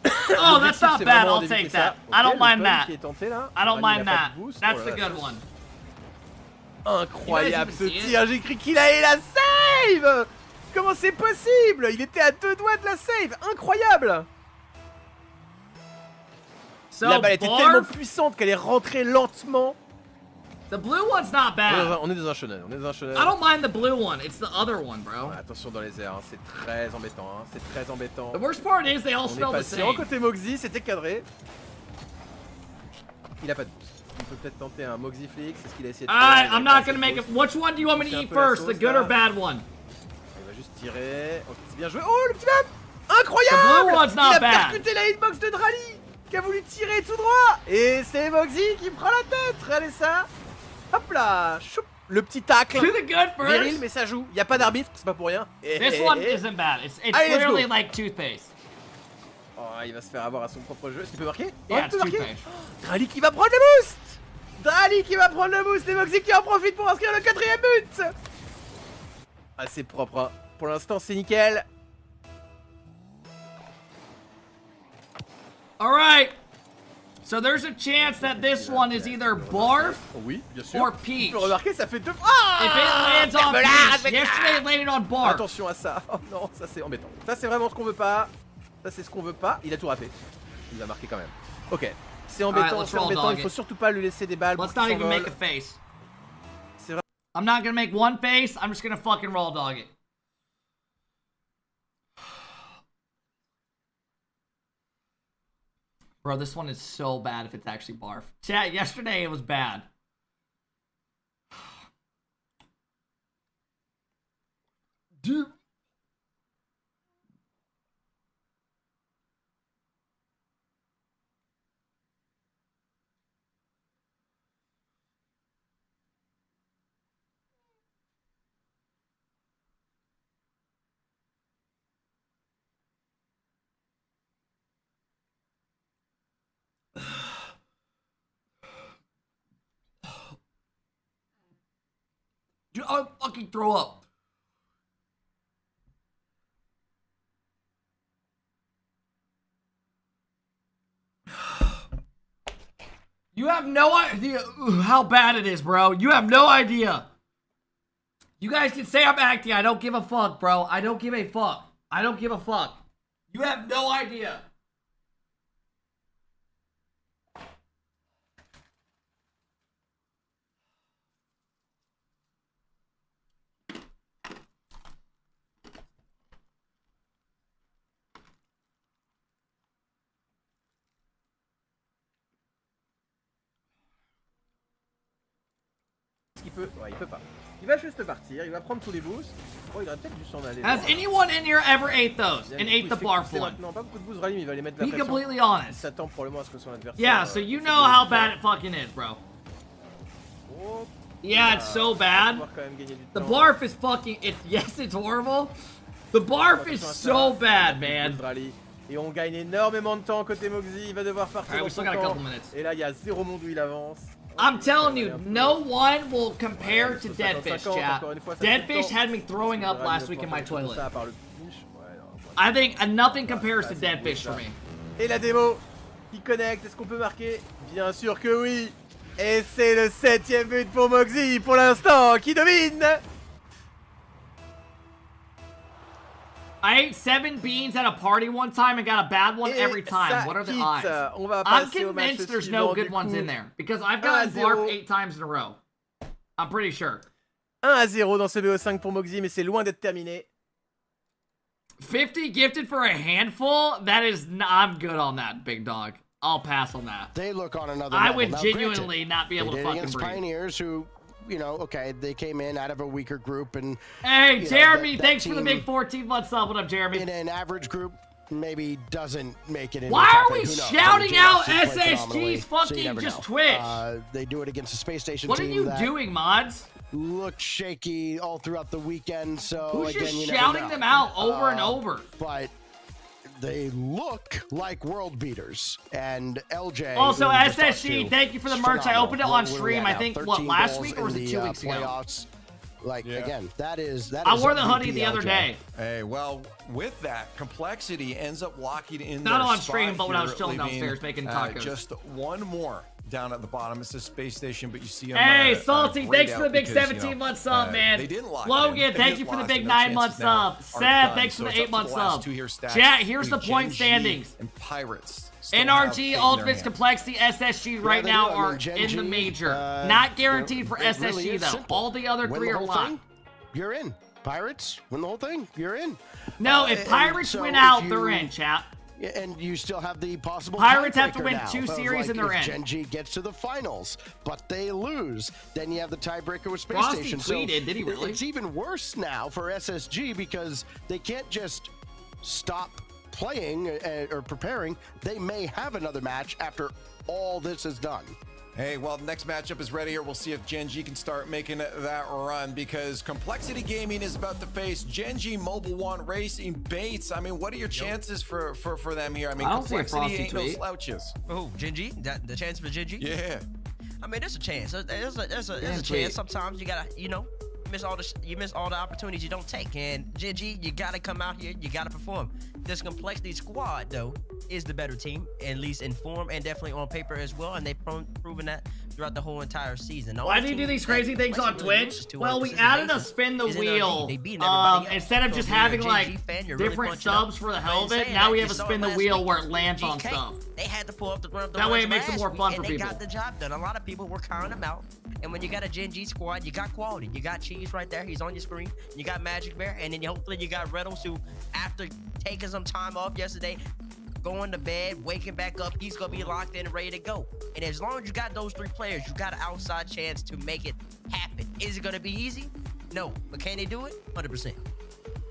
Oh, that's not bad. I'll take that. I don't mind that. Qui est tenté, là. I don't mind that. Boost. That's the good one. Incroyable ce tir. J'ai cru qu'il allait la save. Comment c'est possible? Il était à 2 doigts de la save. Incroyable. So, la balle était tellement puissante qu'elle est rentrée lentement. The blue one's not bad. On est dans un chenal. I don't mind the blue one. It's the other one, bro. Ouais, attention dans les airs, hein. C'est très embêtant. Hein. C'est très embêtant. The worst part is they all smell the same. On est côté Moxie, c'était cadré. Il a pas de boost. Il peut peut-être tenter un Moxie Flick, c'est ce qu'il a essayé de faire. Alright, I'm not gonna make it. Which one do you want me to eat first? The good or bad one? Il va juste tirer. Ok, c'est bien joué. Oh, le petit man! Incroyable! The blue one's not il a bad. percuté la hitbox de Drali, qui a voulu tirer tout droit. Et c'est Moxie qui prend la tête. Regardez ça. Hop là, choup, le petit tacle. Do the good first. Viril, mais ça joue. Il n'y a pas d'arbitre, c'est pas pour rien. This one isn't bad. It's allez, clearly like toothpaste. Oh, il va se faire avoir à son propre jeu. Est-ce qu'il peut marquer? Yeah, il peut marquer. toothpaste. Drali qui va prendre le boost. Drali qui va prendre le boost. Et Moxie qui en profite pour inscrire le 4e but. Ah, c'est propre. Hein. Pour l'instant, c'est nickel. Alright. So there's a chance that this one is either barf or peach. Tu peux remarquer, ça fait 2 fois. If it lands on peach, yesterday it landed on barf. Attention à ça. Oh non, ça c'est embêtant. Ça c'est vraiment ce qu'on veut pas. Ça c'est ce qu'on veut pas. Il a tout raté. Il va marquer quand même. Ok. C'est embêtant, c'est embêtant. Il faut surtout pas lui laisser des balles. Let's not even make a face. I'm not gonna make one face. I'm just gonna fucking raw dog it. Bro, this one is so bad if it's actually barf. Chat, yesterday it was bad. Dude. Dude, I'll fucking throw up. You have no idea how bad it is, bro. You have no idea. You guys can say I'm acting. I don't give a fuck, bro. I don't give a fuck. I don't give a fuck. You have no idea. Il peut, ouais, il peut pas. Il va juste partir, il va prendre tous les boosts. Oh, il aurait peut-être dû s'en aller. Has anyone in here ever ate those and ate the barf one? Non, pas beaucoup de boosts, Rally, mais il va les mettre la Be pression. completely honest. Il s'attend probablement à ce que son adversaire. Yeah, so you know how bad it fucking is, bro. Yeah, it's so bad. The barf is fucking. Yes, it's horrible. The barf is so bad, man. Et on gagne énormément de temps côté Moxie. Il va devoir partir. Alright, we still got a couple minutes. Et là, il y a 0 monde où il avance. I'm telling you, no one will compare to Deadfish, chat. Deadfish had me throwing up last week in my toilet. I think nothing compares to Deadfish for me. Et la démo qui connecte, est-ce qu'on peut marquer? Bien sûr que oui. Et c'est le 7e but pour Moxie pour l'instant qui domine. I ate 7 beans at a party one time and got a bad one every time. What are the odds? I'm convinced there's no good ones in there because I've gotten barf 8 times in a row. I'm pretty sure. 1-0 dans ce BO5 pour Moxie, mais c'est loin d'être terminé. 50 gifted for a handful? That is, I'm good on that, big dog. I'll pass on that. They look on another I level. would now, genuinely granted, not be able to fucking against breathe. Pioneers who, you know, okay, they came in out of a weaker group and. Hey, you Jeremy, know, that thanks for the team big 14-month sub. What up, Jeremy? In an average group, maybe doesn't make it in. Why are we Who knows? shouting I mean, out JLC played phenomenally, SSG's so you fucking never just know. Twitch? They do it against a space station What are team you that doing, mods? looked shaky all throughout the weekend. So Who's again, just you never shouting know. them out over and over? But they look like world beaters. And LJ. Also, who we just talked SSG, to, thank you for the is merch. I phenomenal. opened it on What do we stream, got I now? think, 13 what, last goals week or was in it the, 2 weeks ago? playoffs. Like again, that is. I wore the hoodie the other day. Hey, well, with that, Complexity ends up locking in. Not their on spot stream, but when I was here, chilling leaving, downstairs making tacos. Just one more down at the bottom. It's a space station, but you see them. Hey, Salty, thanks for the big 17-month sub, man. They didn't lock Logan, in. thank you for the big 9-month sub. Seth, thanks for the 8-month sub. Chat, here's the point standings. And Pirates. NRG, Ultimates, Complexity, SSG right now are in the major. Not guaranteed for SSG, though. All the other three are locked. You're in. Pirates win the whole thing. You're in. No, if Pirates win out, they're in, chat. And you still have the possible Pirates have to tiebreaker win now, 2 series and they're in. If Gen G gets to the finals, but they lose, then you have the tiebreaker with Space Frosty Station. tweeted, did he really? It's even worse now for SSG because they can't just stop playing or preparing. They may have another match after all this is done. Hey, well, the next matchup is ready here. We'll see if Gen G can start making that run because Complexity Gaming is about to face Gen G Mobile One Racing Bates. I mean, what are your chances for them here? I mean, Complexity ain't no slouches. Oh, Gen G? The chance for Gen G? Yeah. I mean, there's a chance. There's a chance. Sometimes you gotta, you miss all the opportunities you don't take. And Gen G, you gotta come out here. You gotta perform. This Complexity squad, though, is the better team, at least in form and definitely on paper as well. And they've proven that throughout the whole entire season. Why do you do these crazy things on Twitch? Well, we added a spin the wheel. Instead of just having like different subs for the hell of it, now we have a spin the wheel where it lands on stuff. They had to pull up the that way it makes it more fun for people. They got the job done. A lot of people were counting them out. And when you got a Gen G squad, you got quality. You got Cheese right there. He's on your screen. You got Magic Bear. And then hopefully you got Reynolds, who, after taking some time off yesterday, going to bed, waking back up, he's going to be locked in and ready to go. And as long as you got those 3 players, you got an outside chance to make it happen. Is it going to be easy? No. But can they do it? 100%.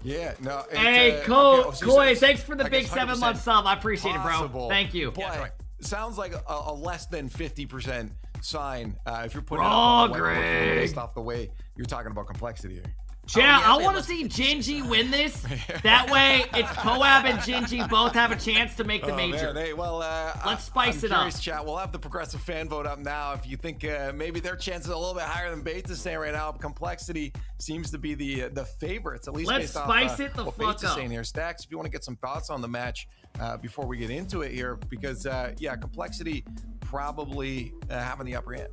Yeah, no. Hey, Koi, thanks for the big 7-month sub. I appreciate it, bro. Thank you. But sounds like a less than 50% sign if you're putting Greg. based off the way you're talking about Complexity here. Chat, I want to see Gen G win this. That way, it's Coab and Gen G both have a chance to make the major. Man. Hey, well, let's spice it up. Chat. We'll have the progressive fan vote up now. If you think maybe their chances are a little bit higher than Bates is saying right now, Complexity seems to be the favorites, at least based off what Bates is saying here. Stacks, if you want to get some thoughts on the match before we get into it here, because yeah, Complexity probably having the upper hand.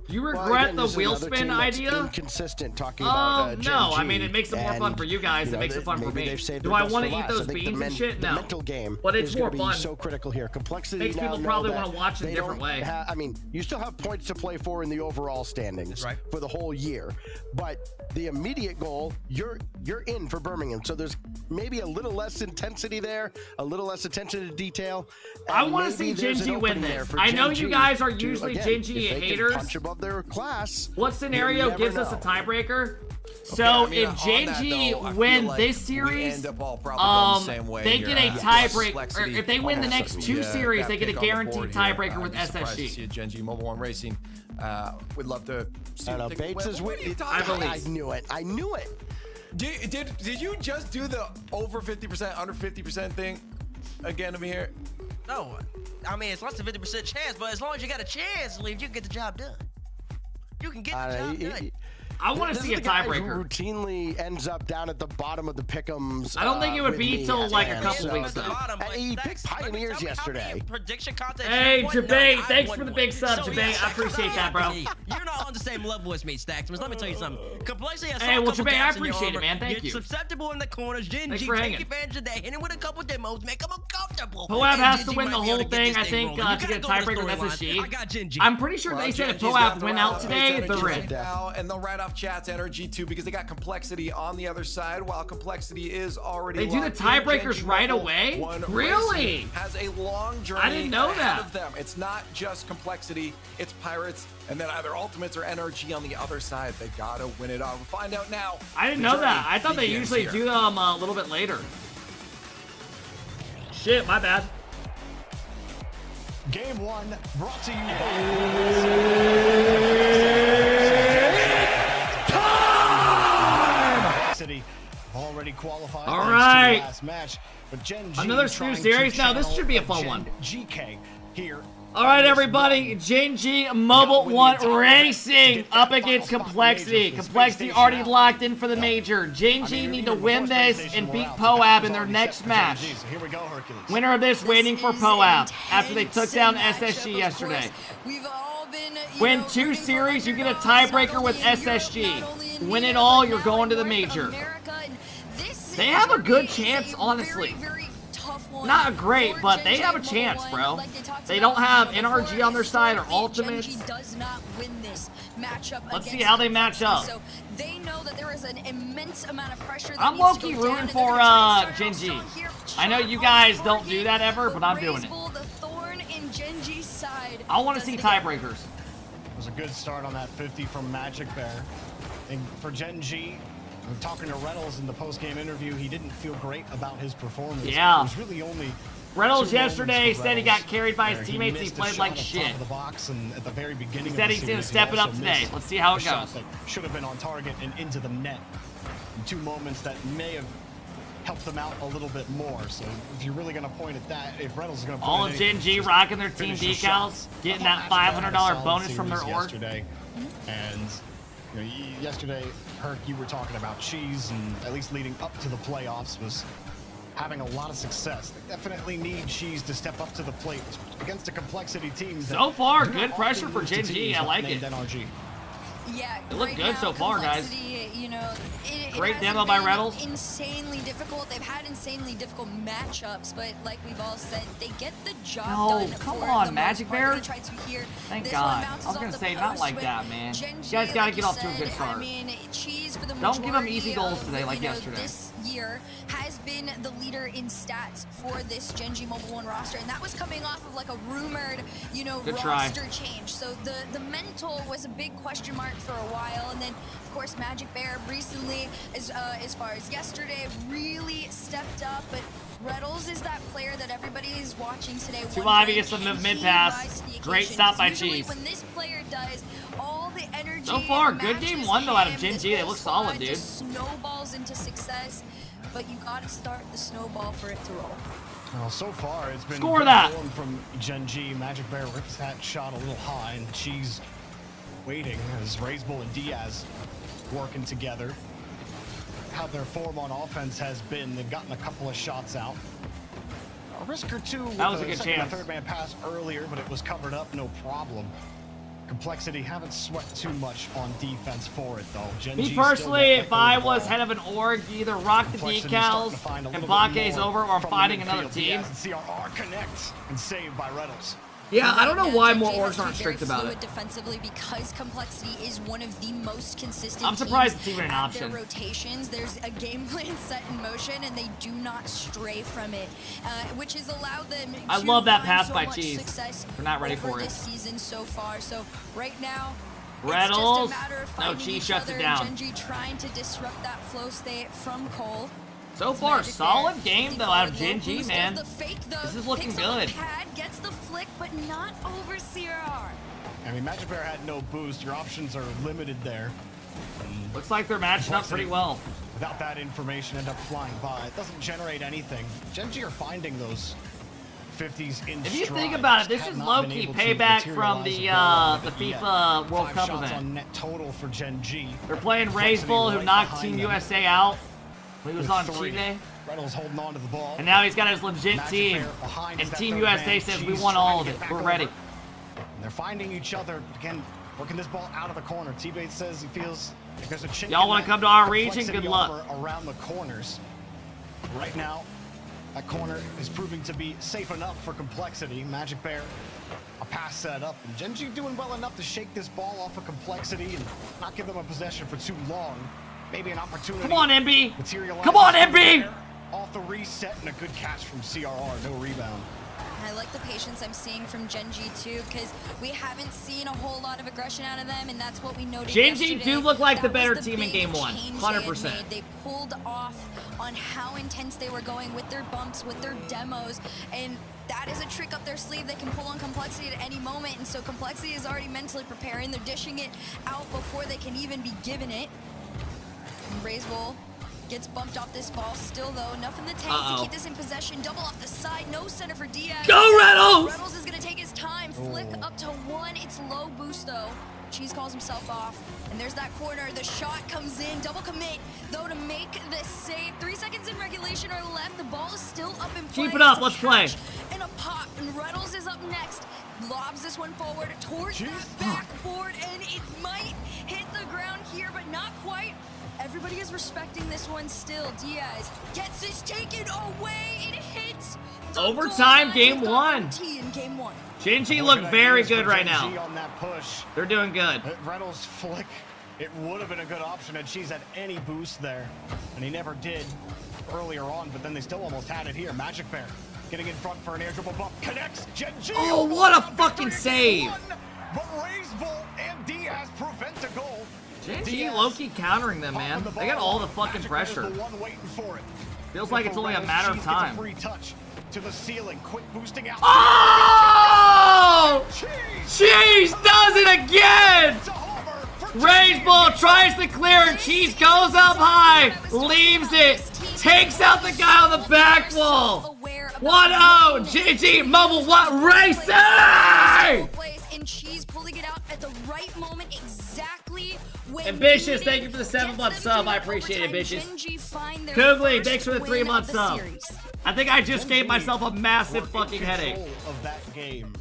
You regret the wheel spin idea? Inconsistent talking about Gen no, G, I mean it makes it more fun for you guys. It makes it fun for me. Do I want to eat those beans and shit? No. The mental game but it's more fun. So critical here. Complexity makes people probably want to watch it a different way. I mean, you still have points to play for in the overall standings for the whole year, but the immediate goal, you're in for Birmingham. So there's maybe a little less intensity there, a little less attention to detail. I want to see Gen G win this. I know you guys are usually Gen G haters. Punch above their class. What scenario gives us a tiebreaker? So if Gen G win this series, they get a tiebreaker. Or if they win the next 2 series, they get a guaranteed tiebreaker with SSG. Gen G Mobile One Racing. Would love to see Bates is winning. I knew it. I knew it. Did you just do the over 50%, under 50% thing again over here? No, I mean it's less than 50% chance, but as long as you got a chance to leave, you can get the job done. You can get the job done. I want to see a tiebreaker. Who routinely ends up down at the bottom of the pick'ems. I don't think it would be till like a couple weeks though. He picked Pioneers yesterday. Prediction contest. Hey, Jabay, thanks for the big sub, Jabay. I appreciate that, bro. You're not on the same level as me, Stacks. Let me tell you something. Complexity has hey, well, Jabay, I appreciate it, man. Thank you. You're susceptible in the corners. Gen G, take advantage of that. Hit him with a couple demos, make him uncomfortable. Poab has to win the whole thing, I think, to get a tiebreaker with SSG. I got Gen G. I'm pretty sure they said if Poab win out today, they're in. And they'll write off Chat's energy too, because they got Complexity on the other side, while Complexity is already they do the tiebreakers right away? Really? Has a long journey. I didn't know that. Of them. It's not just Complexity, it's Pirates, and then either Ultimates or NRG on the other side. They gotta win it all. We'll find out now. I didn't know that. I thought they usually do them a little bit later. Shit, my bad. Game 1 brought to you City already qualified. All right. Last match, but Gen G another screw series. Now this should be a fun one. GK here All right, everybody. Gen.G Mobile 1 Racing up against Complexity. Complexity already locked in for the major. Gen.G need to win this and beat Poab in their next match. Winner of this waiting for Poab after they took down SSG yesterday. Win 2 series, you get a tiebreaker with SSG. Win it all, you're going to the major. They have a good chance, honestly. Not great, but they have a chance, bro. They don't have NRG on their side or Ultimates. Let's see how they match up. They know that there is an immense amount of pressure. I'm low-key rooting for Gen.G. I know you guys don't do that ever, but I'm doing it. I want to see tiebreakers. It was a good start on that 50 from Magic Bear. And for Gen.G, talking to Reynolds in the post-game interview, he didn't feel great about his performance. Yeah. It was really only Reynolds yesterday said he got carried by his teammates and he played like shit. The box and at the very beginning he said he's going to step it up today. Let's see how it goes. Should have been on target and into the net. In 2 moments that may have helped them out a little bit more. So if you're really going to point at that, if Reynolds is going to all of Gen.G rocking their team decals, getting that $500 bonus from their org. And you know, yesterday, Herc, you were talking about Cheese, and at least leading up to the playoffs was having a lot of success. They definitely need Cheese to step up to the plate against a Complexity team. So far, good pressure for Gen.G. I like it. NRG. Yeah, it looked good so far, guys. You know, great demo by Reynolds. Insanely difficult. They've had insanely difficult matchups, but like we've all said, they get the job done. No, come on, Magic Bear. Thank God. I was gonna say not like that, man. You guys gotta get off to a good start. I mean, Cheese for the don't give them easy goals today like yesterday. This year has been the leader in stats for this Gen.G Mobile 1 roster, and that was coming off of like a rumored, you know, roster change. So the mental was a big question mark for a while, and then of course Magic Bear recently, as far as yesterday, really stepped up. But Reynolds is that player that everybody is watching today. Too obvious the mid pass. Great stop by Cheese. When this player does, all the energy. So far, good game 1 though out of Gen.G. They look solid, dude. Snowballs into success, but you got to start the snowball for it to roll. Well, so far it's been score that from Gen.G. Magic Bear rips that shot a little high, and Cheese waiting as Razebull and Diaz working together. How their form on offense has been, they've gotten a couple of shots out. A risk or two with that was a good chance. Third man pass earlier, but it was covered up, no problem. Complexity haven't sweat too much on defense for it though. Me personally, if I was head of an org, either rock the decals and Bake's over or fighting another team. CRR connects and saved by Reynolds. Yeah, I don't know why more orgs aren't strict about it. Defensively, because Complexity is one of the most consistent. I'm surprised it's even an option. Their rotations, there's a game plan set in motion, and they do not stray from it, which has allowed them. I love that pass by Cheese. They're not ready for it this season so far. So right now, Reynolds. It's just a matter of no, Cheese shuts it down. Gen.G trying to disrupt that flow state from Cole. So far, solid game though out of Gen.G, man. This is looking good. Pad, gets the flick, but not over CRR. I mean, Magic Bear had no boost. Your options are limited there. Looks like they're matching up pretty well. Without that information, end up flying by. It doesn't generate anything. Gen.G are finding those 50s in If you think about it, this is low-key payback from the FIFA World Cup event. On net total for Gen.G. They're playing Razebull, who knocked Team USA out. He was on Chile. Reynolds holding on to the ball. And now he's got his legit team. And Team USA says, we won all of it. We're ready. And they're finding each other. Again, working this ball out of the corner. T-Bait says he feels like there's a chink. Y'all want to come to our region? Good luck. Around the corners. Right now, that corner is proving to be safe enough for Complexity. Magic Bear, a pass set up. And Gen.G doing well enough to shake this ball off of Complexity and not give them a possession for too long. Maybe an opportunity. Come on, MB. Come on, MB. Off the reset and a good catch from CRR. No rebound. I like the patience I'm seeing from Gen.G too, because we haven't seen a whole lot of aggression out of them, and that's what we noticed Gen.G do look like the better team in game 1, 100%. They pulled off on how intense they were going with their bumps, with their demos, and that is a trick up their sleeve they can pull on Complexity at any moment, and so Complexity is already mentally preparing. They're dishing it out before they can even be given it. Razebull gets bumped off this ball. Still, though, enough in the tank to keep this in possession. Double off the side. No center for Diaz. Go, Reynolds! Reynolds is going to take his time. Flick up to 1. It's low boost though. Cheese calls himself off. And there's that corner. The shot comes in. Double commit, though, to make this save. 3 seconds in regulation are left. The ball is still up in play. Keep it up. Let's play. And a pop. And Reynolds is up next. Lobs this one forward towards that backboard. And it might hit the ground here, but not quite. Everybody is respecting this one still. Diaz gets this taken away. It hits. Overtime, game 1. In game 1. Gen.G look very good right now. On that push. They're doing good. Reynolds flick. It would have been a good option had Cheese had any boost there. And he never did earlier on, but then they still almost had it here. Magic Bear getting in front for an air dribble bump. Connects. Gen.G. Oh, what a fucking save. But Raisbull and Diaz prevent a goal. Gen.G low-key countering them, man. They got all the fucking pressure. Feels like it's only a matter of time. Free touch to the ceiling. Quick boosting out. Oh! Cheese does it again! Raisbull tries to clear and Cheese goes up high, leaves it, takes out the guy on the back wall. 1-0, GG, mobile what racing! And Cheese pulling it out at the right moment, exactly when Ambitious, thank you for the 7-month sub. I appreciate it, Ambitious. Koogly, thanks for the 3-month sub. I think I just gave myself a massive fucking headache. Of that game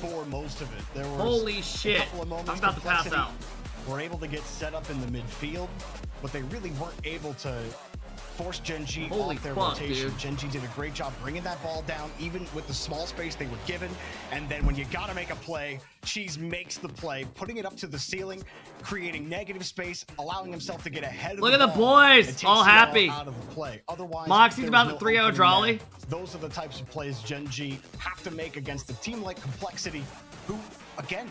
for most of it. There was holy shit. I'm about to pass out. Were able to get set up in the midfield, but they really weren't able to force Gen.G off their rotation. Dude. Gen.G did a great job bringing that ball down, even with the small space they were given. And then when you gotta make a play, Cheese makes the play, putting it up to the ceiling, creating negative space, allowing himself to get ahead of Look the at the boys, all happy. Out of the play. Otherwise, Moxie's about the 3-0 Drawley. Those are the types of plays Gen.G have to make against a team like Complexity, who, again,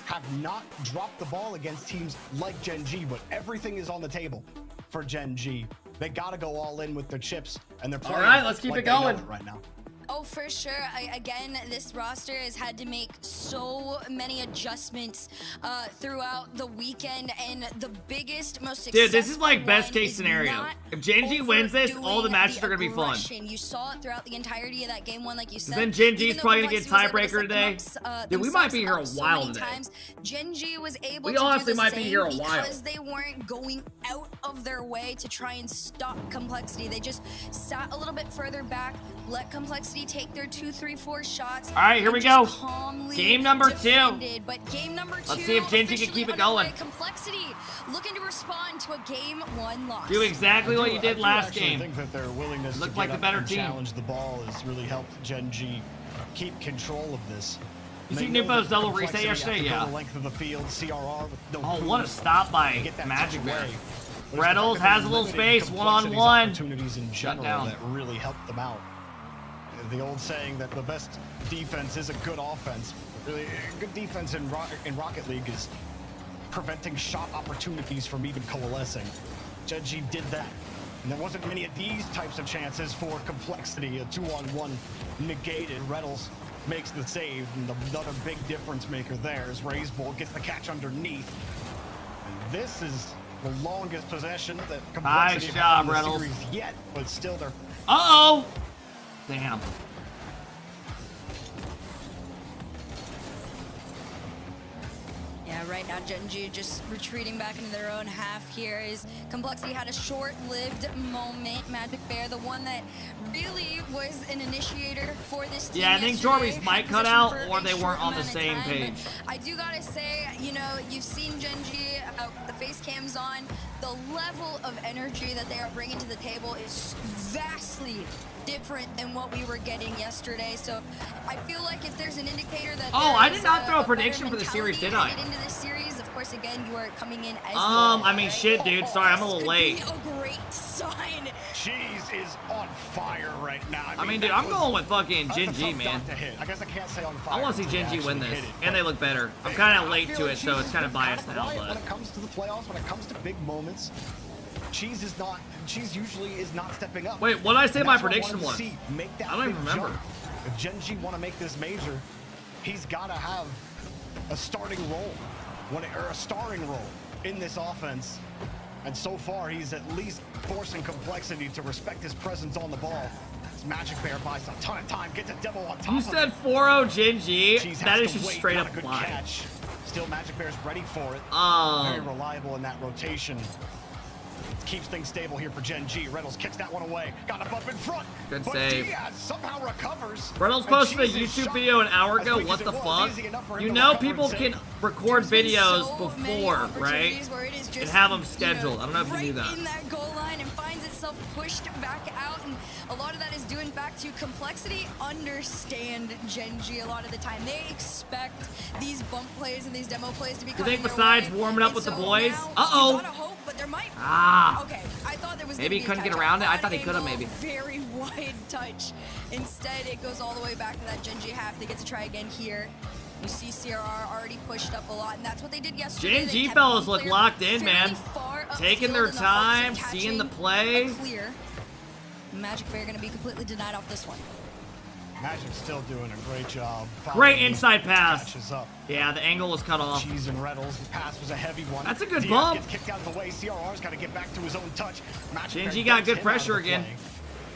have not dropped the ball against teams like Gen.G, but everything is on the table for Gen.G. They gotta go all in with their chips, and they're playing. All right, let's keep like it going right now. Oh, for sure. Again, this roster has had to make so many adjustments throughout the weekend, and the biggest, most successful dude, this is like best case scenario. If Gen.G wins this, all the matches are gonna be fun. You saw it throughout the entirety of that game 1, like you said. Then Gen.G's probably gonna get tiebreaker today. Dude, we might be here a while today. Gen.G was able we to honestly do the might be here a same while because they weren't going out of their way to try and stop Complexity. They just sat a little bit further back, let Complexity take their 2, 3, 4 shots. All right, here we go. Game number 2. But game number 2. Let's see if Gen.G can keep it going. Complexity looking to respond to a game 1 loss. Do exactly what you did last game. I think that their willingness Looked to like get the better up and team. challenge the ball has really helped Gen.G keep control of this. You see Nupo's double reset yesterday? Yeah. The length of the field, CRR with no Oh, what a stop by get that Magic touch Bear. away. Reynolds has a little space, one-on-one. Opportunities in Shut general down. that really helped them out. The old saying that the best defense is a good offense. Really, a good defense in Rocket League is preventing shot opportunities from even coalescing. Gen.G did that. And there wasn't many of these types of chances for Complexity. A 2-on-1 negated. Reynolds makes the save, and another big difference maker there is Raisbull gets the catch underneath. And this is the longest possession that Complexity Nice have job, in the Reynolds. series yet, but still they're... Uh-oh! Damn. Yeah, right now Gen.G just retreating back into their own half here. Is Complexity had a short-lived moment. Magic Bear, the one that really was an initiator for this team. Yeah, I think Jorby's mic cut out, or they weren't on the same page. I do gotta say, you know, you've seen Gen.G, the face cams on. The level of energy that they are bringing to the table is vastly different than what we were getting yesterday. So I feel like if there's an indicator that I did not throw a prediction for the series, did I? Into this series, of course, again, you are coming in as I mean, shit, dude. Sorry, I'm a little late. A great sign. Cheese is on fire right now. I mean, dude, I'm going with fucking Gen.G, man. I guess I can't say on fire. I want to see Gen.G win this, and they look better. I'm kind of late to it, so it's kind of biased now, When but it comes to the playoffs, when it comes to big moments, Cheese usually is not stepping up. Wait, what did I say And my that's what prediction wanted was? to see, make that I don't even big remember. jump. If Gen.G want to make this major, he's got to have a starting role, or a starring role in this offense. And so far, he's at least forcing Complexity to respect his presence on the ball. As Magic Bear buys a ton of time, gets a demo on top You of said it. 4-0 Gen G? Cheese That has is to just wait, straight not up a good lying. catch. Still, Magic Bear's ready for it. Very reliable in that rotation. Keeps things stable here for Gen G. Reynolds kicks that one away. Got a bump in front. Good but save. Diaz somehow recovers. Reynolds And posted a Cheese is YouTube shot video an hour as ago. quick What as the it was, fuck? easy enough for him You to know recover people and can save. record videos so many before, right? opportunities where it is And just, have them you know, scheduled. I don't know if you knew right that. in that goal line and finds itself pushed back out, and a lot of that is due in fact to complexity. Understand Gen G a lot of the time. They expect these bump plays and these demo plays to be You coming think their besides way. warming up And with the so boys? now Uh-oh. you gotta hope, but there might. Ah. Okay, I thought there was Maybe he gonna couldn't be a get catch. around it. I Odd thought he could've angle, maybe. Very wide touch. Instead, it goes all the way back to that Gen G half. They get to try again here. You see CRR already pushed up a lot, and that's what they did yesterday. Gen They G kept fellas one look player locked in, fairly man. far Taking upfield their in the hopes of time, seeing the catching play. a clear. Magic Bear gonna be completely denied off this one. Magic's still doing a great job. Great following inside the pass. catches up. Yeah, the angle was cut off. Cheese and Reynolds. The pass was a heavy one. That's a good Diaz bump. Gets kicked out of the way. CRR's got to get back to his own touch. Magic Gen Bear G got dumps good him pressure out of the again. play.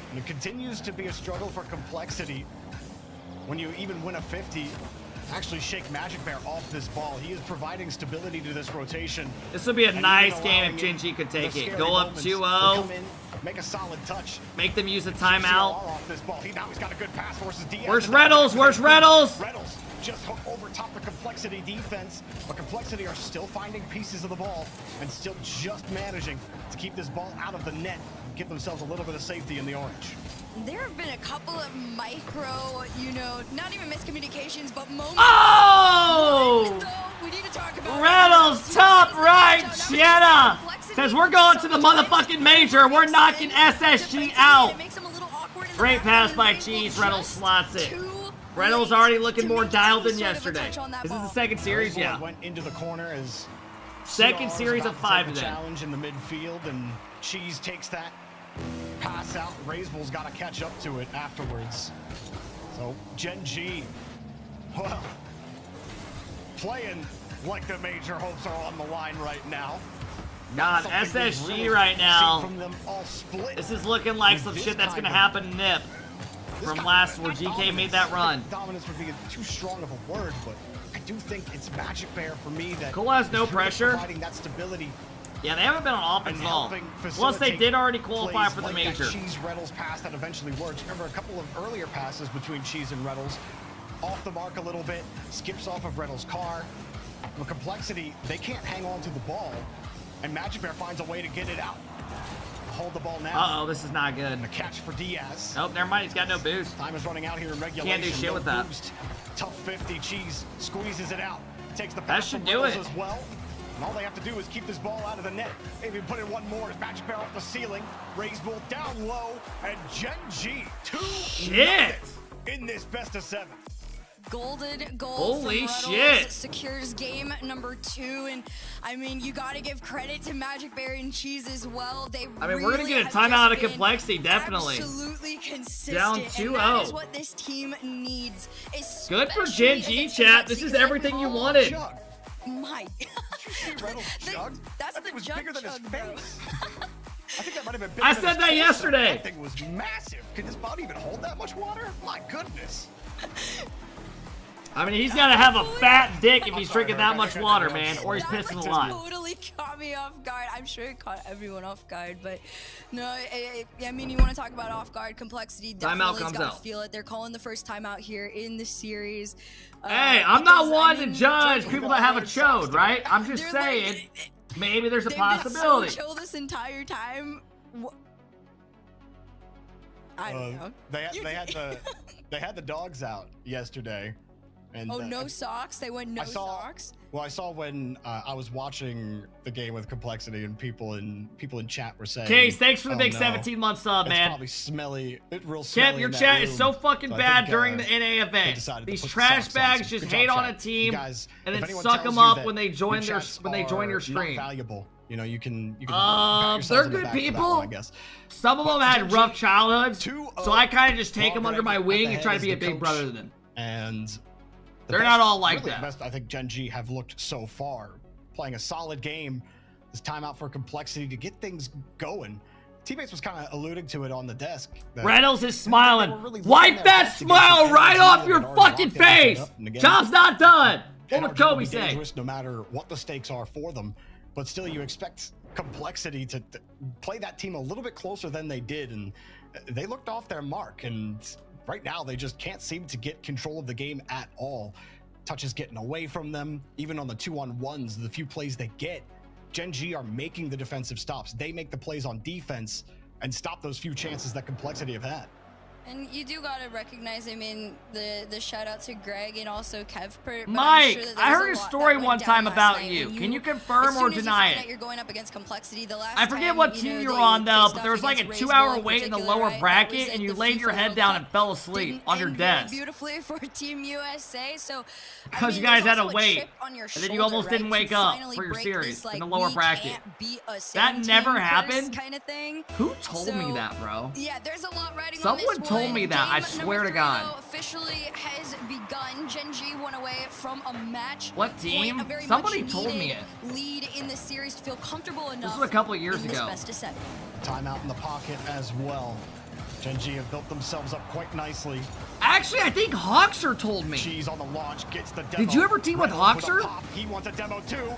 And it continues to be a struggle for complexity. When you even win a 50, actually shake Magic Bear off this ball. He is providing stability to this rotation. This would be a And nice even game allowing if Gen G could take the it. scary Go up moments 2-0. to come in, make a solid touch. Make them use a CRR timeout. off this ball. Now he's got a good pass versus Diaz. Where's Reynolds? Where's Reynolds? Reynolds just over top the complexity defense, but complexity are still finding pieces of the ball and still just managing to keep this ball out of the net and give themselves a little bit of safety in the orange. There have been a couple of micro, you know, not even miscommunications, but moments. Oh! One, though, we need to talk about Reynolds, top right, Jenna! Because we're going to the motherfucking major. We're knocking SSG out. Great pass by Cheese. Reynolds slots it. Reynolds already looking more dialed than yesterday. This is the second series, yeah. Went into the corner as Second CRR's series about of to 5 take a today. challenge in the midfield, and Cheese takes that pass out. Raiseball's got to catch up to it afterwards. So Gen G, well, playing like the major hopes are on the line right now. God, Something we've SSG really right seen now. from them all split. This is looking like with some this shit that's kind gonna of- happen NIP this from kind last of- where not GK made dominance. that run. Dominance would be too strong of a word, but I do think it's Magic Bear for me that Cole has no is really pressure. providing that stability. Yeah, they haven't been on offense And at all. helping Plus, they facilitate did already qualify plays for the like major. That Cheese Reynolds pass that eventually works. Remember a couple of earlier passes between Cheese and Reynolds, off the mark a little bit, skips off of Reynolds' car. With complexity, they can't hang on to the ball, and Magic Bear finds a way to get it out. Hold the ball now. Uh-oh, this is not good. A catch for Diaz. Oh, never mind. He's got no boost. Time is running out here in regulation. Can't do shit No with that. boost. Tough 50. Cheese squeezes it out. Takes the That pass should from do Reynolds it. as well. And all they have to do is keep this ball out of the net. Maybe put in one more as Magic Bear off the ceiling. Raise ball down low. And Gen G, 2-0 in this best of 7. Golden goal Holy from shit. Reynolds secures game number 2, and I mean you got to give credit to Magic Bear and Cheese as well. They I mean, we're gonna really get a have timeout just of been complexity, definitely. Absolutely consistent. Down And that 2-0. is what this team needs. Good for especially Gen G, against chat. This complexity, is 'cause everything you wanted. My. Reynolds jug? That's that the thing was jug bigger than his chug, bro. face. I think that might have been bigger I than said his that torso. yesterday. That thing was massive. Could his body even hold that much water? My goodness. I mean, he's gotta have a fat dick if he's drinking that much water, man, or he's pissing a lot. Totally caught me off guard. I'm sure it caught everyone off guard, but no, I mean, you want to talk about off guard complexity? Timeout Definitely comes got out. to feel it. They're calling the first timeout here in the series. Hey, I'm not because, one I mean, to judge people that have a chode, right? I'm just They're saying, maybe there's a they've possibility. been so chill this entire time. I don't know. They had the dogs out yesterday. And, Oh, no socks? They went no socks? Well, I saw when I was watching the game with complexity, and people in chat were saying, Case, thanks for the "Oh, big no, 17-month sub, it's man. probably smelly, real Kev, smelly your in that chat is room." so fucking So I bad think, during the they NA event. decided to These put the trash socks on. bags So just good hate job, on a chat. team You guys, and if then anyone suck tells them you up that when they join your their chats when they join your are stream. not valuable. You know, you can pat They're yourselves in the good back for that people. one, I guess. Some of them had rough childhoods, so I kind of just take them Ball under my Greg wing at the and try to head be a is the big coach. brother to them. And the They're best- not all like really that. The best I think Gen G have looked so far, playing a solid game. This timeout for complexity to get things going. Teammates was kind of alluding to it on the desk. Reynolds is smiling. Wipe that smile right off your fucking face. Job's not done. What would Kobe say? No matter what the stakes are for them, but still you expect Complexity to play that team a little bit closer than they did, and they looked off their mark, and right now they just can't seem to get control of the game at all. Touches getting away from them, even on the 2-on-1s, the few plays they get, Gen G are making the defensive stops. They make the plays on defense and stop those few chances that Complexity have had. And you do gotta recognize, I mean, the shout out to Greg and also Kev. Mike, I heard a story one time about you. Can you confirm or deny it? You're going up against Complexity. The last I forget what team you're on though, but there was like a 2-hour wait in the lower bracket, and you laid your head down and fell asleep on your desk. Beautifully for Team USA. So because you guys had to wait, and then you almost didn't wake up for your series in the lower bracket. That never happened. Kind of thing. Who told me that, bro? Yeah, there's a lot riding on this. Someone told me that. I swear to God. Officially has begun. Gen G went away from a match. What team? Somebody told me it. Lead in the series to feel comfortable enough. This was a couple of years ago. Best of 7. Timeout in the pocket as well. Gen G have built themselves up quite nicely. Actually, I think Hawkser told me. Cheese on the launch gets the demo. Did you ever team with Hawkser? He wants a demo too.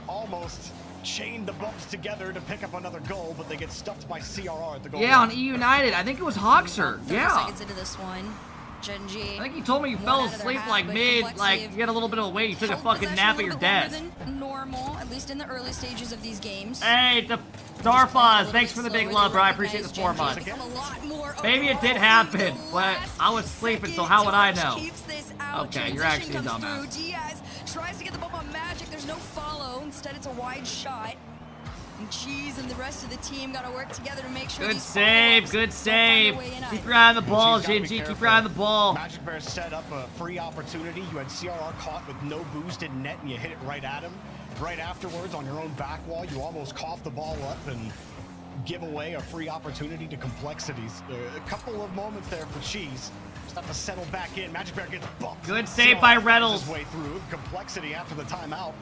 Almost chained the bumps together to pick up another goal, but they get stuffed by CRR at the goal. Yeah, on E United. I think it was Hawkser. 30 Yeah. seconds into this one. Gen G. I think he told me you fell asleep like mid, like you had a little bit of a wait. You took a fucking nap at your desk. Normal, at least in the early stages of these games. Hey, the Starfuzz, thanks for the big love, bro. I appreciate the 4 months. Maybe it did happen, but I was sleeping, so how would I know? Okay, you're actually a dumbass. Diaz tries to get the bump on Magic. There's no follow. Instead, it's a wide shot. And Cheese and the rest of the team got to work together to make sure. Good save, good save. Keep your eye on the ball, Gen G. Keep your eye on the ball. Magic Bear set up a free opportunity. You had CRR caught with no boost in net, and you hit it right at him. Right afterwards, on your own back wall, you almost cough the ball up and give away a free opportunity to Complexities. A couple of moments there for Cheese. Just have to settle back in. Magic Bear gets bumped. Good save by Reynolds. Way through. Complexity after the timeout.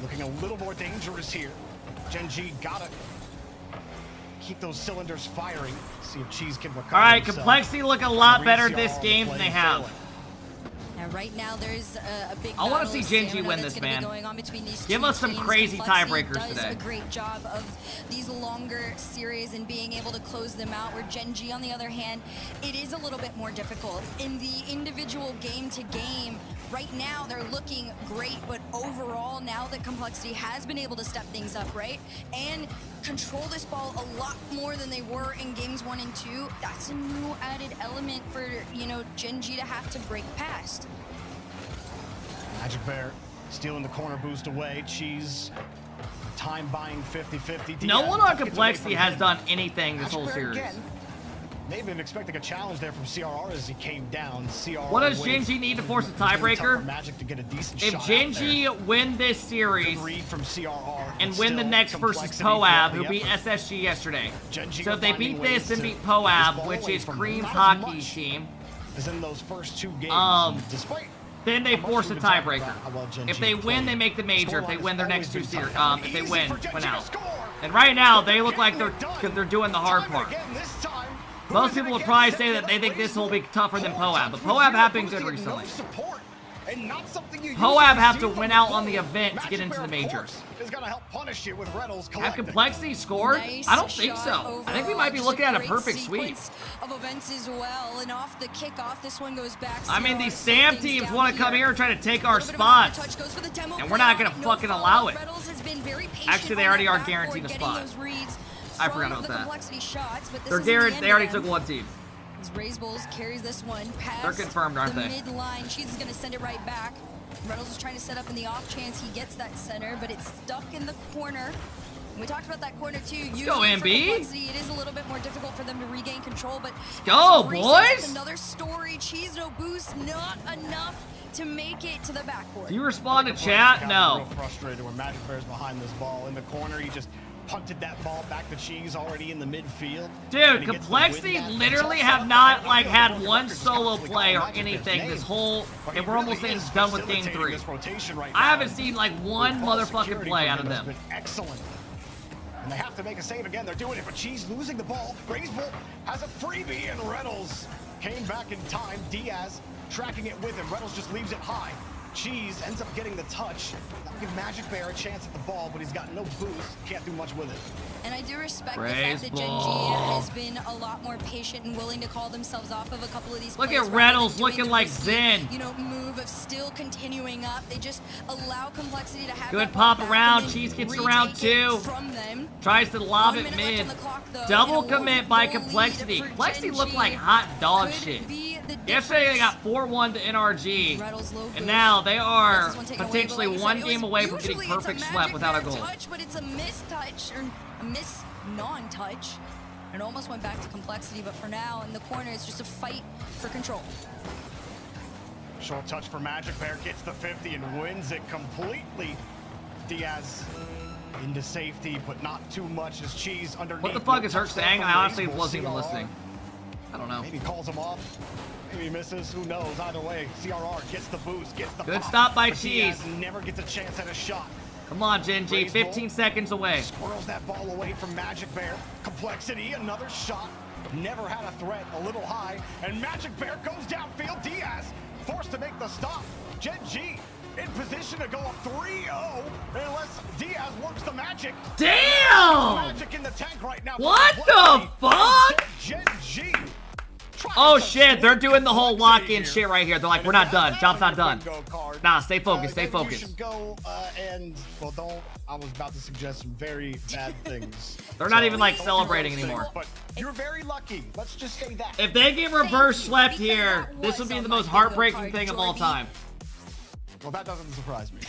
Looking a little more dangerous here. Gen G gotta keep those cylinders firing. See if Cheese can recover. All right, himself. Complexity look a lot better this game than they have. Now, right now, there's a big. I want to see Gen G win this, man. Give us some crazy tiebreakers today. Does a great job of these longer series and being able to close them out. Where Gen G, on the other hand, it is a little bit more difficult in the individual game to game. Right now, they're looking great, but overall, now that Complexity has been able to step things up, right, and control this ball a lot more than they were in games 1 and 2, that's a new added element for, you know, Gen G to have to break past. Magic Bear stealing the corner boost away. Cheese time buying 50-50. No one on Complexity has done anything this whole series. They've been expecting a challenge there from CRR as he came down. CRR. What does Gen G need to force a tiebreaker? If Gen G win this series and win the next versus Poab, who beat SSG yesterday. So if they beat this and beat Poab, which is Cream's hockey team, in those first 2 games, then they force a tiebreaker. If they win, they make the major. If they win their next 2 series, if they win out. And right now, they look like they're doing the hard part. Most people would probably say that they think this will be tougher than Poab, but Poab have been good recently. Poab have to win out on the event to get into the majors. Have Complexity scored? I don't think so. I think we might be looking at a perfect sweep. Of events as well, and off the kickoff, this one goes back. I mean, these Sam teams want to come here and try to take our spots, and we're not going to fucking allow it. Actually, they already are guaranteed a spot. I forgot about that. They already took 1 team. Raise Bulls carries this one past. They're confirmed, aren't they? Mid-line. Cheese is going to send it right back. Reynolds is trying to set up in the off chance he gets that center, but it's stuck in the corner. We talked about that corner too. Go, MB. It is a little bit more difficult for them to regain control, but go, boys. Another story. Cheese no boost, not enough to make it to the backboard. Do you respond to chat? No. Frustrated when Magic Bear's behind this ball in the corner. He just punted that ball back to Cheese already in the midfield. Dude, Complexity literally have not like had one solo play or anything this whole, and we're almost done with game 3. I haven't seen like one motherfucking play out of them. Excellent. And they have to make a save again. They're doing it, but Cheese losing the ball. Graceful has a freebie, and Reynolds came back in time. Diaz tracking it with him. Reynolds just leaves it high. Cheese ends up getting the touch. That'll give Magic Bear a chance at the ball, but he's got no boost. Can't do much with it. And I do respect the fact that Gen G has been a lot more patient and willing to call themselves off of a couple of these Look plays at Reynolds looking like Zen. You know, move of still continuing up. They just allow Complexity to have Good that pop ball back around. and then Cheese gets retake around it two. from them. Tries to lob 1 it minute left mid. on the clock, though, Double and a commit by full Complexity. lead for Complexity Gen looked G like hot dog could shit. be the Yesterday they difference. got 4-1 to NRG. Reynolds low And boost. now they are This is one taken away, but potentially like you said, one it game was away from getting usually it's a perfect Magic swept without a Bear goal. touch, but it's a mistouch or a non-touch. And it almost went back to Complexity, but for now in the corner it's just a fight for control. Short touch for Magic Bear, gets the 50 and wins it completely. Diaz into safety, but not too much as Cheese underneath. What the fuck is Hurt saying? I honestly wasn't even listening. I don't know. Maybe calls him off. Maybe misses. Who knows? Either way, CRR gets the boost, gets the Good pop, stop by but Cheese. Diaz never gets a chance at a shot. Come on, Gen G. 15 seconds away. Squirrels that ball away from Magic Bear. Complexity, another shot. Never had a threat, a little high. And Magic Bear goes downfield. Diaz forced to make the stop. Gen G in position to go up 3-0 unless Diaz works the magic. Damn! Magic in the tank right now. What the fuck? Gen G. Oh shit, they're doing the whole lock-in shit right here. They're like, we're not done. Job's not done. Nah, stay focused, stay You focused. should go and, well, don't. I was about to suggest some very bad things. They're not even like celebrating anymore. But you're very lucky. Let's just say that. If they get reverse swept here, this would be the most heartbreaking thing of all time. Well, that doesn't surprise me.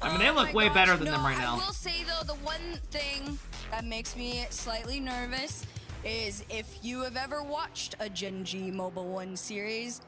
I mean, they look way better than them right I now. will say though, the one thing that makes me slightly nervous is if you have ever watched a Gen G Mobile 1 series,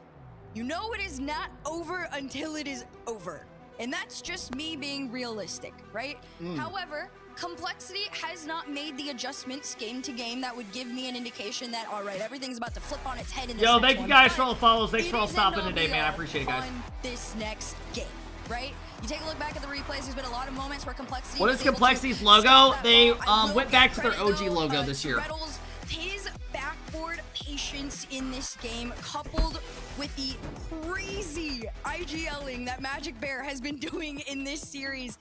you know it is not over until it is over. And that's just me being realistic, right? However, Complexity has not made the adjustments game to game that would give me an indication that, all right, everything's about to flip on its head in this Yo, next thank you one. guys But for all the follows. Thanks it for all is stopping end today, man. I all appreciate it, guys. on this next game, right? You take a look back at the replays, there's been a lot of moments where Complexity What was is able to Complexity's stop logo? that They ball. I will went give back to their credit, OG though, logo this to year. Reynolds. His backboard patience in this game, coupled with the crazy IGLing that Magic Bear has been doing in this series,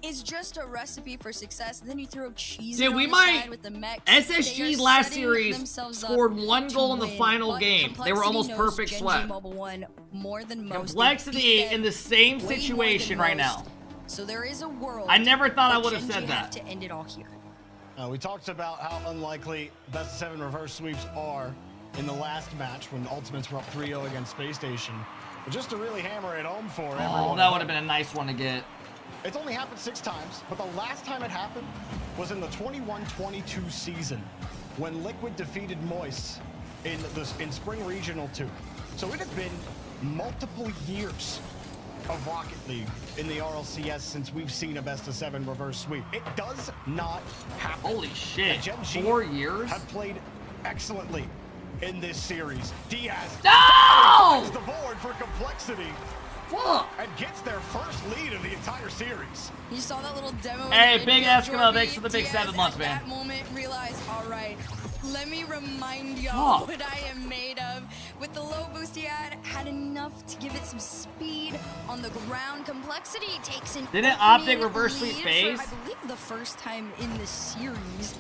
is just a recipe for success. And then you throw Cheese Dude, on we the might. side with the mechs. SSG They are last setting series themselves up scored one to goal in the win, final but game. They were Complexity almost knows perfect Gen G swept. Mobile 1 more than most. They Complexity beat in the them same way more than situation right most. now. So there is a world. I never thought I would have Gen G said have that. to end it all here. We talked about how unlikely best of 7 reverse sweeps are in the last match when Ultimates were up 3-0 against Space Station. But just to really hammer it home for everyone. Oh, that would have been a nice one to get. It's only happened 6 times, but the last time it happened was in the 21-22 season when Liquid defeated Moist in Spring Regional 2. So it has been multiple years of Rocket League in the RLCS since we've seen a best of 7 reverse sweep. It does not happen. Holy shit, Gen G 4 years? have played excellently in this series. Diaz No! the board for Complexity. Fuck! And gets their first lead of the entire series. You saw that little demo. Hey, Big Eskimo, thanks for the big 7 months, man. At that moment, realized, all right, let me remind y'all Fuck. what I am made of. With the low boost he had enough to give it some speed on the ground. Complexity takes an Didn't opening Optic reverse sweep lead phase? for, I believe, the first time in the series.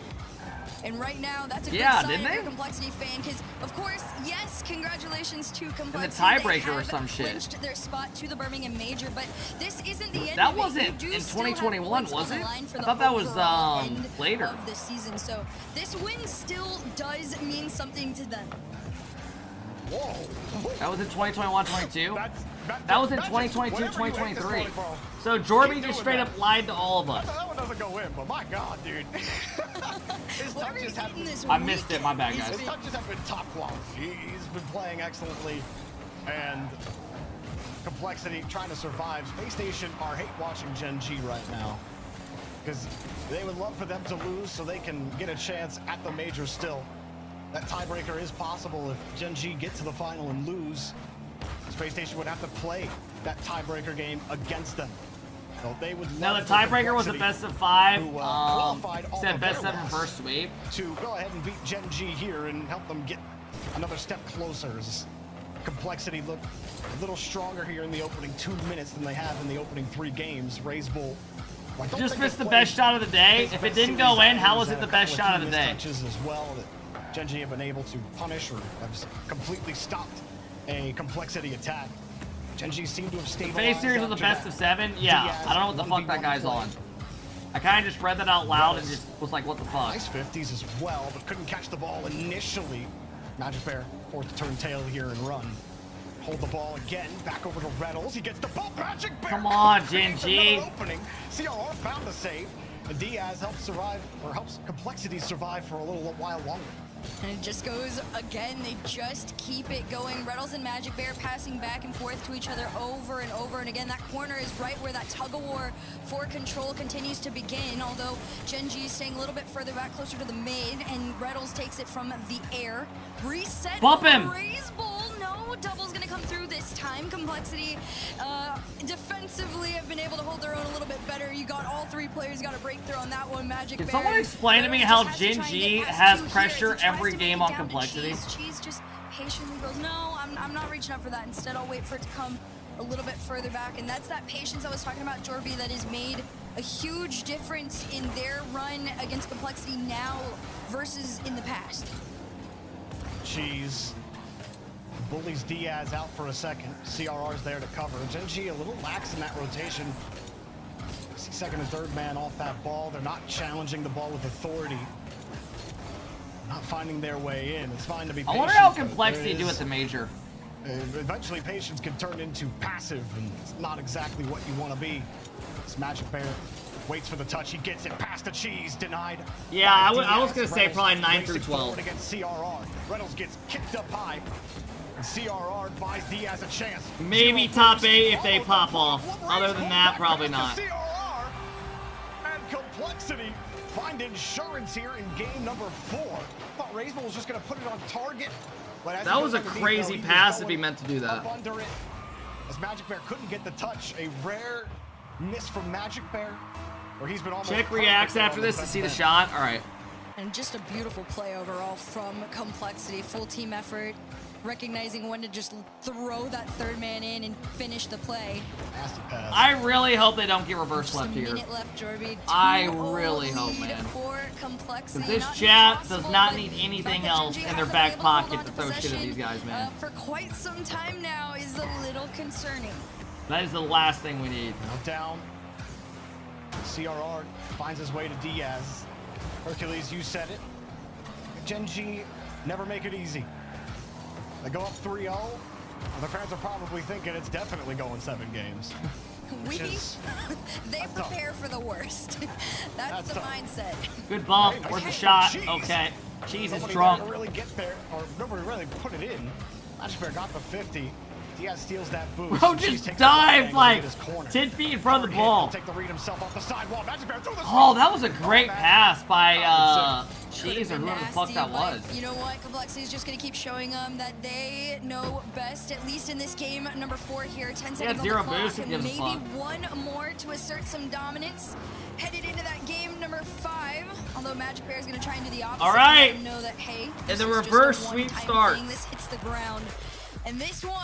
And right now, that's a good Yeah, sign didn't if you're a they? Complexity fan, because, of course, yes, congratulations to Complexity. tiebreaker They or have some shit. clinched their spot to the Birmingham Major, but this isn't the end That of it. wasn't You do in still have 2021, points was on the it? line for I the thought that was, overall end later. of the season, so this win still does mean something to them. Whoa. That was in 2021-22? That was in 2022-2023. So Jorby just straight up lied to all of us. That one doesn't go in, but my God, dude. His touches have been, I missed it, my bad, guys. his touches have been top quality. He's been playing excellently, and Complexity trying to survive. Space Station are hate watching Gen G right now because they would love for them to lose so they can get a chance at the major still. That tiebreaker is possible if Gen G get to the final and lose. Space Station would have to play that tiebreaker game against them. So they would No, love the tiebreaker for was a Complexity, best of 5. who, qualified off Said of best their 7 loss, first sweep. to go ahead and beat Gen G here and help them get another step closer. As Complexity look a little stronger here in the opening 2 minutes than they have in the opening 3 games. Raise Bull. Just missed the best shot of the day. If it didn't go in, how was it the best shot of the day? Touches as well that Gen G have been able to punish or have completely stopped a Complexity attack. Gen G seemed to have stabilized. Phase series was the best of 7? Yeah, I don't know what the fuck that guy's on. I kind of just read that out loud and just was like, what the fuck? Nice 50s as well, but couldn't catch the ball initially. Magic Bear forced to turn tail here and run. Hold the ball again, back over to Reynolds. He gets the ball. Magic Bear. Come on, Gen G. Opening. CRR found the save, and Diaz helps survive, or helps Complexity survive for a little while longer. And it just goes again. They just keep it going. Reynolds and Magic Bear passing back and forth to each other over and over. And again, that corner is right where that tug-of-war for control continues to begin. Although Gen G is staying a little bit further back, closer to the mid, and Reynolds takes it from the air. Reset. Bump him. Raise Bull. No, double's gonna come through this time. Complexity defensively have been able to hold their own a little bit better. You got all 3 players got a breakthrough on that one. Magic Can Bear. someone explain to me how Gen G has pressure every game on Complexity? Cheese just patiently goes, no, I'm not reaching up for that. Instead, I'll wait for it to come a little bit further back. And that's that patience I was talking about, Jorby, that has made a huge difference in their run against Complexity now versus in the past. Cheese bullies Diaz out for a second. CRR's there to cover. Gen G a little lax in that rotation. See second and third man off that ball. They're not challenging the ball with authority. Not finding their way in. It's fine to be patient. I wonder how Complexity do at the major. Eventually, patience can turn into passive, and it's not exactly what you want to be. This Magic Bear waits for the touch. He gets it past the cheese. Denied. Yeah, I was going to say probably 9 through 12. Against CRR. Reynolds gets kicked up high. And CRR buys Diaz a chance. Maybe top 8 if they pop off. Other than that, probably not. CRR and Complexity find insurance here in game number 4. Thought Raiseball was just going to put it on target. That was a crazy pass if he meant to do that. Under it, as Magic Bear couldn't get the touch, a rare miss from Magic Bear, where he's been almost. Check reacts after this to see the shot. All right. And just a beautiful play overall from Complexity. Full team effort, recognizing when to just throw that third man in and finish the play. I really hope they don't get reverse left here. Just a minute left, Jorby. I really hope, man. For Complexity. Because this chat does not need anything else in their back pocket to throw shit at these guys, man. For quite some time now is a little concerning. That is the last thing we need. Now down. CRR finds his way to Diaz. Hercules, you said it. Gen G never make it easy. They go up 3-0. The fans are probably thinking it's definitely going 7 games. They prepare for the worst. That's the mindset. Good bump. Where's the shot? Okay. Cheese is drunk. Nobody really get there, or nobody really put it in. Magic Bear got the 50. Diaz steals that boost. Bro, just dive like 10 feet in front of the ball. Take the read himself off the sidewall. Magic Bear through the Oh, that was a great pass by Cheese or whoever the fuck that was. You know what? Complexity is just going to keep showing them that they know best, at least in this game number 4 here. 10 seconds on the clock, and maybe one more to assert some dominance. Headed into that game number 5, although Magic Bear is going to try and do the opposite. All right. Know that, hey, and the reverse sweep start. This hits the ground. And this one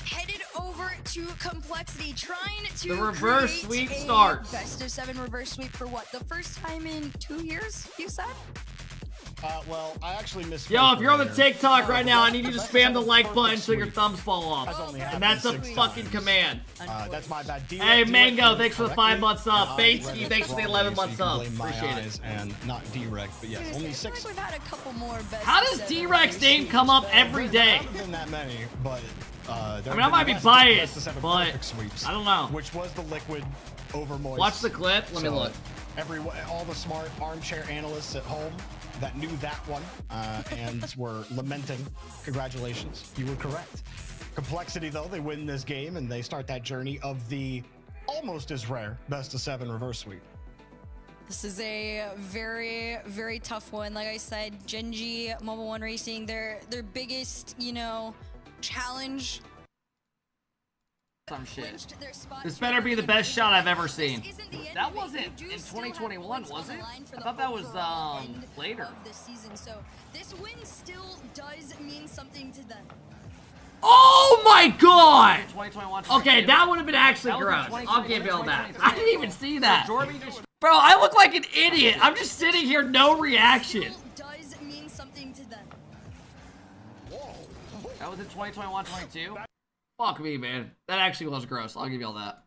headed over to Complexity, trying to the reverse create sweep starts. Best of 7 reverse sweep for what? The first time in 2 years, you said? Well, I actually missed. Yo, if you're on the TikTok right now, I need you to spam the like button so your thumbs fall off. And that's a fucking command. That's my bad. Hey, Mango, thanks for the 5 months up. Banksy, thanks for the 11 months up. Appreciate it. And not D-Rec, but yes, only 6. Like we've had a couple more best. How does D-Rec's name come up every day? There haven't been that many, but I mean, I might be biased, but I don't know. Which was the liquid over moist. Watch the clip. Let me look. All the smart armchair analysts at home that knew that one and were lamenting. Congratulations, you were correct. Complexity, though, they win this game and they start that journey of the almost as rare best of 7 reverse sweep. This is a very, very tough one. Like I said, Gen G, Mobile One Racing, their biggest, challenge some shit. This better be the best shot I've ever seen. That wasn't in 2021, was it? I thought that was later. This season, so this win still does mean something to them. Oh my god! 2021. Okay, that would have been actually gross. I'll give you all that. I didn't even see that. Bro, I look like an idiot. I'm just sitting here, no reaction. Does mean something to them. That was in 2021-22? Fuck me, man. That actually was gross. I'll give you all that.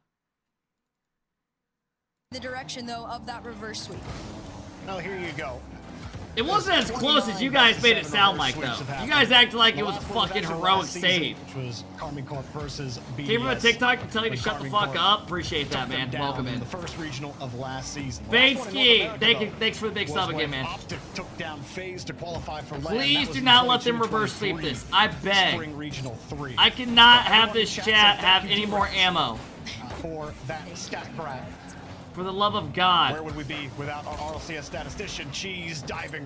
The direction, though, of that reverse sweep. Oh, here you go. It wasn't as close as you guys made it sound like, though. You guys acted like it was a fucking heroic save. Which was Karmine Corp versus BDS. Came from a TikTok to tell you to shut the fuck up. Appreciate that, man. Welcome in. The first regional of last season. Baitsky, thanks for the big sub again, man. Optic took down FaZe to qualify for LAN. Please do not let them reverse sweep this. I beg. Spring Regional 3. I cannot have this chat have any more ammo. For that stat brat. For the love of God. Where would we be without our RLCS statistician, Cheese, diving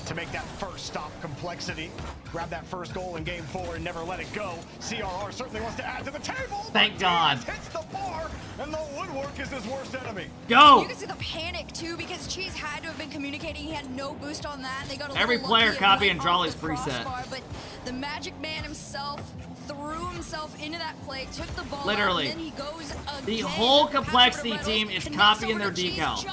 to make that first stop? Complexity. Grab that first goal in game 4 and never let it go. CRR certainly wants to add to the table. Thank God. Hits the bar, and the woodwork is his worst enemy. Go. You can see the panic, too, because Cheese had to have been communicating. He had no boost on that. They got a Every little player lucky. copying Jolly's preset. But the Magic Man himself threw himself into that play, took the ball Literally. out, and then he goes again. The whole Complexity team is copying their decal.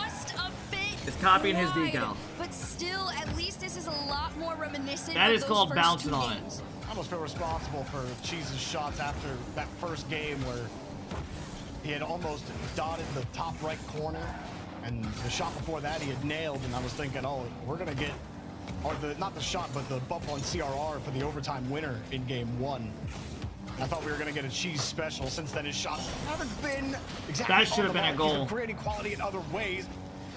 It's copying his decal. But still, at least this is a lot more reminiscent That of is those called first bouncing two on it. games. I almost feel responsible for Cheese's shots after that first game where he had almost dotted the top right corner, and the shot before that he had nailed, and I was thinking, oh, we're gonna get, or not the shot, but the bump on CRR for the overtime winner in game 1. I thought we were gonna get a Cheese special. Since then, his shots haven't been exactly. That should have been a goal. He's been creating quality in other ways.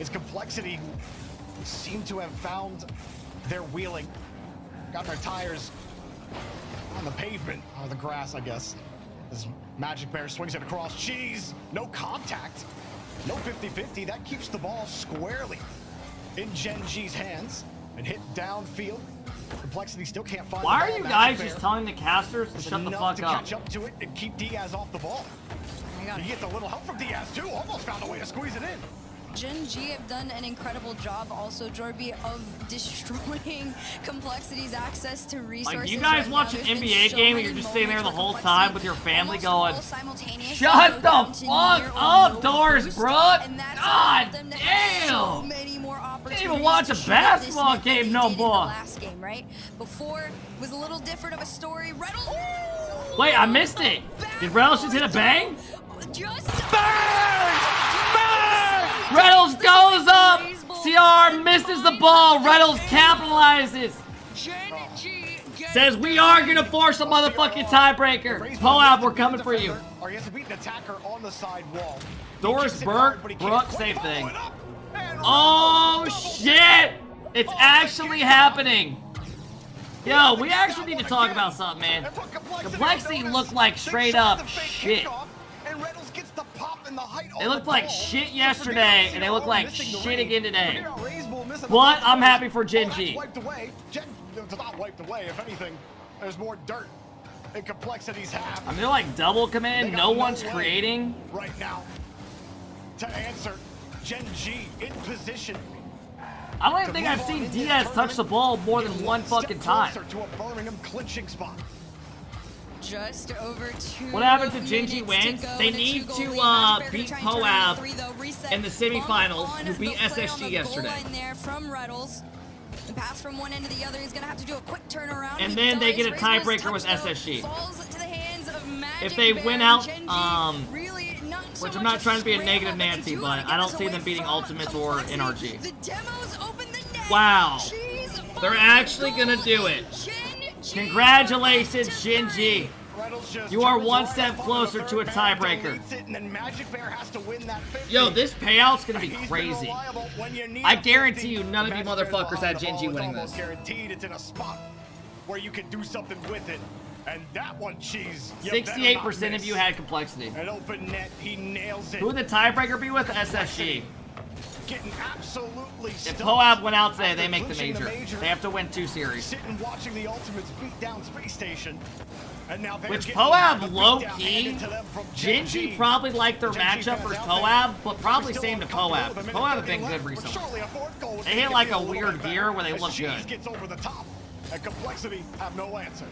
It's Complexity who seem to have found their wheeling, got their tires on the pavement, or the grass, I guess. As Magic Bear swings it across. Cheese, no contact, no 50-50. That keeps the ball squarely in Gen G's hands and hit downfield. Complexity still can't find. Why are the you ball. guys Magic just Bear telling the casters to shut the enough fuck to up? catch up to it and keep Diaz off the ball. He gets a little help from Diaz too. Almost found a way to squeeze it in. Gen G have done an incredible job also, Jorby, of destroying Complexity's access to resources. Like, you guys right watch now. an There's been NBA so game and many you're just sitting there the moments whole where time with your Complexity family almost going, all simultaneously shut go the down to fuck near or up, no Doris boost, Brooke! and that's God allowed them to have so damn! many more Can't opportunities even watch a to shoot basketball this than game they no did in the more. last game, right? Before it was a little different of a story. Reynolds. Wait, I missed it. Did Reynolds just hit a bang? Reynolds goes up. CR misses the ball. Reynolds capitalizes. Says we are gonna force a motherfucking tiebreaker. Poab, we're coming for you. Or he has to beat an attacker on the side wall. Doris Brooke, same thing. Oh shit! It's actually happening. Yo, we actually need to talk about something, man. Complexity looked like straight up shit. They looked like shit yesterday, and they look like shit again today. But I'm happy for Gen G. It's not wiped away. If anything, there's more dirt in Complexity's half. I mean, they're like double command. No one's creating. Right now to answer. Gen G in position. I don't even think I've seen Diaz touch the ball more than one fucking time. To a Birmingham clinching spot. Just over 2 What happened to Gen G minutes wins? to go They in a need two-goal to lead. Magic Bear beat trying to turn it Poab three, though. Reset in the semifinals, on who beat the play on SSG the goal yesterday. line there from Reynolds. The pass from one end to the other. He's gonna have to do a quick turnaround. And He then they does. get a Raisebo's tiebreaker with touch, though, SSG. falls to the hands of Magic If they Bear. win out, Gen G really not so which I'm much not trying to be a scramble, negative but they Nancy, do but wanna I get don't this see away them beating from Ultimates or Complexity. NRG. The demos open the net. Wow. Jeez, They're actually gonna do it. Congratulations, Gen G. You are one step closer to a tiebreaker. Yo, this payout's gonna be crazy. I guarantee you none of you motherfuckers had Gen G winning this. Guaranteed it's in a spot where you can do something with it. And that one, Cheese. 68% of you had Complexity. An open net, he nails it. Who would the tiebreaker be with? SSG. getting absolutely If stuffed. Poab went out today, they after make the clinching major. They have to win 2 series. Sitting watching the Ultimates beat down Space Station. And now they're Which getting Poab, the low beatdown key, handed to them from Genji probably liked their matchup versus Poab, but probably same to Poab. Poab have been good recently. They hit like a weird gear where they look good. Gets over the top, and Complexity have no answer.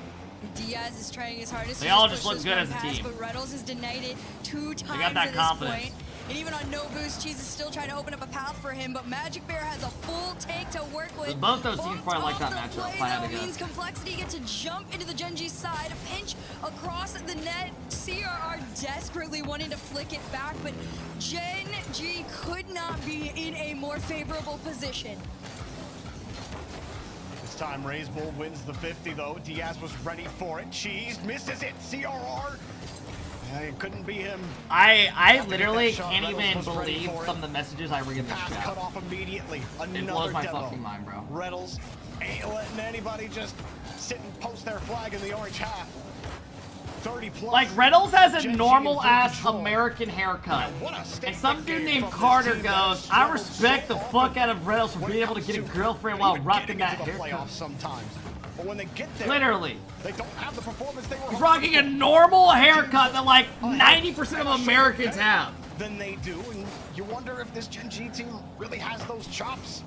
Diaz is trying his hardest. They to all just just push look this good one as a pass, team. But Reynolds has denied it 2 times got that at confidence. this point. And even on no boost, Cheese is still trying to open up a path for him, but Magic Bear has a full take to work with. Both those teams probably like that matchup. Play, If I had though, to guess. means Complexity get to jump into the Genji side, a pinch across the net. CRR desperately wanting to flick it back, but Genji could not be in a more favorable position. This time, Raze Bull wins the 50, though. Diaz was ready for it. Cheese misses it. CRR. It couldn't be him. I literally can't even believe some of the messages I read in this Pass chat. cut off immediately. It blows my fucking mind, bro. Reynolds ain't letting anybody just sit and post their flag in the orange half. 30 plus. Like, Reynolds has a Genji normal in full ass control. American haircut. What a And statement some dude game named from Carter this team that goes, has I struggled respect so the fuck out of Reynolds for when being it able to comes get a to girlfriend while even rocking getting that into the haircut. playoffs sometimes. But when they get there, Literally. they don't have the performance they were He's hoping rocking a for. normal haircut that like 90% of Americans have. Than they do, and you wonder if this Gen G team really has those chops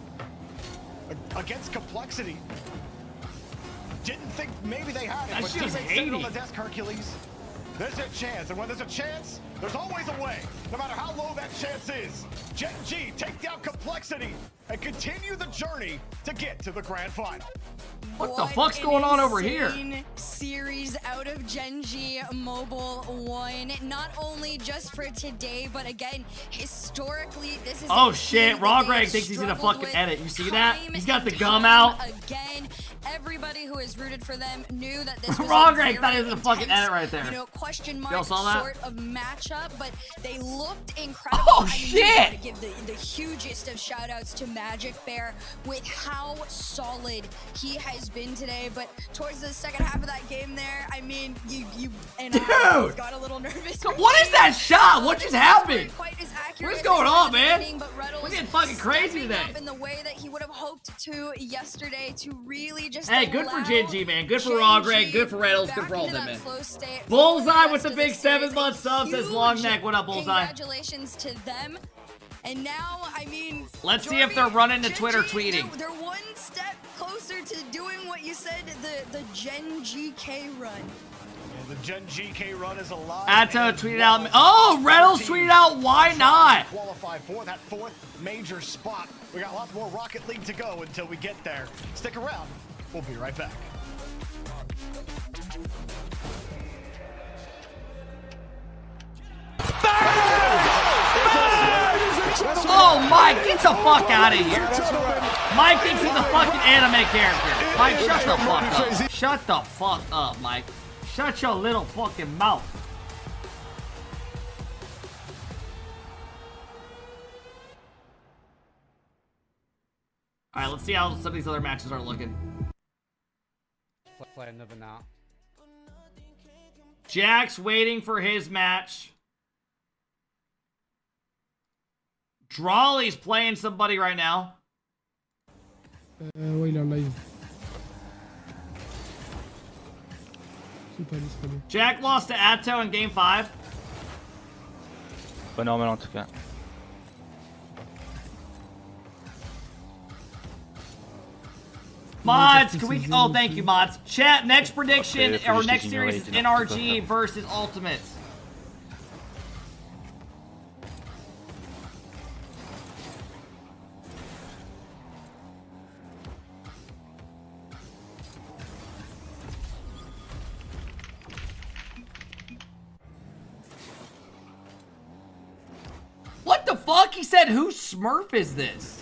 against Complexity. Didn't think maybe they had it, That but shit was teammates sitting on hating. the desk, Hercules. There's a chance, and when there's a chance, there's always a way. No matter how low that chance is, Gen G take down Complexity and continue the journey to get to the grand final. What the fuck's going on over here? Insane series out of Genji Mobile 1. Not only just for today, but again, historically, this is Oh a shit, team Raw that Greg they've thinks he's gonna struggled fucking with edit. You see that? time He's got the and gum time out. Again, everybody who has rooted for them knew that this was Raw a Greg very thought he was gonna fucking intense, edit right there. You know, question Y'all mark saw that? sort of matchup, but they looked incredible. Oh, I mean, shit! you gotta give the hugest of shout outs to Magic Bear with how solid he has been today. But towards the second half of that game there, I mean, you and I Dude! got a little nervous. What is that shot? What just happened? Quite as accurate What is as going they on, were man? beginning, but Reynolds We're getting fucking crazy stepping today. up in the way that he would have hoped to yesterday to really just Hey, good for allow Genji, man. Good for Raw Greg. Genji Good for Reynolds. Good back for all of into them, that man. flow state for Bullseye the with the rest of big this series. 7-month sub says Long Neck. What up, Bullseye? Congratulations to them. And now, I mean, Let's see if they're running to Twitter Genji, tweeting. They're one step closer to doing what you said, the Gen GK run. The Gen GK run is alive. Atto tweeted out. Oh, Reynolds tweeted out. Why not? Qualify for that 4th major spot. We got lots more Rocket League to go until we get there. Stick around. We'll be right back. Oh, Mike, get the fuck out of here. Mike thinks he's a fucking anime character. Mike, shut the fuck up. Shut the fuck up, Mike. Shut your little fucking mouth. Alright, let's see how some of these other matches are looking. Play another now. Jack's waiting for his match. Drawley's playing somebody right now. Ouais, il est en live. C'est pas disponible. Jack lost to Atto in game 5. Pas normal en tout cas. Mods, can we? Oh, thank you, Mods. Chat, next prediction Okay, or just next ignore series is it, you know, NRG versus Ultimates. What the fuck? He said, whose Smurf is this?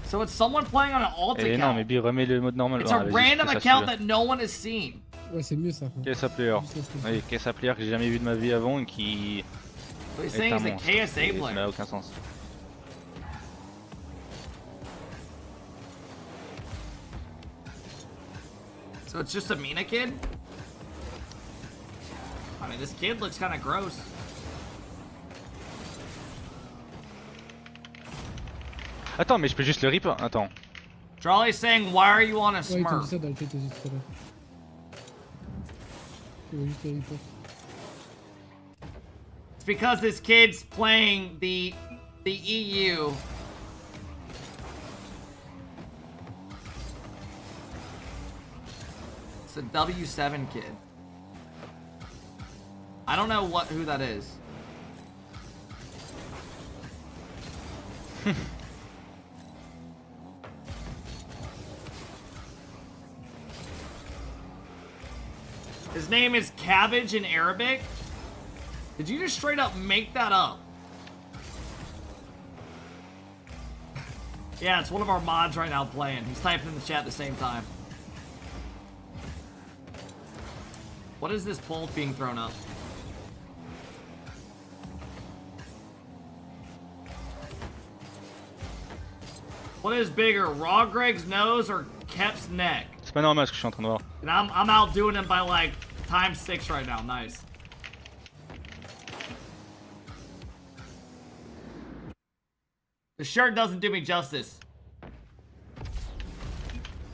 So it's someone playing on an alt Eh non, mais account. Bi, remets le mode normal. It's Ah, a vas-y, random fais ça, account celui-là. that no one has seen. Ouais, c'est mieux ça. KSA player. Oui, KSA player que j'ai jamais vu de ma vie avant et qui So he's est saying un he's a monstre. KSA Et ça player. n'a aucun sens. So it's just a Mina kid? I mean, this kid looks kind of gross. Attends, mais je peux juste le rip. Attends. Charlie's saying, why are you on a Ouais, ils t'ont dit smurf? ça dans le chat aussi tout à l'heure. Tu vas juste le report. It's because this kid's playing the EU. It's a W7 kid. I don't know who that is. His name is Cabbage in Arabic. Did you just straight up make that up? Yeah, it's one of our mods right now playing. He's typing in the chat at the same time. What is this pole being thrown up? What is bigger, Raw Greg's nose or Kep's neck? C'est pas normal ce que je suis en train de voir. And I'm outdoing him by like ×6 right now. Nice. The shirt doesn't do me justice.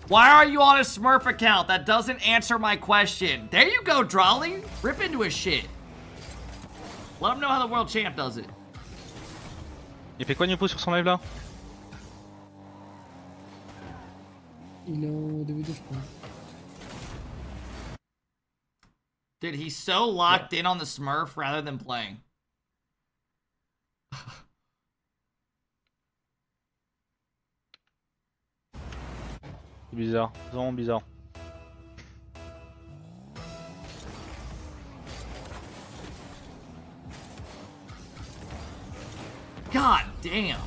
Why are you on a Smurf account? That doesn't answer my question. There you go, Drawley. Rip into his shit. Let him know how the world champ does it. Il fait quoi Nipo sur son live là? Il est en DVD, je crois. Dude, he's so locked in on the Smurf rather than playing. C'est bizarre, vraiment bizarre. God damn.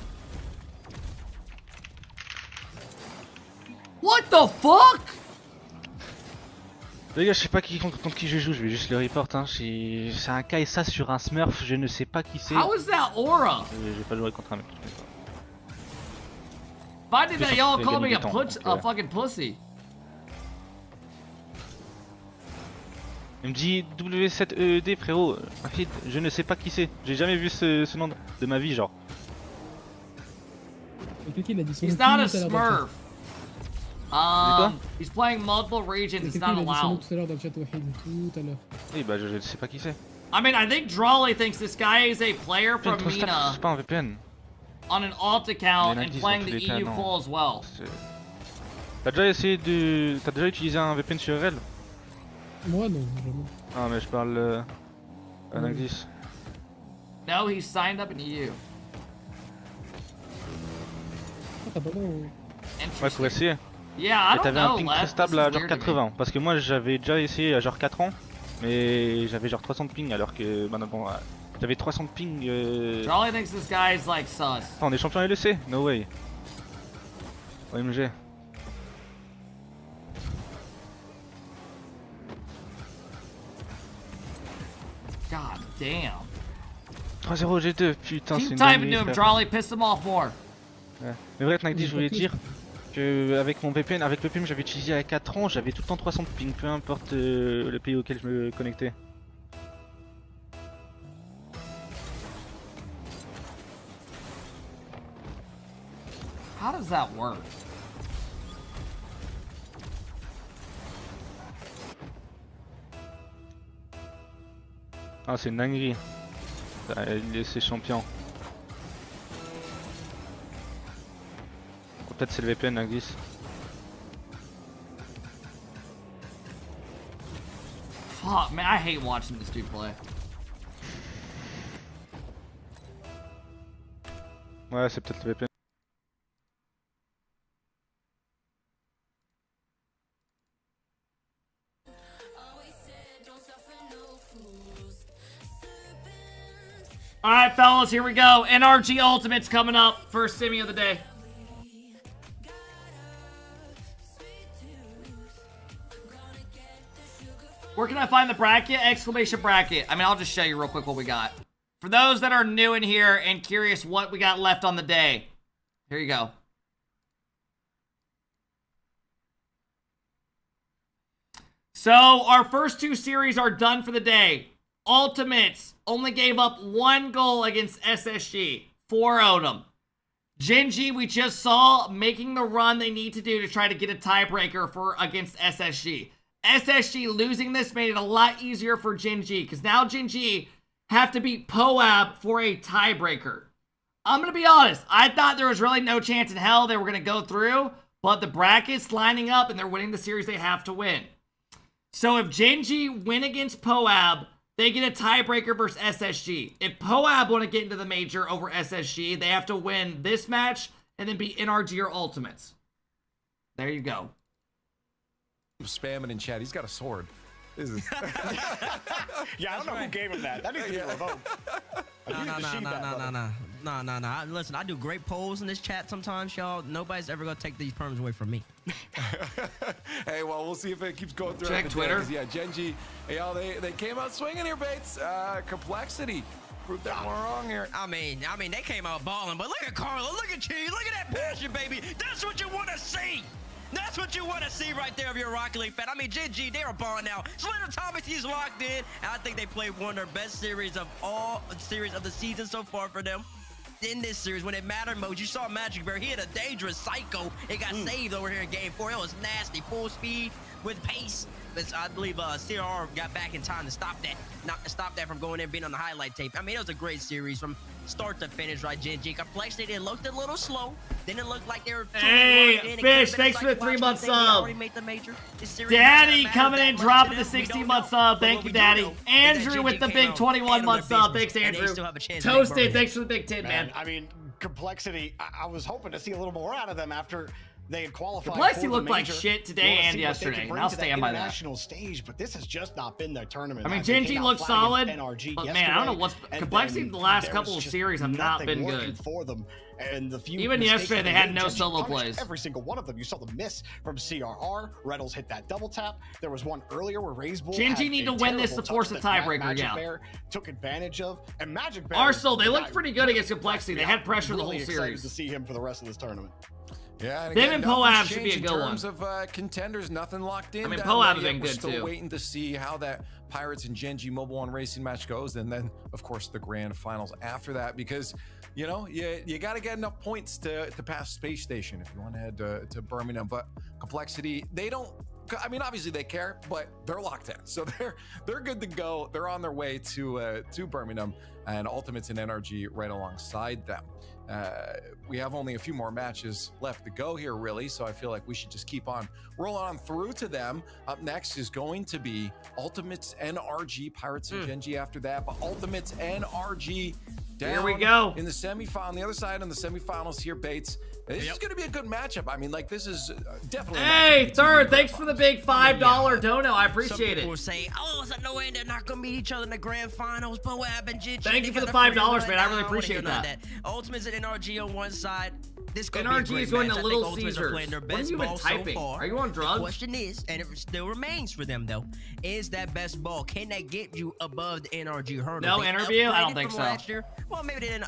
What the fuck? Les gars, je sais pas contre qui je joue, je vais juste le report. Hein. C'est un KSA sur un Smurf, je ne sais pas qui c'est. How is that aura? J'ai pas joué contre un mec. If I did that, y'all call me a fucking pussy. Il me dit W7ED frérot, je ne sais pas qui c'est. J'ai jamais vu ce nom de ma vie, genre. He's not a Smurf. He's playing multiple regions, it's not allowed. Oui, bah je sais pas qui c'est. I mean, I think Drawley thinks this guy is a player from Mina C'est pas un VPN. on an alt account and playing the EU full as well. T'as déjà utilisé un VPN sur RL? Moi non, jamais. Ah mais je parle un Nagdis. No, he's signed up in EU. Ah, t'as pas non. Ouais, faut essayer. Yeah, I don't t'avais un know, ping Lev. très stable This is à genre weird to me. 80. Parce que moi j'avais déjà essayé à genre 4 ans. Mais j'avais genre 300 de ping alors que maintenant bon, j'avais 300 de ping. Charlie thinks this guy is like sus. Attends, on est champion LEC? No way. OMG. God damn. 3-0 G2, putain c'est Keep une typing dinguerie, to him, frère. Charlie. Piss him off more. Ouais. Mais bref, Nagdi, je voulais dire que avec mon VPN, avec le VPN j'avais utilisé à 4 ans, j'avais tout le temps 300 de ping, peu importe le pays auquel je me connectais. How does that work? Ah, c'est une dinguerie. C'est champion. Peut-être c'est le VPN, Nagdis. Fuck, man, I hate watching this dude play. Ouais, c'est peut-être le VPN. Alright, fellas, here we go. NRG Ultimate's coming up. First semi of the day. Where can I find the bracket? Exclamation bracket. I mean, I'll just show you real quick what we got. For those that are new in here and curious what we got left on the day, here you go. So, our first two series are done for the day. Ultimates only gave up 1 goal against SSG. 4-0'd them. Gen G, we just saw making the run they need to do to try to get a tiebreaker against SSG. SSG losing this made it a lot easier for Gen G, because now Gen G have to beat Poab for a tiebreaker. I'm going to be honest, I thought there was really no chance in hell they were going to go through, but the bracket's lining up and they're winning the series they have to win. So if Gen G win against Poab, they get a tiebreaker versus SSG. If Poab want to get into the major over SSG, they have to win this match and then beat NRG or Ultimates. There you go. Spamming in chat. He's got a sword. This is... Yeah, I don't know who gave him that. That needs to be revoked. No. Listen, I do great polls in this chat sometimes, y'all. Nobody's ever gonna take these perms away from me. Hey, well, we'll see if it keeps going through. Check Twitter. Yeah, Gen G, y'all, they came out swinging here, Bates. Complexity. Proved that we're wrong here. I mean, they came out balling, but look at Carlo, look at Cheese, look at that passion, baby. That's what you want to see. That's what you want to see right there if you're a Rocket League fan. I mean, Gen G, they're a balling now. Slater Thomas, he's locked in. And I think they played one of their best series of the season so far for them. In this series, when it mattered most, you saw Magic Bear. He had a dangerous psycho. It got saved over here in Game 4. It was nasty. Full speed with pace. But I believe CRR got back in time to stop that from going in and being on the highlight tape. I mean, it was a great series from start to finish, right, Gen G? Complexity, it looked a little slow. Didn't look like they were... Hey, Fish, thanks for the 3-month sub. Daddy coming in, dropping the 16-month sub. Thank you, Daddy. Andrew with the big 21-month sub. Thanks, Andrew. Toasted, thanks for the big 10, man. I mean, Complexity, I was hoping to see a little more out of them after they had qualified. Complexity for the looked like major. shit today and yesterday, and I'll stand by that. International stage, but this has just not been their tournament. I mean, Gen G looks solid, but man, I don't know what's Complexity. The last couple of series have not been good for them. And the few even yesterday, they had no solo plays. Every single one of them. You saw the miss from CRR. Reynolds hit that double tap. There was one earlier where Razebull Gen G need to win this to force a tiebreaker. Yeah. Bear took advantage of, and Magic Bear. Arsenal, they looked pretty good against Complexity. They had pressure the whole series. To see him for the rest of this tournament. Yeah, and them again, and Poab should be a good one. In terms of contenders, nothing locked in. I mean, Poab has been good We're still too. waiting to see how that Pirates and Gen G Mobile One Racing match goes, and then of course the grand finals after that, because you know you got to get enough points to pass Space Station if you want to head to Birmingham. But Complexity, they don't. I mean, obviously they care, but they're locked in, so they're good to go. They're on their way to Birmingham, and Ultimates and NRG right alongside them. We have only a few more matches left to go here, really, so I feel like we should just keep on rolling on through to them. Up next is going to be Ultimates NRG, Pirates and Gen G after that, but Ultimates NRG down here we go in the semifinal. On the other side in the semifinals here, Bates. This is going to be a good matchup. I mean, like, this is definitely. Hey, Third, thanks for the big $5 dono. I appreciate it. People say, "Oh, there's no way they're not going to meet each other in the grand finals." Poab and Gen G. Thank you for the $5, man. I really appreciate that. Ultimates and NRG on one side. This could NRG be a great is going match. to I Little think Ultimates are Caesars. playing their What best have you been ball typing? So far. Are you on drugs? The question is, and it still remains for them though, is that best ball, can that get you above the NRG hurdle? No They interview? I don't upgraded think from so. Last year. Well, maybe they didn't.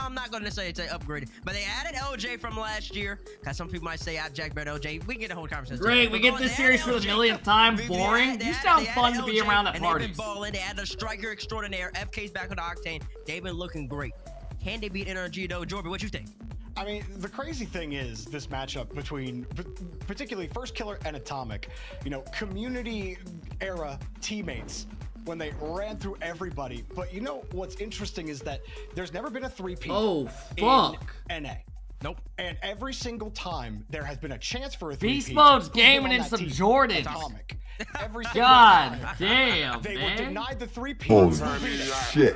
I'm not going to say upgraded, but they added LJ from last year. Because some people might say, Jack Bear LJ. We can get a whole conversation. Great, we get this series for the millionth time. Boring? You sound fun to be around at parties. They've been balling. They added a striker extraordinaire. FK's back on the octane. They've been looking great. Can they beat NRG though? Jordan, what you think? I mean, the crazy thing is this matchup between particularly First Killer and Atomic, you know, community era teammates when they ran through everybody. But you know what's interesting is that there's never been a three-peat in NA. Nope. And every single time there has been a chance for a three-peat. Beast Mode's gaming in some Jordans. Atomic. Every single God time damn, they man. were denied the three-peat. Shit.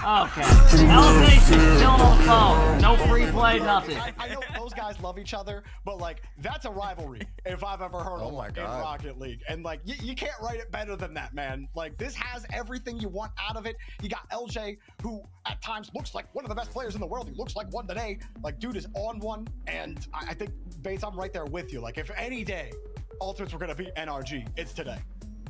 Okay. Elevation's still on the phone. No free play, nothing. I know those guys love each other, but like that's a rivalry if I've ever heard of one in Rocket League. And like you can't write it better than that, man. Like this has everything you want out of it. You got LJ, who at times looks like one of the best players in the world. He looks like one today. Like dude is on one, and I think Bates, I'm right there with you. Like if any day Ultimates were gonna beat NRG, it's today.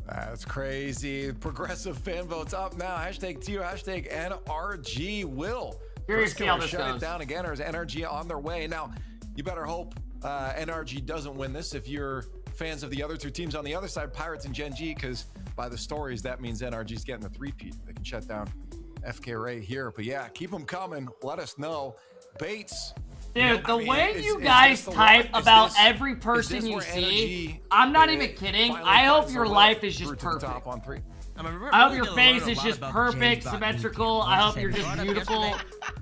That's crazy. Progressive fan votes up now. Hashtag TU, hashtag NRG will. Curious to see how this shut goes. it down again, or is NRG on their way? Now, you better hope NRG doesn't win this if you're fans of the other two teams on the other side, Pirates and Gen G, because by the stories, that means NRG's getting the three-peat. They can shut down FK Ray here. But yeah, keep them coming. Let us know. Bates. Dude, the way you guys type about every person you see, I'm not even kidding. I hope your life is just perfect. I hope your face is just perfect, symmetrical. I hope you're just beautiful.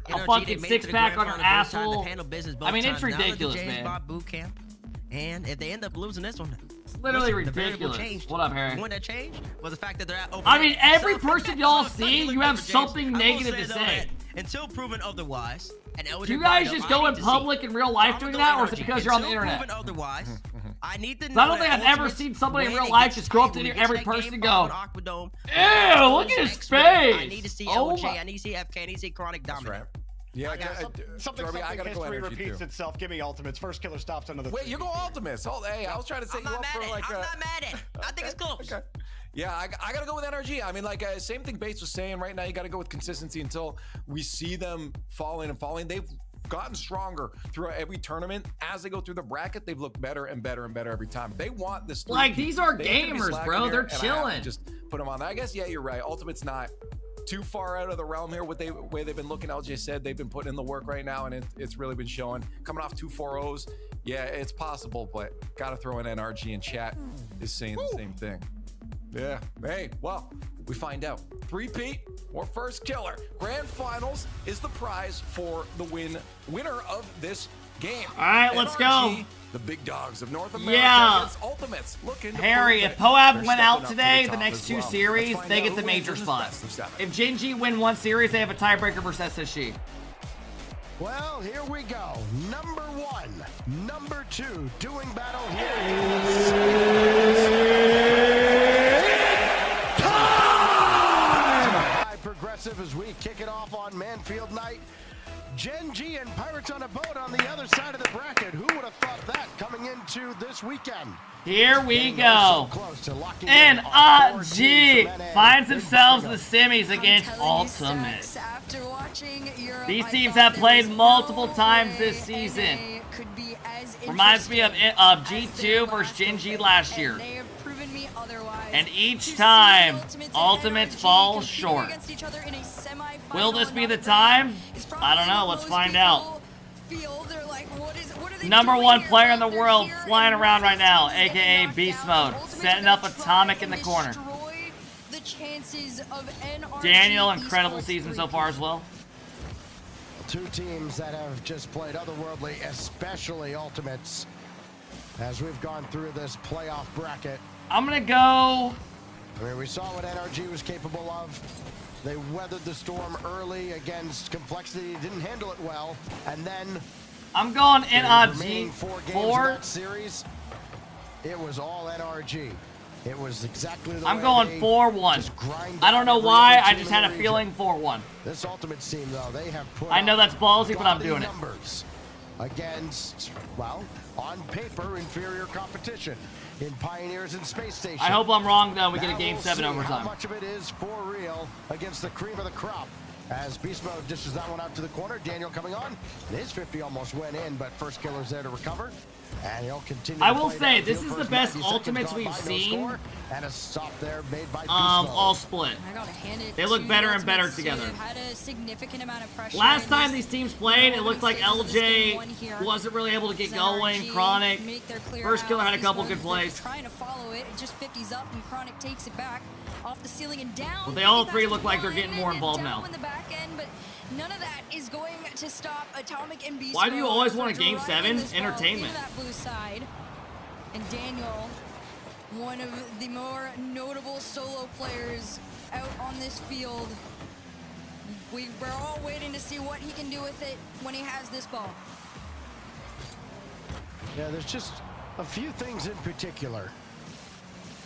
A fucking six-pack on your asshole. I mean, it's ridiculous, man. Boot camp. And if they end up losing this one, it's literally ridiculous. What up, Harry? The one that changed was the fact that they're at open. I mean, every person y'all see, you have something negative to say. Until proven otherwise. Do you guys just go in public in real life doing that, or is it because you're on the internet? Otherwise, I need to I don't think I've ever seen somebody in real life just go up to every person and go, ew, look at his face. I need to see LJ, I need to see FK, I need to see Chronic dominate. Yeah, something history repeats itself. Give me ultimates. First killer stops another. Wait, you go ultimates. Hey, I was trying to say I'm not mad at it. I think it's close. Okay. Yeah, I gotta go with NRG. I mean, like, same thing Bates was saying. Right now, you gotta go with consistency until we see them falling and falling. They've gotten stronger throughout every tournament. As they go through the bracket, they've looked better and better and better every time. They want this. Like, these are gamers, bro. They're chilling. Just put them on. I guess, yeah, you're right. Ultimate's not too far out of the realm here. Way they've been looking, LJ said they've been putting in the work right now, and it's really been showing. Coming off 2 4-0s, yeah, it's possible, but gotta throw in NRG in chat is saying the same thing. Yeah. Hey, well, we find out. 3-peat or first killer. Grand finals is the prize for the winner of this game. All right, let's go. The big dogs of North America against Ultimates. Harry, if Poab went out today, the next 2 series, they get the major spot. If Genji win 1 series, they have a tiebreaker versus SSG. Well, here we go. Number 1, number 2, doing battle here. Progressive as we kick it off on Manfield night. Genji and Pirates on a boat on the other side of the bracket. Who would have thought that coming into this weekend? Here we go. NRG finds themselves in the semis against Ultimate. These teams have played multiple times this season. Reminds me of G2 versus Genji last year. And each time, Ultimates falls short. Will this be the time? I don't know. Let's find out. Number 1 player in the world flying around right now, aka Beast Mode, setting up Atomic in the corner. Daniel, incredible season so far as well. 2 teams that have just played otherworldly, especially Ultimates, as we've gone through this playoff bracket. I'm gonna go. I mean, we saw what NRG was capable of. They weathered the storm early against Complexity, didn't handle it well, and then I'm going NRG 4 games in that series. It was all NRG. It was exactly the way I'm going 4-1. I don't know why. I just had a feeling 4-1. This Ultimate team, though, they have put I know that's ballsy, but I'm doing it. Against, well, on paper, inferior competition in Pioneers and Space Station. I hope I'm wrong, though. We get a Game 7 overtime. How much of it is for real against the cream of the crop? As Beast Mode dishes that one out to the corner. Daniel coming on. His 50 almost went in, but first killer's there to recover. And he'll continue. I will say, this is the best Ultimates we've seen. And a stop there made by Beast all split. They look better and better together. Last time these teams played, it looked like LJ wasn't really able to get going. Chronic, first killer had a couple good plays. Trying to follow it, just 50s up, and Chronic takes it back off the ceiling and down. But they all 3 look like they're getting more involved now. In the back end, but none of that is going to stop Atomic and Beast. Why do you always want a Game 7? Entertainment. That blue side. And Daniel, one of the more notable solo players out on this field. We're all waiting to see what he can do with it when he has this ball. Yeah, there's just a few things in particular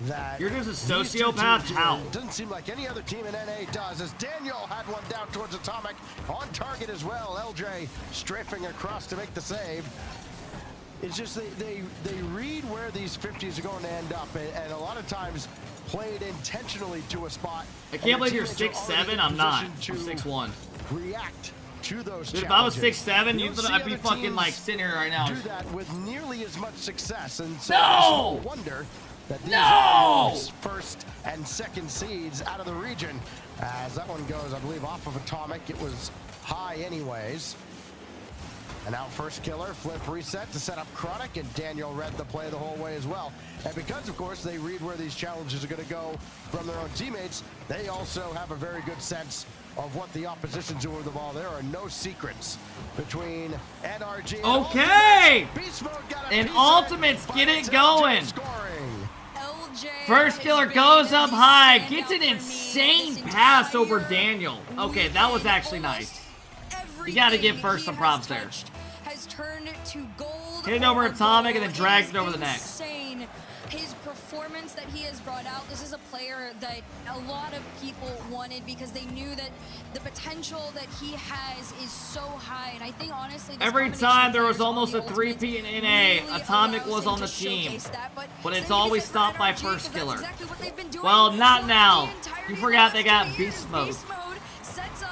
that you're just a sociopath. How? Doesn't seem like any other team in NA does, as Daniel had one down towards Atomic, on target as well. LJ strafing across to make the save. It's just they read where these 50s are going to end up, and a lot of times played intentionally to a spot. I can't believe you're 6'7". I'm not. I'm 6'1". React to those Dude, if I was 6'7", I'd be fucking like sitting here right now. Do that with nearly as much success, and so no! wonder that these No! are first and second seeds out of the region. As that one goes, I believe, off of Atomic. It was high anyways. And now first killer, flip reset to set up Chronic, and Daniel read the play the whole way as well. And because, of course, they read where these challenges are going to go from their own teammates, they also have a very good sense of what the opposition's doing with the ball. There are no secrets between NRG and Okay! Beast Mode got a And piece Ultimates, get it going. scoring. First killer goes up high, gets an insane pass over Daniel. Okay, that was actually nice. You gotta give first some props there. Has turned to gold. Hit it over Atomic and then drags it over the neck. Insane. His performance that he has brought out. This is a player that a lot of people wanted because they knew that the potential that he has is so high. And I think honestly, this Every time there was almost a 3P in NA, Atomic was on the team. But it's always stopped by first killer. Well, not now. You forgot they got Beast Mode.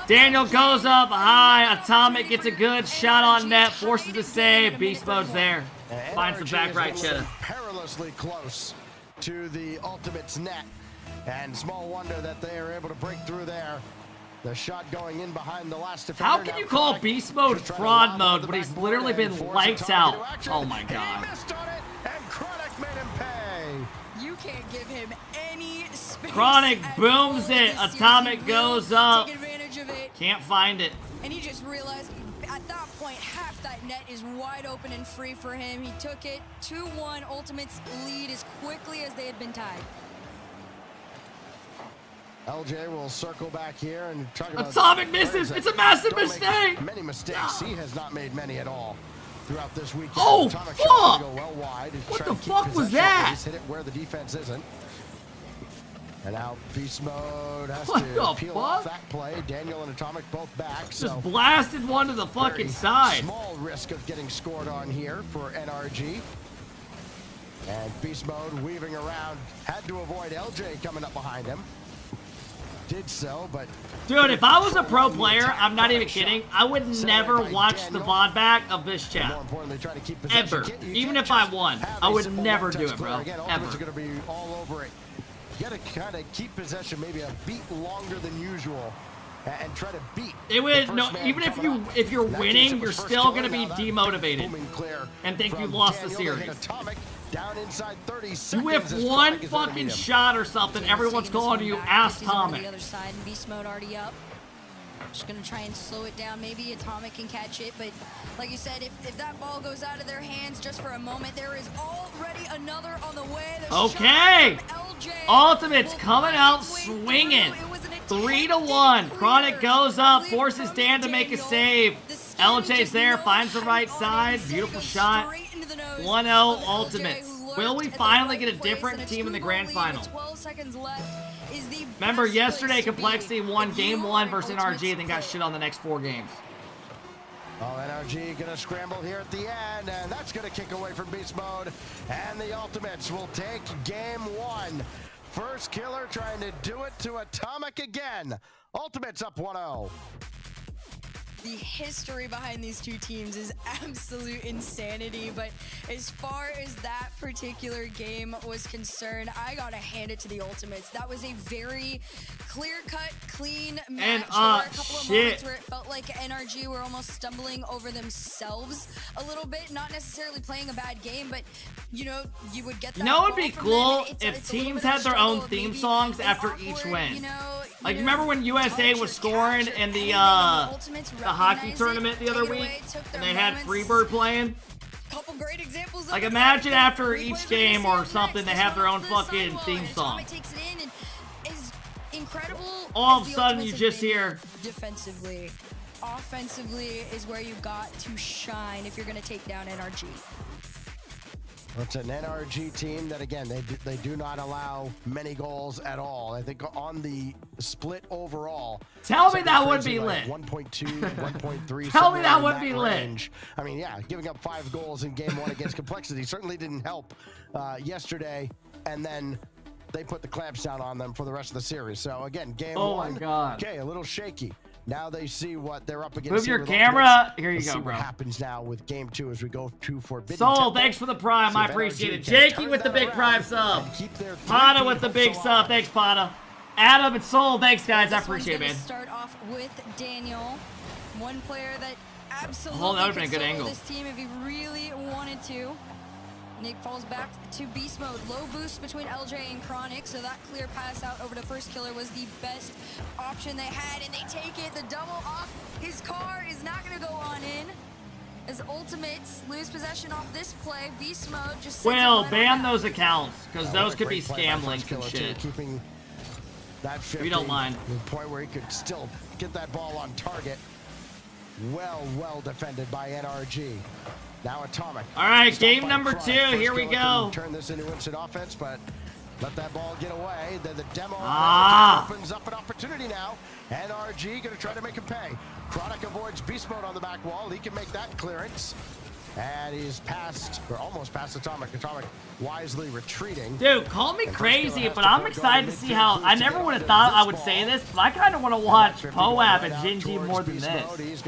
Daniel goes up high. Atomic gets a good shot on net, forces the save. Beast Mode's there. Finds the back right cheddar. Perilously close to the Ultimate's net, and small wonder that they are able to break through there. The shot going in behind the last defender. How can you call Beast Mode fraud mode when he's literally been lights out? Oh my god. He missed on it, and Chronic made him pay. You can't give him any space. Chronic booms it. Atomic goes up. Take advantage of it. Can't find it. And he just realized at that point, half that net is wide open and free for him. He took it 2-1. Ultimate's lead as quickly as they had been tied. LJ will circle back here and try to. Atomic misses. It's a massive mistake. Many mistakes. He has not made many at all throughout this weekend. Oh, Atomic fuck! go well wide. What the fuck was that? He's hit it where the defense isn't. And now Beast Mode has What to the peel fuck? off that play. Daniel and Atomic both back. Just blasted one to the fucking side. Small risk of getting scored on here for NRG. And Beast Mode weaving around. Had to avoid LJ coming up behind him. Did so, but... Dude, if I was a pro player, I'm not even kidding, I would never watch the VOD back of this chat. More importantly, trying to keep Ever. Even if I won, I would never do it, bro. Again, Ever. Ultimates are going to be all over it. You got to kind of keep possession maybe a beat longer than usual and try to beat. It would no. Even if you're winning, you're still gonna be demotivated and think you lost the series. Down inside 30 You seconds. whip one fucking shot or something, everyone's calling you ass Atomic. The other side, and Beast Mode already up. Just gonna try and slow it down. Maybe Atomic can catch it, but like you said, if that ball goes out of their hands just for a moment, there is already another on the way. Okay, Ultimate's coming out swinging. 3-1. Chronic goes up, forces Dan to make a save. LJ's there, finds the right side. Beautiful shot. 1-0 Ultimates. Will we finally get a different team in the grand final? Remember, yesterday Complexity won Game 1 versus NRG and then got shit on the next 4 games. Oh, NRG gonna scramble here at the end, and that's gonna kick away from Beast Mode. And the Ultimates will take Game 1. First killer trying to do it to Atomic again. Ultimates up 1-0. The history behind these two teams is absolute insanity, but as far as that particular game was concerned, I gotta hand it to the Ultimates. That was a very clear-cut, clean match. And, there were a couple of shit. moments where it felt like NRG were almost stumbling over themselves a little bit, not necessarily playing a bad game, but you know, you would get that. You know what would ball be from cool them, and if a little teams bit of had their struggle own of theme maybe songs an after awkward, each win? you know, Like, remember when USA was scoring in the hockey tournament the other week, and they had Freebird playing? Couple great examples. Like, imagine after each game or something, they have their own fucking theme song. Takes it in and is incredible. All of a sudden, you just hear defensively. Offensively is where you got to shine if you're going to take down NRG. It's an NRG team that, again, they do not allow many goals at all. I think on the split overall. Tell me that would be lit. 1.2, 1.3. Tell me that would be lit. range. I mean, yeah, giving up 5 goals in Game 1 against Complexity certainly didn't help yesterday. And then they put the clamps down on them for the rest of the series. So, again, Game 1. Oh, my God. Okay, a little shaky. Now they see what they're up against. Move your with camera. Ultimates. Here you Let's go, see bro. What happens now with game 2 as we go to Forbidden Soul, Temple. thanks for the prime. See I if appreciate it. NRG can Jakey turn with the that big around prime sub. and keep their Pada three-peat with the big hopes sub. alive. Thanks, Pada. Adam and Soul, thanks, guys. I This one's appreciate it, gonna man. Start off with Daniel, one player that absolutely Oh, that would've been a could good solo angle. this team if he really wanted to. Nick falls back to beast mode. Low boost between LJ and Chronic, so that clear pass out over to First Killer was the best option they had, and they take it. The double off his car is not going to go on in. As Ultimates lose possession off this play, beast mode just sends it Well, right ban on back. those accounts, because What those a could be great play by scam First links and Killer, too, shit. keeping that 50 If you don't mind. to the point where he could still get that ball on target. Well defended by NRG. Now Atomic. All right, Stopped game by number Chronic. 2. First Here we Killer go. can turn this into instant offense, but let that ball get away. Then the demo opens up an opportunity now. NRG going to try to make him pay. Chronic avoids beast mode on the back wall. He can make that clearance. And he's past, or almost past Atomic. Atomic wisely retreating. Dude, call me crazy, but I'm excited to see how. I never would have thought I would say this, but I kind of want to watch Poab and Gingy more than this.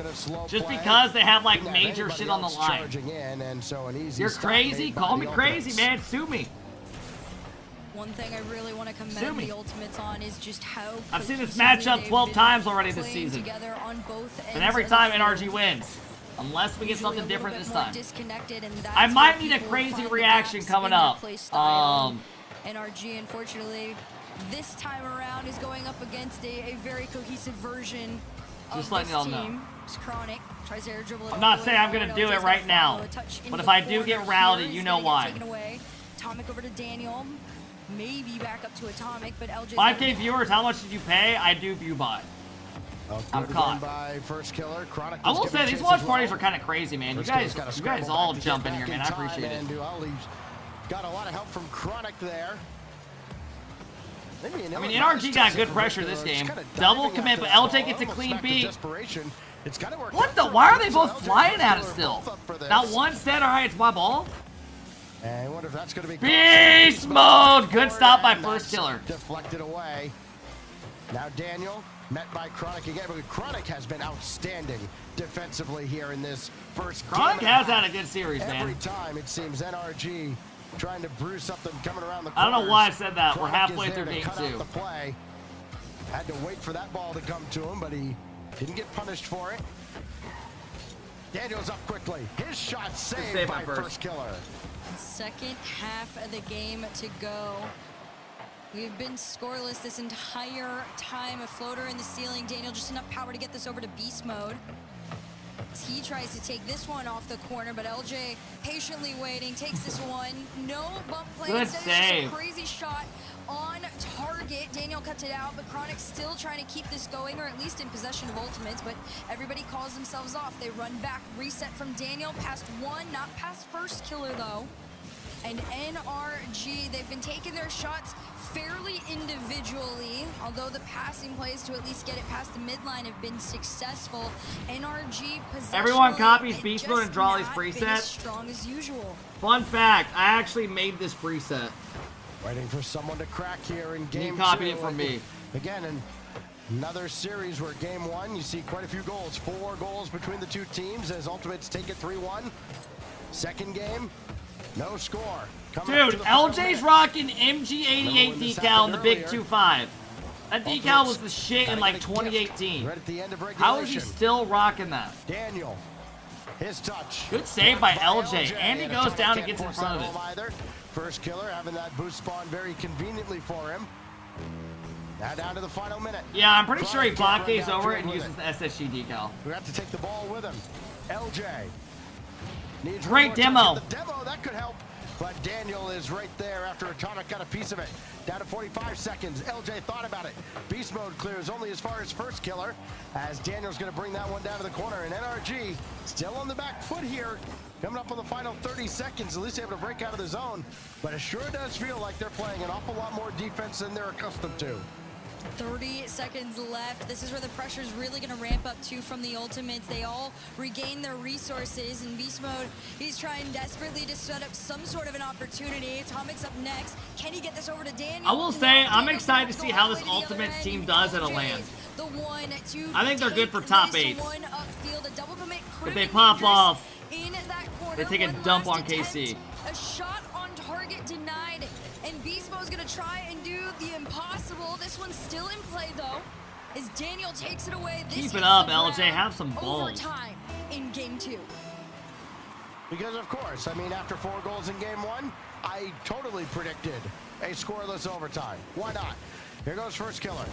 Just because they have like major shit on the line. You're crazy? Call me crazy, man. Sue me. One thing I really want to Sue commend me. the Ultimates on is just how I've seen this cohesively matchup they've 12 been times already this playing season. together on both And ends every of the time field. NRG wins. Unless we get Usually something a little different bit this more time. disconnected, and that's I might where need a people crazy find the reaction gaps coming in their up. play style. NRG, unfortunately, this time around is going up against a very cohesive version Just of letting this y'all know. team. It's Chronic tries to air dribble it I'm all not the saying way I'm gonna forward. do it LJ's right gonna now, follow a touch into but if the I do get corner rowdy, here. you He's know gonna get why. taken away. Atomic over to Daniel. Maybe back up to Atomic, but LJ's 5K viewers, how much did you pay? I do view bot. I'm caught. By First Killer. Chronic I will was say given these chances watch as parties well. are kind of crazy, man. You First guys, Killer's gotta you guys scramble all back to get jump in back here, man. I time, appreciate it. and he's got a lot of help from Chronic there. I mean, NRG got good pressure this game. Double commit, but LJ gets a clean beat. What the? Why are they both flying at it still? Not one said, all right, it's my ball. And I wonder if that's going to be Beast mode. Good stop by First Killer. Deflected away. Now Daniel met by Chronic again, but Chronic has been outstanding defensively here in this first Chronic game. has had a good series, man. Every time it seems NRG trying to brew something coming around the I corners. don't know why I said that. We're Chronic halfway is there through to game cut out 2. the play. Had to wait for that ball to come to him, but he didn't get punished for it. Daniel's up quickly. His shot saved by First Killer. Second half of the game to go. We've been scoreless this entire time. A floater in the ceiling. Daniel just enough power to get this over to beast mode. As he tries to take this one off the corner, but LJ patiently waiting, takes this one. No bump play. Good Instead, it's just a save. crazy shot on target. Daniel cuts it out, but Chronic's still trying to keep this going, or at least in possession of ultimates, but everybody calls themselves off. They run back, reset from Daniel, past one, not past First Killer though. And NRG, they've been taking their shots fairly individually, although the passing plays to at least get it past the midline have been successful. NRG possession. Everyone copies Beast Mode and Drawley's preset. preset. Strong as usual. Fun fact, I actually made this preset. Waiting for someone to crack here in game 2. He copied it from me. Again, in another series where game 1, you see quite a few goals. 4 goals between the two teams as Ultimates take it 3-1. Second game, no score. Coming up to Dude, the final LJ's minute. rocking MG88 Remember when this decal in the big happened 2.5. That decal was the shit in like 2018. Right at the end of How is he regulation. still rocking that? Daniel, his touch. Good save by LJ, and he goes Atomic down and can't gets in force front that of it. home either. First Killer having that boost spawn very conveniently for him. Now down to the final minute. Yeah, I'm pretty sure he Chronic blockades can't run over it downfield and with uses the SSG decal. We have to take the ball with him. LJ needs Great one more touch demo. at the demo that could help, but Daniel is right there after Atomic got a piece of it. Down to 45 seconds. LJ thought about it. Beast mode clears only as far as First Killer, as Daniel's going to bring that one down to the corner. And NRG still on the back foot here. Coming up on the final 30 seconds, at least able to break out of the zone. But it sure does feel like they're playing an awful lot more defense than they're accustomed to. 30 seconds left. This is where the pressure is really going to ramp up too from the Ultimates. They all regain their resources. In beast mode, he's trying desperately to set up some sort of an opportunity. Atomic's up next. Can he get this over to Daniel? I will say, No, I'm Daniel's excited to gonna see go how all the this way to the other Ultimates end. team does at a LJ land. the one to I think they're good for top this 8s. one upfield. A double commit If they could pop be off, in that corner. they take a One dump last on KC. attempt. A shot on target denied, and Beastmo's gonna try and do the impossible. This one's still in play though, as Daniel takes it away. This Keep it hits up, the LJ. ground. Have some balls. Overtime in game 2. Because of course, I mean, after 4 goals in game 1, I totally predicted a scoreless overtime. Why not? Here goes first killer.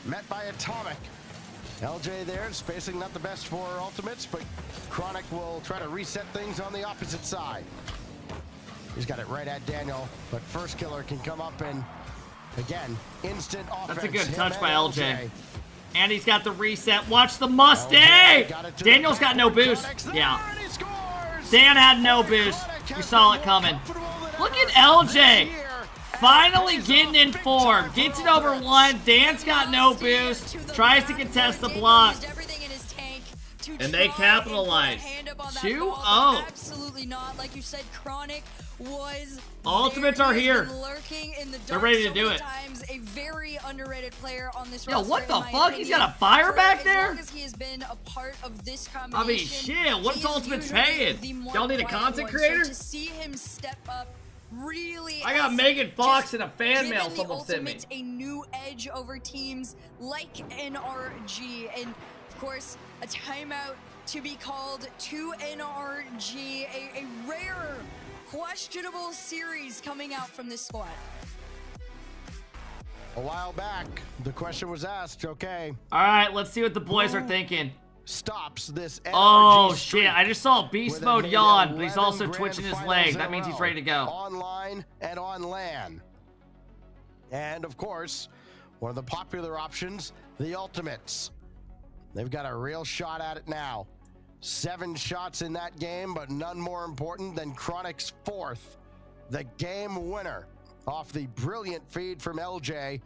Met by Atomic. LJ there, spacing not the best for ultimates, but Chronic will try to reset things on the opposite side. He's got it right at Daniel, but first killer can come up and, again, instant offense. That's a good Him touch and by LJ. And he's got the reset. Watch the Mustang! Daniel's got no boost. Yeah. Dan had no boost. You saw it coming. Look at LJ. Finally getting in form. Gets it over 1. Dan's got no boost. Tries to contest the block. And they capitalize. 2-0. Absolutely not. Like you said, Chronic was Ultimates are here. lurking in the dark. They're ready to so do many it. times. A very underrated player on this Yo, roster, what the in my fuck? He's got opinion. a fire For back as there? long as he has been a part of this I combination, mean, shit. What's he is Ultimates usually paying? the more Y'all need a quiet content one. creator? So to see him step up really I got has Megan Fox just in a fan mail given the someone sent me. Ultimates a new edge over teams like NRG, and of course a timeout to be called to NRG, a rare questionable series coming out from this squad. A while back, the question was asked, okay. All right, let's see what the boys are thinking. Stops this NRG Oh, streak shit. I just saw Beast with Mode made yawn, but he's 11 also grand twitching his finals leg. in That a means he's row, ready to go. Online and on LAN. And of course, one of the popular options, the Ultimates. They've got a real shot at it now. 7 shots in that game, but none more important than Chronic's 4th. The game winner off the brilliant feed from LJ.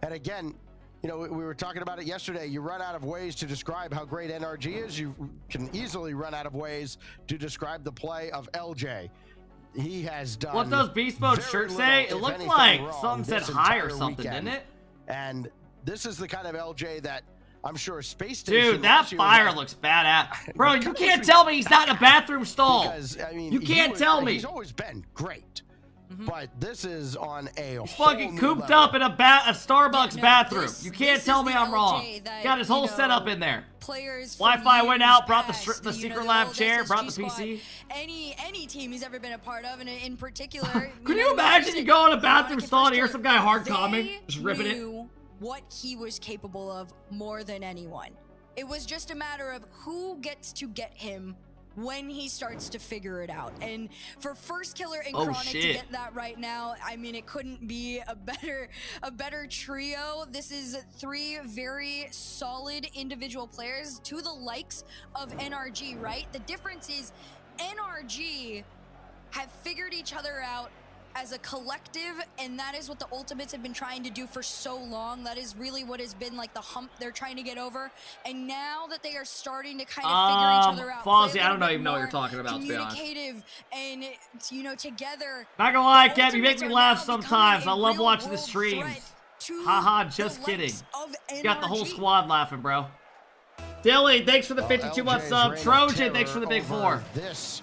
And again, you know, we were talking about it yesterday. You run out of ways to describe how great NRG is. You can easily run out of ways to describe the play of LJ. He has done. What does Beast Mode very shirt little, say? if It looked anything, like wrong something said this hi or entire something, weekend. didn't it? And this is the kind of LJ that I'm sure Space Station. Dude, that fire looks badass. Bro, you can't tell me he's not in a bathroom stall. Because, I mean, You can't tell me. He's always been great. But this is on a He's fucking cooped up in a Starbucks bathroom. You can't tell me I'm wrong. Got his whole setup in there. Wi-Fi went out, brought the secret lab chair, brought the PC. Any team he's ever been a part of, and in particular, Could you imagine you go in a bathroom stall and hear some guy hard comment, just ripping it? knew what he was capable of more than anyone. It was just a matter of who gets to get him when he starts to figure it out. And for First Killer and Chronic to get that right now, I mean, it couldn't be a better trio. This is 3 very solid individual players to the likes of NRG, right? The difference is NRG have figured each other out as a collective, and that is what the Ultimates have been trying to do for so long. That is really what has been like the hump they're trying to get over. And now that they are starting to kind of figure each other out, Fozzie, I don't even know what you're talking about, to be honest. Communicative and, you know, together. Not gonna lie, Kev, you make me laugh sometimes. I love watching the streams. Haha, just kidding. You got the whole squad laughing, bro. Dilly, thanks for the 52-month sub. Trojan, thanks for the big 4. This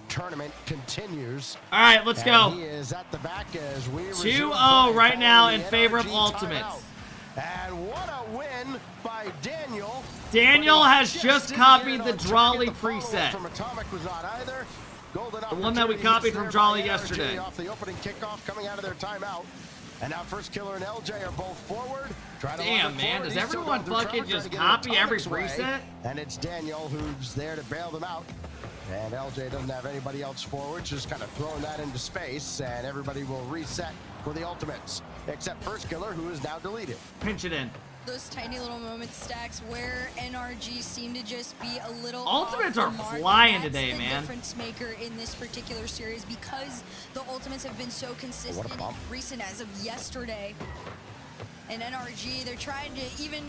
tournament continues. All right, let's go. He is at the back as we 2-0 right now in favor of Ultimates. And what a win by Daniel. Daniel has just copied the Drawley preset. From Atomic was not either. Golden The one that we copied from Drawley yesterday. Off the opening kickoff coming out of their timeout. And now First Killer and LJ are both forward. Damn, man, does everyone fucking just copy every preset? And it's Daniel who's there to bail them out. And LJ doesn't have anybody else forward, just kind of throwing that into space, and everybody will reset for the Ultimates, except First Killer, who is now deleted. Pinch it in. Those tiny little moments, Stacks, where NRG seem to just be a little Ultimates off are the mark. flying That's today, the man. difference maker in this particular series, because the Ultimates have been so consistent, recent as of yesterday. And NRG, they're trying to even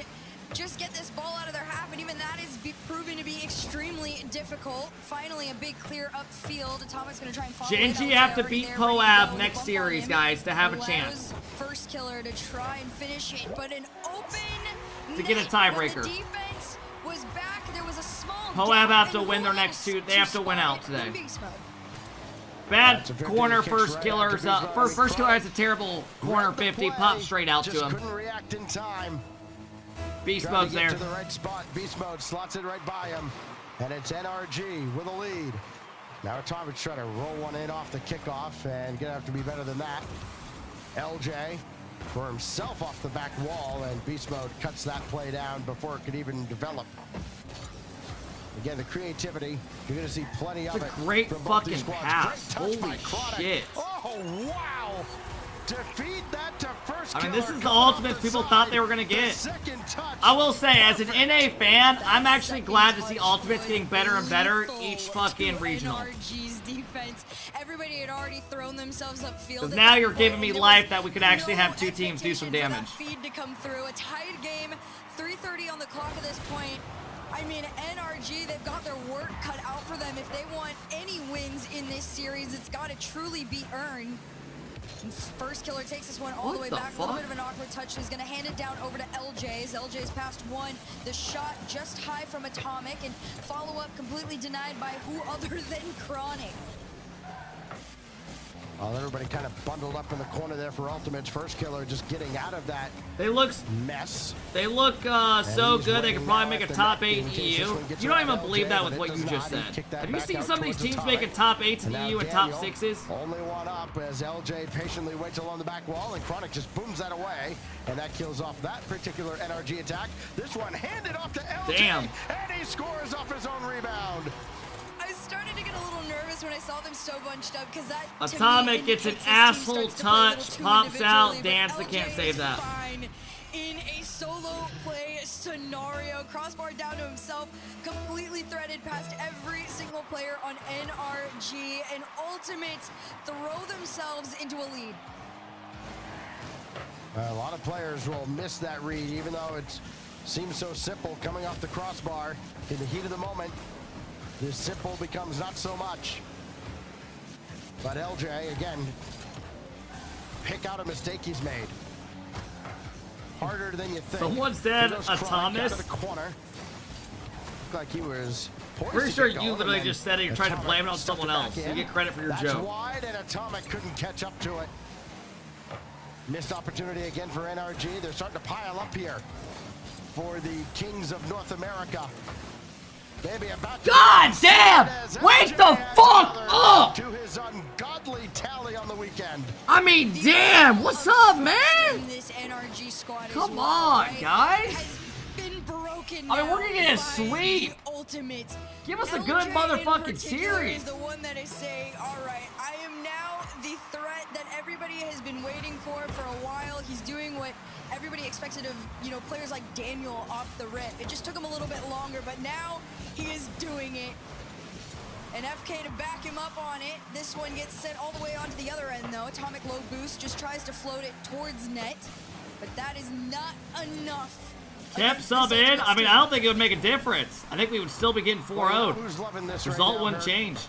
just get this ball out of their half, and even that is proven to be extremely difficult. Finally, a big clear upfield. Atomic's gonna try and follow Genji it. have to beat Poav next series, guys, to have a chance. First Killer to try and finish it, but an open to get a tiebreaker. Defense was back. There was a small Moab have to win their next two. They have to win out today. Bad corner first killers. First killer has a terrible corner 50. Pop straight out to him. Couldn't react in time. Beast mode's there. To the right spot. Beast mode slots it right by him. And it's NRG with a lead. Now Atomic's trying to roll one in off the kickoff and gonna have to be better than that. LJ for himself off the back wall, and Beast Mode cuts that play down before it could even develop. Again, the creativity, you're gonna see plenty of it. It's a great fucking pass. Holy shit. Oh, wow. Defeat that to first I mean, this is the ultimates people thought they were going to get. I will say, as an NA fan, I'm actually glad to see ultimates getting better and better each fucking regional. NRG's defense. Everybody had already thrown themselves upfield. Because now you're giving me life that we could actually have two teams do some damage. Feed to come through. A tied game, 3:30 on the clock at this point. I mean, NRG, they've got their work cut out for them. If they want any wins in this series, it's got to truly be earned. First killer takes this one all the way back. A little bit of an awkward touch. He's going to hand it down over to LJ's. LJ's past one. The shot just high from Atomic, and follow-up completely denied by who other than Chronic. Well, everybody kind of bundled up in the corner there for Ultimate's first killer, just getting out of that mess. They look so good they could probably make a top 8 in EU. You don't even believe that with what you just said. Have you seen some of these teams making top 8s in EU and top 6s? Only one up as LJ patiently waits along the back wall, and Chronic just booms that away, and that kills off that particular NRG attack. This one handed off to LJ, Damn. And he scores off his own rebound. I started to get a little nervous when I saw them so bunched up, because that Atomic gets an asshole touch, pops out, dance, they can't save that. In a solo play scenario, Crossbar down to himself, completely threaded past every single player on NRG, and Ultimate throw themselves into a lead. A lot of players will miss that read, even though it seems so simple coming off the crossbar in the heat of the moment. This simple becomes not so much. But LJ, again, pick out a mistake he's made. Harder than you think. Someone said Atomic. Looked like he was Pretty sure you literally just said it. You're trying to blame it on someone else. You get credit for your That's joke. wide, and Atomic couldn't catch up to it. Missed opportunity again for NRG. They're starting to pile up here for the Kings of North America. Maybe about God damn! Wake the fuck up! To his ungodly tally on the weekend. I mean, damn! What's up, man? This NRG squad Come on, guys! I mean, we're gonna get a by sweep. the Ultimate. Give us a LJ good in motherfucking particular series. is the one that is saying, all right, I am now the threat that everybody has been waiting for a while. He's doing what everybody expected of, you know, players like Daniel off the rip. It just took him a little bit longer, but now he is doing it. And FK to back him up on it. This one gets sent all the way onto the other end, though. Atomic low boost just tries to float it towards net, but that is not enough. Kept sub in. I mean, I don't think it would make a difference. I think we would still be getting 4-0'd. Who's loving this Result right now, wouldn't Herb? change.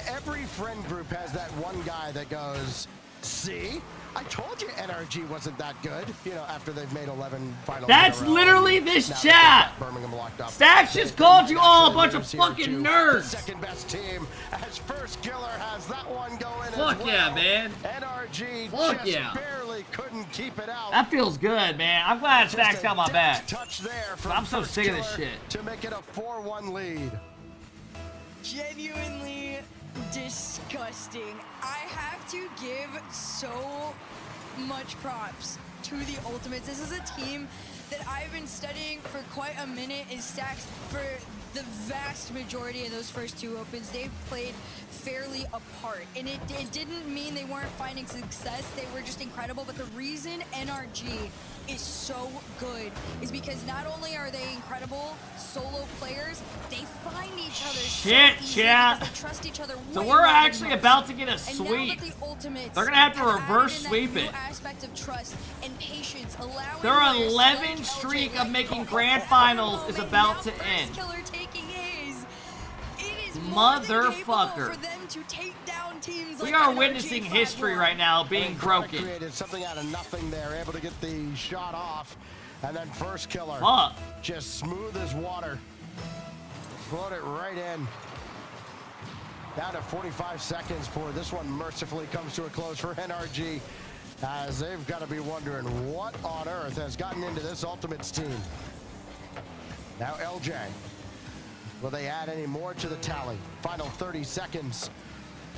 Every friend group has that one guy that goes, see? I told you NRG wasn't that good, you know, after they've made 11 finals. That's literally this chat. Birmingham locked up. Stacks just called you all a bunch of fucking nerds. Second best team as first killer has that one going. Fuck as well. yeah, man. NRG Fuck just yeah. barely couldn't keep it out. That feels good, man. I'm glad Stacks got my back. Touch there from I'm so first sick of this killer shit. to make it a 4-1 lead. Genuinely disgusting. I have to give so much props to the Ultimates. This is a team that I've been studying for quite a minute. Is Stacks for the vast majority of those first two opens, they've played fairly apart. And it didn't mean they weren't finding success. They were just incredible. But the reason NRG is so good is because not only are they incredible solo players, they find each other Shit, so easily chat. because they trust each other So way we're more than actually most. about to get a And now sweep. that the Ultimates They're gonna have to have reverse added in sweep that it. new aspect of trust and patience, allowing Their players 11 like streak LJ, of making grand finals is about to end. Killer taking his. It is Motherfucker. for them to take down teams We like are NRG witnessing 5-1. history right now being Chronic broken. created something out of nothing there, able to get the shot off. And then first killer. Just smooth as water. Float it right in. Down to 45 seconds before this one mercifully comes to a close for NRG, as they've got to be wondering what on earth has gotten into this Ultimates team. Now LJ. Will they add any more to the tally? Final 30 seconds.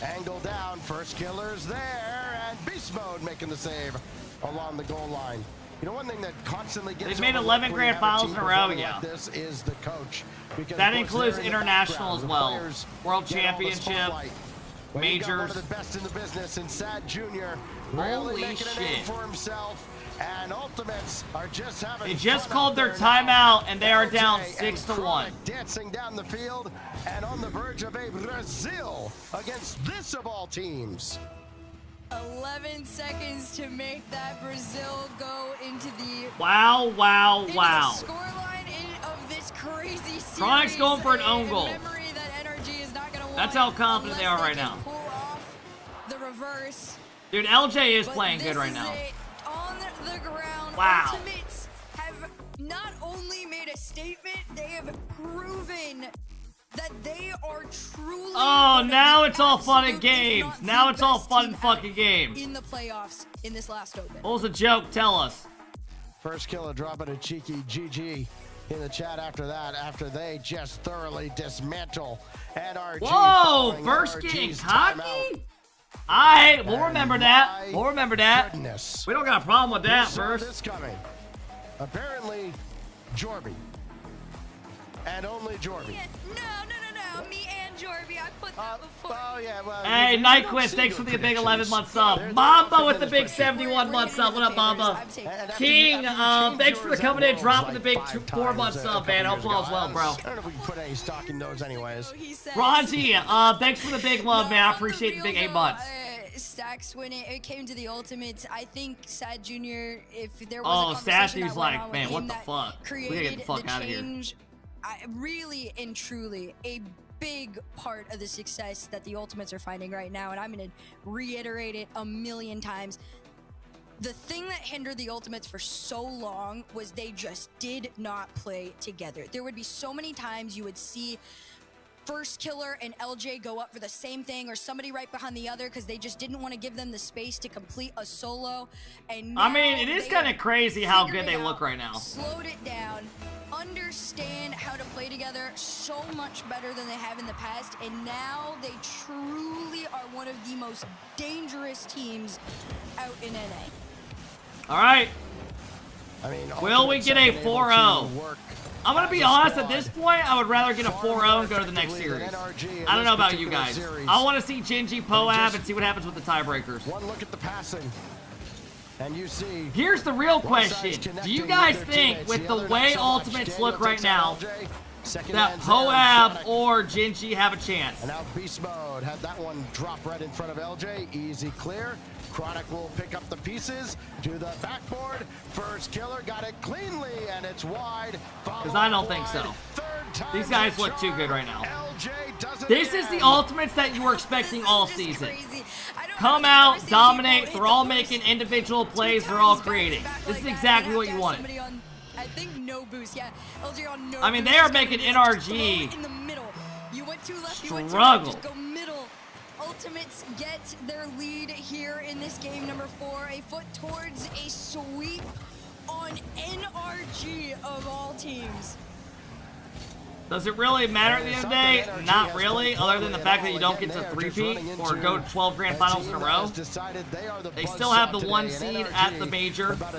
Angle down. First killer's there. And Beast Mode making the save along the goal line. You know, one thing that constantly gets They've made 11 grand finals in a row, yeah. like this is the coach. Because that includes international as well. World Championship, majors. One of the best in the business in Sad Jr. Really making a name for himself. And Ultimates are just having They just called their timeout, and they are down 6-1. Dancing down the field and on the verge of a Brazil against this of all teams. 11 seconds to make that Brazil go into the wow. scoreline of this crazy series. Chronic's going for an own goal. That NRG is not gonna That's how confident they are right now. Pull off the reverse. Dude, LJ is playing good right now. On the ground, wow. Ultimates have not only made a statement, they have proven that they are truly. Oh, now it's all fun and games. Now it's all fun and fucking games. In the playoffs in this last open. What was the joke? Tell us. First killer dropping a cheeky GG in the chat after that, after they just thoroughly dismantle NRG. Whoa, first getting cocky? Alright, we'll remember that. We'll remember that. Goodness. We don't got a problem with that, We saw first. this coming. Apparently, Jorby. And only Jorby. No. Me and Jorby, I put that before. Oh, yeah, well. Hey, Nyquist, thanks for the big 11-month sub. Mamba with the big 71-month sub. What up, Mamba? King, thanks for coming in, dropping the big 4-month sub, man. Hope all is well, bro. I don't know if we can put any stock in those anyways. Ronji, thanks for the big love, man. I appreciate the big 8 months. Stacks, when it came to the Ultimates, I think Sad Jr., if there was a conversation Sassy's like, man, what the fuck? We gotta get the fuck out of here. Really and truly, a big part of the success that the Ultimates are finding right now, and I'm going to reiterate it a million times. The thing that hindered the Ultimates for so long was they just did not play together. There would be so many times you would see First Killer and LJ go up for the same thing, or somebody right behind the other, because they just didn't want to give them the space to complete a solo. And I mean, it is kind of crazy how good they look right now. Slowed it down, understand how to play together so much better than they have in the past, and now they truly are one of the most dangerous teams out in NA. All right. I mean, will we get a 4-0? I'm going to be honest, at this point, I would rather get a 4-0 and go to the next series. I don't know about you guys. I want to see Genji Poab and see what happens with the tiebreakers. One look at the passing, and you see. Here's the real question. Do you guys think, with the way Ultimates look right now, that Poab or Genji have a chance? And now Beast Mode had that one drop right in front of LJ. Easy clear. Chronic will pick up the pieces to the backboard. First Killer got it cleanly, and it's wide. Because I don't think so. These guys look too good right now. This is the Ultimates that you were expecting all season. Come out, dominate, they're all making individual plays, they're all creating. This is exactly what you wanted. I think no boost, yeah. LJ on no I mean, they are making NRG in the middle. You went too left, you went too struggle. right, just go middle. Ultimates get their lead here in this game number 4. A foot towards a sweep on NRG of all teams. Does it really matter at the end of the day? Not really, other than the fact that you don't get to 3-peat or go to 12 grand finals in a row. They still have the 1 seed at the major. But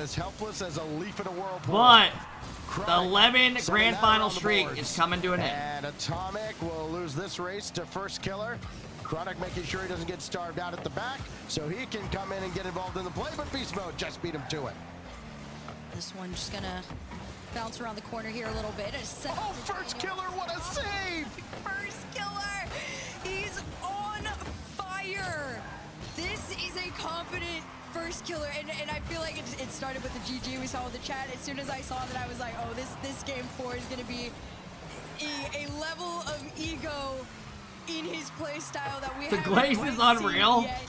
the 11 grand final streak is coming to an end. And Atomic will lose this race to First Killer. Chronic making sure he doesn't get starved out at the back, so he can come in and get involved in the play, but Beast Mode just beat him to it. This one just gonna bounce around the corner here a little bit. Oh, First Killer, what a save! First Killer, he's on fire. This is a confident First Killer, and I feel like it started with the GG we saw with the chat. As soon as I saw that, I was like, oh, this game 4 is gonna be a level of ego in his play style that we haven't Glaze quite is unreal. seen yet.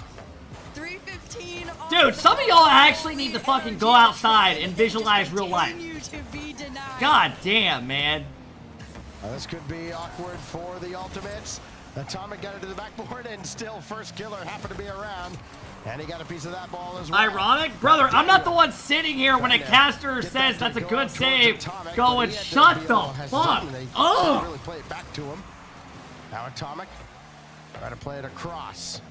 315 16 off Dude, the some of y'all ball. actually need to fucking go outside and visualize real life. Continue to be denied. God damn, man. This could be awkward for the Ultimates. Atomic got it to the backboard, and still first killer happened to be around. And he got a piece of that ball as well. Ironic? Brother, I'm not the one sitting here when a caster says that's a good save going, shut the fuck up. Really play it back to him. Now Atomic try to play it across.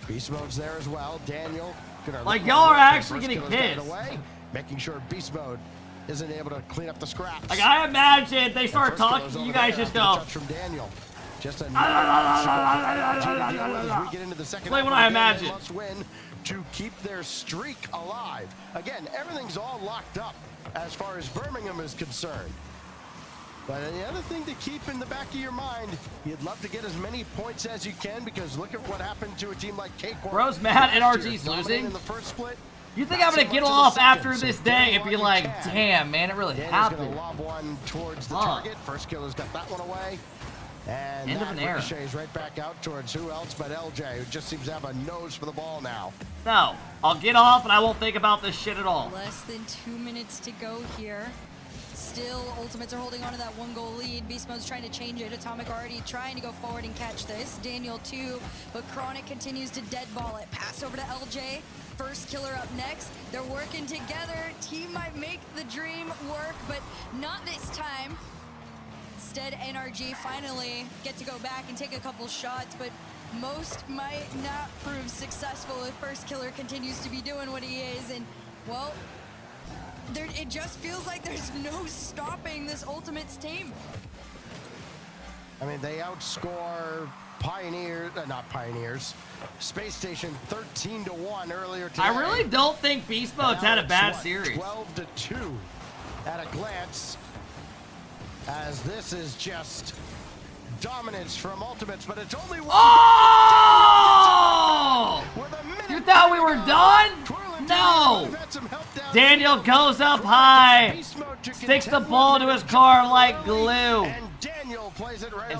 Beast Mode's there as well. Daniel gonna Like, y'all are actually getting pissed. away, making sure Beast Mode isn't able to clean up the scraps. Like, I imagine they start talking, you guys just go. Touch from Daniel. Just a we get into the second Play half. what I imagine. Must win to keep their streak alive. Again, everything's all locked up as far as Birmingham is concerned. But the other thing to keep in the back of your mind, you'd love to get as many points as you can, because look at what happened to a team like Cakewalk. Bro's mad NRG's losing. In the first split. You think I'm gonna get off after this day and be like, damn, man, it really happened. Gonna lob one towards the target. First killer's got that one away. And End of that an era. ricochets right back out towards who else but LJ, who just seems to have a nose for the ball now. No, I'll get off and I won't think about this shit at all. Less than 2 minutes to go here. Still, Ultimates are holding on to that 1-goal lead. Beast Mode's trying to change it. Atomic already trying to go forward and catch this. Daniel too, but Chronic continues to dead ball it. Pass over to LJ. First killer up next. They're working together. Team might make the dream work, but not this time. Instead, NRG finally get to go back and take a couple shots, but most might not prove successful if First Killer continues to be doing what he is. And, well, it just feels like there's no stopping this Ultimates team. I mean, they outscore Space Station 13-1 earlier today. I really don't think Beast Mode's had a bad series. 12-2 at a glance, as this is just dominance from Ultimates, but it's only one. Oh! You thought we were done? No! Daniel goes up high, sticks the ball to his car like glue, and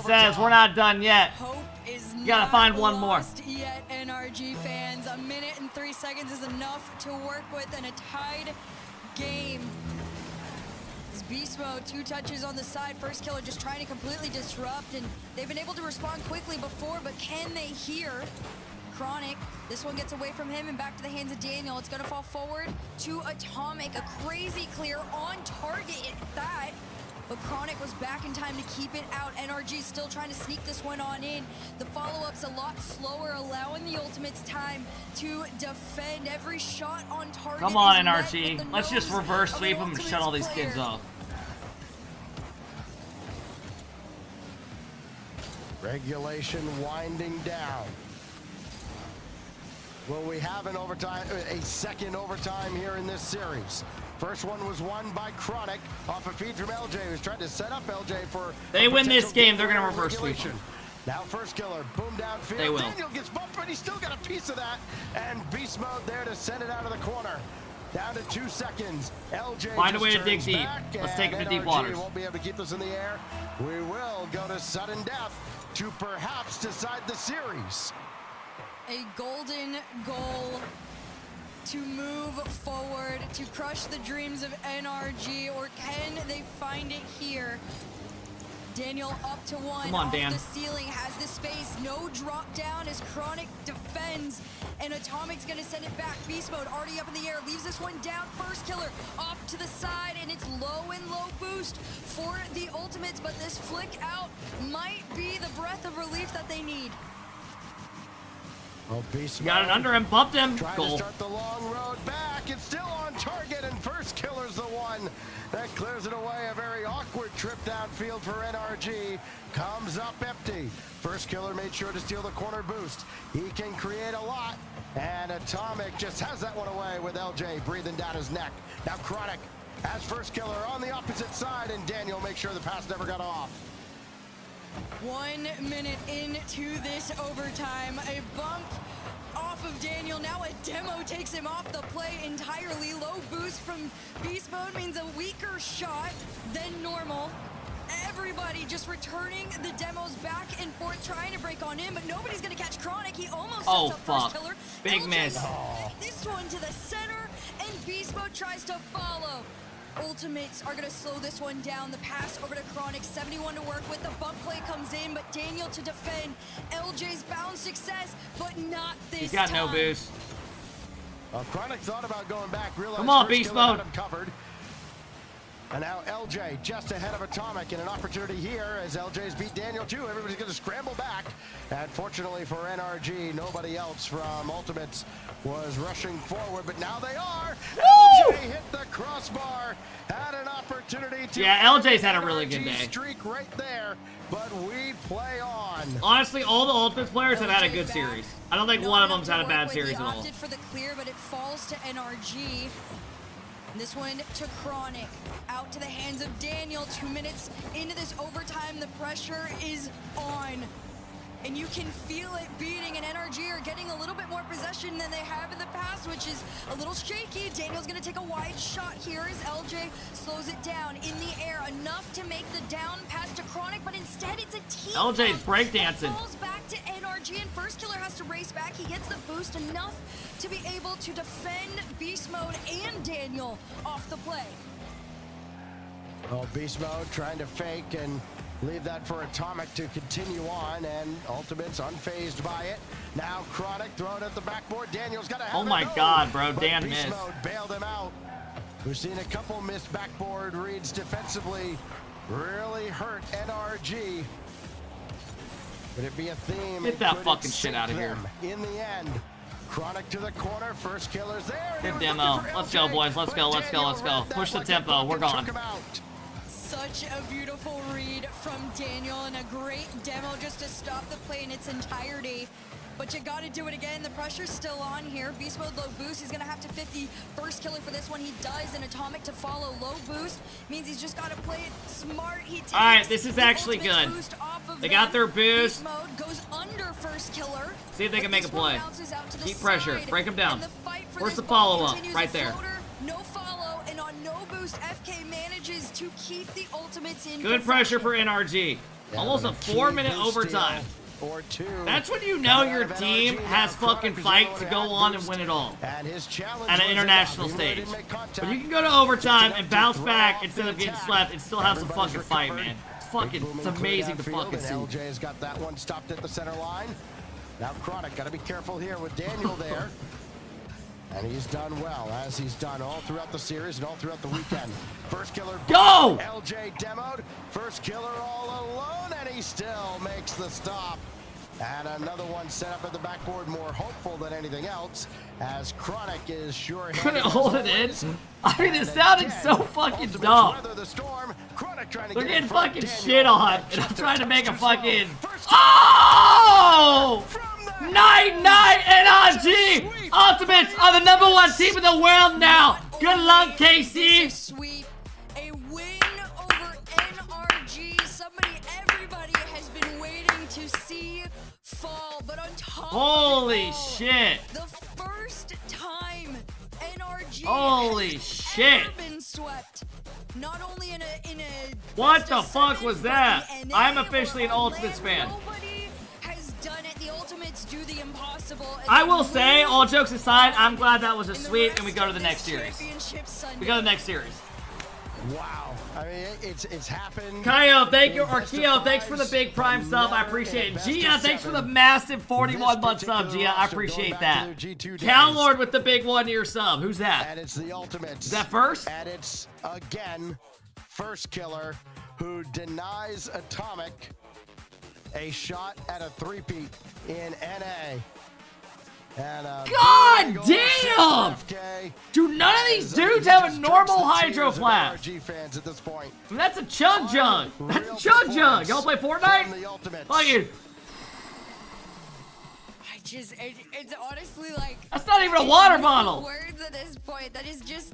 says, we're not done yet. You gotta find one more. Yet, NRG fans, 1 minute and 3 seconds is enough to work with in a tied game. Beast Mode, 2 touches on the side. First killer just trying to completely disrupt, and they've been able to respond quickly before, but can they hear Chronic? This one gets away from him and back to the hands of Daniel. It's gonna fall forward to Atomic. A crazy clear on target at that, but Chronic was back in time to keep it out. NRG still trying to sneak this one on in. The follow-up's a lot slower, allowing the Ultimates time to defend. Every shot on target. Come on, NRG. Let's just reverse sweep them and shut all these kids off. Regulation winding down. Will we have a second overtime here in this series? First one was won by Chronic off a feed from LJ, who's trying to set up LJ for. They win this game, they're gonna reverse sweep. Now first killer, boom downfield. They will. Daniel gets bumped, but he's still got a piece of that. And Beast Mode there to send it out of the corner. Down to 2 seconds. LJ find a way to dig turns deep. back, Let's take him to deep NRG waters. won't be able to keep this in the air. We will go to sudden death to perhaps decide the series. A golden goal to move forward, to crush the dreams of NRG, or can they find it here? Daniel up to 1. Come on, Dan. Off the ceiling, has the space, no drop down as Chronic defends, and Atomic's gonna send it back. Beast Mode already up in the air, leaves this one down. First killer off to the side, and it's low boost for the Ultimates, but this flick out might be the breath of relief that they need. Oh, Beast Got it under him, bumped him. Trying Goal. to start the long road back. It's still on target, and first killer's the one that clears it away. A very awkward trip downfield for NRG. Comes up empty. First killer made sure to steal the corner boost. He can create a lot, and Atomic just has that one away with LJ breathing down his neck. Now Chronic has first killer on the opposite side, and Daniel makes sure the pass never got off. 1 minute into this overtime, a bump off of Daniel. Now a demo takes him off the play entirely. Low boost from Beast Mode means a weaker shot than normal. Everybody just returning the demos back and forth, trying to break on him, but nobody's gonna catch Chronic. He almost sets up first killer. Big LJ miss. This one to the center, and Beast Mode tries to follow. Ultimates are gonna slow this one down. The pass over to Chronic, 71 to work with. The bump play comes in, but Daniel to defend. LJ's bound success, but not this He's got time. no boost. Chronic thought about going back. Realized Come on, first Beast killer had Mode. him covered. And now LJ just ahead of Atomic, and an opportunity here as LJ's beat Daniel too. Everybody's going to scramble back. And fortunately for NRG, nobody else from Ultimates was rushing forward, but now they are. Woo! LJ hit the crossbar, had an opportunity to. Yeah, LJ's had a really good day. Streak right there, but we play on. Honestly, all the Ultimates players have had a good series. I don't think one of them's had a bad He series at all. opted for the clear, but it falls to NRG. This one to Chronic, out to the hands of Daniel. 2 minutes into this overtime, the pressure is on. And you can feel it beating, and NRG are getting a little bit more possession than they have in the past, which is a little shaky. Daniel's gonna take a wide shot here as LJ slows it down in the air, enough to make the down pass to Chronic, but instead it's a team. LJ's breakdancing. Falls back to NRG, and First Killer has to race back. He gets the boost enough to be able to defend Beast Mode and Daniel off the play. Well, Beast Mode trying to fake and leave that for Atomic to continue on, and Ultimate's unfazed by it. Now Chronic thrown at the backboard. Daniel's got to have Oh my it. God, bro. But Dan Beast missed. Mode bailed him out. We've seen a couple missed backboard reads defensively. Really hurt NRG. Could it be a theme? Get that Could it fucking shit sink out of here. them? In the end, Chronic to the corner. First Killer's there. Good demo. Let's go, boys. Let's go. Let's go. Let's go. Push the tempo. We're gone. Such a beautiful read from Daniel and a great demo just to stop the play in its entirety. But you gotta do it again. The pressure's still on here. Beast Mode low boost. He's gonna have to 50 First Killer for this one. He does, and Atomic to follow. Low boost means he's just gotta play it smart. He takes Alright, this is the actually ultimate good. boost off of They them. got their boost. Beast Mode goes under First Killer. See if they can make a This one play. bounces out to the Keep pressure. side, Break them down. and the fight for Where's this the ball follow-up? continues. Right The there. floater, no follow, and on no boost, FK manages to keep the Ultimates in Good pressure for NRG. Almost a 4-minute overtime. Or two. That's when you know your team has fucking fight to go on and win it all at an international stage. When you can go to overtime and bounce back instead of getting slapped and still have some fucking fight, man. It's amazing to fucking see. LJ's got that one stopped at the center line. Now Chronic got to be careful here with Daniel there. And he's done well, as he's done all throughout the series and all throughout the weekend. First Killer. Go! LJ demoed. First Killer all alone, and he still makes the stop. And another one set up at the backboard, more hopeful than anything else, as Chronic is sure. Couldn't hold it in. I mean, it sounded so fucking dumb. They're getting fucking shit on, and I'm trying to make a fucking. Oh! 9-9 NRG! Ultimates are the #1 team in the world now. Good luck, KC. Sweep, a win over NRG. Everybody has been waiting to see fall, but on top Holy of it all, shit. the first time NRG Holy has shit. ever been swept. Not only in a What the fuck was that? I'm officially an Ultimates fan. Nobody has done it. The Ultimates do the impossible. and I they will say, win all jokes aside, I'm glad that was a sweep and we go to the next series. championship Sunday. We go to the next series. Wow. I mean, it's happened. Kyo, thank you. Or Kyo, thanks for the big prime sub. I appreciate it. Gia, thanks for the massive 41-month sub, Gia. I appreciate that. Callord with the big 1-year sub. Who's that? And it's the Ultimates. Is that first? And it's, again, First Killer, who denies Atomic a shot at a three-peat in NA. And God damn! Dude, none of these dudes have a normal hydro flask. Fans at this point. I mean, that's a chug jug. That's a chug jug. Y'all play Fortnite? Fucking. It's honestly like. That's not even a water no bottle. Words at this point. That is just.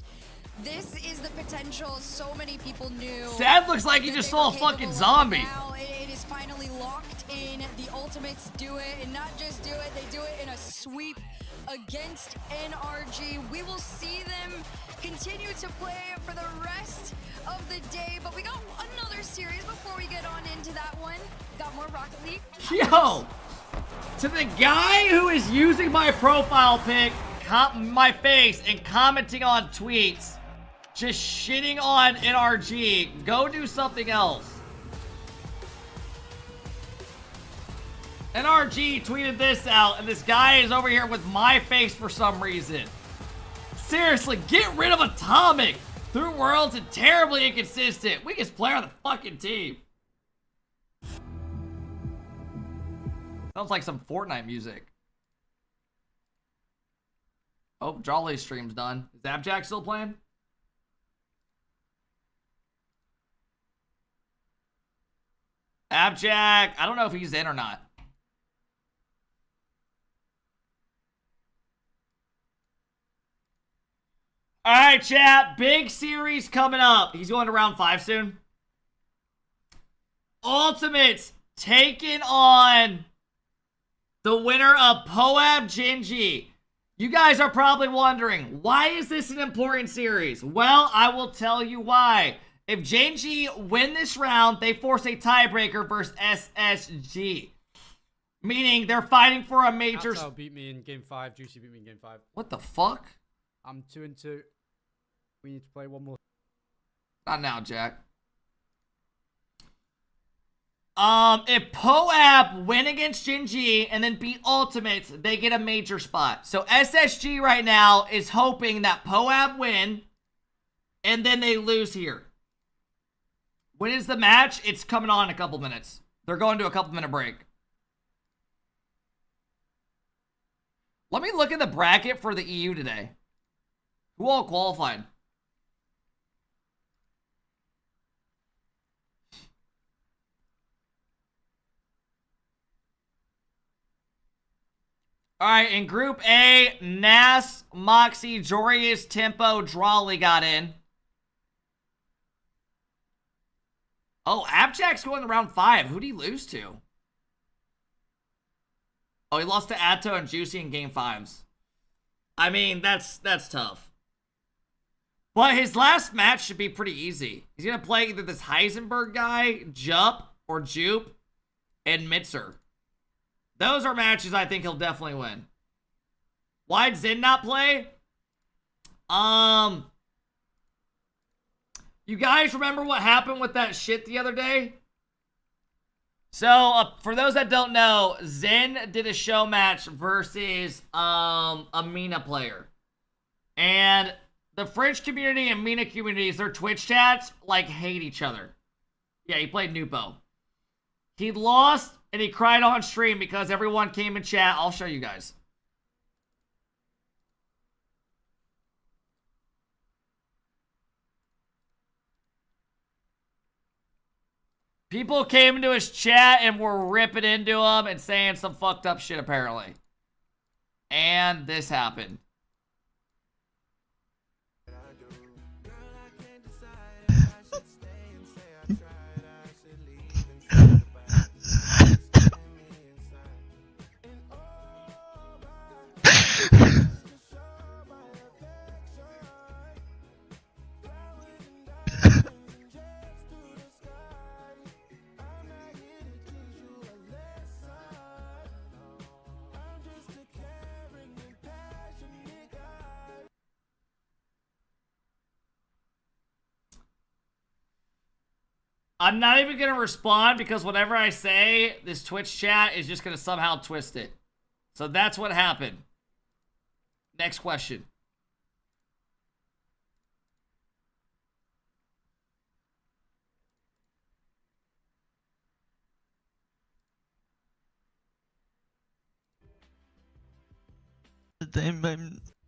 This is the potential so many people knew. Sad looks like he that just they saw a were fucking capable of. zombie. Now it is finally locked in. The Ultimates do it, and not just do it, they do it in a sweep against NRG. We will see them continue to play for the rest of the day, but we got another series before we get on into that one. Got more Rocket League. Yo! To the guy who is using my profile pic, my face, and commenting on tweets, just shitting on NRG, go do something else. NRG tweeted this out, and this guy is over here with my face for some reason. Seriously, get rid of Atomic. Through Worlds and terribly inconsistent. Weakest player on the fucking team. Sounds like some Fortnite music. Oh, Jolly's stream's done. Is Abjack still playing? Abjack, I don't know if he's in or not. All right, chat. Big series coming up. He's going to round 5 soon. Ultimates taking on the winner of Poab Genji. You guys are probably wondering, why is this an important series? Well, I will tell you why. If Genji win this round, they force a tiebreaker versus SSG. Meaning they're fighting for a major... Aptal beat me in game 5. Juicy beat me in game 5. What the fuck? I'm 2-2. We need to play one more. Not now, Jack. If Poab win against Genji and then beat Ultimates, they get a major spot. So SSG right now is hoping that Poab win and then they lose here. When is the match? It's coming on in a couple minutes. They're going to a couple minute break. Let me look at the bracket for the EU today. Who all qualified? All right, in Group A, Nas, Moxie, Jorius, Tempo, Drawley got in. Oh, Abjack's going to round 5. Who'd he lose to? Oh, he lost to Atto and Juicy in game 5s. I mean, that's tough. But his last match should be pretty easy. He's going to play either this Heisenberg guy, Jup, or Jupe, and Mitzer. Those are matches I think he'll definitely win. Why'd Zen not play? You guys remember what happened with that shit the other day? So, for those that don't know, Zen did a show match versus a Mina player. And the French community and Mina communities, their Twitch chats, like, hate each other. Yeah, he played Nupo. He lost, and he cried on stream because everyone came in chat. I'll show you guys. People came into his chat and were ripping into him and saying some fucked up shit, apparently. And this happened. I'm not even going to respond because whatever I say, this Twitch chat is just going to somehow twist it. So that's what happened. Next question.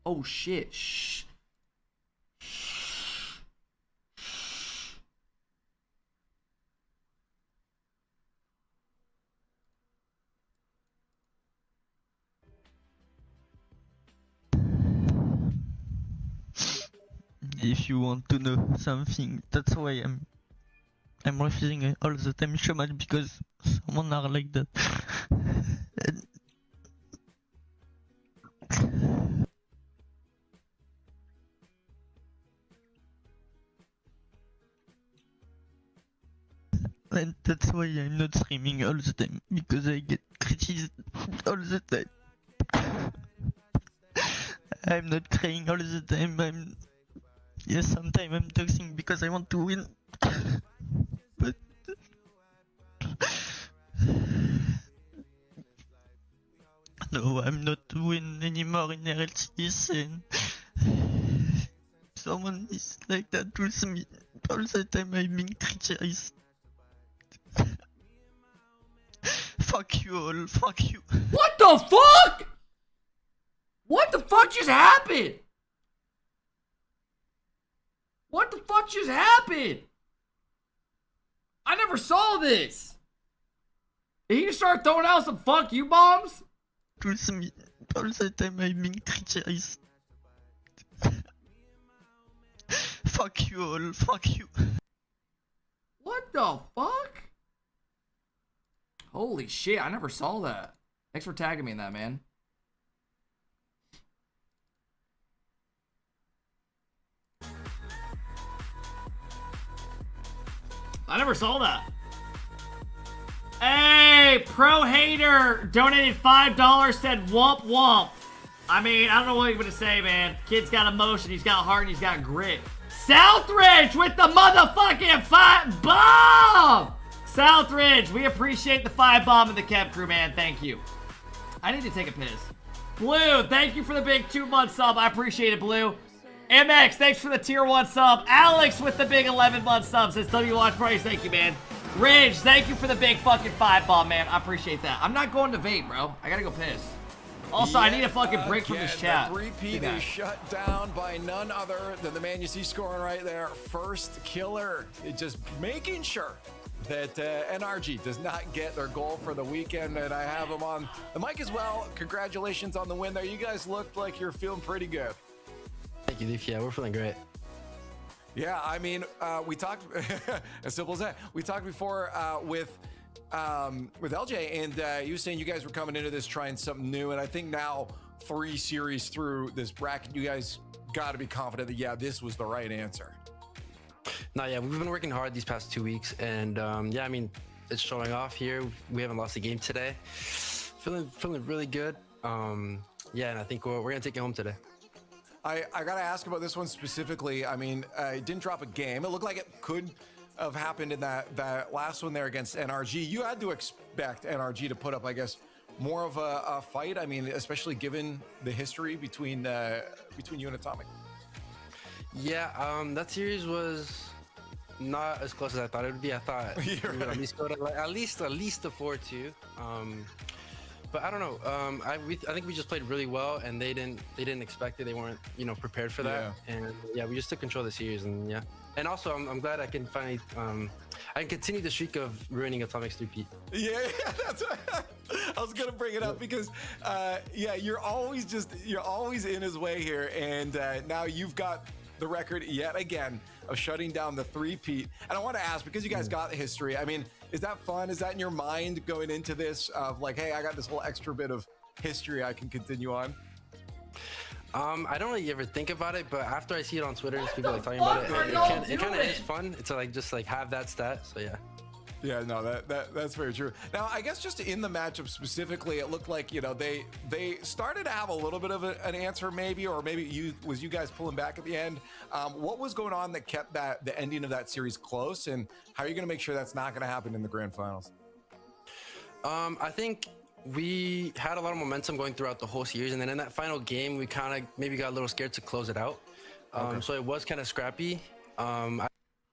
Oh shit. Shh. If you want to know something, that's why I'm refusing all the time show match because someone are like that. And that's why I'm not streaming all the time, because I get criticized all the time. I'm not crying all the time, yes, sometimes I'm toxic because I want to win. But no, I'm not win anymore in RLCS, and someone is like that with me all the time. I've been criticized. Fuck you all, fuck you. What the fuck? What the fuck just happened? What the fuck just happened? I never saw this. Did he just start throwing out some fuck you bombs? With me all the time. I've been criticized. Fuck you all, fuck you. What the fuck? Holy shit, I never saw that. Thanks for tagging me in that, man. I never saw that. Hey, Pro Hater donated $5, said womp womp. I mean, I don't know what you're gonna say, man. Kid's got emotion, he's got heart, and he's got grit. Southridge with the motherfucking 5 bomb! Southridge, we appreciate the 5 bomb and the Kev crew, man. Thank you. I need to take a piss. Blue, thank you for the big 2-month sub. I appreciate it, Blue. MX, thanks for the tier 1 sub. Alex with the big 11-month sub says W Watch Price. Thank you, man. Ridge, thank you for the big fucking 5 bomb, man. I appreciate that. I'm not going to vape, bro. I gotta go piss. Also, I need a fucking break from this chat. The repeat is shut down by none other than the man you see scoring right there. First Killer. Just making sure that NRG does not get their goal for the weekend, and I have them on the mic as well. Congratulations on the win there. You guys looked like you're feeling pretty good. Thank you, Leaf. Yeah, we're feeling great. Yeah, I mean, we talked, as simple as that. We talked before with LJ, and he was saying you guys were coming into this trying something new, and I think now 3 series through this bracket, you guys got to be confident that, yeah, this was the right answer. No, yeah, we've been working hard these past 2 weeks, and yeah, I mean, it's showing off here. We haven't lost a game today. Feeling really good. Yeah, and I think we're gonna take it home today. I gotta ask about this one specifically. I mean, it didn't drop a game. It looked like it could have happened in that last one there against NRG. You had to expect NRG to put up, I guess, more of a fight. I mean, especially given the history between you and Atomic. Yeah, that series was not as close as I thought it would be. I thought we would at least go to at least a 4-2. But I don't know. I think we just played really well, and they didn't expect it. They weren't prepared for that. Yeah. And yeah, we just took control of the series, and yeah. And also, I'm glad I can finally I can continue the streak of ruining Atomic's 3P. Yeah, that's what I was gonna bring it up because yeah, you're always in his way here, and now you've got the record yet again of shutting down the 3P. And I want to ask, because you guys got the history, I mean, is that fun? Is that in your mind going into this of like, hey, I got this whole extra bit of history I can continue on? I don't really ever think about it, but after I see it on Twitter, people like talking about it kind of is fun. It's like just like have that stat. So yeah. Yeah, no, that's very true. Now, I guess just in the matchup specifically, it looked like they started to have a little bit of an answer, maybe, or maybe you guys pulling back at the end. What was going on that kept the ending of that series close, and how are you going to make sure that's not going to happen in the grand finals? I think we had a lot of momentum going throughout the whole series, and then in that final game, we kind of maybe got a little scared to close it out. So it was kind of scrappy.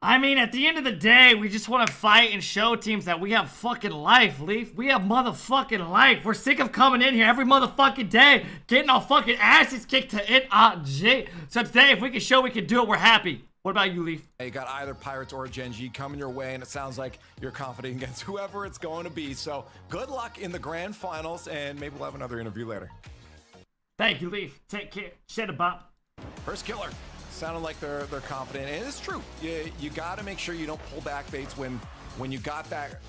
I mean, at the end of the day, we just want to fight and show teams that we have fucking life, Leaf. We have motherfucking life. We're sick of coming in here every motherfucking day, getting our fucking asses kicked to NRG. So today, if we can show we can do it, we're happy. What about you, Leaf? You got either Pirates or Gen G coming your way, and it sounds like you're confident against whoever it's going to be. So good luck in the grand finals, and maybe we'll have another interview later. Thank you, Leaf. Take care. Shed a bop. First Killer. Sounded like they're confident, and it's true. You got to make sure you don't pull back baits when you got that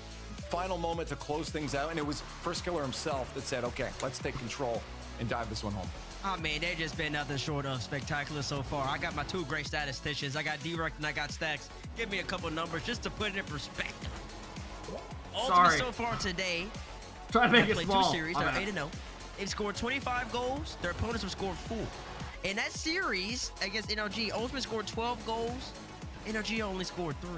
final moment to close things out, and it was First Killer himself that said, okay, let's take control and dive this one home. I mean, they've just been nothing short of spectacular so far. I got my 2 great statisticians. I got D-Rect and I got Stacks. Give me a couple numbers just to put it in perspective. Ultimate so far today. Try to make it played small. 2 series. They're 8-0. They've scored 25 goals. Their opponents have scored 4. In that series against NRG, Ultimate scored 12 goals. NRG only scored 3.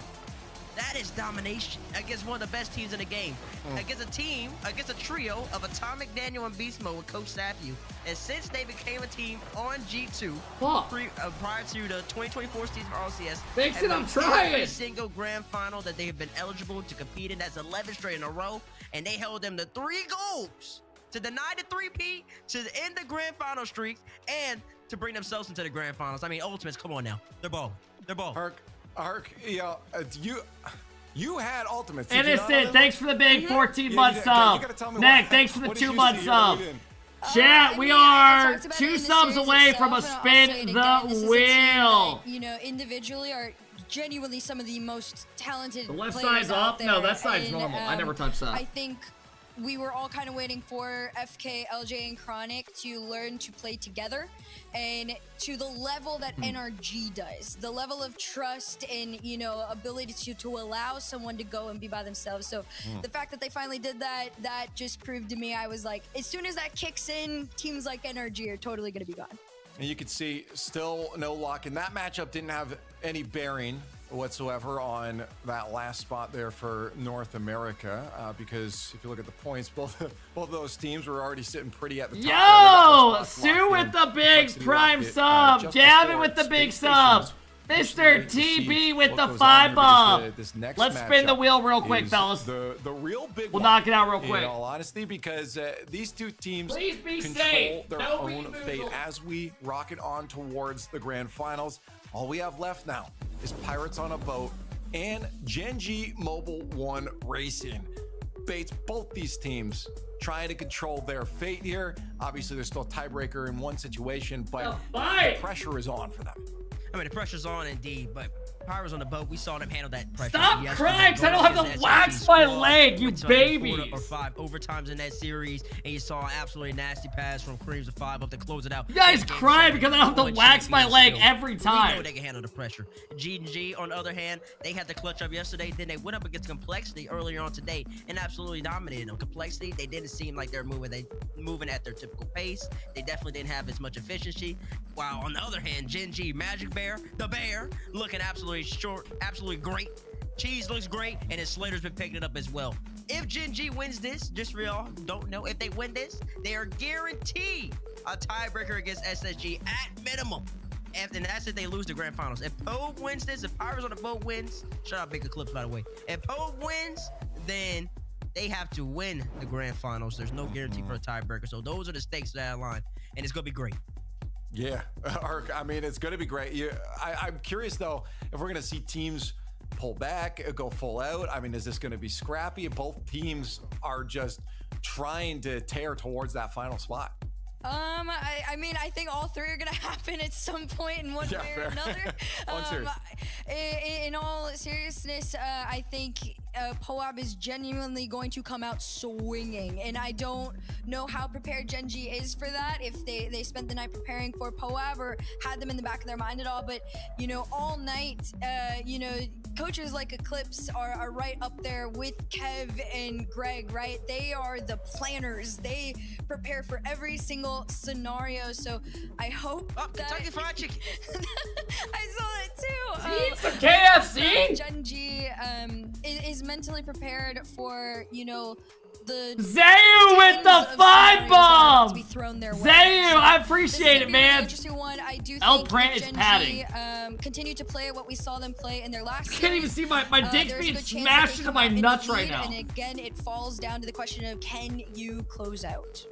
That is domination against one of the best teams in the game. Against a trio of Atomic, Daniel, and Beast Mode with Coach Sapu. And since they became a team on G2, prior to the 2024 season for RLCS, Fix it, I'm trying. Every single grand final that they have been eligible to compete in, that's 11 straight in a row, and they held them to 3 goals to deny the 3P, to end the grand final streaks, and to bring themselves into the grand finals. I mean, Ultimates, come on now. They're balling. They're balling. Ark, yeah, you had Ultimates. Innocent, thanks for the big 14-month sub. Nick, thanks for the 2-month sub. Chat, we are 2 subs away from a spin the wheel. You know, individually are genuinely some of the most talented The left players side's out up? there. No, that side's And, normal. I never touched that. I think we were all kind of waiting for FK, LJ, and Chronic to learn to play together and to the level that NRG does. The level of trust and, you know, ability to allow someone to go and be by themselves. So the fact that they finally did that, that just proved to me, I was like, as soon as that kicks in, teams like NRG are totally going to be gone. And you can see still no luck. And that matchup didn't have any bearing whatsoever on that last spot there for North America, because if you look at the points, both of those teams were already sitting pretty at the top. Yo, Sue with the big prime sub, Gavin with the big sub, Mr. TB with the 5-up. Let's spin the wheel real quick, fellas. The real big We'll knock it out real quick. In all honesty, because these 2 teams Please be control safe. their No own fate as we rocket on towards the grand finals. All we have left now is Pirates on a Boat and Gen.G Mobile 1 Racing. Bates, both these teams trying to control their fate here. Obviously, there's still a tiebreaker in one situation, but the pressure is on for them. I mean, the pressure's on indeed, but Pirates on the Boat, we saw them handle that pressure. Stop yesterday. crying, 'cause I don't have to wax my leg, you babies. 4 or 5 overtimes in that series, and you saw an absolutely nasty pass from Creams of 5-up to close it out. You guys cry because I don't have to wax my leg every We time. know they can handle the pressure. G&G, on the other hand, they had the clutch up yesterday. Then they went up against Complexity earlier on today and absolutely dominated them. Complexity, they didn't seem like they're moving at their typical pace. They definitely didn't have as much efficiency. While on the other hand, Gen.G, Magic Bear, the Bear, looking absolutely short, absolutely great. Cheese looks great, and his Slater's been picking it up as well. If Gen.G wins this, just for y'all don't know, if they win this, they are guaranteed a tiebreaker against SSG at minimum. And that's if they lose the grand finals. If Poe wins this, if Pirates on the Boat wins, shout out Big Eclipse, by the way. If Poe wins, then they have to win the grand finals. There's no guarantee for a tiebreaker. So those are the stakes of that line, and it's gonna be great. Yeah, Ark, I mean, it's going to be great. I'm curious, though, if we're going to see teams pull back, go full out. I mean, is this going to be scrappy? Both teams are just trying to tear towards that final spot. I mean, I think all 3 are gonna happen at some point in one way or another. In all seriousness, I think Poab is genuinely going to come out swinging, and I don't know how prepared Gen.G is for that, if they spent the night preparing for Poab or had them in the back of their mind at all. But, you know, all night, you know, coaches like Eclipse are right up there with Kev and Greg, right? They are the planners. They prepare for every single scenario. So I hope that Kentucky Fried Chicken. I saw that too. Eat some KFC. Gen.G is mentally prepared for, you know, the Zayu with the 5-bomb. Zayu, I appreciate it, man. Interesting one. I do El think Prant is Gen.G, padding. continue to play what we saw them play in their last. I can't even see my dick's there's a being good chance smashed that into they come my out in the nuts right lead, now. And again, it falls down to the question of, can you close out?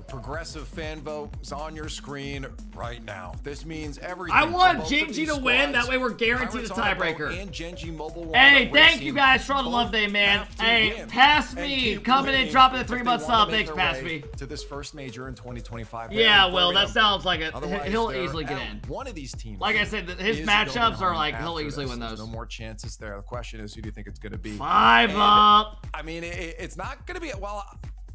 Progressive fan vote is on your screen right now. This means everything. I want Gen.G to win. That way we're guaranteed a tiebreaker. And Gen.G Mobile 1 Hey, thank Racing you guys for all the love day, man. Hey, pass me. Coming in, dropping the 3-month sub. Thanks, pass me. To this first major in 2025. Yeah, Will, that sounds like it. Otherwise, He'll easily get in. One of these teams. Like I said, his matchups are like, he'll easily win those. No more chances there. The question is, who do you think it's going to be? 5-up. I mean, it's not going to be, well,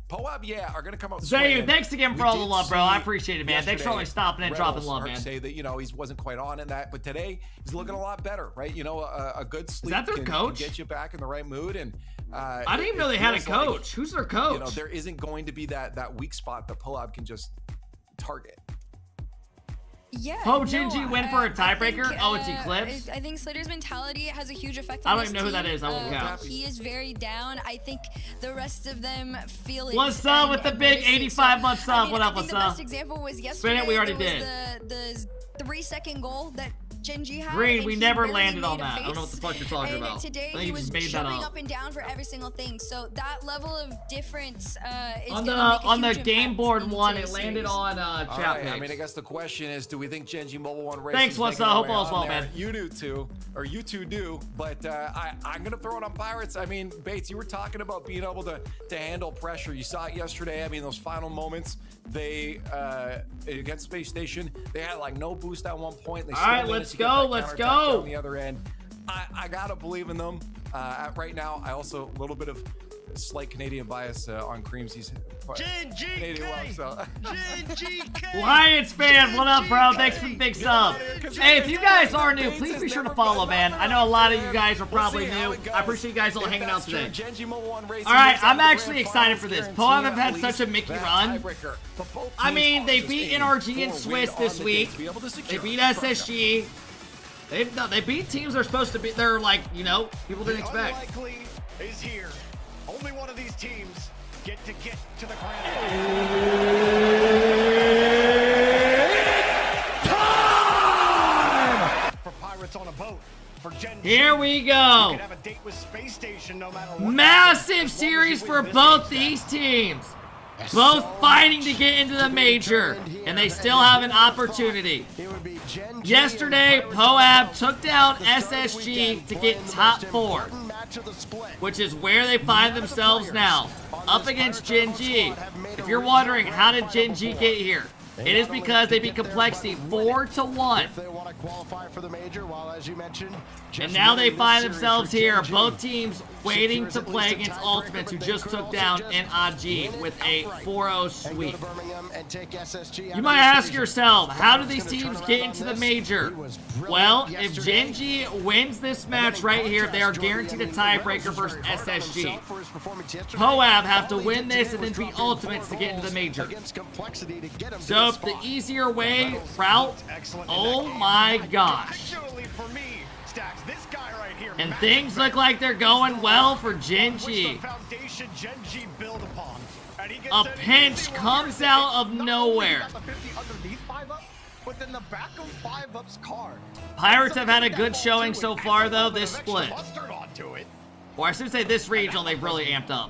Poab, yeah, are going to come out Zayu, swinging. thanks again for all the love, bro. I appreciate it, man. Thanks for always stopping and dropping love, man. Say that, you know, he wasn't quite on in that, but today he's looking a lot better, right? You know, a good sleep Is that their coach? can get you back in the right mood, and I didn't even know they had a coach. Who's their coach? You know, there isn't going to be that weak spot that POAB can just target. Yeah. Genji win for a tiebreaker? It's Eclipse? I think Slater's mentality has a huge effect I on don't this even know who that team. is. I won't count. He is very down. I think the rest of them feel it. What's up with the big 85-month sub? What up, I think what's the up? best example was yesterday. Spin it, we already there did. was the 3-second goal that Genji had. Green, and we he never barely landed made on a that. I don't know what the fuck you're talking and about. Today I think he you was just made that jumping up. up and down for every single thing. So that level of difference is On gonna the game board one, it landed on chat Right, I mean, I guess the question is, do we think Genji Mobile 1 Race Thanks, is what's making up? their Hope way all's on well, there? man. You do too, or you two do, but I'm going to throw it on Pirates. I mean, Bates, you were talking about being able to handle pressure. You saw it yesterday. I mean, those final moments, they, against Space Station, they had like no boost at one point. They All right, let's go, let's go. On the other end. I gotta believe in them. Right now, I also a little bit of slight Canadian bias on Creams. He's Canadian love, so. Lions fan, what up, bro? Thanks for the big sub. Hey, if you guys are new, please be sure to follow, man. I know a lot of you guys are probably new. I appreciate you guys all hanging out today. Alright, I'm actually excited for this. POAB have had such a Mickey run. I mean, they beat NRG and Swiss this week. They beat SSG. They beat teams they're supposed to be. They're like, you know, people didn't expect. Unlikely is here. Only one of these teams get to the grand final. For Pirates on a boat. For Genji, Here we go. you can have a date with Space Station no matter what. Massive series for both these teams. Both fighting to get into the major, and they still have an opportunity. Yesterday, POAB took down SSG to get top 4, which is where they find themselves now, up against Genji. If you're wondering, how did Genji get here? It is because they beat Complexity 4-1. And now they find themselves here, both teams waiting to play against Ultimates, who just took down NRG with a 4-0 sweep. You might ask yourself, how do these teams get into the major? Well, if Genji wins this match right here, they are guaranteed a tiebreaker versus SSG. POAB have to win this and then beat Ultimates to get into the major. So if the easier way route, oh my gosh. And things look like they're going well for Genji. A pinch comes out of nowhere. Pirates have had a good showing so far though, this split. Or I should say this regional, they've really amped up.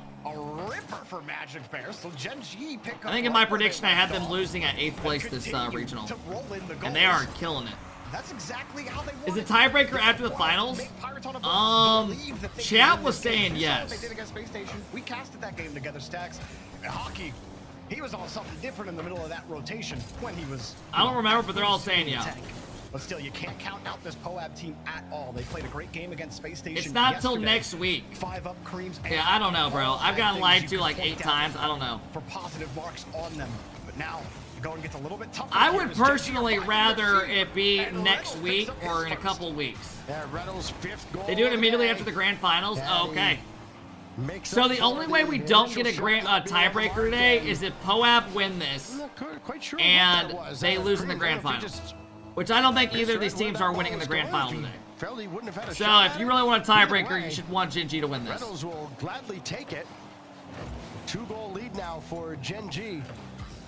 For Magic Bear, so Genji pick I think in my prediction I had them losing at 8th place this regional. And they are killing it. That's exactly how they Is it tiebreaker after the finals? Chat was saying yes. They did against Space Station. We casted that game together, Stacks. Hockey, he was on something different in the middle of that rotation when he was. I don't remember, but they're all saying yeah. But still, you can't count out this POAB team at all. They played a great game against Space Station. It's not till next week. 5-up Creams. Yeah, I don't know, bro. I've gotten lied to like 8 times. I don't know. For positive marks on them, but now going gets a little bit tougher. I would personally rather it be next week or in a couple weeks. They do it immediately after the grand finals? Oh, okay. So the only way we don't get a tiebreaker today is if POAB win this and they lose in the grand finals. Which I don't think either of these teams are winning in the grand final today. So if you really want a tiebreaker, you should want Genji to win this. Reynolds will gladly take it. 2-goal lead now for Genji.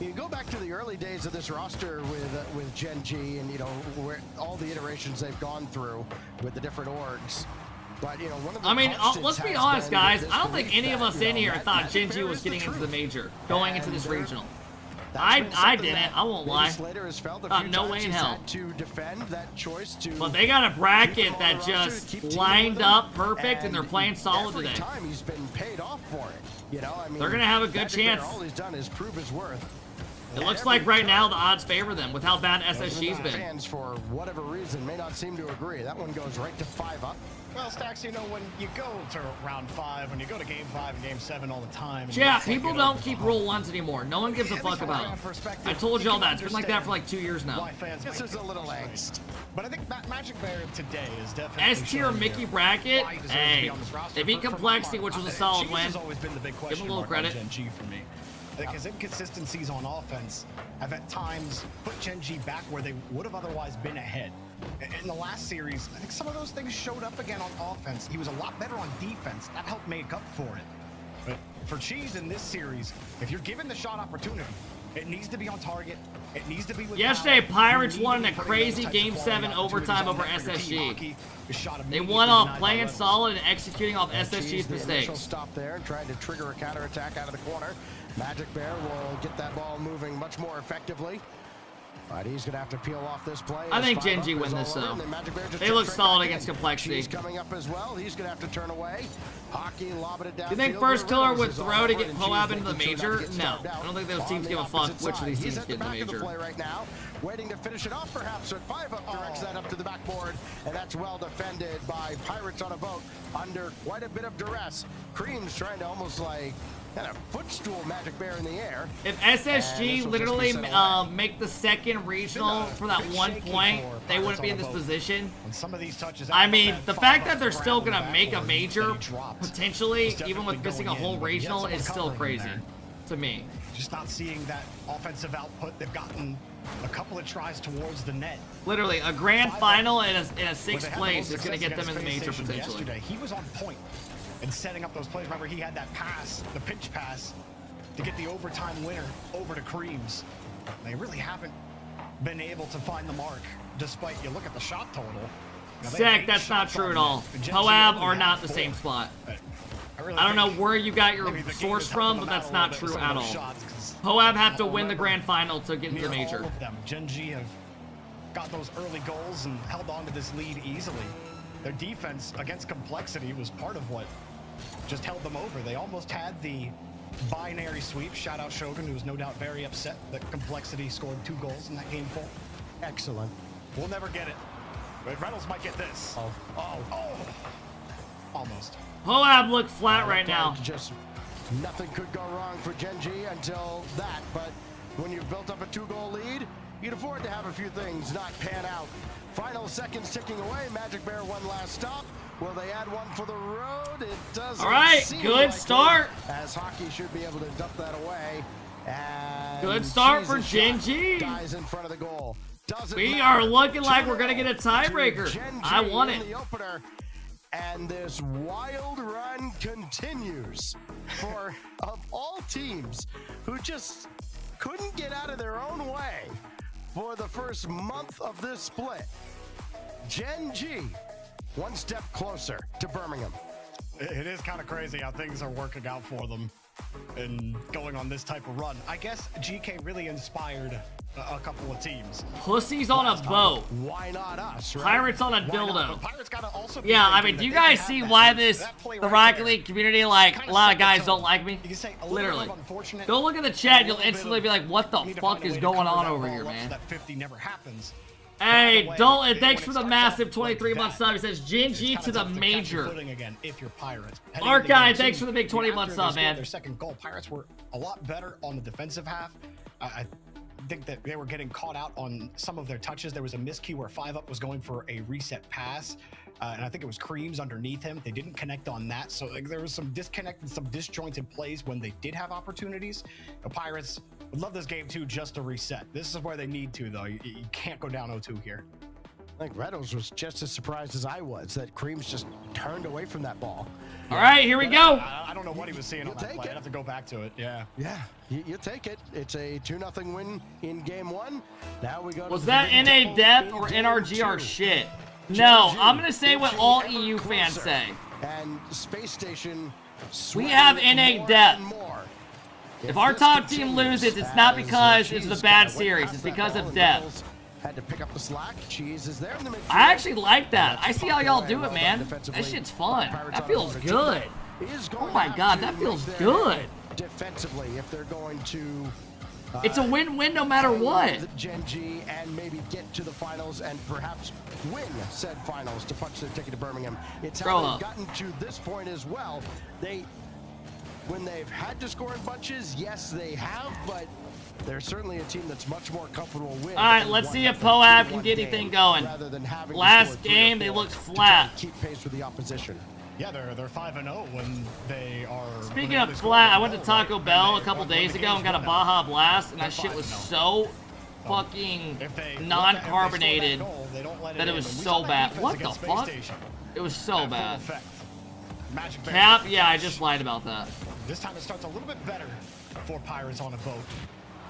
You go back to the early days of this roster with Genji, and you know where all the iterations they've gone through with the different orgs. But you know, one of the let's be honest, guys. I don't think any of us in here thought Genji was getting into the major, going into this regional. I didn't. I won't lie. No way in hell. But they got a bracket that just lined up perfect, and they're playing solid today. He's been paid off for it. You know, I mean, they're gonna have a good chance. All he's done is prove his worth. It looks like right now the odds favor them with how bad SSG's been. Fans, for whatever reason, may not seem to agree. That one goes right to 5 up. Well, Stacks, you know, when you go to round 5, when you go to game 5 and game 7 all the time. Yeah, people don't keep rule 1s anymore. No one gives a fuck about them. I told y'all that. It's been like that for like 2 years now. This is a little angst. But I think Magic Bear today is definitely S-tier Mickey Bracket, hey, they beat Complexity, which was a solid win. Has always been the big question. Give him a little credit. Gen G for me. Like his inconsistencies on offense have at times put Gen G back where they would have otherwise been ahead. In the last series, I think some of those things showed up again on offense. He was a lot better on defense. That helped make up for it. But for Cheese in this series, if you're given the shot opportunity, it needs to be on target. It needs to be with yesterday, Pirates won in a crazy Game 7 overtime over SSG. They won off playing solid and executing off SSG's mistakes. Stop there and tried to trigger a counterattack out of the corner. Magic Bear will get that ball moving much more effectively. But he's going to have to peel off this play. I think Gen G win this, though. They look solid against Complexity. He's coming up as well. He's going to have to turn away. Hockey lobbing it down. You think First Killer would throw to get Poab into the major? No. I don't think those teams give a fuck which of these teams get in the major. Right now, waiting to finish it off perhaps with 5 up, directs that up to the backboard, and that's well defended by Pirates on a boat under quite a bit of duress. Cream's trying to almost like kind of footstool Magic Bear in the air. If SSG literally make the second regional for that 1 point, they wouldn't be in this position. Some of these touches, I mean, the fact that they're still going to make a major, potentially, even with missing a whole regional, is still crazy to me. Just not seeing that offensive output. They've gotten a couple of tries towards the net. Literally, a grand final in a 6th place is going to get them in the major, potentially. He was on point and setting up those plays. Remember, he had that pass, the pinch pass, to get the overtime winner over to Creams. They really haven't been able to find the mark, despite you look at the shot total. Zach, that's not true at all. Poab are not the same spot. I don't know where you got your source from, but that's not true at all. Poab have to win the grand final to get into the major. All of them. Gen G have got those early goals and held on to this lead easily. Their defense against Complexity was part of what just held them over. They almost had the binary sweep. Shout out Shogun, who was no doubt very upset that Complexity scored 2 goals in that game 4. Excellent. We'll never get it. But Reynolds might get this. Oh. Almost. Poab look flat right now. Just nothing could go wrong for Gen G until that. But when you've built up a 2-goal lead, you'd afford to have a few things not pan out. Final seconds ticking away. Magic Bear one last stop. Will they add one for the road? It doesn't. All right, seem good like start. As Hockey should be able to dump that away. And good start for Gen G. Dies in front of the goal. We are looking like we're gonna get a tiebreaker. I want it. And this wild run continues for, of all teams, who just couldn't get out of their own way for the first month of this split. Gen G, one step closer to Birmingham. It is kind of crazy how things are working out for them and going on this type of run. I guess GK really inspired a couple of teams. Pussies on a boat. Why not us, right? Pirates on a dildo. Pirates gotta also yeah, I mean, do you guys see why the Rocket League community, like, a lot of guys don't like me? Literally. Go look at the chat, you'll instantly be like, what the fuck is going on over here, man? That 50 never happens. Hey, Dalton, thanks for the massive 23-month sub. He says, Gen G to the major. Archive, thanks for the big 20-month sub, man. Their second goal, Pirates were a lot better on the defensive half. I think that they were getting caught out on some of their touches. There was a miscue where 5-up was going for a reset pass, and I think it was Creams underneath him. They didn't connect on that, so like, there was some disconnect and some disjointed plays when they did have opportunities. The Pirates would love this game too, just to reset. This is where they need to, though. You can't go down 0-2 here. I think Reynolds was just as surprised as I was that Creams just turned away from that ball. All right, here we go. I don't know what he was seeing on that play. I'd have to go back to it. Yeah. Yeah, you take it. It's a 2-0 win in game 1. Now we go. Was that NA depth or NRGR shit? No, I'm gonna say what all EU fans say. And Space Station. We have NA depth. If our top team loses, it's not because it's a bad series. It's because of depth. Had to pick up the slack. Cheese is there in the midfield. I actually like that. I see how y'all do it, man. That shit's fun. That feels good. Oh my god, that feels good. Defensively, if they're going to It's a win-win no matter what. Gen G and maybe get to the finals and perhaps win said finals to punch their ticket to Birmingham. It's how they've gotten to this point as well. When they've had to score in bunches, yes, they have, but they're certainly a team that's much more comfortable with. All right, let's see if Poab can get anything going. Last game, they looked flat. Keep pace with the opposition. Yeah, they're 5-0 when they are. Speaking of flat, I went to Taco Bell a couple days ago and got a Baja Blast, and that shit was so fucking non-carbonated that it was so bad. What the fuck? It was so bad. Cap, yeah, I just lied about that. This time it starts a little bit better for Pirates on a boat.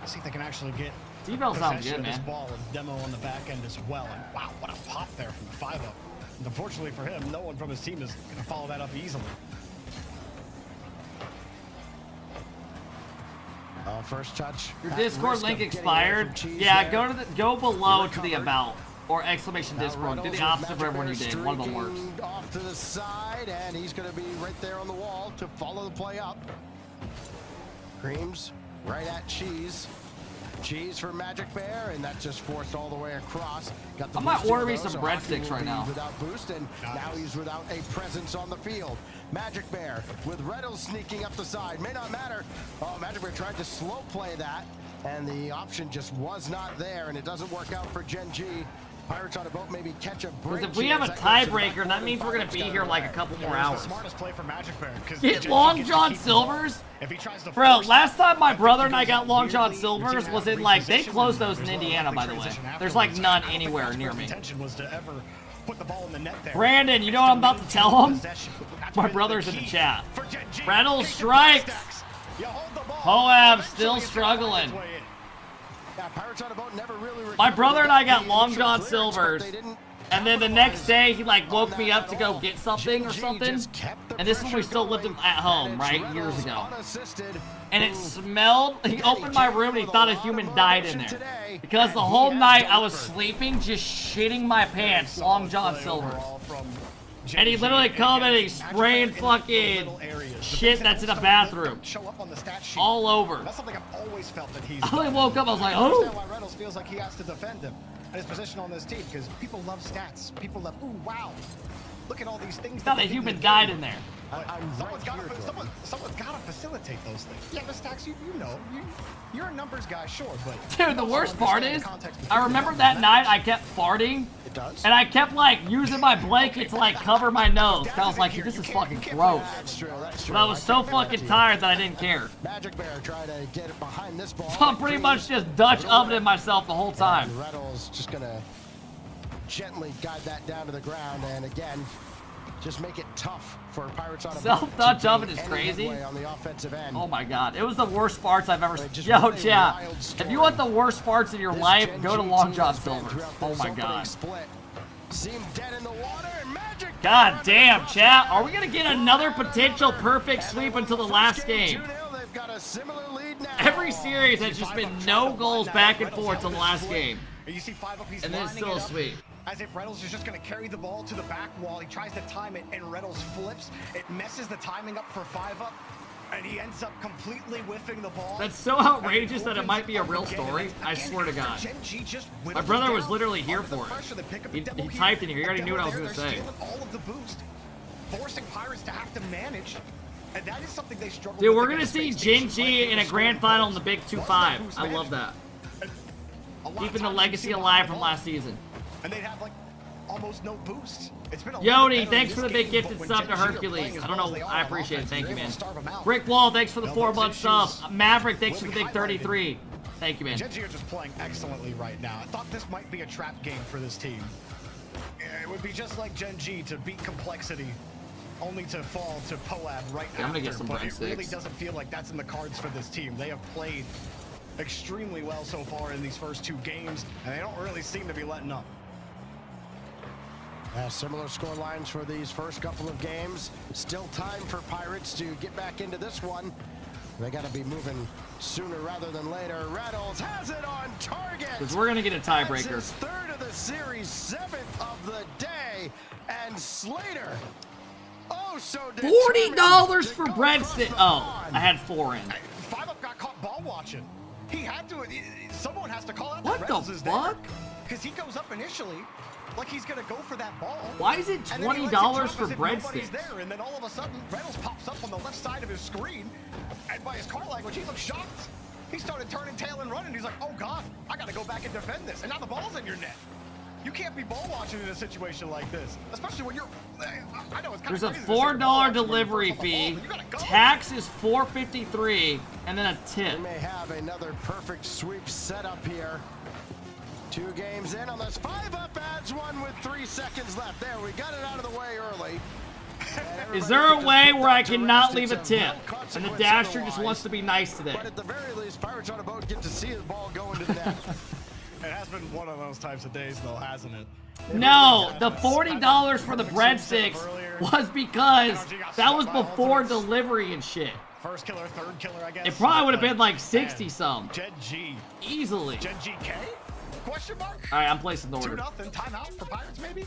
Let's see if they can actually get T-Bell sounds good, this man. ball and demo on the back end as well. And wow, what a pop there from the 5-0. Unfortunately for him, no one from his team is going to follow that up easily. First touch. Your Discord link expired. Yeah, go below to the about or exclamation Discord. Do the opposite for everyone you did. One of them works. Off to the side, and he's going to be right there on the wall to follow the play up. Creams right at Cheese. Cheese for Magic Bear, and that just forced all the way across. Got the I might order me some breadsticks right now. Without boost, and now he's without a presence on the field. Magic Bear with Reynolds sneaking up the side. May not matter. Oh, Magic Bear tried to slow play that, and the option just was not there, and it doesn't work out for Gen G. Pirates on a boat, maybe catch a break. Because if we have a tiebreaker, that means we're going to be here like a couple more hours. Smartest play for Magic Bear. Get Long John Silver's? Bro, last time my brother and I got Long John Silver's was in like, they closed those in Indiana, by the way. There's like none anywhere near me. Brandon, you know what I'm about to tell him? My brother's in the chat. Reynolds strikes. Hoab still struggling. My brother and I got Long John Silver's, and then the next day he like woke me up to go get something or something, and this is when we still lived at home, right, years ago. And it smelled, he opened my room and he thought a human died in there. Because the whole night I was sleeping, just shitting my pants, Long John Silver's. And he literally come and he spraying fucking shit that's in a bathroom all over. That's something I've always felt that he's. I only woke up, I was like, I understand oh. why Reynolds feels like he has to defend him and his position on this team, because people love stats. People love, ooh, wow, look at all these things. Thought a human died in there. Someone's got to facilitate those things. Yeah, the stacks, you know, you're a numbers guy, sure, but dude, the worst part is, I remember that night I kept farting, and I kept like using my blanket to like cover my nose. I was like, this is fucking gross. But I was so fucking tired that I didn't care. Magic Bear tried to get it behind this ball. So I'm pretty much just Dutch ovening myself the whole time. Reynolds just gonna gently guide that down to the ground, and again, just make it tough for Pirates on a self-Dutch oven is crazy. On the offensive end. Oh my god, it was the worst farts I've ever seen. Yo, chat, if you want the worst farts in your life, go to Long John Silver's. Oh my god. God damn, chat, are we gonna get another potential perfect sweep until the last game? Every series has just been no goals back and forth till the last game. You see 5-up, he's and then it's still a sweep. As if Reynolds is just going to carry the ball to the back wall. He tries to time it, and Reynolds flips. It messes the timing up for 5-up, and he ends up completely whiffing the ball. That's so outrageous that it might be a real story. I swear to God. My brother was literally here for it. He typed in here. He already knew what I was going to say. All of the boost, forcing Pirates to have to manage. And that is something they struggle with. Dude, we're going to see Gen G in a grand final in the Big 2-5. I love that. Keeping the legacy alive from last season. And they'd have like almost no boost. It's been a Yoni, thanks for the big gifted sub to Hercules. I don't know, I appreciate it. Thank you, man. Brick Wall, thanks for the 4-month sub. Maverick, thanks for the big 33. Thank you, man. Gen G are just playing excellently right now. I thought this might be a trap game for this team. It would be just like Gen G to beat Complexity, only to fall to Poab right after. I'm gonna get some but it really breadsticks. doesn't feel like that's in the cards for this team. They have played extremely well so far in these first 2 games, and they don't really seem to be letting up. Similar score lines for these first couple of games. Still time for Pirates to get back into this one. They got to be moving sooner rather than later. Reynolds has it on target. Because we're going to get a tiebreaker. That's his 3rd of the series, 7th of the day. And Slater, oh so $40 for breadstick. Oh, I had 4 in. 5-up got caught ball watching. He had to. Someone has to call out What that the Reynolds is fuck? Because he goes up initially, like he's gonna go for that ball. Why is it And then he lets $20 drop for as if nobody's breadsticks? there, and then all of a sudden, Reynolds pops up on the left side of his screen, and by his car language, he looks shocked. He started turning tail and running. He's like, "Oh God, I gotta go back and defend this." And now the ball's in your net. You can't be ball watching in a situation like this, especially when you're. I know it's kind There's of a crazy to say ball $4 watching when you're delivery first on the ball, fee. but you gotta go. Tax is $4.53, and then a tip. We may have another perfect sweep setup here. 2 games in on this 5-up adds 1 with 3 seconds left. There, we got it out of the way early. Is there a way where I cannot leave a tip? And the Dasher just wants to be nice today. But at the very least, Pirates on a Boat get to see the ball go into the net. It has been one of those types of days, though, hasn't it? No, the $40 for the breadsticks was because that was before delivery and shit. First killer, third killer, I guess. It probably would have been like 60 some. Gen G. Easily. Gen GK? Question mark? All right, I'm placing the order. 2-0 timeout for Pirates, maybe?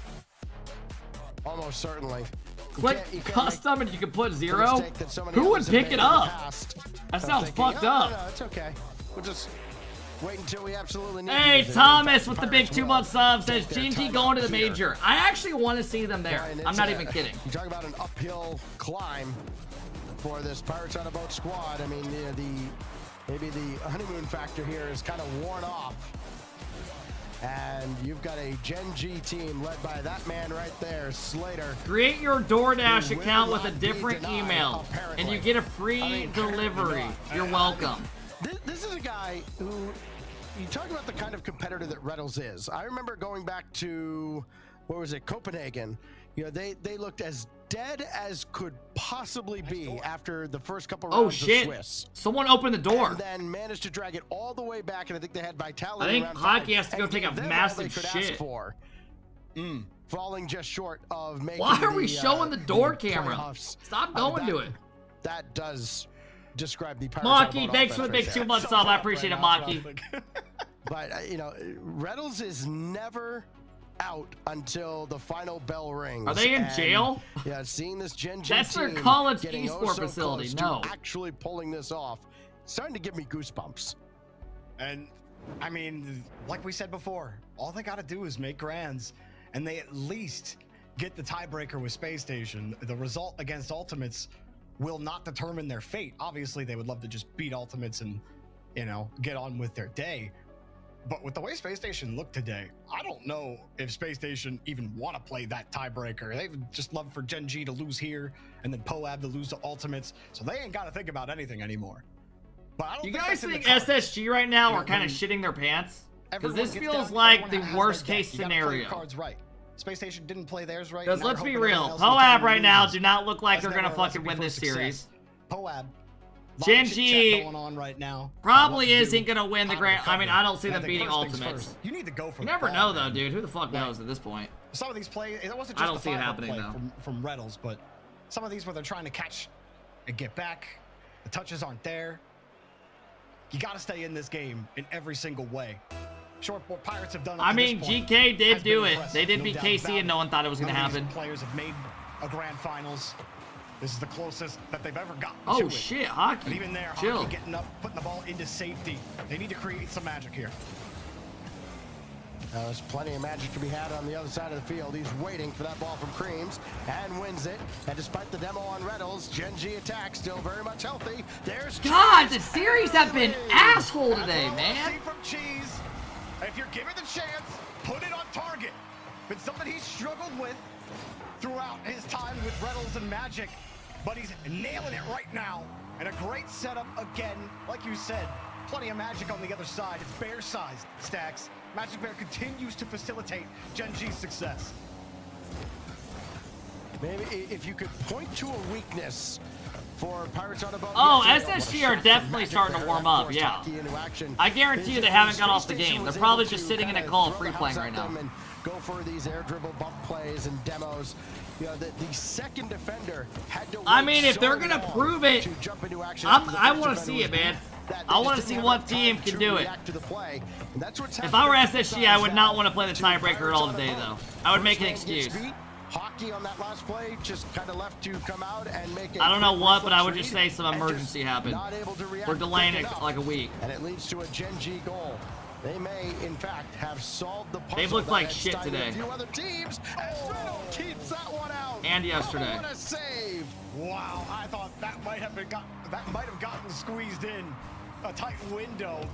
Almost certainly. Click custom and you can put 0. mistake that so many Who would others have pick made it in the up? past. That I'm sounds thinking, fucked oh, up. No, it's okay. We'll just wait until we absolutely need Hey, to use it. Thomas with the big Pirates 2-month sub says take their GG going to the timeout here. major. I actually want to see them there. Brian, I'm it's not even kidding. You talk about an uphill climb for this Pirates on a Boat squad. I mean, maybe the honeymoon factor here is kind of worn off. And you've got a Gen G team led by that man right there, Slater. Create your DoorDash account with a different email, and you get a free delivery. You're welcome. This is a guy who, you talk about the kind of competitor that Reynolds is. I remember going back to, what was it, Copenhagen. You know, they looked as dead as could possibly be after the first couple rounds Oh shit! of Swiss. Someone opened the door. And then managed to drag it all the way back, and I think they had vitality. I think around hockey 5, has to go and take a gave them all massive they could ask shit. for. Falling just short of making. Why are we the, showing the door the camera? playoffs. Stop going to it. That does describe the Pirates. on a Maki, Boat thanks for the offense big right there. 2-month sub. I appreciate it, Maki. But you know, Reynolds is never out until the final bell rings. Are they in And, jail? Yeah, seeing this Gen G That's their team college getting esport so facility, close no. to actually pulling this off, it's starting to give me goosebumps. And I mean, like we said before, all they got to do is make grands, and they at least get the tiebreaker with Space Station. The result against Ultimates will not determine their fate. Obviously, they would love to just beat Ultimates and, you know, get on with their day. But with the way Space Station looked today, I don't know if Space Station even want to play that tiebreaker. They would just love for Gen G to lose here and then Poab to lose to Ultimates. So they ain't got to think about anything anymore. But I don't You think guys that's in the think cards. SSG right now You are know, kind of when shitting their pants? Because everyone this gets feels down, like everyone the has worst their case deck. You gotta play scenario. your cards right. Space Station didn't play theirs right. Because and now let's they're be hoping real, everyone else in the Poab tournament right now loses. do not look like That's they're gonna never a fucking win recipe this for success. series. Poab. Gen G going on right now. probably What to isn't do, gonna win the how to grand. I mean, recover. I don't see And them think beating first things Ultimates. first, you need to go for You the never ball, know man. though, dude. Who the fuck knows at this point? Some of these plays, it wasn't I just don't see it the happening, play though. from Reynolds, but some of these where they're trying to catch and get back, the touches aren't there. You got to stay in this game in every single way. Short what Pirates have done. I up to this mean, point GK did has do been it. impressive, They did no beat doubt KC about and no one thought it was gonna None of these happen. Players have made a grand finals. This is the closest that they've ever gotten Oh to it. shit, hockey. And even there, Chill. hockey getting up, putting the ball into safety. They need to create some magic here. There's plenty of magic to be had on the other side of the field. He's waiting for that ball from Creams and wins it. And despite the demo on Reynolds, Gen G attack still very much healthy. There's God, Cheese. the series have been asshole today, That's what I man. wanna see from Cheese. If you're given the chance, put it on target. It's something he's struggled with throughout his time with Reynolds and Magic, but he's nailing it right now. And a great setup again, like you said. Plenty of magic on the other side. It's bear-sized stacks. Magic Bear continues to facilitate Gen G's success. Maybe if you could point to a weakness for Pirates on a Boat. Oh, yesterday, SSG are definitely starting to warm up, yeah. I guarantee you they haven't got off the game. They're probably just sitting in a call of free playing right now. And go for these air dribble bump plays and demos. You know, the second defender had to I wait mean, if so they're gonna long prove it, to jump into action after the I first want to defender see it, was man. beat, that they I just want to didn't see have what enough time team to can do it. react to the play. And that's what's If happening I were on both SSG, I would sides not now. want to play the To tiebreaker at all Pirates on a today, Boat. though. I would make an First man gets excuse. beat, Hockey on that last play just kind of left to come out and make a I don't know quick what, but I would reflex just read say some and emergency just happened. not able to react We're delaying quick it enough. like a week. And it leads to a Gen G goal. They may, in fact, have solved the puzzle. They've looked that like had shit stymied today. A few other teams. Oh, keeps that one out. And yesterday. Oh, what a save! Wow, I thought that might have gotten squeezed in. A tight window.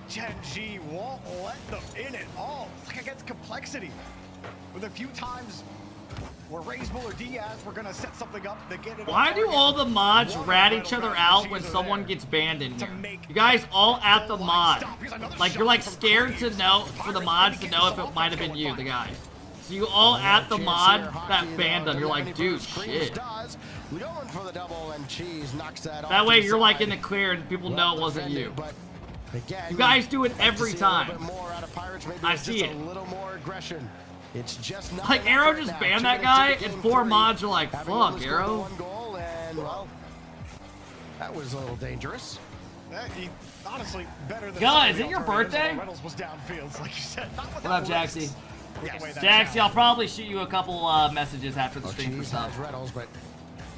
Gen G won't let them in at all. It's like against complexity. With a few times where Razebull or Diaz were gonna set something up to get it. Why do all the mods rat each other out when someone gets banned in here? You guys all at the mod. Like, you're like scared to know, for the mods to know if it might have been you, the guy. So you all at the mod that banned them. You're like, dude, shit. Going for the double, and Cheese knocks that off. That way to the you're like side. in the clear and people know it wasn't you. But again, You guys do it like to every see a time. little bit more out of Pirates. Maybe I it's see just it. A little more aggression. It's just not Like, enough Arrow right just now. banned 2 that minutes guy, into and game 4 three. mods are like, Having fuck, only scored Arrow. 1 goal, and well, that was a little dangerous. Honestly, better than God, some is of it your the alternatives. birthday? Reynolds was downfield, like you said. Not What without up, Jaxie? risks. With the way that Jaxie, sounds. I'll probably shoot you a couple messages after the stream for Cheese stuff. has Reynolds, but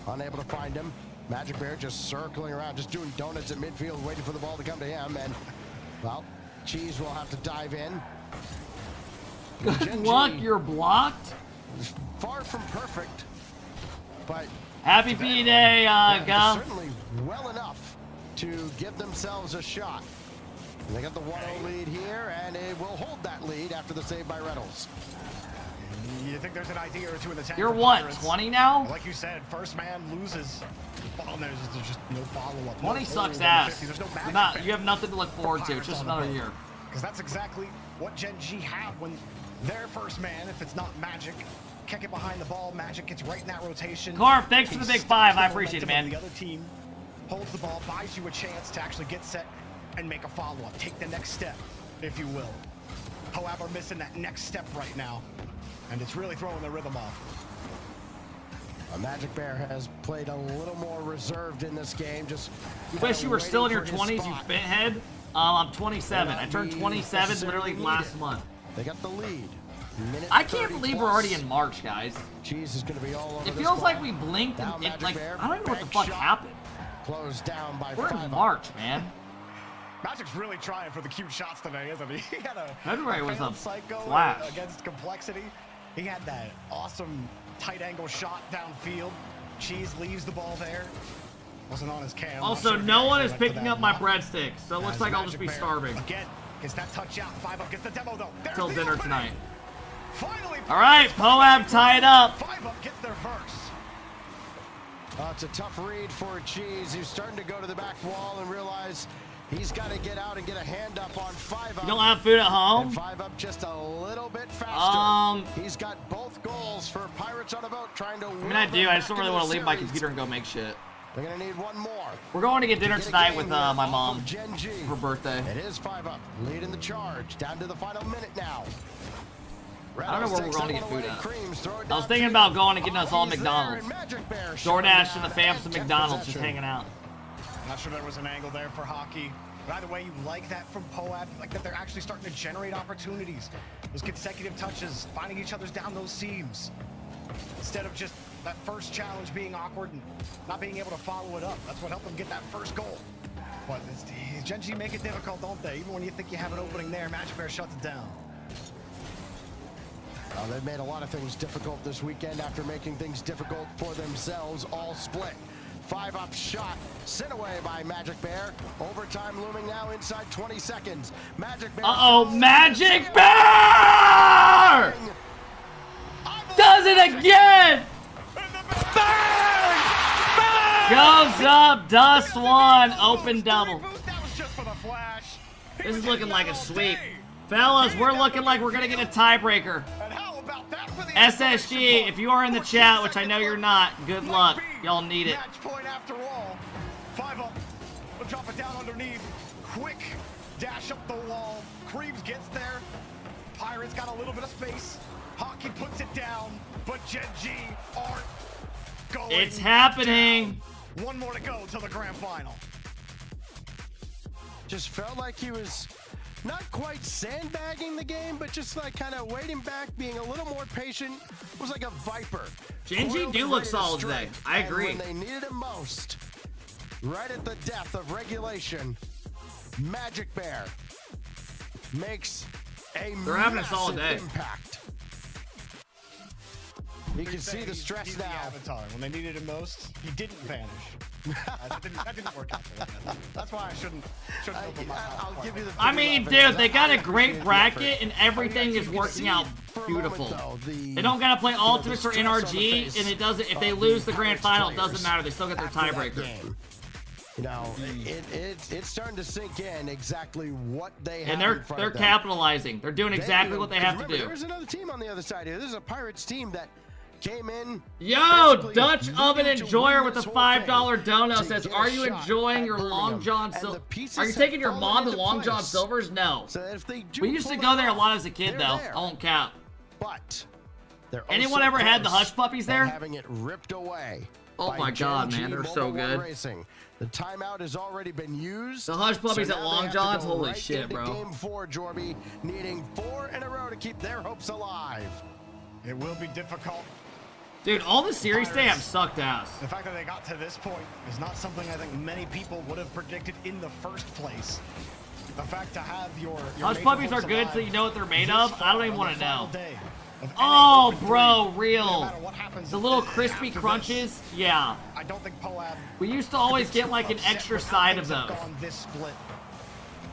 unable to find him. Magic Bear just circling around, just doing donuts at midfield, waiting for the ball to come to him. And, well, Cheese will have to dive in. Good luck, you're blocked. Far from perfect, but Happy P-Day, Ga. certainly well enough to give themselves a shot. And they got the 1-0 lead here, and it will hold that lead after the save by Reynolds. You think there's an idea or two in the tank? You're for what, Pirates? 20 now? Like you said, first man loses. Well, there's just no follow-up. 20 no sucks hold on the ass. 50. There's no You're magic you have nothing to look forward to. It's Pirates just on the another boat. year. Because that's exactly what Gen G have when their first man, if it's not Magic, can't get behind the ball. Magic gets right in that rotation. Carp, thanks for the He big stops 5. I the appreciate it, momentum man. of The other team holds the ball, buys you a chance to actually get set and make a follow-up. Take the next step, if you will. However, missing that next step right now, and it's really throwing the rhythm off. Magic Bear has played a little more reserved in this game. Just You wish you were still in your waiting for 20s, his you spot. fit head. I'm 27. I turned Not 27 literally necessarily last needed. month. They got the lead. Minute I can't 30 believe plus. we're already in March, guys. Cheese is going to be all over It this feels like ball. we blinked Now and Magic like Bear, I don't know what the bank fuck shot, happened. Closed down by We're 5. in March, man. Magic's really trying for the cute shots today, isn't he? He had a February was failed a psycho flash. against complexity. He had that awesome tight angle shot downfield. Cheese leaves the ball there. Wasn't on his cam. Also, no one is picking up my breadsticks, so it looks like I'll just be starving Again, gets that touch out. 5-up gets the demo though. There's till the dinner opening. tonight. Finally, All right, Poab tied up. 5-up gets their verse. It's a tough read for Cheese. He's starting to go to the back wall and realize he's got to get out and get a hand up on 5-up. You don't have food at home? And 5-up just a little bit faster. He's got both goals for Pirates on a boat trying to I mean, I do. I just don't really want to leave my computer and go make shit. They're going to need one more. We're going to get dinner To get a tonight game with win my off mom of Gen G. for her birthday. It is 5-up, leading the charge, down to the final minute now. I don't know where we're Reynolds going to takes get food that one at. away, Creams, throw it I was down thinking to about going and getting us all He's there, McDonald's. and Magic Bear showing DoorDash to down the fam and some kept McDonald's just possession. hanging out. Not sure there was an angle there for hockey. But either way, you like that from Poab. You like that they're actually starting to generate opportunities. Those consecutive touches, finding each other's down those seams. Instead of just that first challenge being awkward and not being able to follow it up. That's what helped them get that first goal. But Gen G make it difficult, don't they? Even when you think you have an opening there, Magic Bear shuts it down. They've made a lot of things difficult this weekend after making things difficult for themselves, all split. 5-up shot, sent away by Magic Bear. Overtime looming now inside 20 seconds. Magic Bear. Uh-oh, Magic Bear! Does it again! Goes up, Dust 1, open double. This is looking like a sweep. Fellas, we're looking like we're gonna get a tiebreaker. SSG, if you are in the chat, which I know you're not, good luck. Y'all need it. Match point after all. 5-up. We'll drop it down underneath. Quick dash up the wall. Creeps gets there. Pirates got a little bit of space. Hockey puts it down, but Gen G aren't going. It's happening. Down. One more to go till the grand final. Just felt like he was not quite sandbagging the game, but just like kind of waiting back, being a little more patient. It was like a viper. Genji do look solid today. I agree. And when they needed him most, right at the death of regulation, Magic Bear makes a massive impact. You can see the stress he's now. The Avatar. When they needed him most, he didn't vanish. that didn't work out for them. That's why I shouldn't open my mouth. I'll give you the. I mean, dude, they got a great bracket and everything is working out beautiful. They don't gotta play ultimates or NRG, and it doesn't. If they lose the grand final, it doesn't matter. They still get their tiebreaker. You know, it's starting to sink in exactly what they have. And in front they're of them. capitalizing. They're doing exactly what they have to do. There's another team on the other side here. This is a Pirates team that came in. Yo, Dutch Oven Enjoyer with a $5 dono says, "Are you enjoying your Long John Silver? Are you taking your mom to Long John Silver's? No. We used to go there a lot as a kid, though. I won't count. But anyone ever had the Hush Puppies there? Having it ripped away. Oh my God, man, they're so good. Racing. The timeout has already been used. The Hush Puppies at Long John's, holy right shit, into bro. Game 4, Jorby, needing 4 in a row to keep their hopes alive. It will be difficult. Dude, all the series today have sucked ass. The fact that they got to this point is not something I think many people would have predicted in the first place. The fact to have your Hush Puppies are good, so you know what they're made of. I don't even want to know. Oh, bro, real. The little crispy crunches, yeah. I don't think Poab. We used to always get like an extra side of those. This split.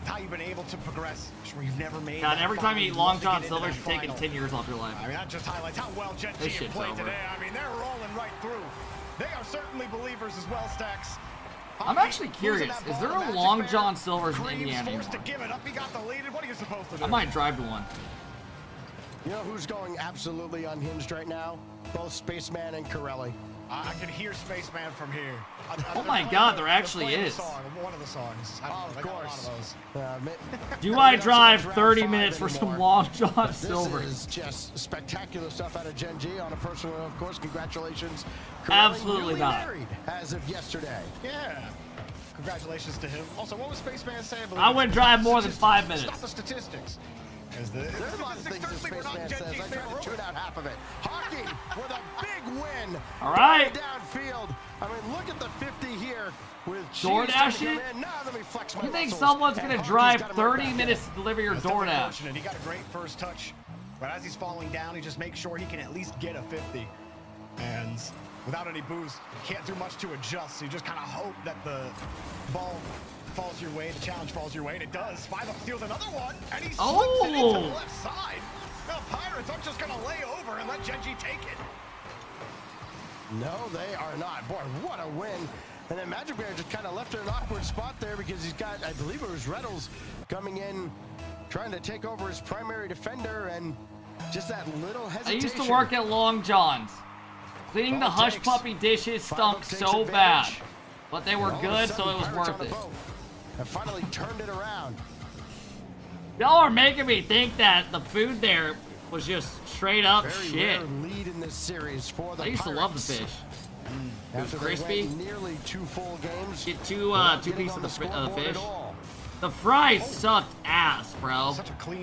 How you've been able to progress, sure you've never made. God, every time you eat Long John Silver's, you're taking 10 years off your life. I mean, that just highlights how well Genji have played today. I mean, they're rolling right through. They are certainly believers as well, Stacks. I'm actually curious. Is there a Long John Silver's in Indiana anymore? To give it up. He got the lead. What are you supposed to do? I might drive to one. You know who's going absolutely unhinged right now? Both Spaceman and Corelli. I can hear Spaceman from here. Oh my God, there actually is. One of the songs. Of course. Do I drive 30 minutes for some Long John Silver? This is just spectacular stuff out of Genji. On a personal note, of course, congratulations. Absolutely not. Married as of yesterday. Yeah. Congratulations to him. Also, what was Spaceman saying? I wouldn't drive more than 5 minutes. Stop the statistics. There's a lot of things that Spaceman says. I tried to tune out half of it. Hockey with a big win. All right. Downfield. I mean, look at the 50 here with DoorDash it? You think someone's going to drive 30 minutes to deliver your DoorDash? He got a great first touch, but as he's falling down, he just makes sure he can at least get a 50. And without any boost, can't do much to adjust. So you just kind of hope that the ball falls your way, the challenge falls your way, and it does. 5-up steals another one, and he slips it into the left side. The Pirates aren't just gonna lay over and let Genji take it. No, they are not. Boy, what a win. And then Magic Bear just kind of left in an awkward spot there because he's got, I believe it was Reynolds coming in, trying to take over his primary defender, and just that little hesitation. I used to work at Long John's. Cleaning the Hush Puppy dishes stunk so bad. But they were good, so it was worth it. And finally turned it around. Y'all are making me think that the food there was just straight up shit. Lead in this series for the I used to love the fish. It was crispy. Nearly 2 full games. Get two pieces of the fish. The fries sucked ass, bro.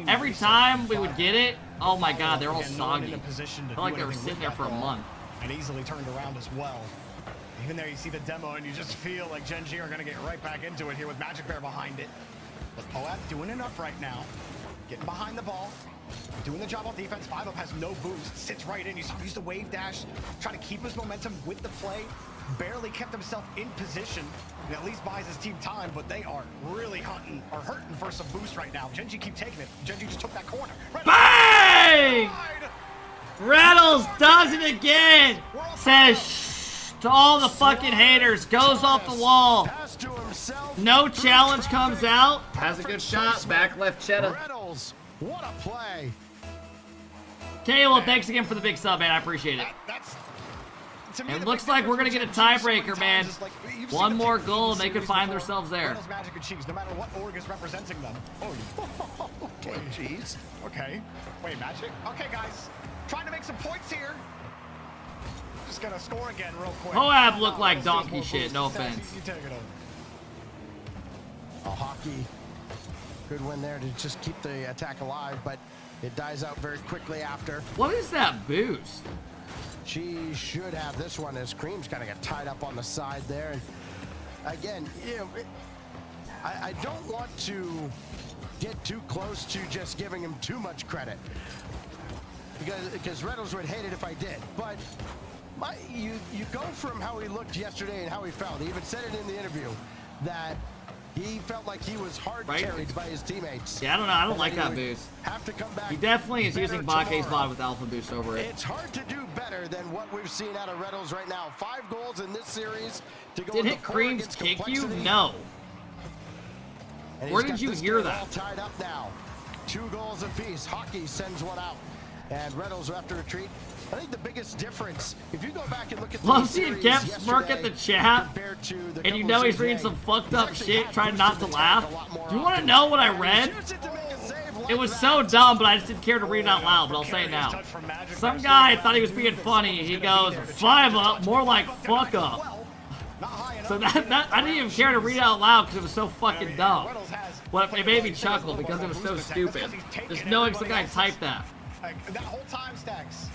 Every time we would get it, oh my God, they're all soggy. I felt like they were sitting there for a month. And easily turned around as well. Even there you see the demo and you just feel like Genji are gonna get right back into it here with Magic Bear behind it. But Poab doing enough right now. Getting behind the ball. Doing the job on defense. 5-up has no boost. Sits right in. You saw him use the wave dash. Trying to keep his momentum with the play. Barely kept himself in position. And at least buys his team time, but they are really hurting for some boost right now. Genji keep taking it. Genji just took that corner. Bang! Reynolds does it again. Says shh to all the fucking haters. Goes off the wall. No challenge comes out. Has a good shot. Back left cheddar. Reynolds, what a play. Caleb, thanks again for the big sub, man. I appreciate it. It looks like we're going to get a tiebreaker, man. One more goal and they could find themselves there. Magic and Cheese, no matter what org is representing them. Oh, okay, Cheese. Okay. Wait, Magic? Okay, guys. Trying to make some points here. Just gonna score again real quick. Poab looked like donkey shit, no offense. You take it over. A hockey Good win there to just keep the attack alive, but it dies out very quickly after. What is that boost? She should have this one as Cream's kind of got tied up on the side there. And again, you know, I don't want to get too close to just giving him too much credit, because Reynolds would hate it if I did. But you go from how he looked yesterday and how he felt. He even said it in the interview that he felt like he was hard carried by his teammates. Yeah, I don't know. I don't like that boost. Have to come back. He definitely is using Bake's mod with Alpha Boost over it. It's hard to do better than what we've seen out of Reynolds right now. 5 goals in this series to go. Did Hit Creams kick you? No. Where did you hear that? All tied up now. 2 goals apiece. Hockey sends one out, and Reynolds will have to retreat. I think the biggest difference, if you go back and look at love seeing Cap smirk at the chat, and you know he's reading some fucked up shit, trying not to laugh. Do you want to know what I read? It was so dumb, but I just didn't care to read it out loud, but I'll say it now. Some guy thought he was being funny. He goes, 5 up, more like fuck up. So that I didn't even care to read it out loud because it was so fucking dumb. But it made me chuckle because it was so stupid. Just knowing some guy typed that. That whole time stacks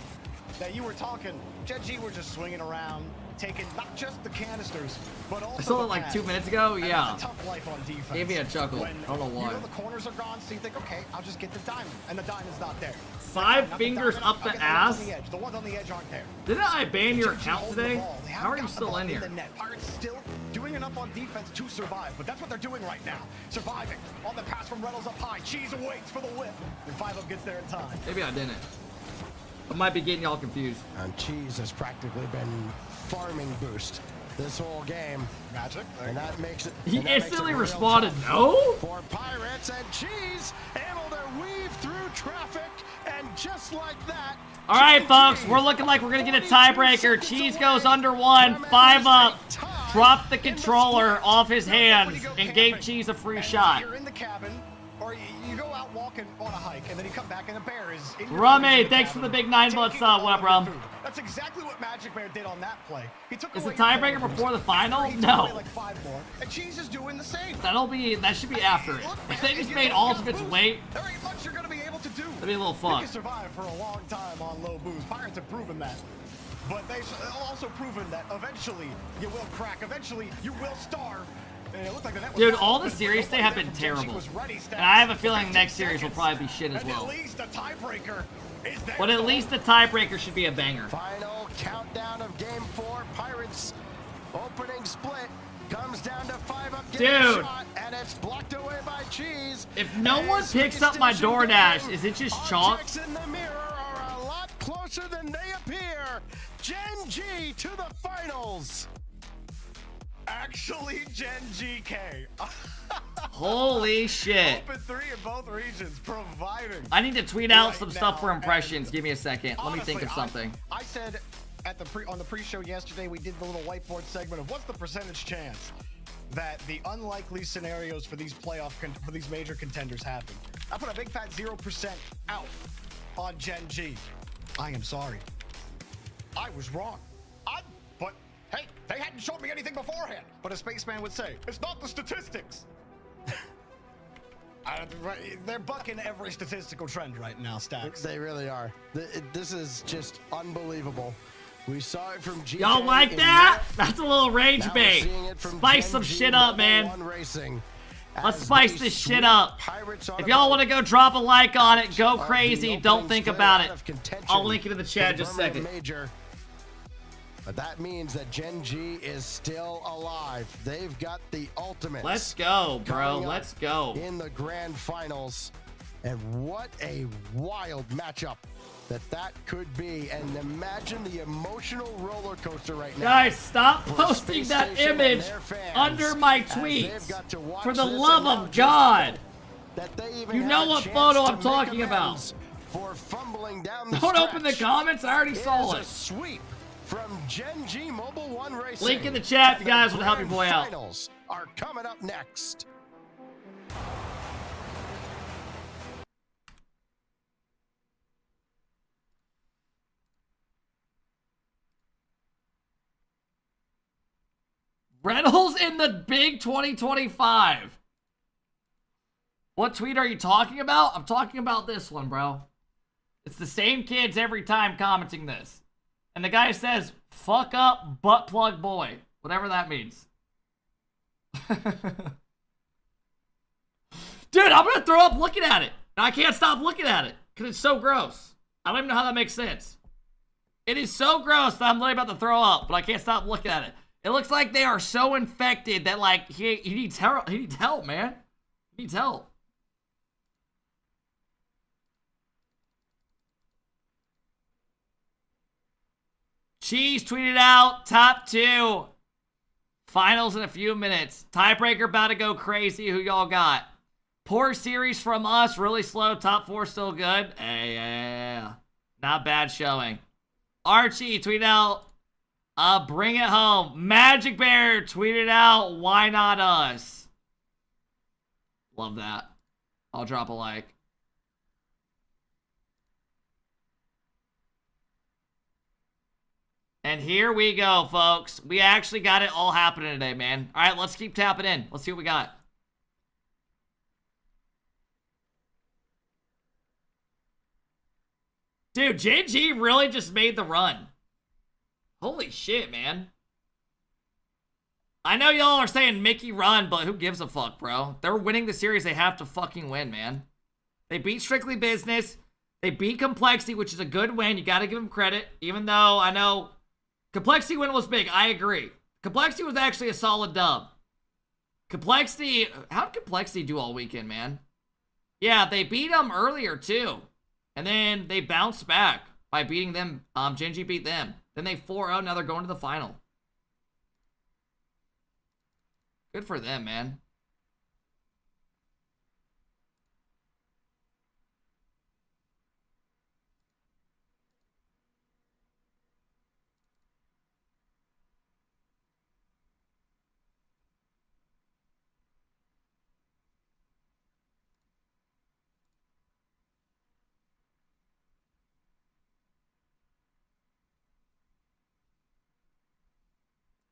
that you were talking, Gen G were just swinging around, taking not just the canisters, but also I saw it like 2 minutes ago. Yeah. It's a tough life on defense. Gave me a chuckle. I don't know why. You know the corners are gone, so you think, okay, I'll just get the diamond, and the diamond's not there. 5 fingers up the ass. The ones on the edge aren't there. Didn't I ban your account today? How are you still in here? Pirates still doing enough on defense to survive, but that's what they're doing right now. Surviving on the pass from Reynolds up high. Cheese awaits for the whiff, and 5 up gets there in time. Maybe I didn't. I might be getting y'all confused. And Cheese has practically been farming boost this whole game. Magic. And that makes it. He instantly responded, no? For Pirates, and Cheese able to weave through traffic, and just like that. All right, folks, we're looking like we're going to get a tiebreaker. Cheese goes under 1, 5 up. Drop the controller off his hands and gave Cheese a free shot. You're in the cabin, or you go out walking on a hike, and then you come back and a bear is in your Rummy, thanks for the big 9 months sub. What up, Rum? That's exactly what Magic Bear did on that play. He took Is the away tiebreaker before the final? No. like 5 more, and Cheese is doing the same. That should be after it. If they just made ultimates wait, there ain't much you're gonna be able to do. That'd be a little You fun. can survive for a long time on low boost. Pirates have proven that. But they've also proven that eventually you will crack. Eventually you will starve. And it looks like the net was Dude, all the series they have been terrible. And I have a feeling the next series will probably be shit as well. At least a tiebreaker is there. But at least the tiebreaker should be a banger. Final countdown of Game 4. Pirates opening split comes down to 5 up. Dude. Shot, and it's blocked away by Cheese. If no one picks up my DoorDash, is it just chalk? Objects in the mirror are a lot closer than they appear. Gen G to the finals. Actually, Gen GK. Holy shit. Open 3 in both regions, providing. I need to tweet out some stuff for impressions. Give me a second. Let me think of something. I said at on the pre-show yesterday, we did the little whiteboard segment of what's the percentage chance that the unlikely scenarios for these for these major contenders happen. I put a big fat 0% out on Gen G. I am sorry. I was wrong. But hey, they hadn't shown me anything beforehand. But a spaceman would say, it's not the statistics. They're bucking every statistical trend right now, Stacks. They really are. This is just unbelievable. We saw it from GK. Y'all like that? That's a little rage bait. Spice some shit up, man. Let's spice this shit up. If y'all want to go drop a like on it, go crazy. Don't think about it. I'll link it in the chat in just a second. But that means that Gen G is still alive. They've got the ultimate. Let's go, bro. Let's go. In the grand finals. And what a wild matchup that could be. And imagine the emotional roller coaster right now. Guys, stop posting that image under my tweets. For the love of God. You know what photo I'm talking about. For fumbling down the Don't open the comments. I already saw it. Sweep from Gen G Mobile One Racing. Link in the chat if you guys want to help your boy out. Finals are coming up next. Reynolds in the big 2025. What tweet are you talking about? I'm talking about this one, bro. It's the same kids every time commenting this. And the guy says, fuck up, butt plug boy. Whatever that means. Dude, I'm gonna throw up looking at it. And I can't stop looking at it. Because it's so gross. I don't even know how that makes sense. It is so gross that I'm literally about to throw up, but I can't stop looking at it. It looks like they are so infected that, like, he needs help. He needs help, man. He needs help. Cheese tweeted out, top 2. Finals in a few minutes. Tiebreaker about to go crazy. Who y'all got? Poor series from us. Really slow. Top 4 still good. Hey, yeah. Not bad showing. Archie tweeted out, bring it home. Magic Bear tweeted out, why not us? Love that. I'll drop a like. And here we go, folks. We actually got it all happening today, man. All right, let's keep tapping in. Let's see what we got. Dude, JG really just made the run. Holy shit, man. I know y'all are saying Mickey run, but who gives a fuck, bro? They're winning the series. They have to fucking win, man. They beat Strictly Business. They beat Complexity, which is a good win. You got to give them credit. Even though I know Complexity win was big. I agree. Complexity was actually a solid dub. Complexity, how did Complexity do all weekend, man? Yeah, they beat them earlier, too. And then they bounced back by beating them. Genji beat them. Then they 4-0. Now they're going to the final. Good for them, man.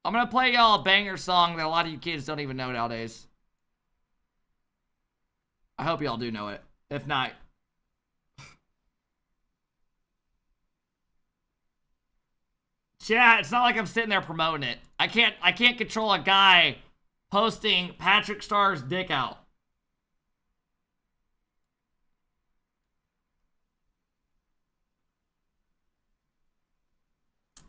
I'm going to play y'all a banger song that a lot of you kids don't even know nowadays. I hope y'all do know it. If not, chat, it's not like I'm sitting there promoting it. I can't control a guy posting Patrick Starr's dick out.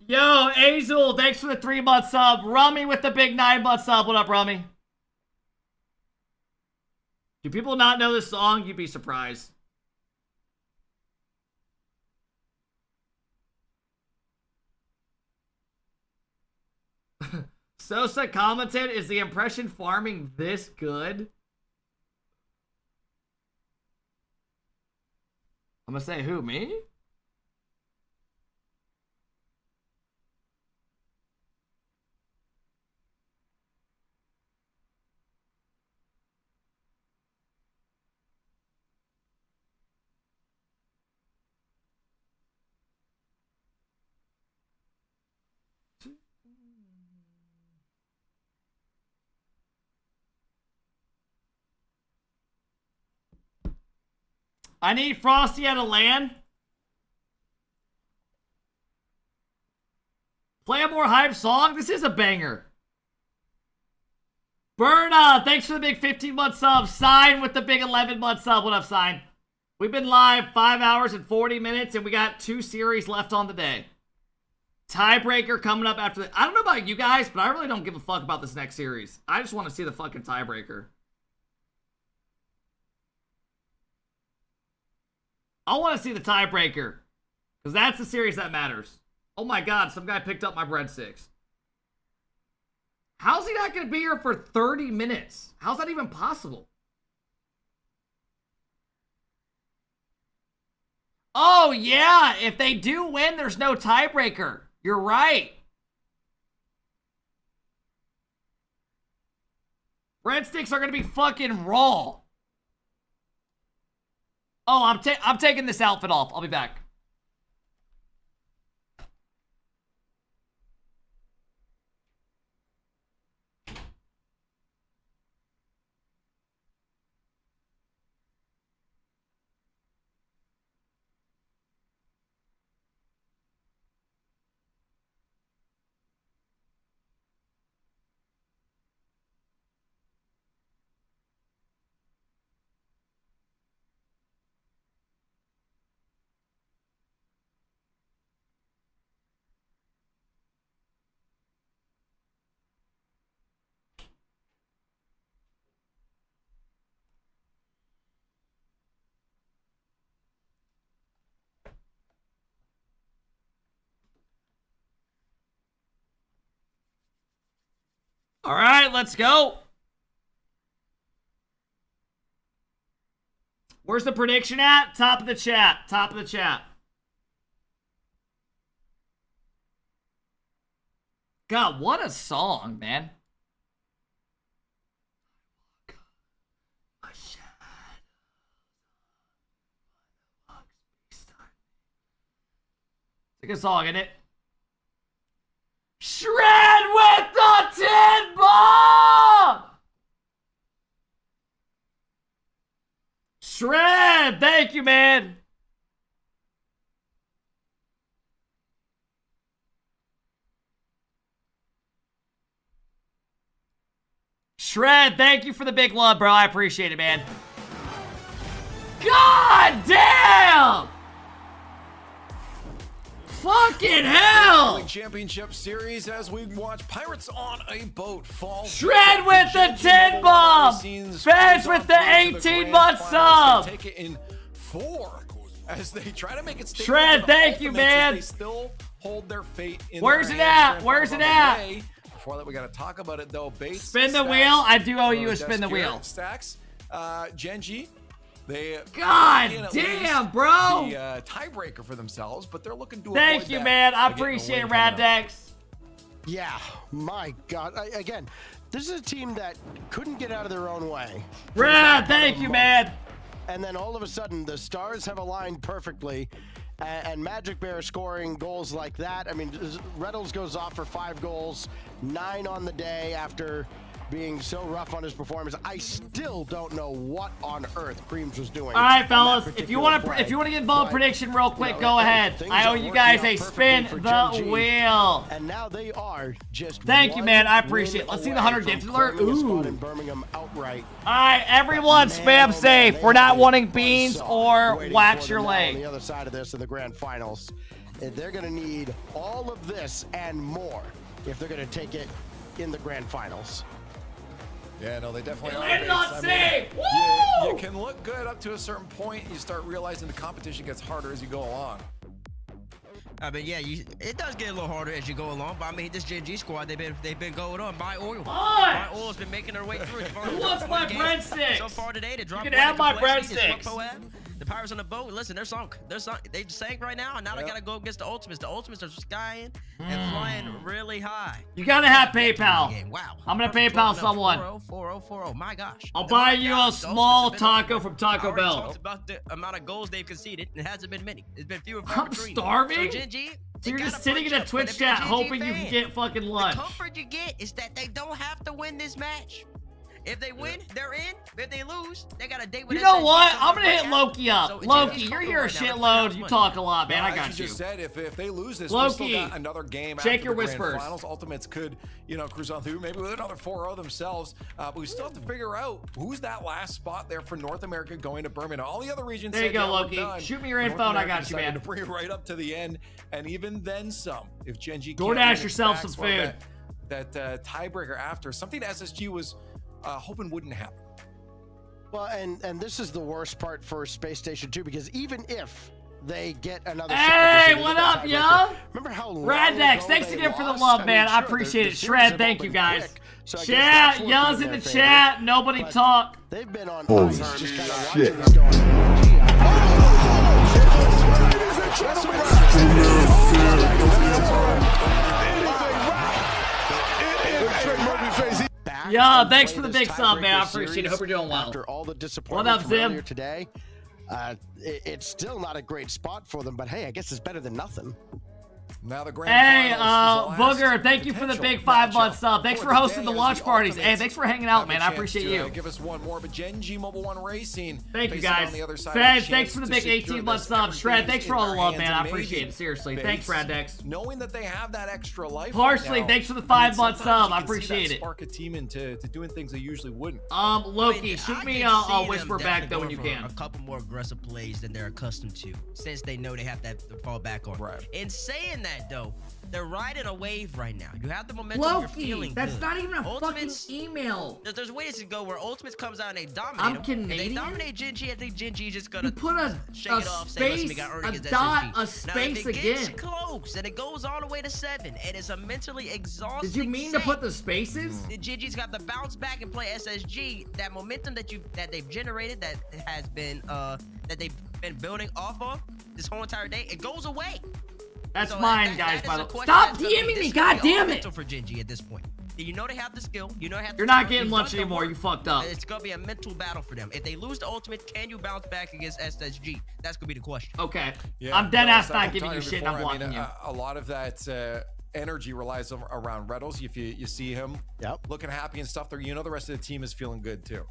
Yo, Azul, thanks for the 3-month sub. Rummy with the big 9-month sub. What up, Rummy? Do people not know this song? You'd be surprised. Sosa commented, is the impression farming this good? I'm gonna say who, me? I need Frosty out of land. Play a more hype song. This is a banger. Berna, thanks for the big 15-month sub. Sign with the big 11-month sub. What up, Sign? We've been live 5 hours and 40 minutes, and we got 2 series left on the day. Tiebreaker coming up after the... I don't know about you guys, but I really don't give a fuck about this next series. I just want to see the fucking tiebreaker. I want to see the tiebreaker. Because that's the series that matters. Oh my god, some guy picked up my breadsticks. How's he not going to be here for 30 minutes? How's that even possible? Oh yeah, if they do win, there's no tiebreaker. You're right. Breadsticks are going to be fucking raw. Oh, I'm taking this outfit off. I'll be back. All right, let's go. Where's the prediction at? Top of the chat. Top of the chat. God, what a song, man. It's a good song, isn't it? Shred with the tin bomb! Shred! Thank you, man. Shred, thank you for the big love, bro. I appreciate it, man. God damn! Fucking hell! Championship Series as we watch Pirates on a boat fall. Shred with the 10 bomb! Fez with the 18-month sub! Take it in 4 as they try to make it stable. Shred, thank you, man. They still hold their fate in Where's their it hands. at? Where's it at? Before that, we got to talk about it though. Bates, Spin the Stacks, wheel. I do owe you a spin the wheel. Stacks, Genji. They God damn, bro! The tiebreaker for themselves, but they're looking to. Thank you, man. I appreciate it, Raddex. Yeah, my God. Again, this is a team that couldn't get out of their own way. Rad, thank you, man. And then all of a sudden, the stars have aligned perfectly. And Magic Bear scoring goals like that. I mean, Reynolds goes off for 5 goals, 9 on the day after being so rough on his performance. I still don't know what on earth Creams was doing. All right, fellas. If you want to get involved prediction real quick, go ahead. I owe you guys a spin the wheel. And now they are just. Thank you, man. I appreciate it. Let's see the 100 games alert. Ooh. In Birmingham outright. All right, everyone, spam safe. We're not wanting beans or wax your leg. On the other side of this in the grand finals, they're going to need all of this and more if they're going to take it in the grand finals. Yeah, no, they definitely are. Landed on safe. You can look good up to a certain point. You start realizing the competition gets harder as you go along. I mean, yeah, it does get a little harder as you go along. But I mean, this GG squad, they've been going on. Buy oil. Buy oil's been making their way through. Who wants my breadsticks? So far today, to drop. You can have my breadsticks. The Pirates on the boat. Listen, they're sunk. They sank right now, and now they gotta go against the Ultimates. The Ultimates are skying and flying really high. You gotta have PayPal. Wow. I'm gonna PayPal someone. 4040. My gosh. I'll buy you a small taco from Taco Bell. Talked about the amount of goals they've conceded. It hasn't been many. It's been few and far I'm between. starving. So, Genji, so you're just sitting in a Twitch chat hoping you can get fucking lunch. The comfort you get is that they don't have to win this match. If they win, they're in. If they lose, they got a date with. You know what? I'm gonna hit Loki up. Loki, you're here a shitload. You talk a lot, man. I got you. Just said if they lose this, Loki, we still got another game. check after your the grand whispers. Finals. Ultimates could, cruise on through maybe with another 4-0 themselves. But we still have to figure out who's that last spot there for North America going to Birmingham. All the other regions. There you go, Loki. Shoot me your info, and I got you, man. To bring it right up to the end, and even then some. If Genji DoorDash yourself some food. That tiebreaker after something SSG was hoping wouldn't happen. Well, and this is the worst part for Space Station 2, because even if they get another hey, what up, yo? Remember how Raddex, thanks again for the love, man. I appreciate it. Shred, thank you, guys. Chat, yells in the chat. Nobody talk. They've been on holy ice, just kind of shit. watching this going Yeah, thanks for the big sub, man. I appreciate it. Hope you're doing well. After all the disappointment What up, Zim? earlier today, it's still not a great spot for them, but hey, I guess it's better than nothing. Now the grand hey, Booger, thank you for the big 5-month sub. Thanks for hosting the launch parties. Hey, thanks for hanging out, man. I appreciate you. Give us one more, but Genji Mobile One Racing. Thank you, guys. Fed, thanks for the big 18-month sub. Shred, thanks for all the love, man. I appreciate it. Seriously. Thanks, Raddex. Knowing that they have that extra life. Parsley, thanks for the 5-month sub. I appreciate it. Spark a team into doing things they usually wouldn't. Loki, shoot me a whisper back though when you can. A couple more aggressive plays than they're accustomed to, since they know they have that to fall back on. Right. In saying saying that though, they're riding a wave right now. You have the momentum. You're feeling that's good. not even a Ultimates, fucking email. There's ways to go where Ultimates comes out and they dominate. I'm them. Canadian? If they dominate Gen G, I think Gen G is just gonna You put a shake it off, say, listen, we space, got earned a against dot, SSG. a Now, if space it gets again. close and it goes all the way to 7, and it's a mentally exhausting. Did you mean to put the spaces? The GG's got to bounce back and play SSG. That momentum that they've generated, that has been that they've been building off of this whole entire day, it goes away. That's So mine, that guys. is By a the way, question stop that's gonna be- DMing me. this God could be all damn it. mental for Gen G at this point. You know they have the skill. You know they have. You're the not talent, getting you've lunch done the anymore. work. You fucked up. It's gonna be a mental battle for them. If they lose the ultimate, can you bounce back against SSG? That's gonna be the question. Okay. Yeah, I'm dead ass like not I'm giving you telling shit. And I'm before, blocking you. A lot of that energy relies around Reddles. If you see him looking happy and stuff, there, you know the rest of the team is feeling good too.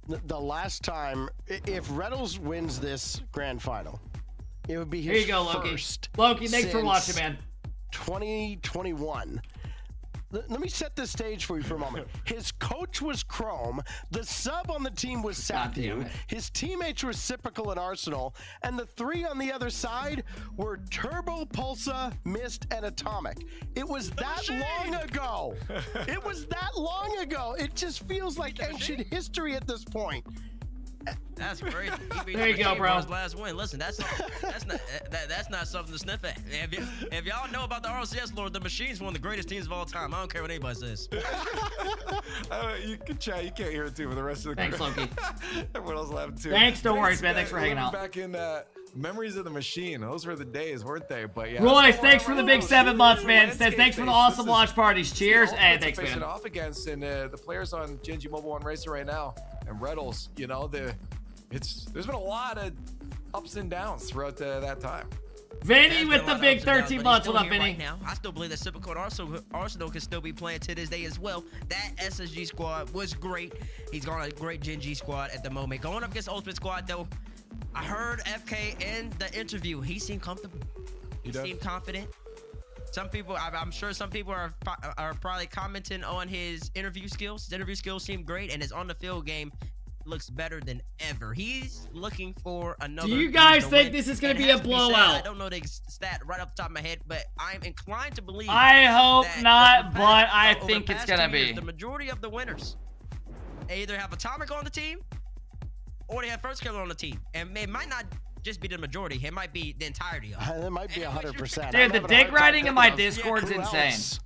The last time, if Reddles wins this grand final, it would be his Here you go, Loki. first. Loki, thanks for since watching, man. 2021. Let me set the stage for you for a moment. His coach was Chrome. The sub on the team was Sapu. His teammates were Reciprocal and Arsenal. And the three on the other side were Turbo, Pulsa, Mist, and Atomic. It was that long ago. It was that long ago. It just feels like ancient history at this point. That's great. There you go, bro. His last win. Listen, that's not something to sniff at. If y'all know about the RLCS, Lord, the Machine's one of the greatest teams of all time. I don't care what anybody says. You can chat. You can't hear it too, but the rest of the Thanks, Loki. Everyone else laughing too. Thanks, no worries, man. Thanks for hanging out. Back in memories of the Machine. Those were the days, weren't they? But yeah. Royce, thanks for the big 7 months, man. Says thanks for the awesome watch parties. Cheers. Hey, thanks, facing man. off against and the players on Gen G Mobile One Racer right now and Reddles. You know there's been a lot of ups and downs throughout that time. Vinny with the big 13 months. What up, Vinny? Right now, I still believe that Reciprocal and Arsenal can still be playing to this day as well. That SSG squad was great. He's got a great Gen G squad at the moment. Going up against Ultimate Squad, though, I heard FK in the interview. He seemed comfortable. He seemed confident. Some people, I'm sure some people are probably commenting on his interview skills. His interview skills seem great, and his on-the-field game looks better than ever. He's looking for another. Do you guys think this is going to be a blowout? I don't know the stat right off the top of my head, but I'm inclined to believe. I hope not, but I think it's going to be. The majority of the winners either have Atomic on the team or they have First Killer on the team. And it might not just be the majority. It might be the entirety of it. It might be 100%. Dude, the dick riding in my Discord's insane.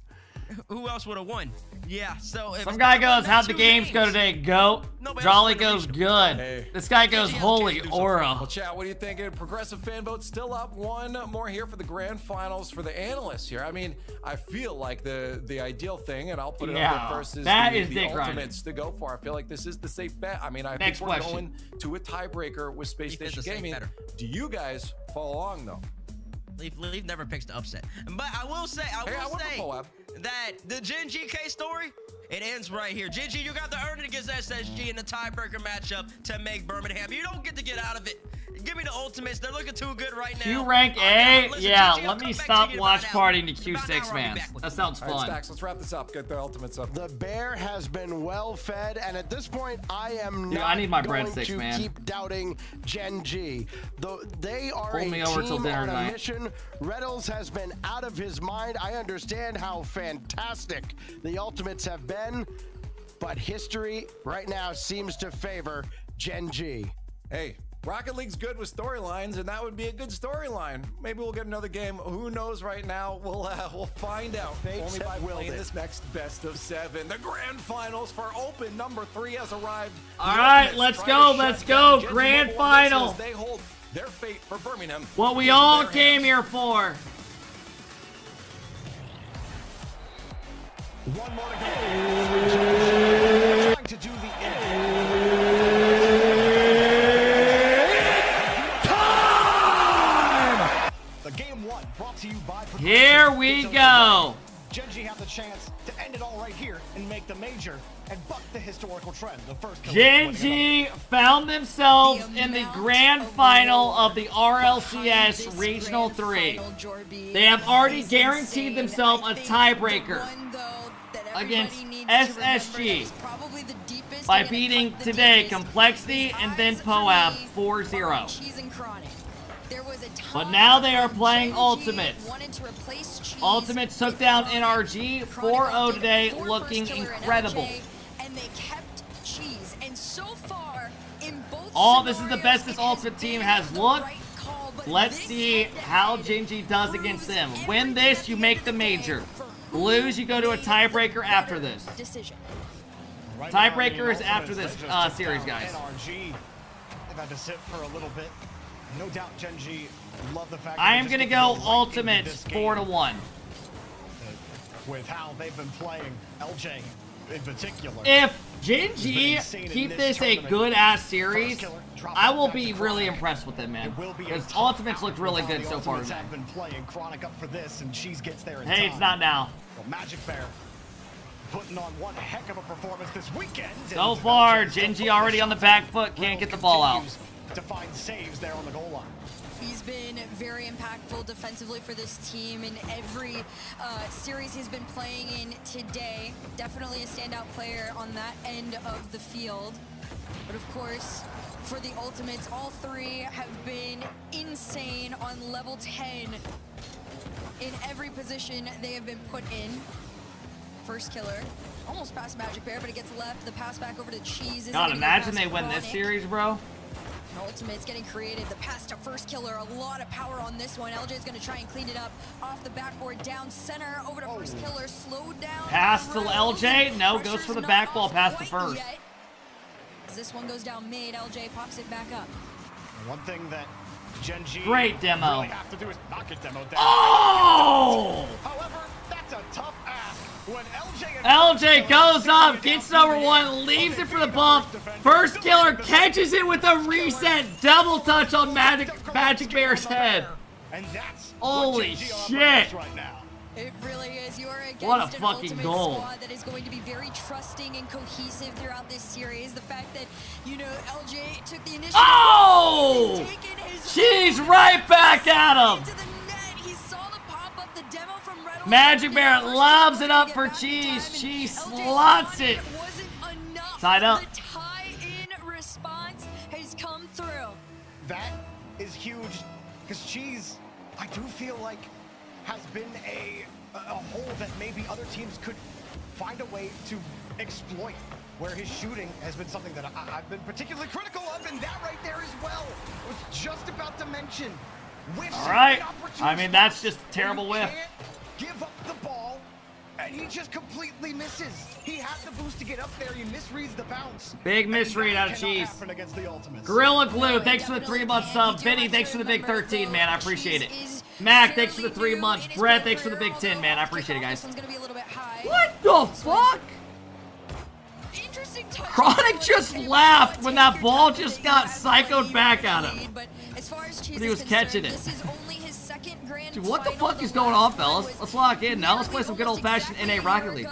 Who else would have won? Yeah, so if Some guy goes, how'd the games go today? Go. Jolly goes, good. This guy goes, holy aura. Well, chat, what do you think? Progressive fan vote still up. One more here for the grand finals for the analysts here. I mean, I feel like the ideal thing, and I'll put it up there first, is the ultimates to go for. I feel like this is the safe bet. I mean, I think we're going to a tiebreaker with Space Station Gaming. Do you guys follow along, though? Leaf never picks the upset. But I will say that the Gen GK story, it ends right here. Gen G, you got to earn it against SSG in the tiebreaker matchup to make Birmingham. You don't get to get out of it. Give me the ultimates. They're looking too good right now. Q rank A? Yeah, let me stop watch partying to Q6, man. That sounds fun. All right, Stacks, let's wrap this up. Get the ultimates up. The bear has been well fed, and at this point, I am I need my going breadsticks, to man. keep doubting Gen G. Though they are Hold me over till team dinner on a tonight. mission. Reddles has been out of his mind. I understand how fantastic the ultimates have been, but history right now seems to favor Gen G. Hey, Rocket League's good with storylines, and that would be a good storyline. Maybe we'll get another game. Who knows right now? We'll find out. Only by playing this next best of 7. The grand finals for Open number 3 has arrived. All right, let's go. Let's go. Grand final. They hold their fate for Birmingham. What we all came here for. One more to go. Trying to do the Game 1 brought to you by Here we go. Gen G have the chance to end it all right here and make the major and buck the historical trend. The first Gen G found themselves in the grand final of the RLCS Regional 3. They have already guaranteed themselves a tiebreaker against SSG by beating today Complexity and then Poab 4-0. There was a time But now they are playing Gen G Ultimates. wanted to replace Cheese Ultimates took down NRG 4-0 today, looking incredible. and they kept Cheese. And so far, in both This is the best this Ultimate team has looked. Let's see how Gen G does against them. Win this, you make the major. Lose, you go to a tiebreaker after this. Tiebreaker is after this series, guys. NRG, they've had to sit for a little bit. No doubt Gen G love the fact that I they am just gonna get go right Ultimates into this game. 4-1. With how they've been playing, LJ in particular. If Gen G keep this a good-ass series, I will be really impressed with them, man. Because Ultimates looked really good so far today. Have been playing Chronic up for this, and Cheese gets there in Hey, time. it's not now. Well, Magic Bear putting on one heck of a performance this weekend. So far, Gen G already on the back foot, can't get the ball out. To find saves there on the goal line. He's been very impactful defensively for this team in every series he's been playing in today. Definitely a standout player on that end of the field. But of course, for the Ultimates, all three have been insane on level 10 in every position they have been put in. First killer, almost past Magic Bear, but it gets left. The pass back over to Cheese. God, imagine they win this series, bro. Ultimate's getting created. The pass to first killer, a lot of power on this one. LJ's gonna try and clean it up off the backboard, down center, over to first killer, slowed down. Pass to LJ, no, goes for the back ball, pass to first. Yet. As this one goes down mid, LJ pops it back up. One thing that Gen G Great demo. really have to do is knock it demo down. Oh! However, that's a tough ask when LJ goes up, gets number one, leaves it for the bump. First killer catches it with a reset double touch on Magic Bear's head. And that's holy shit. Right now. It really is. You are against What a an fucking Ultimate goal. squad that is going to be very trusting and cohesive throughout this series. The fact that, you know, LJ took the initiative. Oh! She's right back at him. Magic Bear lobs it up for Cheese. She slots it. Tied up. The tie-in response has come through. That is huge because Cheese, I do feel like, has been a hole that maybe other teams could find a way to exploit, where his shooting has been something that I've been particularly critical of, and that right there as well was just about to mention. All right. I mean, that's just a terrible whiff. Give up the ball, and he just completely misses. He had the boost to get up there. He misreads the bounce. Big misread out of Cheese. The Gorilla Glue, thanks for the 3-month sub. Vinny, thanks for the big 13, man. I appreciate it. Mac, thanks for the 3 months. Brett, thanks for the big 10, man. I appreciate it, guys. What the fuck? Chronic just laughed when that ball just got psychoed back at him. But as far as Cheese When he was catching it. this is only his second grand Dude, what the final. fuck is going on, fellas? Let's lock in now. Let's play some good old-fashioned NA Rocket League.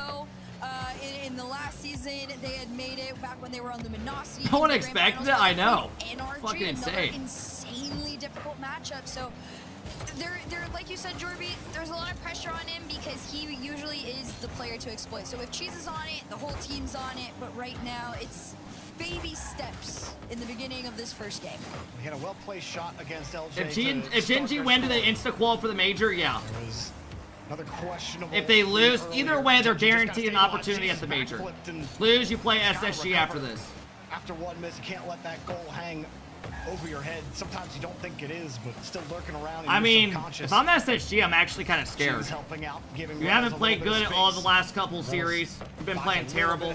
In the last season, they had made it back when they were on the Luminosity. No one expected it, I know. NRG, Fucking another insane. Insanely difficult matchup. So, they're like you said, Jorby, there's a lot of pressure on him because he usually is the player to exploit. So if Cheese is on it, the whole team's on it. But right now, it's baby steps in the beginning of this first game. He had a well-placed shot against LJ. If Gen G win, do they insta-qual for the major? Yeah. Another questionable. If they lose, either way, they're guaranteed an opportunity at the major. Lose, you play SSG after this. After one miss, you can't let that goal hang over your head. Sometimes you don't think it is, but still lurking around. I mean, if I'm SSG, I'm actually kind of scared. Helping out, giving You haven't played good at all the last couple series. You've been playing terrible.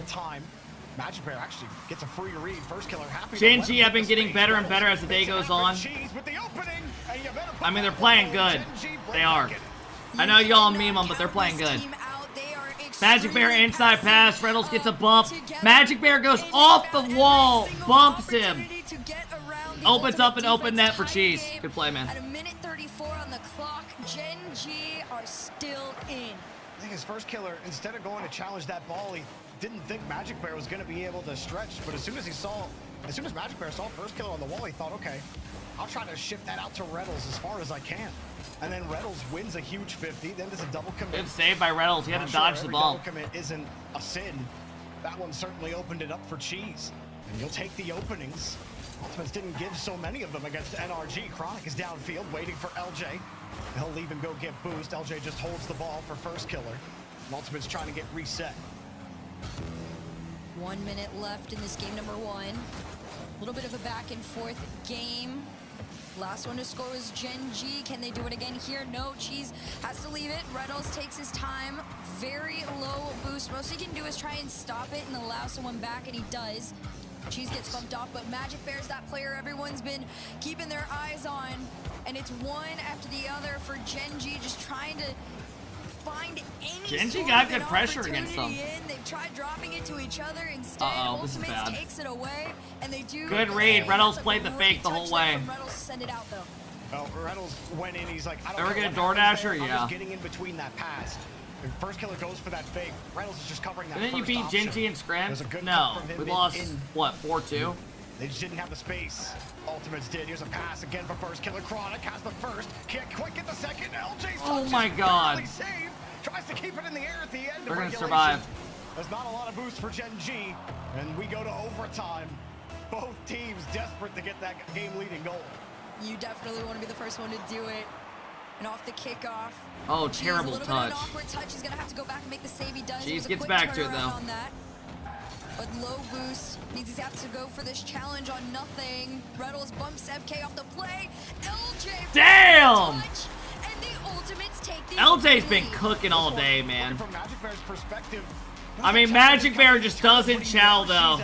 Magic Bear actually gets a free read. First killer happy. Gen G have been getting better and better as the day goes on. I mean, they're playing good. They are. I know y'all meme them, but they're playing good. Magic Bear inside pass. Reynolds gets a bump. Magic Bear goes off the wall, bumps him. Opens up an open net for Cheese. Good play, man. At a minute 34 on the clock, Gen G are still in. I think his first killer, instead of going to challenge that ball, he didn't think Magic Bear was going to be able to stretch. But as soon as Magic Bear saw first killer on the wall, he thought, okay, I'll try to shift that out to Reynolds as far as I can. And then Reynolds wins a huge 50. Then there's a double commit. Good save by Reynolds. He had to dodge the ball. Double commit isn't a sin. That one certainly opened it up for Cheese. And you'll take the openings Ultimates didn't give so many of them against NRG. Chronic is downfield waiting for LJ. He'll leave and go get boost. LJ just holds the ball for first killer. Ultimate's trying to get reset. 1 minute left in this game number 1. A little bit of a back and forth game. Last one to score was Gen G. Can they do it again here? No, Cheese has to leave it. Reynolds takes his time. Very low boost. Most he can do is try and stop it and allow someone back, and he does. Cheese gets bumped off, but Magic Bear's that player everyone's been keeping their eyes on. And it's one after the other for Gen G, just trying to find any Gen G sort got of good an pressure against opportunity them. in. They've tried dropping it to each other instead. This is Ultimates bad. takes it away, and they do. Good read. Reynolds played the fake the whole way. Reynolds to send it out though. Oh, Reynolds went in. He's like, I don't Ever know get a what happens DoorDasher? there. I'm Yeah. just getting in between that pass. And first killer goes for that fake. Reynolds is just covering that Didn't you first beat option. Gen G and Scram? There's a good No, cut from him we in- lost, in- what, 4-2? They just didn't have the space. Ultimates did. Here's a pass again for first killer. Chronic has the first. Can't quite get the second. LJ's Oh touch my is God. barely saved. Tries to keep it in the air at the end. They're of gonna regulation. survive. There's not a lot of boost for Gen G. And we go to overtime. Both teams desperate to get that game-leading goal. You definitely want to be the first one to do it. And off the kickoff. Oh, Cheese, terrible a little touch. Bit of an awkward touch. He's gonna have to go back and make the save. He does. Cheese It was a gets quick back to it, turnaround though. On that. But low boost means he has to go for this challenge on nothing. Reynolds bumps FK off the play. LJ. Damn! Touch, and the Ultimates take the LJ's been lead. cooking all day, man. From Magic Bear's perspective, I mean, Magic Bear just doesn't chow, though.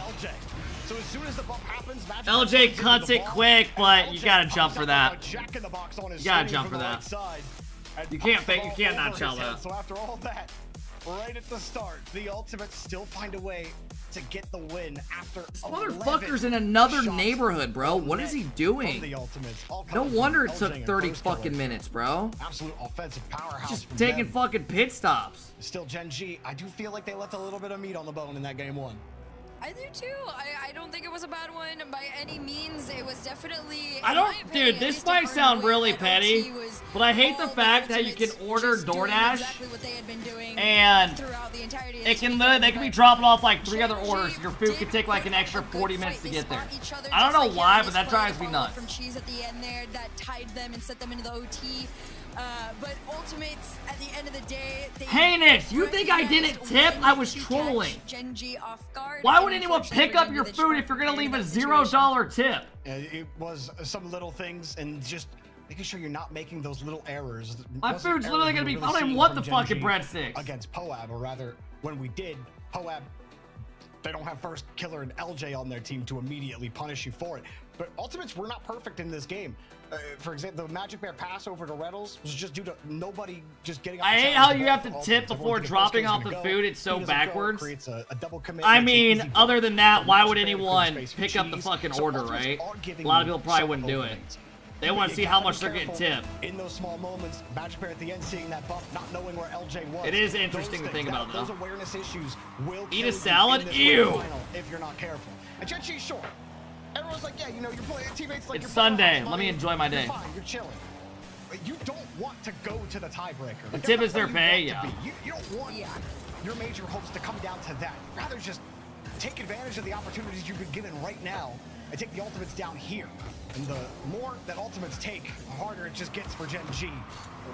so as soon as the bump happens, Magic LJ Bear cuts the it ball, quick, but and you LJ gotta jump comes for out that. with a jack in the box on his You gotta screen jump from for the that. right side, and You can't pops the fake- you ball can't not over chow his head. that. So after all that, right at the start, the Ultimates still find a way to get the win after Motherfucker's in another neighborhood, bro. What is he doing? the Ultimates. All No coming wonder from it took LJ and 30 first killer. fucking minutes, bro. Absolute offensive powerhouse. Just from taking them. fucking pit stops. Still, Gen G, I do feel like they left a little bit of meat on the bone in that game 1. I do too. I don't think it was a bad one by any means. It was definitely. I don't, dude, this might sound really petty, but I hate the fact that you can order DoorDash and it can literally, they can be dropping off like 3 other orders. Your food could take like an extra 40 minutes to get there. I don't know why, but that drives me nuts. From Cheese at the end there that tied them and set them into the OT. But Ultimates, at the end of the day, they Heinous, you think I didn't tip? I was trolling. Gen G off guard. Why would anyone pick up your food if you're gonna leave a $0 tip? It was some little things and just making sure you're not making those little errors. My Wasn't food's errors literally we gonna be, were I don't even seeing want from the Gen fucking G breadsticks. against Poab, or rather, when we did, Poab, they don't have first killer and LJ on their team to immediately punish you for it. But Ultimates were not perfect in this game. For example, the Magic Bear pass over to Reynolds was just due to nobody just getting. I hate how you have to tip before dropping off the food. It's so backwards. I mean, other than that, why would anyone pick up the fucking order, right? A lot of people probably wouldn't do it. They want to see how much they're getting tipped. In those small moments, Magic Bear at the end seeing that bump, not knowing where LJ was. It is interesting to think about, though. Those awareness issues will Eat kill a you salad? in this Ew. grand final if you're not careful. And Gen G, sure. Everyone's like, yeah, you know, you're playing teammates like It's you're Sunday. playing Let me enjoy my day. You're fine. You're chilling. But you don't want to go to the tiebreaker. The Like, tip that's is their not where pay, you want to yeah. be. You don't want your major hopes to come down to that. Rather just take advantage of the opportunities you've been given right now and take the Ultimates down here. And the more that Ultimates take, the harder it just gets for Gen G.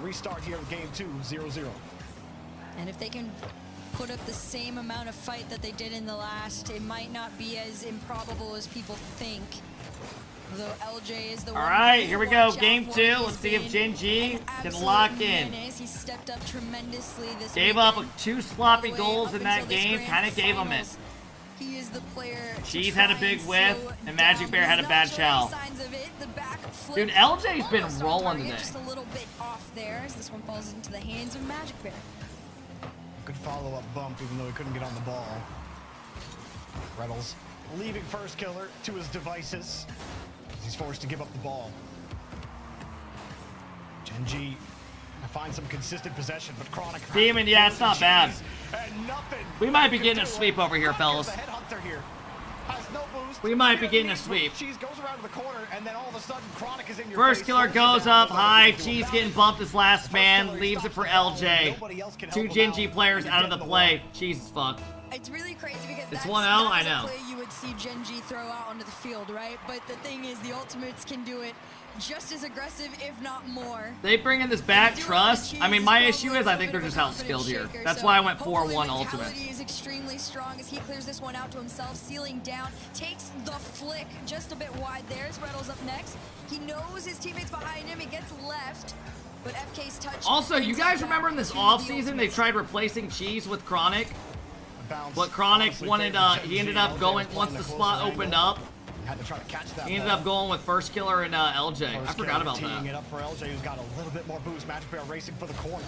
A restart here in game 2, 0-0. And if they can put up the same amount of fight that they did in the last, it might not be as improbable as people think. Though LJ is the one. All right, here we go. Watch out Game for. 2. He's Let's see if been Gen G an can absolute lock in. menace. He stepped up tremendously this Gave up weekend. 2 sloppy All the way goals up in that until this game. grand Kind of gave him it. finals. He is the player. to Cheese try had a big and whiff, slow and Magic down. Bear He's had a not bad showing chow. signs of it. The back flip Dude, LJ's been almost on rolling target, today. Just a little bit off there as this one falls into the hands of Magic Bear. Good follow-up bump, even though he couldn't get on the ball. Reynolds leaving first killer to his devices. He's forced to give up the ball. Gen G finds some consistent possession, but Chronic. Demon, yeah, it's not bad. And nothing. We might be getting a sweep over here, fellas. The headhunter here has no boost. We might be getting a sweep. Cheese goes around the corner, and then all of a sudden, Chronic is in your First face, killer slows you goes down, up there's high. nothing you can do Cheese about getting it. bumped as last man. killer Leaves it stops for the ball, LJ. nobody else can 2 help him Gen out. G players You're out of the getting play. whack. Jesus fuck. It's really crazy because It's that's 1-0, I a know. play you would see Gen.G throw out onto the field, right? But the thing is, the Ultimates can do it just as aggressive, if not more. They bring in this back trust. I mean, my issue is I think they're just outskilled here. That's why I went 4-1 Ultimate. Mentality is extremely strong as he clears this one out to himself, sealing down, takes the flick just a bit wide. There's Reynolds up next. He knows his teammates behind him. He gets left, but FK's touch. Also, you guys remember in this offseason they tried replacing Cheese with Chronic? But Chronic wanted, he ended up going, once the spot opened up, Had to try to catch that he ended ball. up going with First Killer and LJ. I First forgot Killer about teeing that. it up for LJ, who's got a little bit more boost. Magic Bear racing for the corner.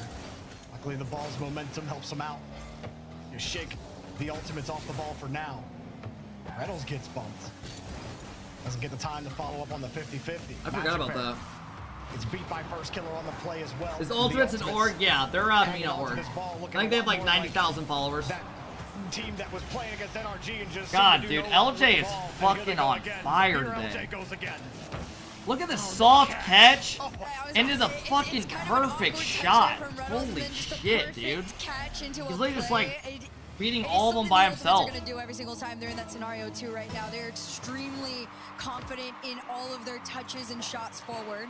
Luckily, the ball's momentum helps him out. You shake the Ultimates off the ball for now. Reynolds gets bumped. Doesn't get the time to follow up on the 50-50. I forgot about that. It's beat by First Killer on the play as well. Is Ultimates an org? Yeah, they're Mina org. I think they have like 90,000 followers. Team that was playing against NRG and just God, dude, LJ is fucking on fire today. Look at the soft catch into the fucking perfect shot. Holy shit, dude. He's literally just like beating all of them by himself. They're going to do every single time they're in that scenario too right now. They're extremely confident in all of their touches and shots forward.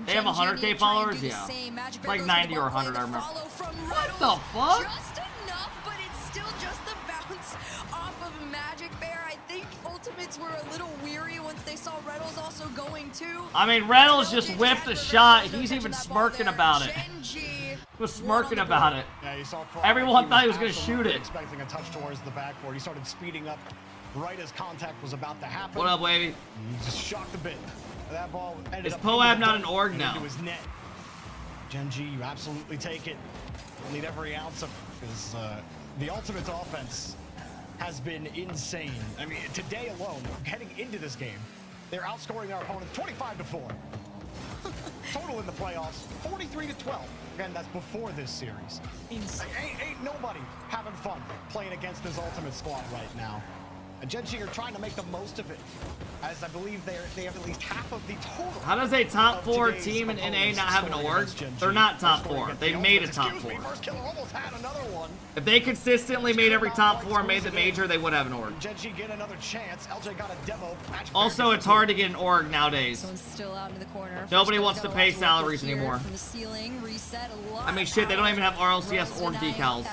They have 100K followers? Yeah. It's like 90 or 100, I remember. What the fuck? Just enough, but it's still just the bounce off of Magic Bear. I think Ultimates were a little weary once they saw Reynolds also going too. I mean, Reynolds just whipped a shot. He's even smirking about it. He was smirking about it. Yeah, you saw Everyone thought he was going to shoot it. Expecting a touch towards the backboard. He started speeding up right as contact was about to happen. What up, wavy? He just shocked a bit. That ball ended Is up Poab into not the an org and now? into his net. Gen.G, you absolutely take it. You'll need every ounce of because the Ultimates offense has been insane. I mean, today alone, heading into this game, they're outscoring their opponents 25-4. Total in the playoffs, 43-12. Again, that's before this series. Ain't nobody having fun playing against this Ultimate squad right now. And Gen.G are trying to make the most of it, as I believe they have at least half of the total. How does a top 4 team in NA not have an org? They're not top 4. They made a top 4. If they consistently made every top 4 and made the major, they would have an org. Gen.G get another chance. LJ got a demo. Also, it's hard to get an org nowadays. Still out in the corner. Nobody wants to pay salaries anymore. From the ceiling, reset a lot. I mean, shit, they don't even have RLCS org decals.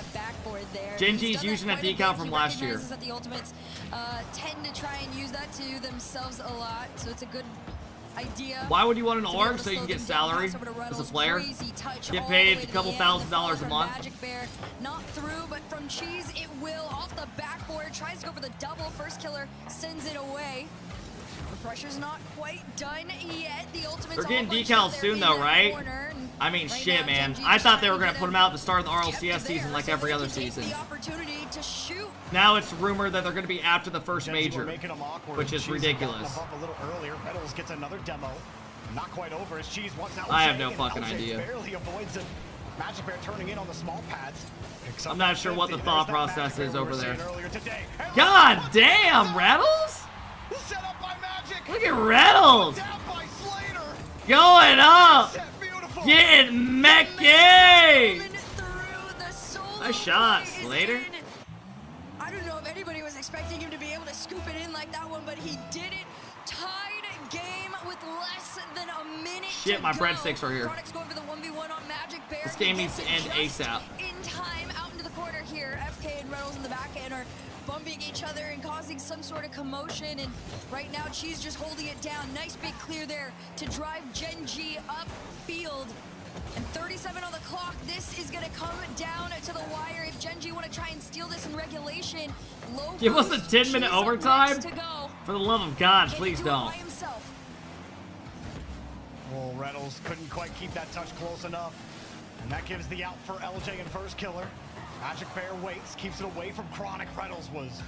Gen.G's using a decal from last year. That the Ultimates tend to try and use that to themselves a lot, so it's a good idea. Why would you want an org so you can get salary as a player? Get paid a couple $1,000s a month. Magic Bear not through, but from Cheese it will off the backboard. Tries to go for the double. First Killer sends it away. The pressure's not quite done yet. The Ultimates They're getting decals soon though, right? I mean, shit, man. I thought they were going to put them out at the start of the RLCS season like every other season. Now it's rumored that they're going to be after the first major, which is ridiculous. A little earlier, Reynolds gets another demo. Not quite over as Cheese wants out. I have no fucking LJ idea. Barely avoids it. Magic Bear turning in on the small pads. I'm not sure what the thought process is over there. God damn, Reynolds! Look at Reynolds! Going up! Getting Mecky! Nice shot, Slater. I don't know if anybody was expecting him to be able to scoop it in like that one, but he did it. Tied game with less than a minute. Shit, my breadsticks are here. Chronic's going for the 1v1 on Magic Bear. This game needs to end ASAP. In time, out into the corner here. FK and Reynolds in the back end are bumping each other and causing some sort of commotion, and right now Cheese just holding it down. Nice big clear there to drive Gen.G upfield. And 37 on the clock. This is gonna come down to the wire if Gen.G want to try and steal this in regulation. Low Give us a boost, 10-minute Cheese overtime? next to go. For the love of God, please don't. Well, Reynolds couldn't quite keep that touch close enough. And that gives the out for LJ and First Killer. Magic Bear waits, keeps it away from Chronic. Reynolds was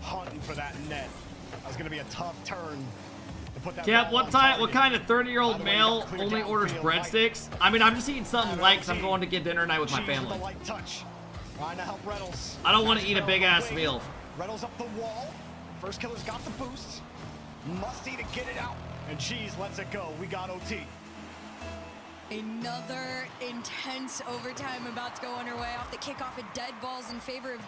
hunting for that net. That was gonna be a tough turn. Cap, what kind of 30-year-old male only orders breadsticks? I mean, I'm just eating something light because I'm going to get dinner tonight with my family. I don't want to eat a big-ass meal. Reynolds up the wall. First Killer's got the boost. Musty to get it out. And Cheese lets it go. We got OT. Another intense overtime about to go underway off the kickoff of dead balls in favor of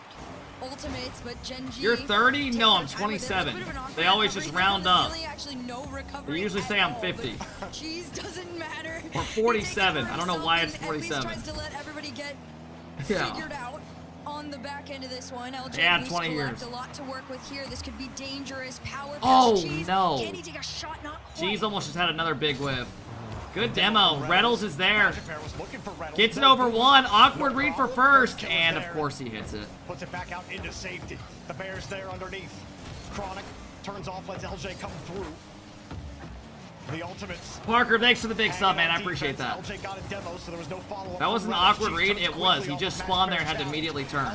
Ultimates, but Genji. You're 30? No, I'm 27. They always just round up. They usually say I'm 50. Cheese doesn't matter. Or 47. I don't know why it's 47. Tries to let everybody get Yeah. figured out on the back end of this one. LJ Yeah, Boost 20 collect years. a lot to work with here. This could be dangerous. Power pass Oh, Cheese. no. Can he take a shot? Not quite. Cheese almost just had another big whiff. Good demo. Reynolds is there. Gets it over one. Awkward read for first. And of course he hits it. Puts it back out into safety. The Bears there underneath. Chronic turns off, lets LJ come through. The Ultimates. Parker, thanks for the big sub, man. I appreciate that. LJ got a demo, so there was no follow-up. That was an awkward read. It was. He just spawned there and had to immediately turn.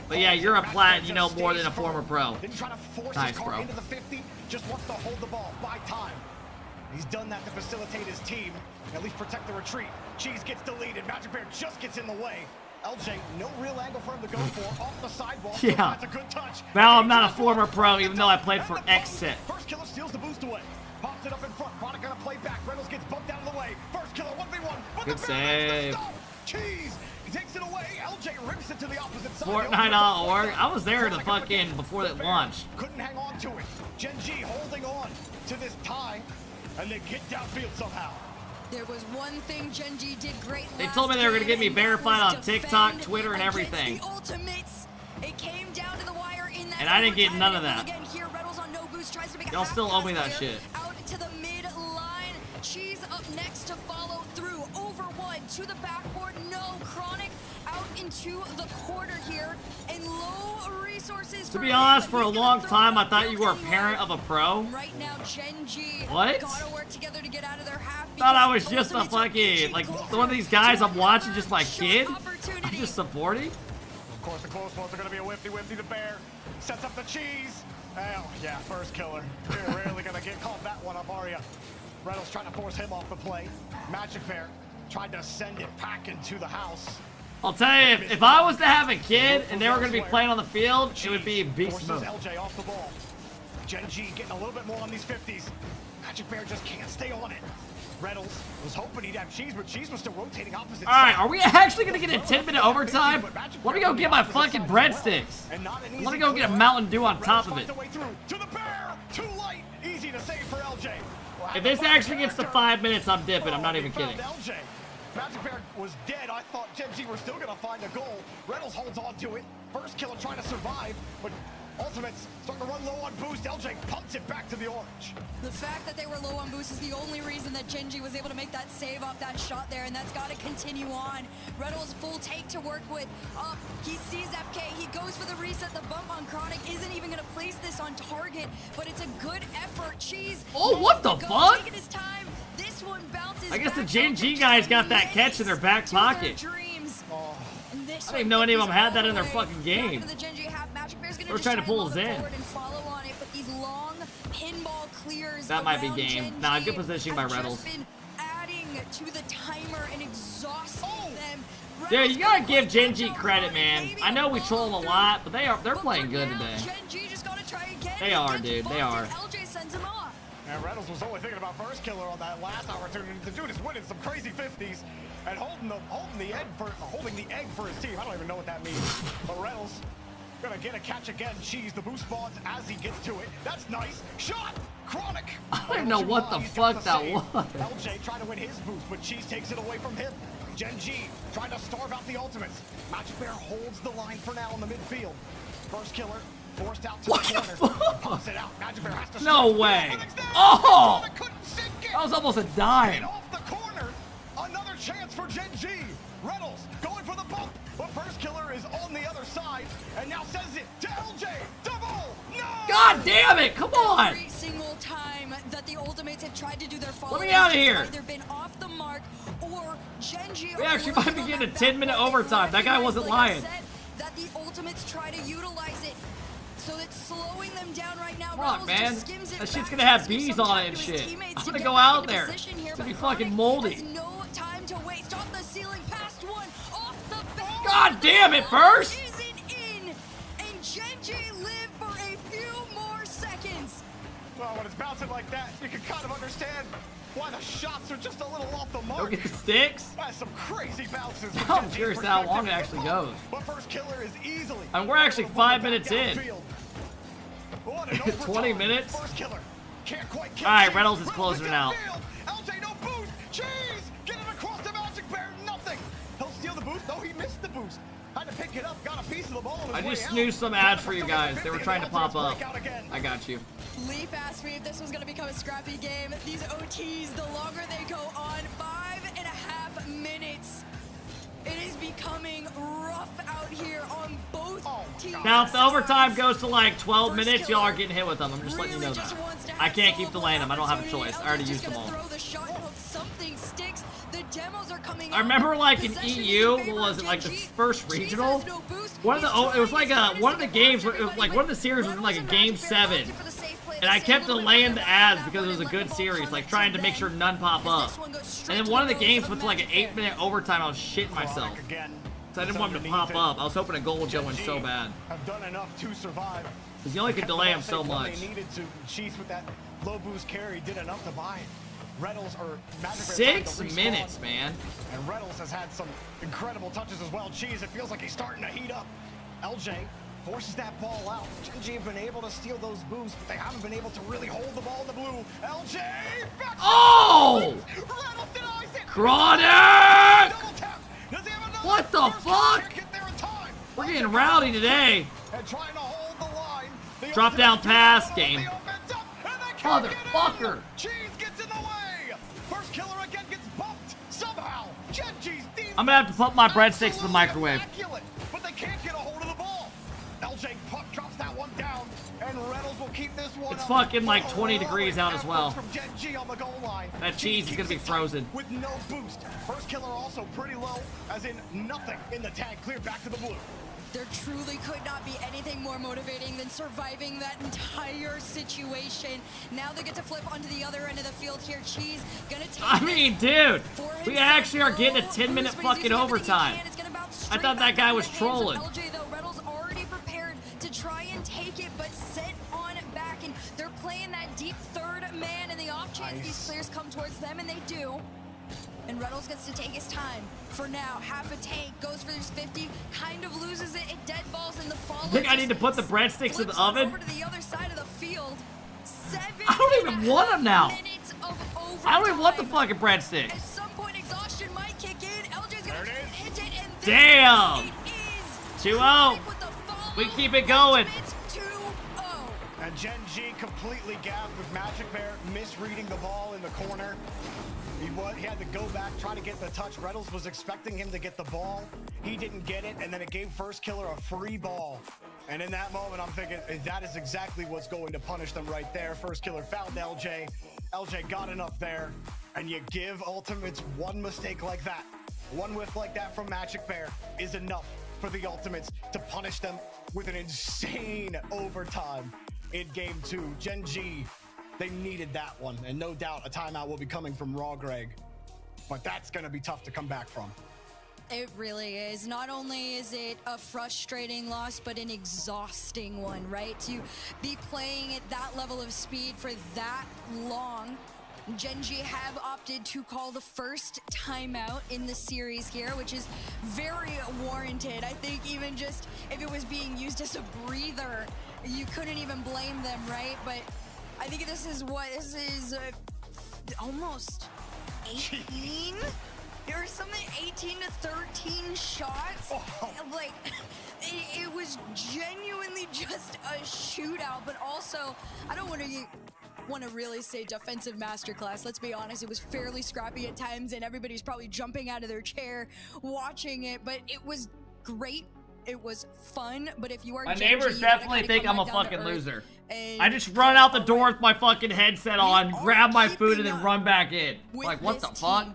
But yeah, you're a plat. You know more than a former pro. Didn't try to force Nice, his car bro. into the 50. Just wants to hold the ball, buy time. He's done that to facilitate his team, at least protect the retreat. Cheese gets deleted. Magic Bear just gets in the way. LJ, no real angle for him to go for. Off the sidewall. Yeah. That's a good touch. Now I'm not a former pro, even though I played for Exit. First killer steals the boost away. Pops it up in front. Chronic gonna play back. Reynolds gets bumped out of the way. First killer, 1v1. But Good the Bear makes the save. stop. Cheese. He takes it away. LJ rips it to the opposite side. Fortnite.org. I was there the fucking before it launched. Couldn't hang on to it. Gen G holding on to this tie, and they get downfield somehow. There was one thing Gen G did great. They told me they were gonna get me verified on TikTok, Twitter, and against everything. The Ultimates. It came down to the wire in that And I didn't get none of that. Again here, Reynolds on no boost tries to make a Y'all still owe me that half-pass shit. there out to the mid line. Cheese up next to follow through. Over one to the backboard. No. Chronic out into the quarter here. And low resources. To be honest, for a long time, I thought you were a parent of a pro. Right now, Gen G What? gotta work together to get out of their half. Thought I was just a fucking, like, one of these guys I'm watching, just my kid. I'm just supporting. Of course, the close ones are going to be a whifty. The Bear sets up the Cheese. Oh, yeah, first killer. You're rarely going to get caught that one up, are you? Reynolds trying to force him off the play. Magic Bear tried to send it back into the house. I'll tell you, if I was to have a kid and they were going to be playing on the field, it would be beast Forces mode. LJ off the ball. Gen G getting a little bit more on these 50s. Magic Bear just can't stay on it. Reynolds was hoping he'd have Cheese, but Cheese was still rotating opposite. Alright, are we actually going to get a 10-minute overtime? Let me go get my fucking breadsticks. Let me go get a Mountain Dew on top of it. To the Bear, too light, easy to save for LJ. If this actually gets to 5 minutes, I'm dipping. I'm not even kidding. LJ. Magic Bear was dead. I thought Gen G were still going to find a goal. Reynolds holds on to it. First killer trying to survive, but Ultimates starting to run low on boost. LJ pumps it back to the orange. The fact that they were low on boost is the only reason that Gen G was able to make that save off that shot there, and that's got to continue on. Reynolds full take to work with. Up, he sees FK, he goes for the reset. The bump on Chronic isn't even going to place this on target, but it's a good effort. Cheese. Oh, what the fuck? Taking his time. This one bounces I guess the back Gen out G for guys Gen got that G. catch in their back To their pocket. dreams. And this I didn't even one know any of them goes had that all in their the way fucking back game. into the Gen G half. Magic Bear's gonna They were just trying to try pull and us load it in. forward and follow on it, but these long pinball clears That might be around game. Gen Nah, G good positioning by have Reynolds. just been adding to the timer and exhausting them. Dude, you gotta give Gen G credit, man. I know we troll them a lot, but they're playing good today. Gen G just gotta try again. They are, dude. They are. LJ sends him off. And Reynolds was only thinking about first killer on that last opportunity. The dude is winning some crazy 50s and holding the egg for his team. I don't even know what that means. But Reynolds gonna get a catch again. Cheese, the boost spawns as he gets to it. That's nice. Shot! Chronic! I don't even know what the fuck that was. LJ trying to win his boost, but Cheese takes it away from him. Gen G trying to starve out the Ultimates. Magic Bear holds the line for now in the midfield. First killer forced out to the corner. Pumps it out. Magic Bear has to No stop. way. Oh! That was almost a dime. Off the corner. Another chance for Gen G. Reynolds going for the bump, but first killer is on the other side and now sends it to LJ. Double. No. God damn it! Come on. Every single time that the Ultimates have tried to do their follow, Let me out of here. either been off the mark or Gen G. We actually might be getting a 10-minute overtime. That guy wasn't lying. That the Ultimates try to utilize it. So it's slowing them down right now. Fuck, Reynolds man. just skims it That shit's back, gonna have tries to give bees some on time it and to his shit. teammates I'm to gonna get go back out into there. position here, It's gonna be but fucking Chronic moldy. has no time to waste. Off the ceiling, past one, off the back. God damn it, first. Isn't in, and Gen G live for a few more seconds. Well, when it's bouncing like that, you can kind of understand Why the shots are just a little off the mark. Don't get the sticks. That's some crazy bounces. I'm curious how long it actually goes. But first killer is easily. And we're actually 5 minutes in. What an 20 minutes? First killer. Can't quite catch Alright, Cheese. Reynolds is closing it out. LJ, no boost. Cheese! Get it across the Magic Bear. Nothing. He'll steal the boost. No, he missed the boost. Had to pick it up. Got a piece of the ball. I just snoozed some ads for you guys. They were trying to pop up. I got you. Leaf asked me if this was going to become a scrappy game. These OTs, the longer they go on, 5.5 minutes. It is becoming rough out here on both teams. Now, if the overtime goes to like 12 minutes, y'all are getting hit with them. I'm just letting you know that. I can't keep delaying them. I don't have a choice. I already used them all. I remember like in EU, what was it, like the first regional? One of the, it was like one of the games, where it was like one of the series was in like a game 7. And I kept delaying the ads because it was a good series, like trying to make sure none pop up. And then one of the games went to like an 8-minute overtime. I was shitting myself. So I didn't want him to pop up. I was hoping a goal would go in so bad. Have done enough to survive. Because you only could delay him so much. They needed to. Cheese with that low boost carry did enough to buy it. Reynolds or Magic 6 minutes, man. And Reynolds has had some incredible touches as well. Cheese, it feels like he's starting to heat up. LJ forces that ball out. Genji have been able to steal those boosts, but they haven't been able to really hold the ball in the blue. LJ! Oh! Chronic! What the fuck? We're getting rowdy today. Drop down pass game. Motherfucker! Cheese gets in the way. First killer again gets bumped somehow. Genji's I'm gonna have to put my breadsticks in the microwave. But they can't get a hold of the ball. LJ Puck drops that one down, and Reynolds will keep this one. It's fucking like 20 degrees out as well. From Genji on the goal line. That cheese is gonna be frozen. With no boost. First killer also pretty low, as in nothing in the tank. Cleared back to the blue. There truly could not be anything more motivating than surviving that entire situation. Now they get to flip onto the other end of the field here. Cheese gonna take I mean, dude, we actually are getting a 10-minute fucking overtime. I thought that guy was trolling. LJ though, Reynolds already prepared to try and take it, but sent on back, and they're playing that deep third man in the off chance these players come towards them, and they do. And Reynolds gets to take his time. For now, half a tank, goes for his 50, kind of loses it, dead balls in the follow. Think I need to put the breadsticks in the oven? Over to the other side of the field. I don't even want them now. I don't even want the fucking breadsticks. At some point, exhaustion might kick in. LJ's gonna hit it, and damn. 2-0. We keep it going. And Gen G completely gapped with Magic Bear misreading the ball in the corner. He had to go back, try to get the touch. Reynolds was expecting him to get the ball. He didn't get it, and then it gave First Killer a free ball. And in that moment, I'm thinking that is exactly what's going to punish them right there. First Killer fouled LJ. LJ got enough there, and you give Ultimates one mistake like that. One whiff like that from Magic Bear is enough for the Ultimates to punish them with an insane overtime in Game 2. Gen G, they needed that one, and no doubt a timeout will be coming from Raw Greg, but that's going to be tough to come back from. It really is. Not only is it a frustrating loss, but an exhausting one, right? To be playing at that level of speed for that long. Gen G have opted to call the first timeout in the series here, which is very warranted. I think even just if it was being used as a breather, you couldn't even blame them, right? But I think this is almost 18 or something, 18 to 13 shots. Like, it was genuinely just a shootout, but also, I don't want to really say defensive masterclass. Let's be honest, it was fairly scrappy at times, and everybody's probably jumping out of their chair watching it, but it was great. It was fun, but if you are my neighbors definitely think I'm a fucking loser. I just run out the door with my fucking headset on, grab my food, and then run back in. Like, what the fuck?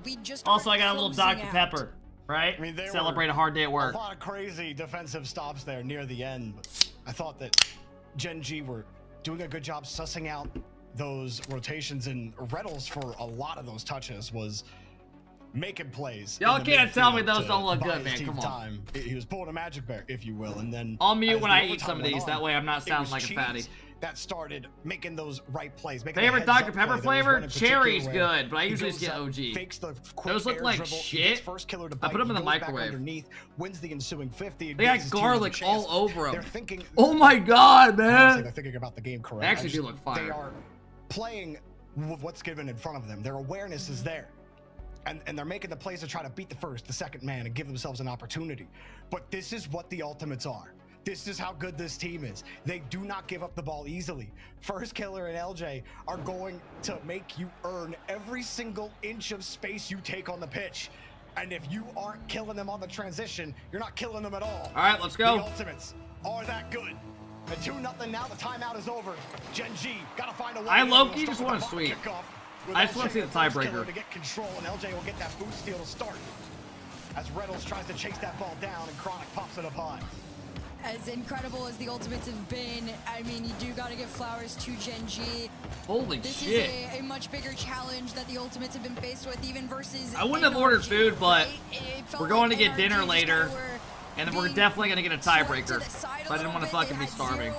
Also, I got a little Dr. Pepper, right? I mean, celebrate a hard day at work. A lot of crazy defensive stops there near the end, but I thought that Gen G were doing a good job sussing out those rotations, and Reynolds for a lot of those touches was making plays. Y'all can't tell me those don't look good, man. Come on. He was pulling a Magic Bear, if you will, and then I'll mute when I eat some of these. That way I'm not sounding like a fatty. that started making those right plays. Making Favorite the heads Dr. up Pepper play. There was flavor? one in particular Cherry's where good, but I he usually goes just get up, OG. fakes the quick Those look air like dribble, he shit. gets first killer to I bite, put them in the he goes back microwave. underneath, wins the ensuing 50. They got garlic all over them. They're thinking, oh my god, honestly, man! they're thinking about the game correct. They actually do look fire. They are playing with what's given in front of them. Their awareness is there. And they're making the plays to try to beat the first, the second man and give themselves an opportunity. But this is what the Ultimates are. This is how good this team is. They do not give up the ball easily. First Killer and LJ are going to make you earn every single inch of space you take on the pitch. And if you aren't killing them on the transition, you're not killing them at all. All right, let's go. The Ultimates are that good. And 2-0 now, the timeout is over. Gen G gotta find a way. I low-key just want to sweep. I just want to see the tiebreaker. To get control, and LJ will get that boost steal to start. As Reynolds tries to chase that ball down, and Chronic pops it up high. As incredible as the Ultimates have been, I mean, you do got to give flowers to Gen G. Holy this shit. This is a much bigger challenge that the Ultimates have been faced with, even versus... I wouldn't have ordered food, but we're going to get dinner later, and we're definitely going to get a tiebreaker. So I didn't want to fucking be starving.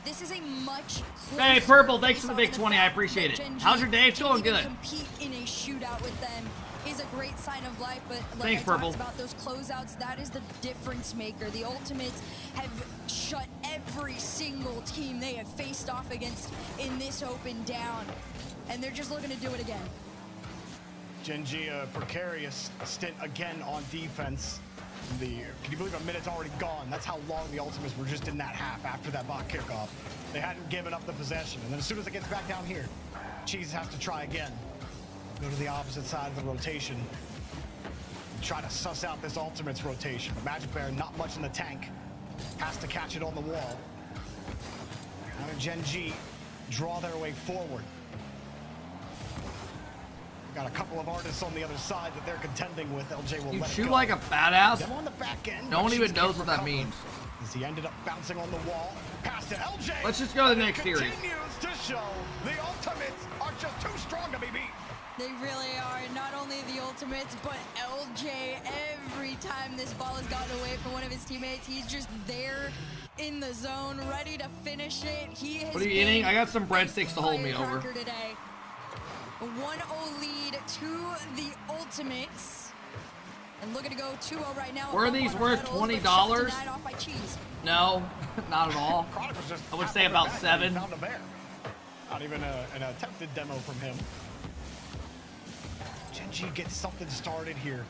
This is a much hey, Purple, thanks for the big 20. I appreciate it. How's your day? It's going good. Compete in a shootout with them is a great sign of life, but like thanks, I Purple. talked about those closeouts, that is the difference maker. The Ultimates have shut every single team they have faced off against in this open down, and they're just looking to do it again. Gen G, a precarious stint again on defense. Can you believe a minute's already gone? That's how long the Ultimates were just in that half after that bot kickoff. They hadn't given up the possession, and then as soon as it gets back down here, Cheese has to try again. Go to the opposite side of the rotation. Try to suss out this Ultimates rotation. But Magic Bear, not much in the tank. Has to catch it on the wall. Now Gen G draw their way forward. Got a couple of artists on the other side that they're contending with. LJ will you let shoot it go. like a badass. Them on the back end, no one even knows what that means. As he ended up bouncing on the wall, past to LJ. Let's just go to the next series. Continues to show the Ultimates are just too strong to be beat. They really are. Not only the Ultimates, but LJ. Every time this ball has gotten away from one of his teammates, he's just there in the zone, ready to finish it. He has what are you eating? I got some breadsticks to hold me over. Today. A 1-0 lead to the Ultimates. And looking to go 2-0 right now. Were these worth $20? No, not at all. I would say about 7. Found a bear. Not even an attempted demo from him. Gen G gets something started here.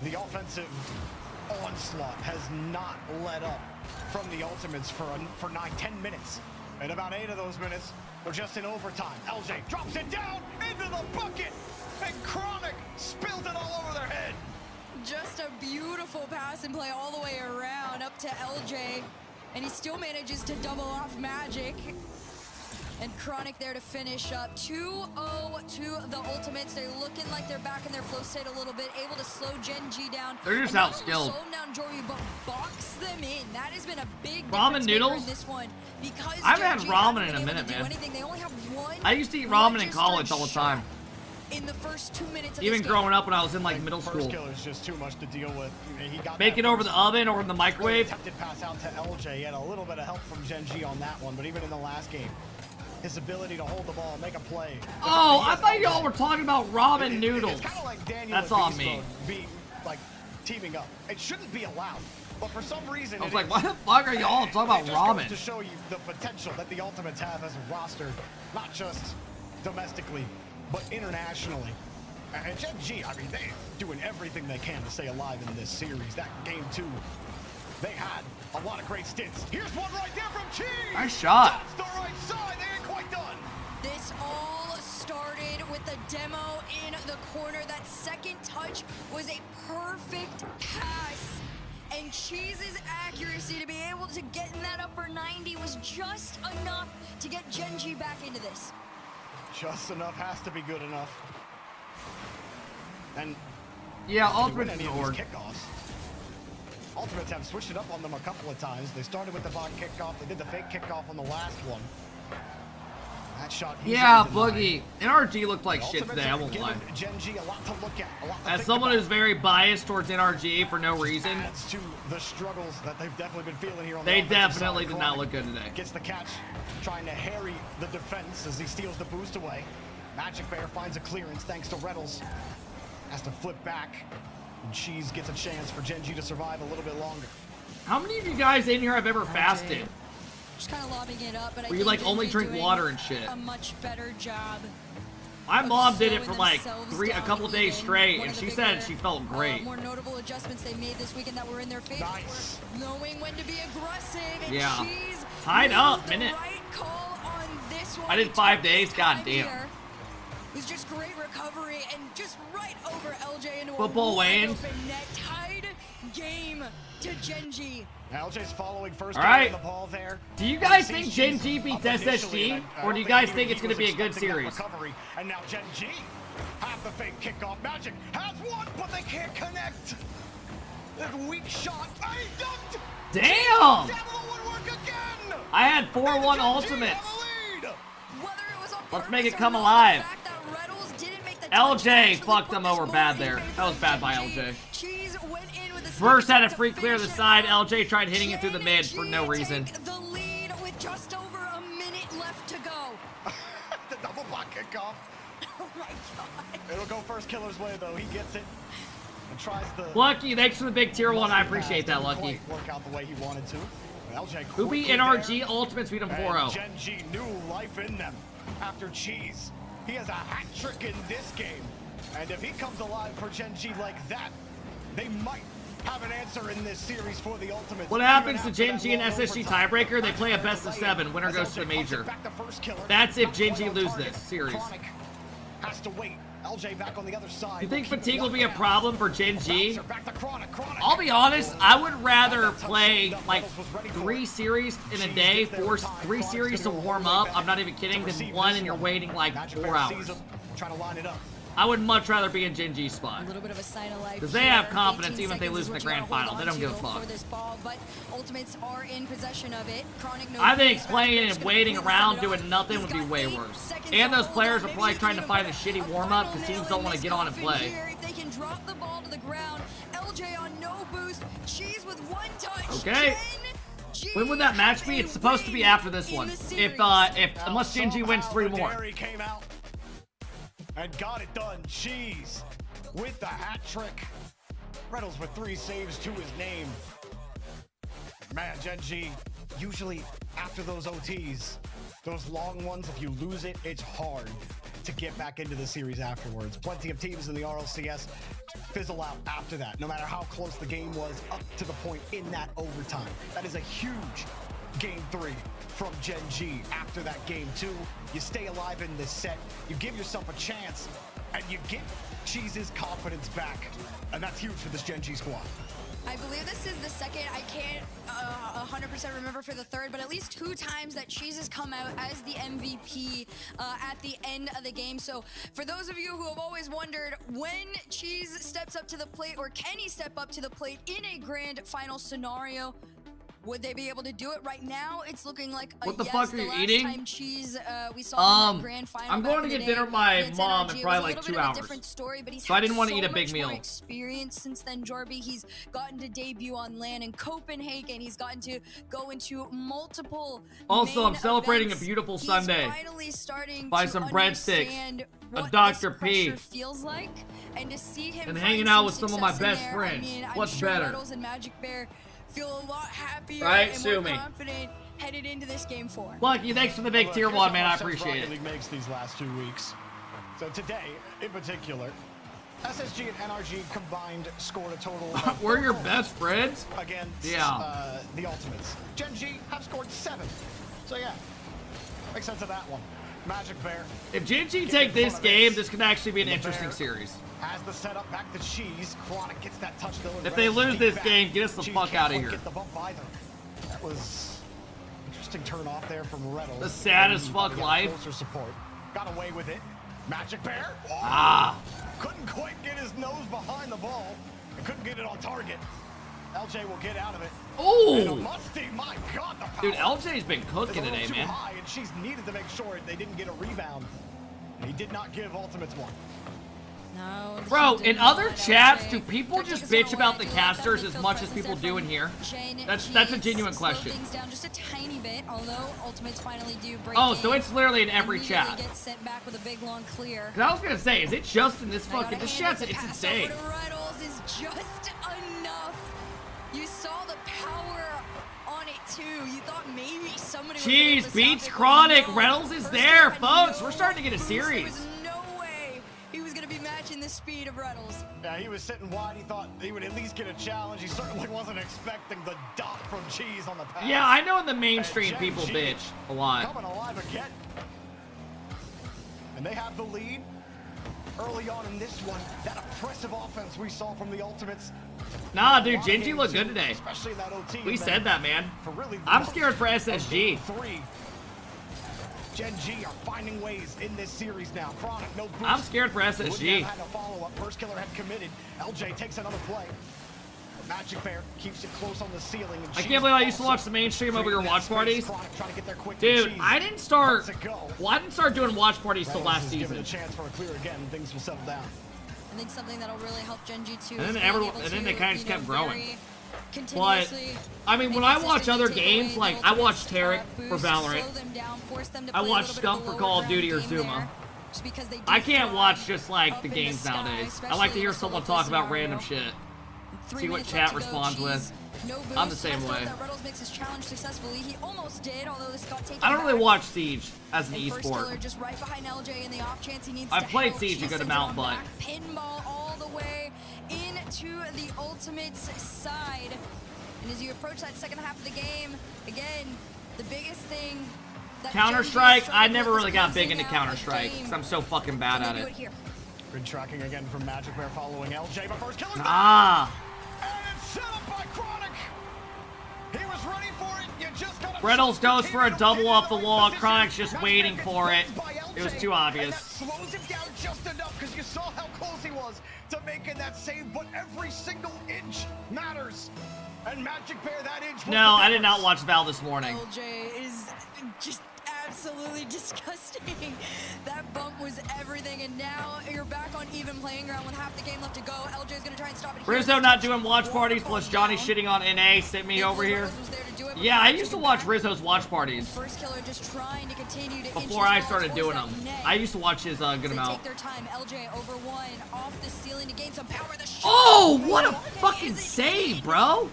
The offensive onslaught has not let up from the Ultimates for 9-10 minutes. And about 8 of those minutes, they're just in overtime. LJ drops it down into the bucket, and Chronic spills it all over their head. Just a beautiful pass and play all the way around up to LJ, and he still manages to double off Magic. And Chronic there to finish up. 2-0 to the Ultimates. They're looking like they're back in their flow state a little bit, able to slow Gen G down. They're just outskilled. Slow them down, Jory, but box them in. That has been a big ramen noodles. In this one because I haven't had ramen in a minute, man. They only have one. I used to eat ramen in college all the time. In the first 2 minutes of even growing up when I was in like middle school. First killer's just too much to deal with. He got bake it over the oven or in the microwave. Attempted pass out to LJ. He had a little bit of help from Gen G on that one, but even in the last game, his ability to hold the ball, make a play. Oh, I thought y'all were talking about ramen noodles. It's kind of like Daniel That's on me. Being like teaming up. It shouldn't be allowed, but for some reason, I was like, why the fuck are y'all talking about ramen? To show you the potential that the Ultimates have as a roster, not just domestically, but internationally. And Gen G, I mean, they're doing everything they can to stay alive in this series. That game 2, they had a lot of great stints. Here's one right there from Cheese. Nice shot. That's the right side. They ain't quite done. This all started with the demo in the corner. That second touch was a perfect pass. And Cheese's accuracy to be able to get in that upper 90 was just enough to get Gen G back into this. Just enough has to be good enough. And yeah, Ultimates kickoffs. Ultimates have switched it up on them a couple of times. They started with the bot kickoff. They did the fake kickoff on the last one. That shot Yeah, Boogie. NRG looked like shit today, I won't lie. Gen G a lot to look at, a lot to As think someone about. who's very biased towards NRG for no reason, Adds to the struggles that they've definitely been feeling here on they the offensive definitely side. did not look good today. Gets the catch, trying to harry the defense as he steals the boost away. Magic Bear finds a clearance thanks to Reynolds. Has to flip back. And Cheese gets a chance for Gen G to survive a little bit longer. How many of you guys in here have ever fasted? Just kind of lobbing it up, but Where you like only drink water and shit. A much better job. My mom did it for like a couple days straight, and she said she felt great. More notable adjustments they made this weekend that were in their favor. Nice. Knowing when to be aggressive. And Yeah. Cheese Tied made up, the minute. right call on this one. I did 5 days, god damn. It was just great recovery and just right over LJ into Football a wide Wayne. open net. Tied game to Gen G. LJ's following first All right. on the ball there. Do you guys think Gen G beats SSG, or do you guys think it's going to be a good series? Recovery, and now Gen G have the fake kickoff. Magic has one, but they can't connect. The weak shot. He dunked. Damn! James Savile would work again. I had 4-1 ultimates. Let's make it come alive. LJ fucked them over bad there. That was bad by LJ. First had a free clear to the side. LJ tried hitting it through the mid for no reason. The lead with just over a minute left to go. The double block kickoff. Oh my god. It'll go first Killer's way though. He gets it and tries the. Lucky, thanks for the big tier 1. I appreciate that, Didn't Lucky. quite work out the way he wanted to. LJ Who beat quickly NRG there. Ultimates beat him And 4-0. Gen G new life in them after Cheese. He has a hat trick in this game. And if he comes alive for Gen G like that, they might have an answer in this series for the Ultimates. What happens to Gen G and SSG tiebreaker? They play a best of 7. Winner goes to the major. That's if Gen G lose this series. Has to wait. LJ back on the other side. You think fatigue will be a problem for Gen G? I'll be honest, I would rather play like 3 series in a day, 3 series to warm up, I'm not even kidding, than 1 and you're waiting like 4 hours. Trying to line it up. I would much rather be in Gen G's spot. A little bit of a sign of life. Because they have confidence even if they lose in the grand final. They don't give a fuck. This ball, but Ultimates are in possession of it. I think playing and waiting around doing nothing would be way worse. And those players are probably trying to find a shitty warm-up because teams don't want to get on and play. If they can drop the ball to the ground, LJ on no boost, Cheese with 1 touch. Okay. When would that match be? It's supposed to be after this one. Unless Gen G wins 3 more. Came out and got it done. Cheese with the hat trick. Reynolds with 3 saves to his name. Man, Gen G, usually after those OTs, those long ones, if you lose it, it's hard to get back into the series afterwards. Plenty of teams in the RLCS fizzle out after that, no matter how close the game was up to the point in that overtime. That is a huge game 3 from Gen G. After that game 2, you stay alive in this set, you give yourself a chance, and you get Cheese's confidence back. And that's huge for this Gen G squad. I believe this is the second, I can't 100% remember for the third, but at least 2 times that Cheese has come out as the MVP at the end of the game. So for those of you who have always wondered when Cheese steps up to the plate, or can he step up to the plate in a grand final scenario, would they be able to do it right now? It's looking like a What the yes. fuck are The you last eating? time Cheese we saw in that grand final I'm back going in to the get day dinner with my against mom NRG. in It probably was a like little 2 bit of a hours. different story, but he's So I didn't had want to so eat a big much meal. more experience since then, Jorby. He's gotten to debut on LAN in Copenhagen. He's gotten to go into multiple Also, I'm main celebrating events. a beautiful He's Sunday. finally starting Buy to some breadsticks, understand a what Dr. this P, pressure feels like, and to see him and find hanging out some with some of my success in best there, friends. I mean, I'm What's sure better? Reynolds and Magic Bear feel a lot happier Right, and sue more me. confident headed into this game 4. Lucky, thanks for the big tier 1, man. I appreciate Rocket it. League makes these last 2 weeks. So today, in particular, SSG and NRG combined scored a total of We're your best friends? against the Ultimates. Gen G have scored 7. So yeah, makes sense of that one. Magic Bear. If Gen G take this game, this could actually be an interesting series. Has the setup back to Cheese. Chronic gets that touch though. If they lose this game, get us the Cheese fuck can't out of quite here. Get the bump either. That was interesting turn off there from Reynolds. The saddest fuck Got life. Closer support. Got away with it. Magic Bear. Oh, Ah. couldn't quite get his nose behind the ball. And couldn't get it on target. LJ will get out of it. Oh! Musty, my God, the power. Dude, LJ's been cooking today, too man. High, and she's needed to make sure they didn't get a rebound. And he did not give ultimates one. No, Bro, in other chats, do people just bitch about the casters as much as people do in here? That's a genuine question. Things down just a tiny bit, although ultimates finally do break Oh, so it's literally in every immediately chat. Gets sent back with a big long clear. Cause I was gonna say, is it just in this fucking this chat's it's insane. Reynolds is just enough. You saw the power on it too. You thought maybe somebody would be able Jeez, to beats stop it. Chronic. No. Reynolds is First there, had folks. no We're starting to get a boost. series. There was no way he was gonna be matching the speed of Reynolds. Yeah, he was sitting wide. He thought he would at least get a challenge. He certainly wasn't expecting the dot from Cheese on the pass. Yeah, I know in the mainstream people bitch a lot. Coming alive again. And they have the lead early on in this one. That impressive offense we saw from the Ultimates. Nah, dude, Genji looked good today. Especially that OT. We said that, man. For really I'm scared for SSG. Gen G are finding ways in this series now. Chronic, no boost. I'm scared for SSG. Wouldn't have had a follow-up. First killer had committed. LJ takes another play. But Magic Bear keeps it close on the ceiling. And I can't believe I used to watch the mainstream over your watch parties. Dude, I didn't start doing watch parties till last season. A chance for a clear again, things will settle down. I think something that'll really help Genji too. And then they kind of just kept growing. But continuously I mean, when I watch other games, like I watch Tarek for Valorant, I watch Stump for Call of Duty or Zuma. I can't watch just like the games nowadays. I like to hear someone talk about random shit. See what chat responds with. I'm the same way. I don't really watch Siege as an esport. I've played Siege a good amount, but pinball all the way into the Ultimates side. And as you approach that second half of the game, again, the biggest thing that Counter-Strike, I never really got big into Counter-Strike because I'm so fucking bad at it. Good tracking again from Magic Bear following LJ, but first killer. Ah. And it's set up by Chronic. He was ready for it. You just gotta Reynolds goes for a double off the wall. Chronic's just waiting for it. It was too obvious. Slows him down just enough because you saw how close he was to making that save, but every single inch matters. And Magic Bear, that inch. No, I did not watch Val this morning. LJ is just absolutely disgusting. That bump was everything, and now you're back on even playing ground with half the game left to go. LJ's gonna try and stop it. Rizzo not doing watch parties, plus Johnny shitting on NA sent me over here. Yeah, I used to watch Rizzo's watch parties First killer just trying to continue to before I started doing them. I used to watch his good They amount. take their time. LJ over one, off the ceiling to gain some power. The shot. Oh, what a fucking save, bro!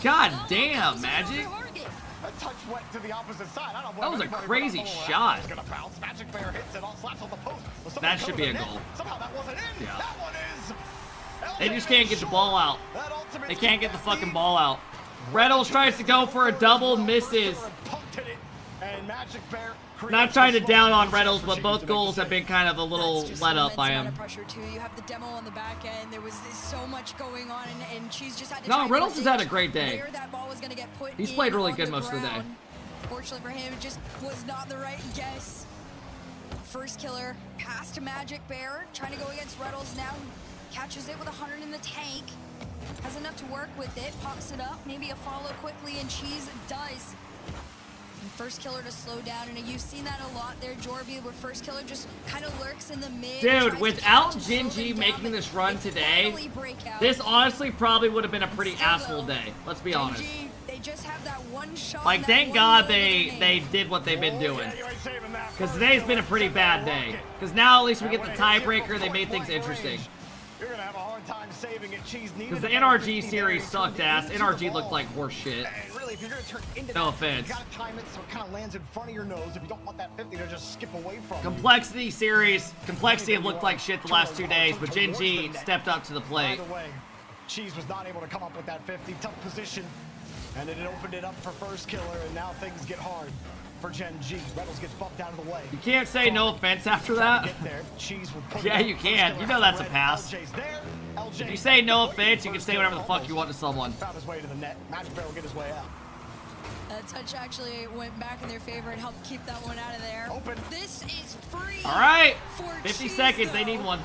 God damn, Magic. A touch went to the opposite side. I don't That was a anybody crazy but a shot. It's gonna bounce. Magic Bear hits it all slaps on the post. But somebody That should be a covered the goal. net. Somehow that wasn't in. Yeah. That one is. They just can't get the ball out. They can't get the fucking ball out. Reynolds tries to go for a double, misses. And Magic Bear Not trying to down on Reynolds, but both goals have been kind of a little let up by him. Pressure too. You have the demo on the back end. There was so much going on, and she's just had to. No, try and Reynolds has predict had a great day. where that ball was gonna get put He's in played really on good the most of the day. ground. Fortunately for him, it just was not the right guess. First killer, pass to Magic Bear, trying to go against Reynolds now. Catches it with 100 in the tank. Has enough to work with it, pops it up, maybe a follow quickly, and Cheese does. And first killer to slow down, and you've seen that a lot there, Jorby, where first killer just kind of lurks in the mid. Dude, without Genji making this run today, this honestly probably would have been a pretty asshole day. Let's be honest. They just have that one shot. Like, thank God they did what they've been doing. Because today's been a pretty bad day. Because now at least we get the tiebreaker, they made things interesting. You're gonna have a hard time saving it. Cheese needed. Because the NRG series sucked ass. NRG looked like horse shit. And really, if you're gonna turn into No that, offense. you gotta time it so it kind of lands in front of your nose. If you don't want that 50 to just skip away from. Complexity series. Complexity have looked like shit the last 2 days, but Genji stepped up to the plate. Either way, Cheese was not able to come up with that 50. Tough position. And it opened it up for first killer, and now things get hard for Gen G. Reynolds gets bumped out of the way. You can't say no offense after that. Yeah, you can. You know that's a pass. If you say no offense, you can say whatever the fuck you want to someone. Found his way to the net. Magic Bear will get his way out. That touch actually went back in their favor and helped keep that one out of there. Open. This is free. All right. for 50 Cheese, seconds. They though. need one.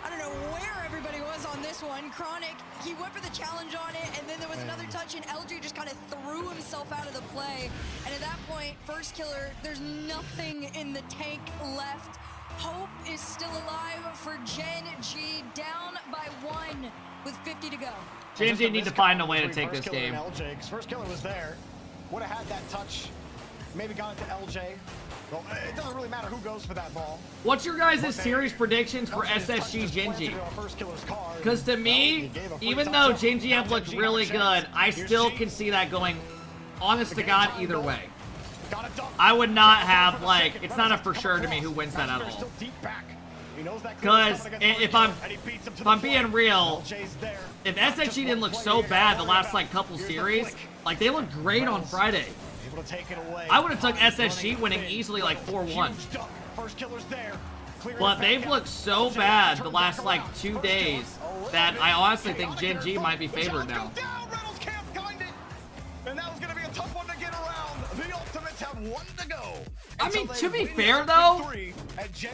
I don't know where everybody was on this one. Chronic, he went for the challenge on it, and then there was another touch, and LJ just kind of threw himself out of the play. And at that point, first killer, there's nothing in the tank left. Hope is still alive for Gen G, down by 1 with 50 to go. Gen G need to find a way to take this First killer game. and LJ, 'cause first killer was there. Would have had that touch. Maybe got it to LJ. Well, it doesn't really matter who goes for that ball. What's your guys' series predictions for SSG Gen G? Because to me, even though Gen G have looked really good, I still can see that going, honest to God, either way. I would not have, like, it's not a for sure to me who wins that at all. Because if I'm being real, if SSG didn't look so bad the last, like, couple series, like, they looked great on Friday. I would have took SSG winning easily, like, 4-1. But they've looked so bad the last, like, 2 days that I honestly think Gen G might be favored now. And that was going to be a tough one to get around. The Ultimates have 1 to go. I mean, to be fair, though,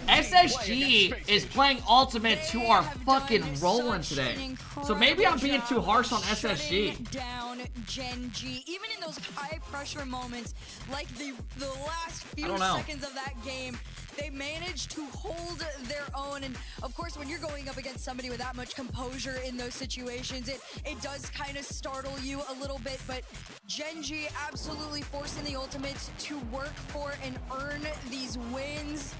SSG is playing Ultimates who are fucking rolling today. So maybe I'm being too harsh on SSG. Down Gen G, even in those high pressure moments, like the last few seconds of that game, they managed to hold their own. And of course, when you're going up against somebody with that much composure in those situations, it does kind of startle you a little bit. But Gen G absolutely forcing the Ultimates to work for and earn these wins.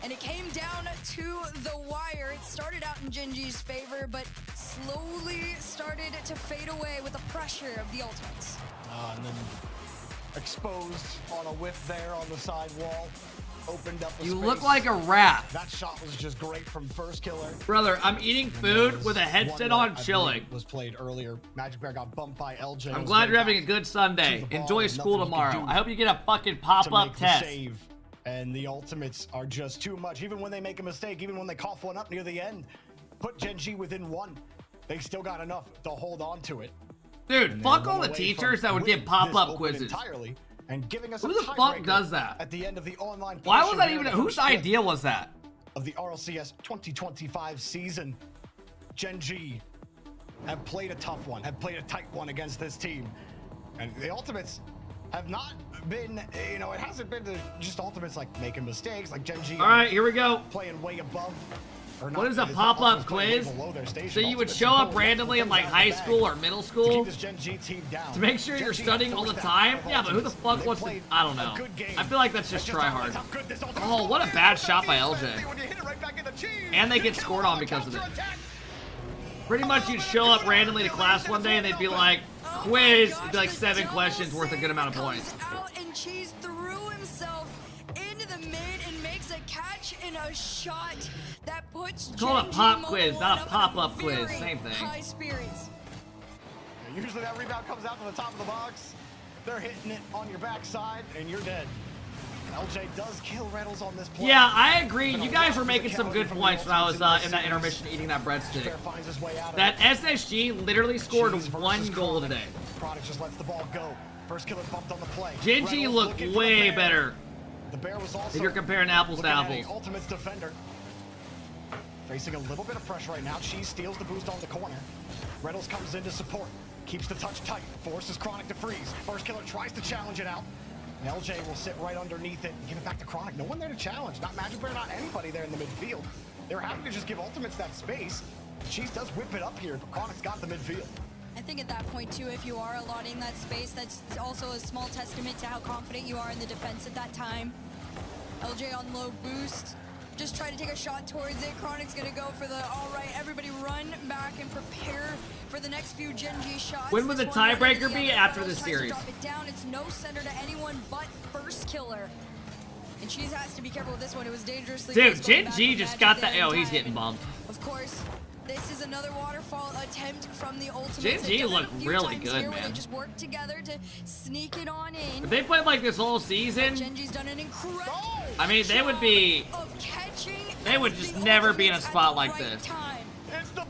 And it came down to the wire. It started out in Gen G's favor, but slowly started to fade away with the pressure of the Ultimates. And then exposed on a whiff there on the side wall. Opened up a You space. look like a rat. That shot was just great from first killer. Brother, I'm eating food with a headset on, chilling. Was played earlier. Magic Bear got bumped by LJ. I'm glad you're having a good Sunday. Enjoy school tomorrow. I hope you get a fucking pop-up test. And the Ultimates are just too much. Even when they make a mistake, even when they cough one up near the end, put Gen G within 1. They still got enough to hold on to it. Dude, fuck all the teachers that would give pop-up quizzes. Entirely. And giving us Who the fuck does that? At the end of the online. Why was that even? Whose idea was that? Of the RLCS 2025 season, Gen G have played a tough one, have played a tight one against this team, and the Ultimates have not been. You know, it hasn't been just Ultimates like making mistakes, like Gen G. All right, here we go. Playing way above. What is a pop-up quiz? So you would show up randomly in like high school or middle school to make sure you're studying all the time? Yeah, but who the fuck wants to... I don't know. I feel like that's just try hard. Oh, what a bad shot by LJ. And they get scored on because of it. Pretty much you'd show up randomly to class one day and they'd be like, quiz, it'd be like 7 questions worth a good amount of points. And Cheese threw himself into the mid and makes a catch in a shot that puts Call it a pop quiz, not a pop-up quiz. Same thing. High spirits. Usually that rebound comes out to the top of the box. They're hitting it on your backside, and you're dead. LJ does kill Reynolds on this play. Yeah, I agree. You guys were making some good points when I was in that intermission eating that breadstick. That SSG literally scored 1 goal today. Product just lets the ball go. First killer bumped on the play. Gen G looked way better. The bear was also if you're comparing apples to apples. Ultimate's defender. Facing a little bit of pressure right now. Cheese steals the boost on the corner. Reynolds comes in to support. Keeps the touch tight. Forces Chronic to freeze. First killer tries to challenge it out. And LJ will sit right underneath it and give it back to Chronic. No one there to challenge. Not Magic Bear, not anybody there in the midfield. They're happy to just give Ultimates that space. Cheese does whip it up here, but Chronic's got the midfield. I think at that point, too, if you are allotting that space, that's also a small testament to how confident you are in the defense at that time. LJ on low boost. Just try to take a shot towards it. Chronic's gonna go for the all right. Everybody run back and prepare for the next few Gen G shots. When would the tiebreaker be after this series? Drop it down. It's no center to anyone but first killer. And Cheese has to be careful with this one. It was dangerously. Dude, Gen G just got that. Oh, he's getting bumped. Of course. This is another waterfall attempt from the Ultimates. Gen G looked really good, man. They just worked together to sneak it on in. If they played like this whole season, Gen G's done an incredible I mean, they would be. They would just never be in a spot like this.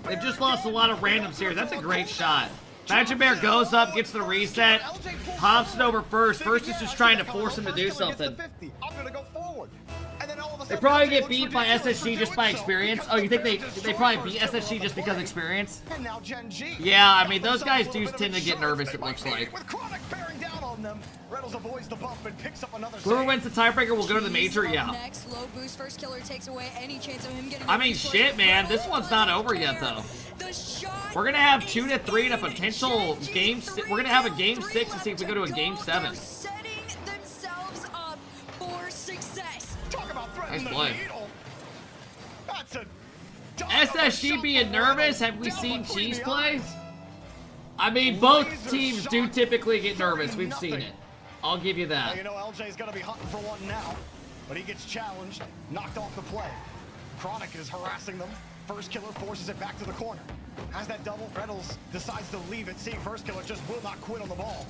They've just lost a lot of random series. That's a great shot. Magic Bear goes up, gets the reset, pops it over first. First is just trying to force him to do something. They probably get beat by SSG just by experience. Oh, you think they probably beat SSG just because of experience? And now Gen G. Yeah, I mean, those guys do tend to get nervous, it looks like. With Chronic bearing down on them, Reynolds avoids the bump and picks up another Whoever save. wins the tiebreaker will go to the major, yeah. Next, low boost first killer takes away any chance of him getting. I mean, shit, man. This one's not over yet, though. We're gonna have 2 to 3 in a potential game. We're gonna have a game 6 and see if we go to a game 7. Setting themselves up for success. Talk about Nice play. That's a SSG being nervous? Have we seen Cheese play? I mean, both teams do typically get nervous. We've seen it. I'll give you that. Well, you know, LJ's gonna be hunting for one now, but he gets challenged, knocked off the play. Chronic is harassing them. First Killer forces it back to the corner. Has that double, Reynolds decides to leave it, seeing First Killer just will not quit on the ball.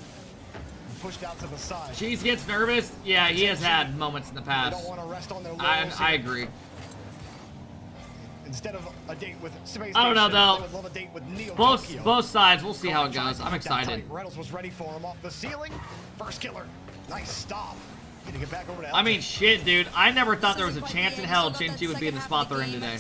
Pushed out to the side. Cheese gets nervous? Yeah, he has had moments in the past. They don't want to rest on their I agree. Instead of a date with Space I don't know, Station, though. they would love a date with Neo Both Tokyo. sides. We'll see how it goes. I'm excited. Reynolds was ready for him off the ceiling. First Killer. Nice stop. Getting it back over to LJ. I mean, shit, dude. I never thought there was a chance in hell Gen 2 would be in the spot they're in today.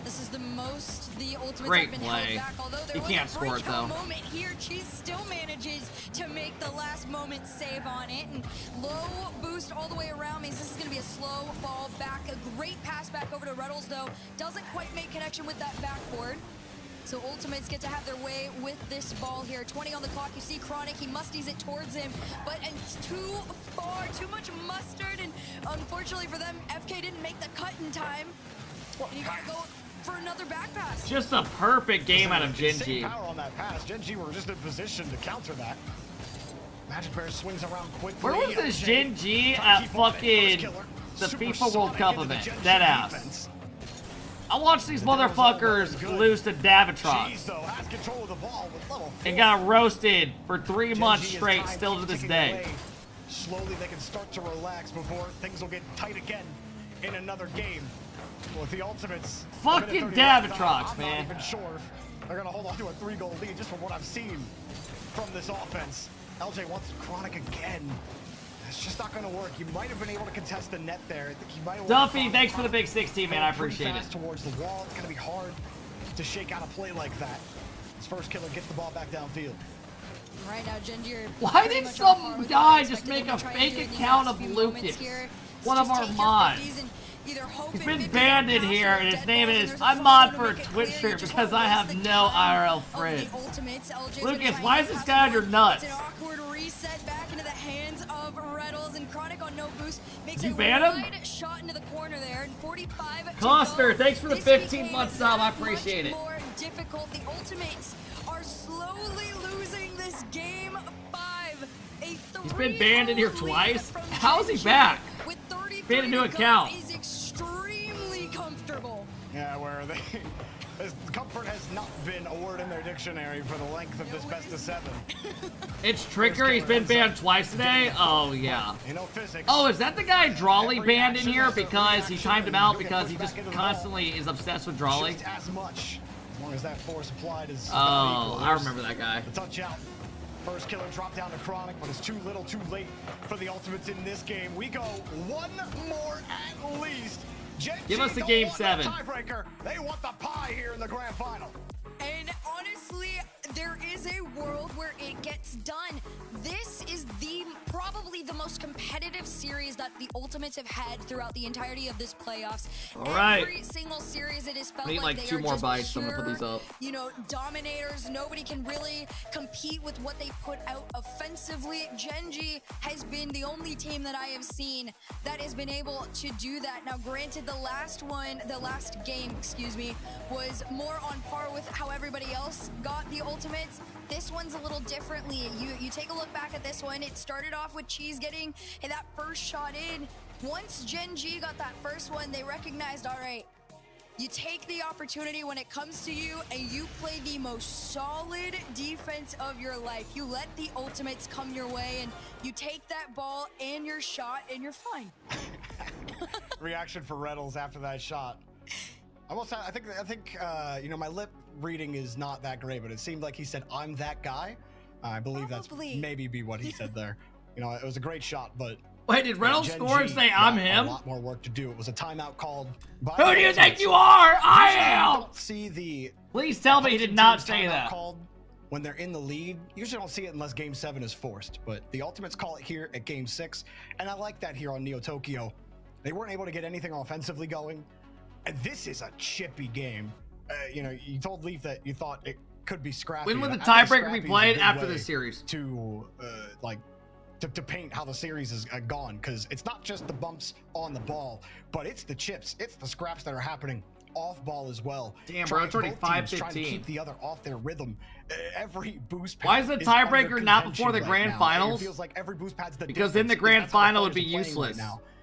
This is the most the Ultimates Great have been play. held back. Although there He was can't a score it, breakout though. moment here, Cheese still manages to make the last moment save on it. And low boost all the way around means this is going to be a slow fall back. A great pass back over to Reynolds, though. Doesn't quite make connection with that backboard. So Ultimates get to have their way with this ball here. 20 on the clock. You see Chronic. He musties it towards him, but it's too far, too much mustard. And unfortunately for them, FK didn't make the cut in time. And you gotta go for another back pass. Just a perfect game out of Gen Insane G. power on that pass. Gen G were just in position to counter that. Magic Bear swings around quickly. Where was this Gen G at fucking the FIFA World Cup event? Dead ass. I watched these motherfuckers lose to Davitrox has control of the ball with level 4. and got roasted for 3 Gen months G is straight, time still to keeps this ticking day. away. Slowly they can start to relax before things will get tight again in another game. With the Ultimates. Fucking a minute 30 left, Davitrox, I'm man. not even sure if they're gonna hold on to a 3-goal lead just from what I've seen from this offense. LJ wants Chronic again. It's just not gonna work. You might have been able to contest the net there. I think you might have Duffy, thanks for the big 16, man. I appreciate it. Towards the wall. It's gonna be hard to shake out a play like that. His First Killer gets the ball back downfield. Right now, Genji are Why pretty did much on par some with guy what we just expected make a them to try and fake do in these account last of few Lucas? moments here. One Just of our take your mods. 50s and either hope He's and been 50s banned in pass here, or and his dead name balls, and is there's a I'm photo mod to for a make it Twitch clear stream you just because won't I miss have the no count IRL of the friends. Ultimates. LJ's gonna Lucas, try why and is this pass guy on it your on. nuts? It's an awkward reset back into the hands of Reynolds, and Chronic on no boost makes You a ban him? wide shot into the corner there, and 45 to Coster, go. thanks for the This 15-month became sub. I that appreciate much it. more difficult. The Ultimates are slowly losing this game 5. He's been banned in here twice. How is he back? Banned a new account. Is extremely comfortable. Yeah, where they... Comfort has not been a word in their dictionary for the length of this best of 7. It's Tricker. He's been banned twice today. Oh, yeah. You know, physics. Oh, is that the guy Drawley banned in here because he timed him out because he just constantly is obsessed with Drawley? Just as much, as long as that force applied is Oh, not equal. I remember that guy. The touch out. First Killer dropped down to Chronic, but it's too little too late for the Ultimates in this game. We go one more at least. Gen Give G us the don't game want 7. the tiebreaker. They want the pie here in the grand final. And honestly, there is a world where it gets done. This is probably the most competitive series that the Ultimates have had throughout the entirety of this playoffs. All right. Every single series it has felt I need like like they 2 are more just bites, so I'm gonna put pure, these up. you know, dominators. Nobody can really compete with what they put out offensively. Gen G has been the only team that I have seen that has been able to do that. Now, granted, the last game, excuse me, was more on par with how everybody else got the Ultimates. This one's a little differently. You take a look back at this one. It started off with Cheese getting that first shot in. Once Gen G got that first one, they recognized, all right, you take the opportunity when it comes to you and you play the most solid defense of your life. You let the Ultimates come your way and you take that ball and your shot and you're fine. Reaction for Reynolds after that shot. I think you know, my lip reading is not that great, but it seemed like he said, "I'm that guy." I believe that's maybe be what he said there. You know, it was a great shot, but Wait, did Reynolds score and say I'm him? A lot more work to do. It was a timeout called. Who do you think you are? I am. Don't see the. Please tell me he did not say that. Called when they're in the lead. Usually don't see it unless Game 7 is forced, but the Ultimates call it here at Game 6, and I like that here on Neo Tokyo. They weren't able to get anything offensively going, and this is a chippy game. You know, you told Leaf that you thought it could be scrappy. When would the tiebreaker be played after this series? To to paint how the series is gone, because it's not just the bumps on the ball, but it's the chips, it's the scraps that are happening off ball as well. Damn, bro, it's already 5:15. Trying to keep the other off their rhythm. Every boost pad. Why is the tiebreaker not before the grand finals? It feels like every boost pad's the because then the grand final would be useless.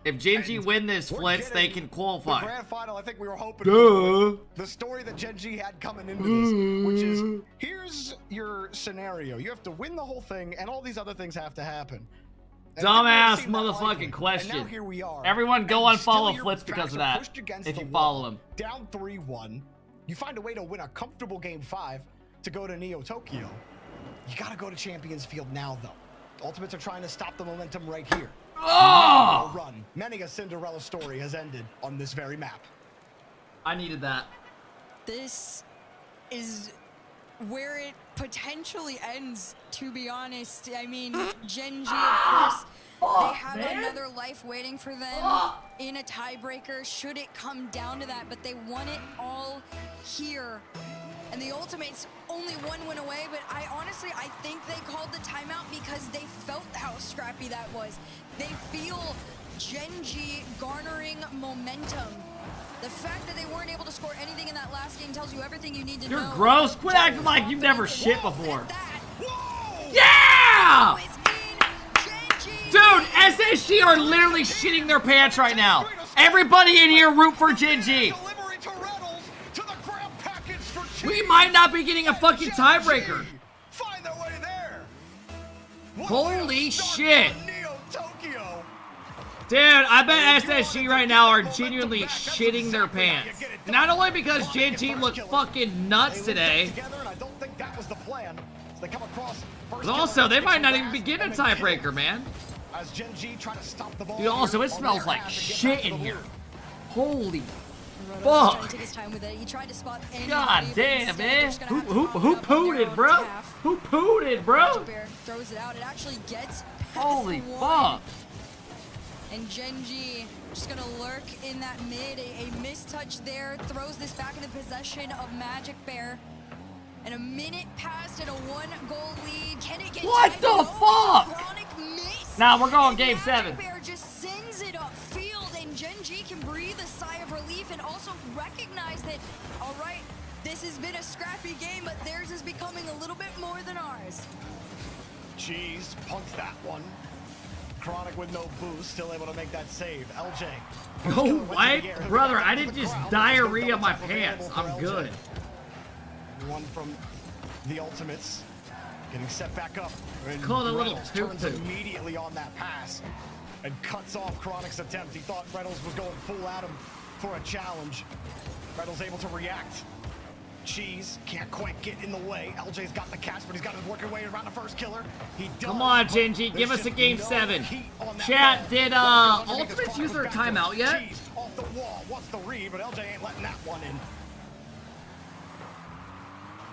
If Gen.G win this Flitz, they can qualify. The grand final, I think we were hoping for the story that Gen.G had coming into this, which is, here's your scenario. You have to win the whole thing, and all these other things have to happen. Dumbass motherfucking question. And now here we are. Everyone go unfollow Flitz because of that, if you follow him. Down 3-1. You find a way to win a comfortable Game 5 to go to Neo Tokyo. You gotta go to Champions Field now, though. Ultimates are trying to stop the momentum right here. Oh! Run. Many a Cinderella story has ended on this very map. I needed that. This is where it potentially ends, to be honest. I mean, Gen.G, of course, they have another life waiting for them in a tiebreaker, should it come down to that, but they won it all here. And the Ultimates only one win away, but I think they called the timeout because they felt how scrappy that was. They feel Gen.G garnering momentum. The fact that they weren't able to score anything in that last game tells you everything you need to know. You're gross. Quit acting like you've never shit before. Yeah! Dude, SSG are literally shitting their pants right now. Everybody in here root for Gen.G. We might not be getting a fucking tiebreaker. Holy shit. Dude, I bet SSG right now are genuinely shitting their pants. Not only because Gen.G looked fucking nuts today, but also they might not even be getting a tiebreaker, man. Dude, also it smells like shit in here. Holy fuck. God damn, man. Who pooed it, bro? Who pooed it, bro? Throws it out. It actually gets holy fuck. And Gen.G just gonna lurk in that mid. A mistouch there throws this back into possession of Magic Bear. And a minute passed and a 1-goal lead. Can it get what the fuck? Now we're going Game 7. Magic Bear just sends it upfield, and Gen.G can breathe a sigh of relief and also recognize that, all right, this has been a scrappy game, but theirs is becoming a little bit more than ours. Jeez, punts that one. Chronic with no boost, still able to make that save. LJ. Oh, what? Brother, I didn't just diarrhea my pants. I'm good. One from the Ultimates. Getting set back up. Called a little turns immediately on that pass and cuts off Chronic's attempt. He thought Reynolds was going full at him for a challenge. Reynolds able to react. Cheese can't quite get in the way. LJ's got the catch, but he's got to work his way around the first killer. He does. Come on, Gen.G, give us a Game 7. Chat, did Ultimates use their timeout yet? Cheese off the wall. What's the read? But LJ ain't letting that one in.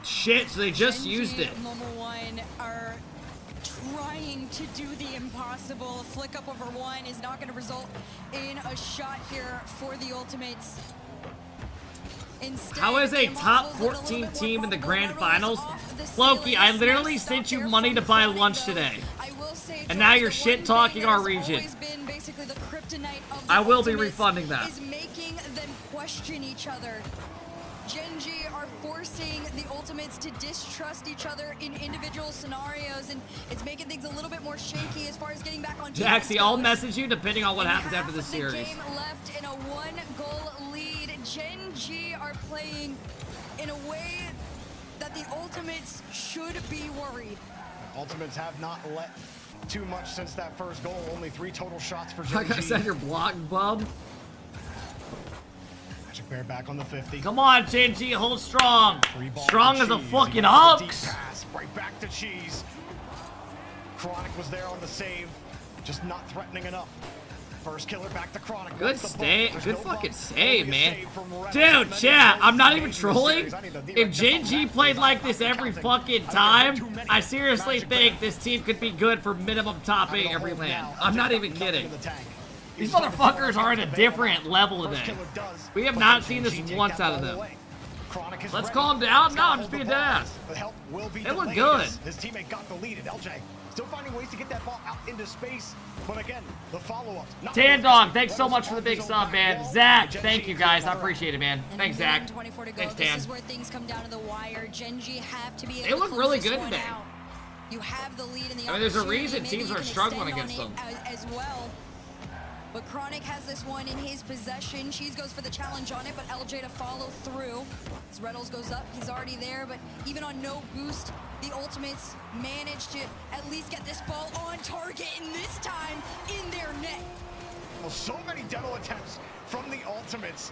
Shit, so they just used it. Number one are trying to do the impossible. A flick up over one is not going to result in a shot here for the Ultimates. Instead, how is a top 14 team in the grand finals? Loki, I literally sent you money to buy lunch today. And now you're shit talking our region. I will be refunding that. Is making them question each other. Gen.G are forcing the Ultimates to distrust each other in individual scenarios, and it's making things a little bit more shaky as far as getting back on defense. Jaxie, I'll message you depending on what happens after the series. Game left in a 1-goal lead. Gen.G are playing in a way that the Ultimates should be worried. Ultimates have not let too much since that first goal. Only 3 total shots for Gen.G. Like I said, you're blocked, bub. Magic Bear back on the 50. Come on, Gen.G, hold strong. Strong as a fucking ox. Pass right back to Cheese. Chronic was there on the save. just not threatening enough. First killer back to Chronic. Good good fucking save, man. Dude, chat, I'm not even trolling. If Gen G played like this every fucking time, I seriously think this team could be good for minimum top 8 every LAN. I'm not even kidding. These motherfuckers are at a different level today. We have not seen this once out of them. Let's calm down. No, I'm just being dead ass. They look good. His teammate got the lead, and LJ still finding ways to get that ball out into space. But again, the follow-ups. Tan Dog, thanks so much for the big sub, man. Zach, thank you guys. I appreciate it, man. Thanks, Zach. Thanks, Tan. This is where things come down to the wire. Gen G have to be able They look to really close good this one today. out. You have the lead in the I mean, there's a opportunity. reason Maybe teams you are can struggling extend against on them. it as well. But Chronic has this one in his possession. Cheese goes for the challenge on it, but LJ to follow through. As Reynolds goes up, he's already there, but even on no boost, the Ultimates managed to at least get this ball on target, and this time in their net. Well, so many demo attempts from the Ultimates,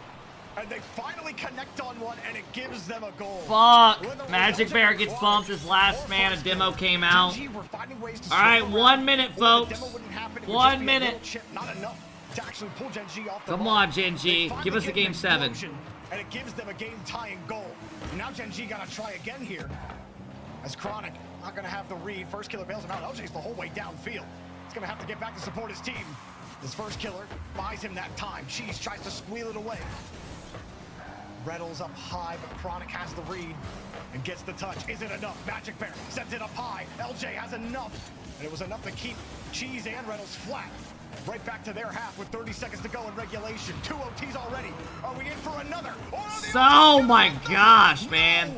and they finally connect on one, and it gives them a goal. Fuck. Magic Bear gets bumped. His last man, a demo came out. Alright, 1 minute, folks. 1 minute. Not enough to actually pull Gen G off the Come ball. on, Gen G. Give us a game 7. And it gives them a game-tying goal. And now Gen G gotta try again here. As Chronic not gonna have the read. First killer bails him out. LJ's the whole way downfield. He's gonna have to get back to support his team. His first killer buys him that time. Cheese tries to squeal it away. Reynolds up high, but Chronic has the read and gets the touch. Is it enough? Magic Bear sends it up high. LJ has enough. And it was enough to keep Cheese and Reynolds flat. Right back to their half with 30 seconds to go in regulation. 2 OTs already. Are we in for another? Oh my gosh, man.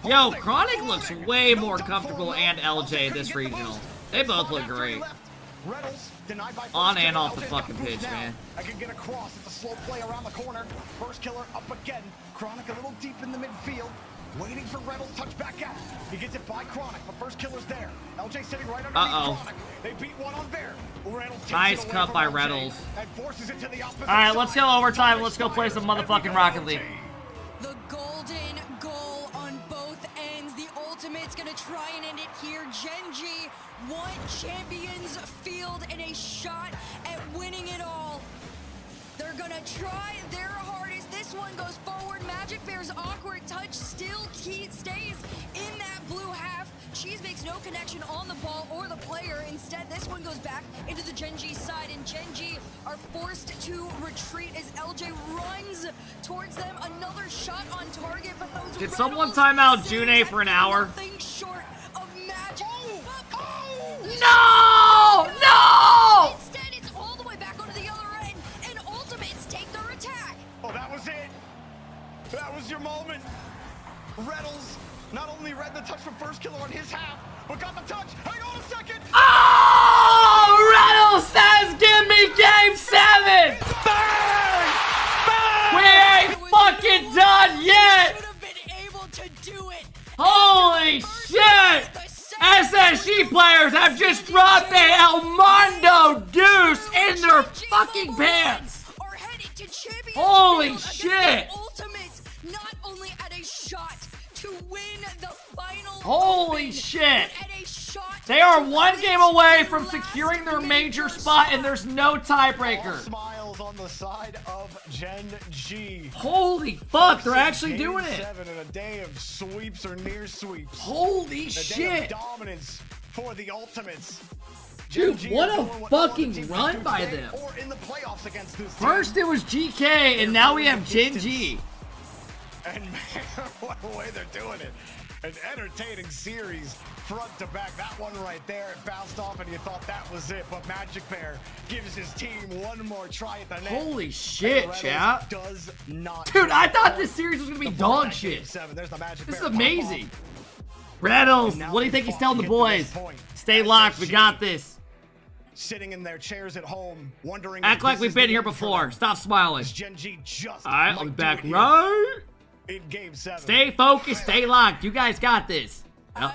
Yo, Chronic looks way more comfortable and LJ this regional. They both look great. On and off the fucking pitch, man. I can get across. It's a slow play around the corner. First killer up again. Chronic a little deep in the midfield. Waiting for Reynolds, touch back out. He gets it by Chronic, but first killer's there. LJ sitting right underneath Chronic. They beat one on there. Reynolds Nice cut by Reynolds. and forces it to the opposite Alright, let's go overtime. Let's go play some motherfucking Rocket League. The golden goal on both ends. The Ultimate's gonna try and end it here. Gen G want Champions Field and a shot at winning it all. They're gonna try their hardest. This one goes forward. Magic Bear's awkward touch still stays in that blue half. Cheese makes no connection on the ball or the player. Instead, this one goes back into the Gen G side, and Gen G are forced to retreat as LJ runs towards them. Another shot on target, but those Did someone time out June for an hour? nothing short of magic. No! No! Instead, it's all the way back onto the other end, and Ultimates take their attack. Oh, that was it. That was your moment. Reynolds not only read the touch from first killer on his half, but got the touch. Hang on a second. Oh! Reynolds says, give me game 7! Bang! Bang! We ain't fucking done yet! Holy shit! SSG players have just dropped the El Mondo Deuce in their fucking pants! Holy shit! Ultimates not only at a shot to win the final. Holy shit! They are 1 game away from securing their major spot, and there's no tiebreaker. Smiles on the side of Gen G. Holy fuck, they're actually doing it. 7 in a day of sweeps or near sweeps. Holy a shit. Day of dominance for the Ultimates. Dude, Gen G what are a doing what fucking teams run do by today them. Or in the playoffs against this team. First it was GK, and now we have Gen G. And man, what a way they're doing it. An entertaining series front to back. That one right there, it bounced off and you thought that was it. But Magic Bear gives his team one more try at the net. Holy shit, chat. Does not. Dude, I thought this series was gonna be dog shit. There's the Magic This is Bear amazing. Reynolds, what do you think he's telling the boys? Stay locked, we got this. Sitting in their chairs at home, wondering. Act like we've been here before. Stop smiling. Gen G just Alright, I'll be might back do it right. in game 7. Stay focused, stay locked. You guys got this. Yep.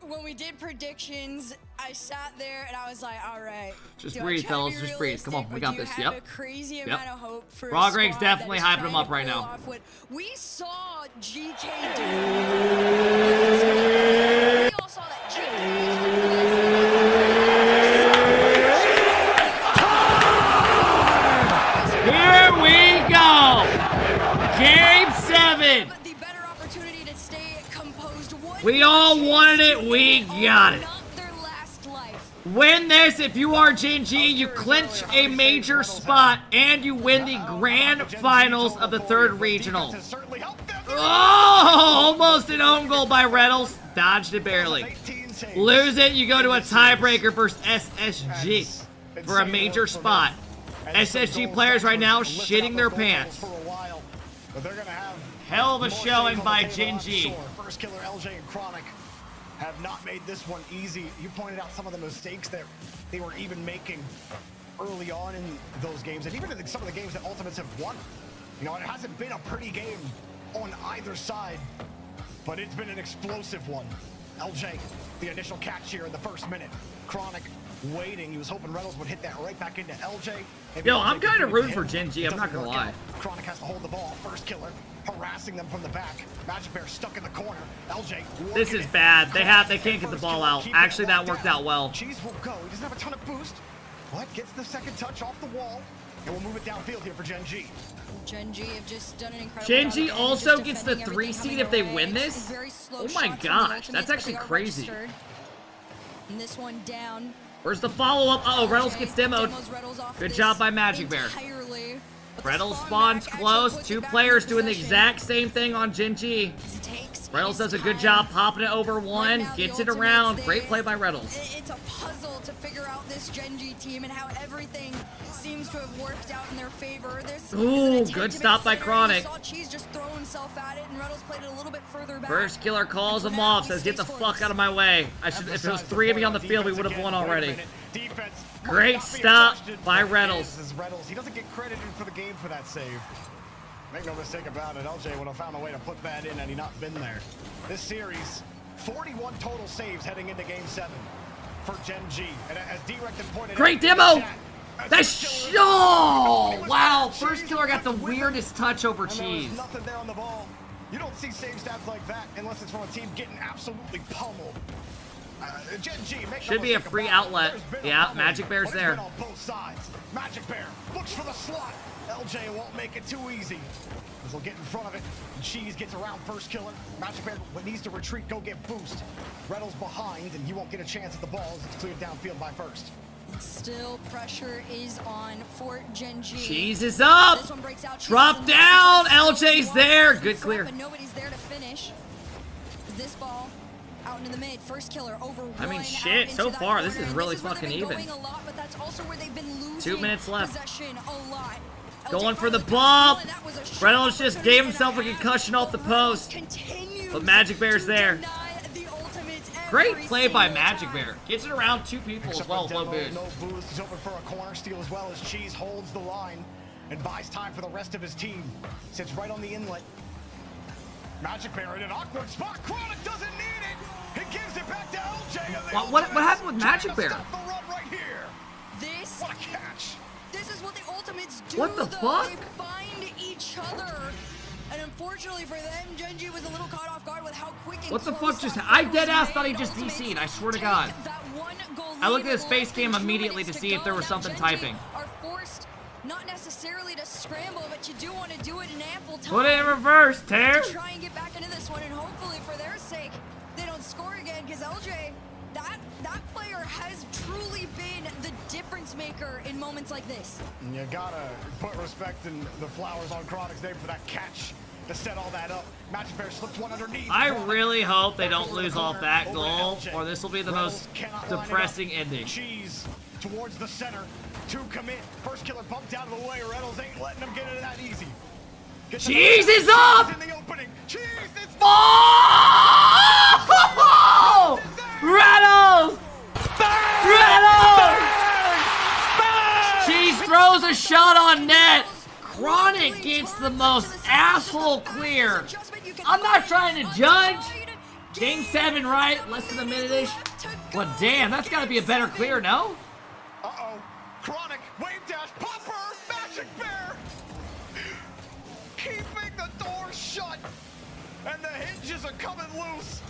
When we did predictions, I sat there and I was like, all right. Just do I breathe, try to fellas. be Just breathe. Come on, we realistic, got or do this. you have Yep. a crazy Yep. amount of hope for a Rogreg's squad definitely that is hyping him trying up to right pull now. off what we saw GK do. We all saw that GK We all wanted it. We got it. Win this. If you are Gen G, you clinch a major spot and you win the grand finals of the third regional. Oh, almost an own goal by Reynolds. Dodged it barely. Lose it, you go to a tiebreaker versus SSG for a major spot. SSG players right now shitting their pants. Hell of a showing by Gen G. First killer LJ and Chronic have not made this one easy. You pointed out some of the mistakes that they were even making early on in those games, and even in some of the games that Ultimates have won. You know, it hasn't been a pretty game on either side, but it's been an explosive one. LJ, the initial catch here in the first minute. Chronic waiting. He was hoping Reynolds would hit that right back into LJ. Yo, I'm kind of rooting for Gen G. I'm not gonna lie. Chronic has to hold the ball. First killer harassing them from the back. Magic Bear stuck in the corner. LJ. This is bad. They can't get the ball out. Actually, that worked out well. Cheese will go. He doesn't have a ton of boost, but gets the second touch off the wall, and we'll move it downfield here for Gen G. Gen G have just done an incredible Gen G job also just gets the defending 3 everything seed if they coming win their way. this. Very slow Oh my shots from the gosh, Ultimates, that's but actually they are crazy. registered. And this one down. Where's the follow-up? Uh oh, Reynolds gets demoed. Good job by Magic Bear. Reynolds spawns close. 2 players doing the exact same thing on Gen G. Reynolds does a good job popping it over one, gets it around. Great play by Reynolds. It's a puzzle to figure out this Gen G team and how everything seems to have worked out in their favor. Ooh, good stop by Chronic. Saw Cheese just throw himself at it, and Reynolds played it a little bit further back. First killer calls him off, says get the fuck out of my way. If it was 3 of me on the field, we would have won already. Great stop by Reynolds. He doesn't get credited for the game for that save. Make no mistake about it, LJ would have found a way to put that in had he not been there. This series, 41 total saves heading into Game 7 for Gen G. And as D-Rect pointed out, great demo! That's oh wow! First killer got the weirdest touch over Cheese. Nothing there on the ball. You don't see save stats like that unless it's from a team getting absolutely pummeled. Gen G, should be a free outlet. Yeah, Magic Bear's there. On both sides. Magic Bear looks for the slot. LJ won't make it too easy. He'll get in front of it. Cheese gets around first killer. Magic Bear needs to retreat, go get boost. Reynolds behind, and he won't get a chance at the ball as it's cleared downfield by first. Still, pressure is on for Gen G. Cheese is up. This one breaks out. Drop down. LJ's there. Good clear. But nobody's there to finish. This ball out into the mid. First killer over one. I mean, shit. So far, this is really fucking even. Going a lot, but that's also where they've been losing 2 minutes left. Possession a lot. Going for the bump. Reynolds just gave himself a concussion off the post. But Magic Bear's there. Great play by Magic Bear. Gets it around 2 people as well. Low boost. No boost. He's open for a corner steal as well as Cheese holds the line and buys time for the rest of his team. Sits right on the inlet. Magic Bear in an awkward spot. Chronic doesn't need it. He gives it back to LJ. What happened with Magic Bear? This. What a catch. This is what the Ultimates do. What the fuck? They find each other. And unfortunately for them, Gen G was a little caught off guard with how quick and what the fuck just I dead ass thought he just DC'd, I swear to God. I looked at his face cam immediately to see if there was something typing. Are forced not necessarily to scramble, but you do want to do it in ample time. Put it in reverse, Tear. To try and get back into this one, and hopefully for their sake, they don't score again, because LJ, that player has truly been the difference maker in moments like this. You gotta put respect in the flowers on Chronic's name for that catch to set all that up. Magic Bear slips one underneath. I really hope they don't lose off that goal, or this will be the most depressing ending. Cheese towards the center. 2 commit. First killer bumped out of the way. Reynolds ain't letting him get it that easy. Cheese is up! In the opening. Cheese is oh! Reynolds! Reynolds! Cheese throws a shot on net. Chronic gets the most asshole clear. I'm not trying to judge. Game 7, right? Less than a minute-ish. But damn, that's got to be a better clear, no? Uh-oh. Chronic, wave dash, popper, Magic Bear! Keeping the door shut! And the hinges are coming loose!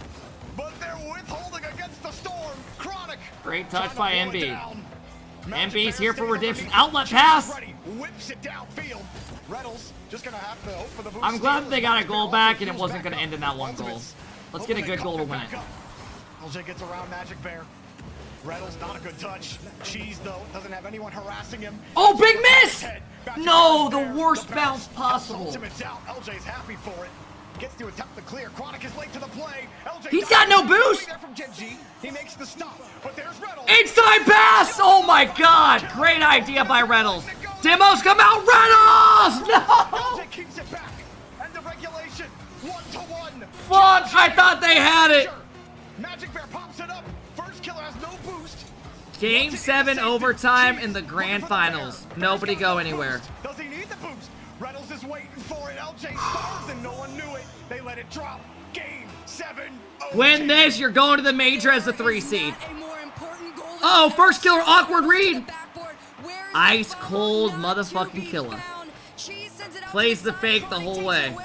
But they're withholding against the storm! Chronic! Great touch by MB. MB's here for redemption. Outlet pass! Whips it downfield. Reynolds just gonna have to hope for the boost. I'm glad they got a goal back and it wasn't going to end in that one goal. Let's get a good goal to win it. LJ gets around Magic Bear. Reynolds, not a good touch. Cheese, though, doesn't have anyone harassing him. Oh, big miss! No, the worst bounce possible. Ultimate's out. LJ's happy for it. Gets to attempt the clear. Chronic is late to the play. LJ He's got no boost. From Gen G. He makes the stop, but there's Reynolds. Inside pass! Oh my god! Great idea by Reynolds. Demos come out, Reynolds! No! LJ keeps it back. End of regulation. 1-1. Fuck! I thought they had it. Magic Bear pops it up. First killer has no boost. Game 7 overtime in the grand finals. Nobody go anywhere. Does he need the boost? Reynolds is waiting for it. LJ stars and no one knew it. They let it drop. Game 7. Win this, you're going to the major as the 3 seed. Oh, first killer, awkward read. Ice cold motherfucking killer. Plays the fake the whole way.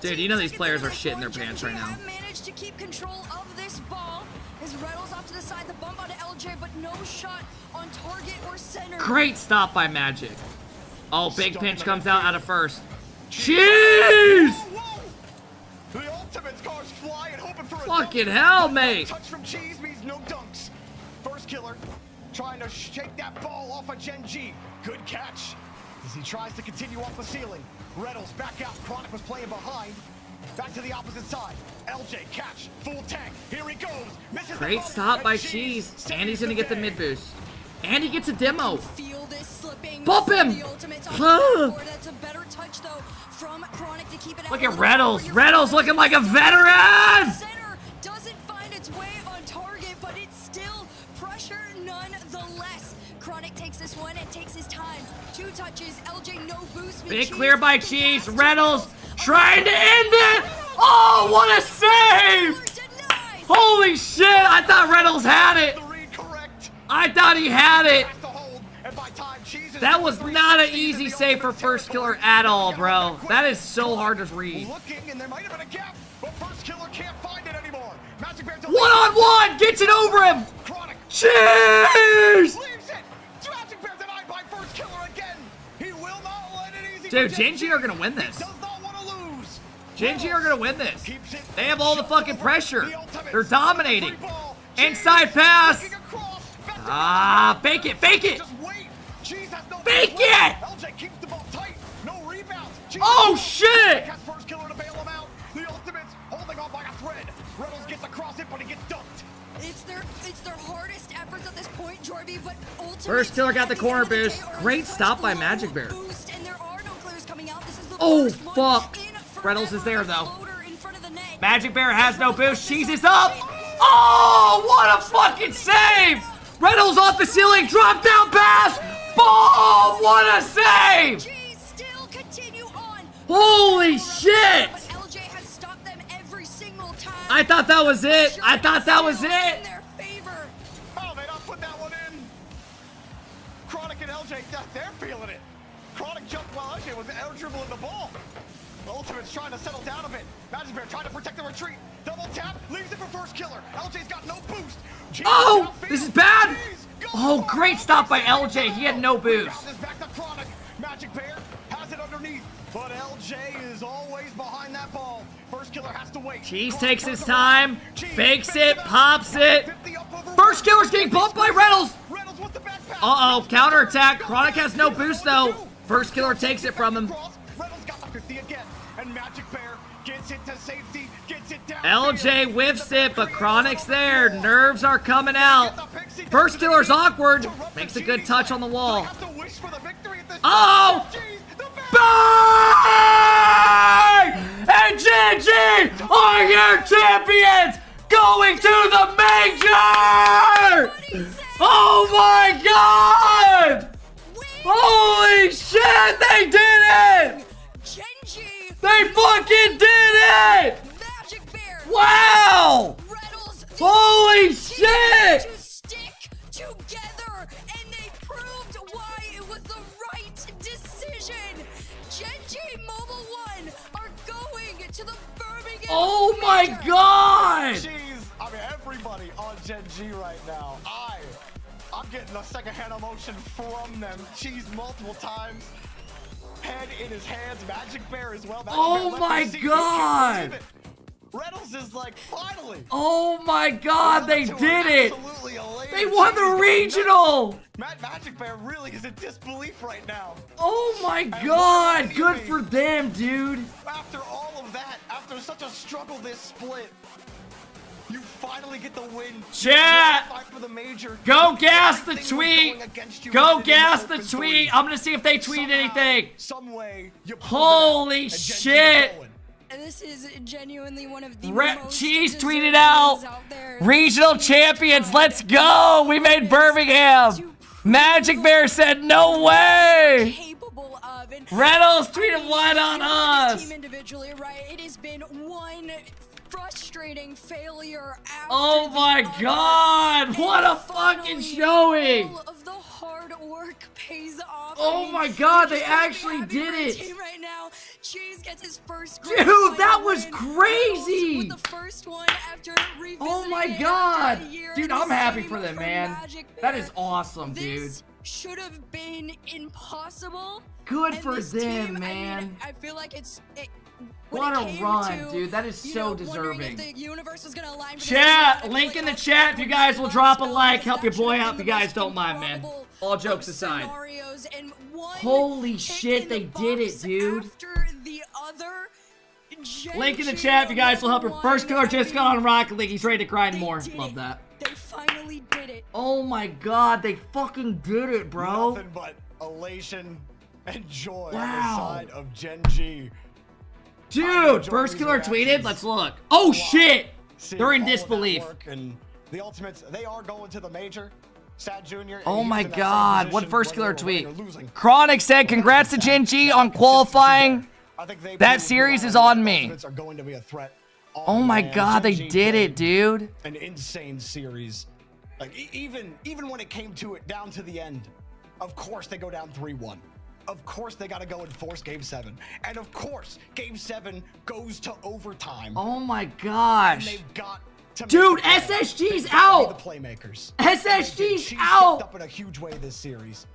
Dude, you know these players are shitting their pants right now. Managed to keep control of this ball. As Reynolds off to the side, the bump onto LJ, but no shot on target or center. Great stop by Magic. Oh, big pinch comes out of first. Jeez! The ultimate's cars flying, hoping for a fucking hell, mate. Touch from Cheese means no dunks. First killer trying to shake that ball off of Gen G. Good catch as he tries to continue off the ceiling. Reynolds back out. Chronic was playing behind. Back to the opposite side. LJ catch. Full tank. Here he goes. Misses Great stop by Cheese. And he's gonna get the mid boost. And he gets a demo. Bump him! Look at Reynolds. Reynolds looking like a veteran! Doesn't find its way on target, but it's still pressure nonetheless. Chronic takes this one and takes his time. 2 touches. LJ no boost. Big clear by Cheese. Reynolds trying to end it. Oh, what a save! Holy shit! I thought Reynolds had it. I thought he had it. That was not an easy save for first killer at all, bro. That is so hard to read. One-on-one! Gets it over him! Cheers! Dude, Gen G are gonna win this. Gen G are gonna win this. They have all the fucking pressure. They're dominating. Inside pass. Ah, fake it, fake it. Fake it! Oh shit! It's their hardest efforts at this point, Jorby, but ultimately first killer got the corner boost. Great stop by Magic Bear. Oh fuck! Reynolds is there though. Magic Bear has no boost. Cheese is up. Oh, what a fucking save! Reynolds off the ceiling, drop down pass. Boom! What a save! Holy shit! I thought that was it. I thought that was it. Oh, they don't put that one in. Chronic and LJ, they're feeling it. Chronic jumped while LJ was air dribbling the ball. Ultimate's trying to settle down a bit. Magic Bear trying to protect the retreat. Double tap, leaves it for first killer. LJ's got no boost. Oh, this is bad. Oh, great stop by LJ. He had no boost. Back to Chronic. Magic Bear has it underneath, but LJ is always behind that ball. First killer has to wait. Cheese takes his time, fakes it, pops it. First killer's getting bumped by Reynolds. Uh-oh, counterattack. Chronic has no boost though. First killer takes it from him. Reynolds got the 50 again, and Magic Bear gets it to safety, gets it down. LJ whiffs it, but Chronic's there. Nerves are coming out. First killer's awkward. Makes a good touch on the wall. Oh! Bang! And GG are your champions going to the major! Oh my god! Holy shit, they did it! They fucking did it! Wow! Holy shit! Together, and they proved why it was the right decision. Gen G Mobile 1 are going to the Birmingham. Oh my god! Jeez, I mean everybody on Gen G right now. I'm getting a secondhand emotion from them. Cheese multiple times. Head in his hands. Magic Bear as well. Magic Oh Bear my left the God! Reynolds is like, finally! Oh my God, they Two are did it! absolutely elated. They won Cheese the is regional! Magic Bear really is in disbelief right now. Oh my And God, what good do you for them, dude. After all of that, after such a struggle this split, you finally get the win. Chat! You qualify for the major. Go gas the Everything was tweet! going against you Go within gas the the open tweet! three. I'm gonna see if they tweet anything. Some way, you pulled it out, Holy and Genji shit! going. And this is genuinely one of the most Cheese deserving tweeted out! wins out there. Regional champions, let's go! We made Birmingham! Magic Bear said no way! Capable of. And Reynolds tweeted one on you look at this us! team individually, right? It has been one frustrating failure after Oh my God! What a fucking showing! all of the hard work pays off. Oh I mean, my God, you they just gotta be actually happy did for your it. team right now. Cheese gets his first Dude, grand that final was win. crazy! Reynolds with the first one after Oh my revisiting it God! after a year Dude, in the I'm happy same for them, for man. Magic That Bear. is awesome, dude. This should have been impossible. Good And for this them, team, man. I mean, I feel like when What it a came run, to, dude. That is you so know, wondering deserving. if the universe was gonna align for this Chat, team, link in the I chat if you guys will drop a like. Help your boy out if you guys don't mind, man. All jokes aside. scenarios and one Holy kick shit, in they the did it, box dude. after the other. Link in the chat if you guys will help your first killer just got on Rocket League. He's ready to grind more. Love that. They finally did it. Oh my God, they fucking did it, bro. Nothing but elation and joy on Wow. the side of Gen G. Dude, first killer tweeted. Let's look. Oh shit! They're in disbelief. And the Ultimates, they are going to the major. Sad Jr. Oh my God, what first killer tweet? Chronic said, congrats to Gen G on qualifying. That series is on me. Are going to be a threat. Oh my God, they did it, dude. An insane series. Like even when it came to it down to the end, of course they go down 3-1. Of course they got to go and force Game 7. And of course, Game 7 goes to overtime. Oh my gosh. And they've got to Dude, make it play. SSG's They've got to out. be the playmakers. SSG's She out. stepped up in a huge way this series.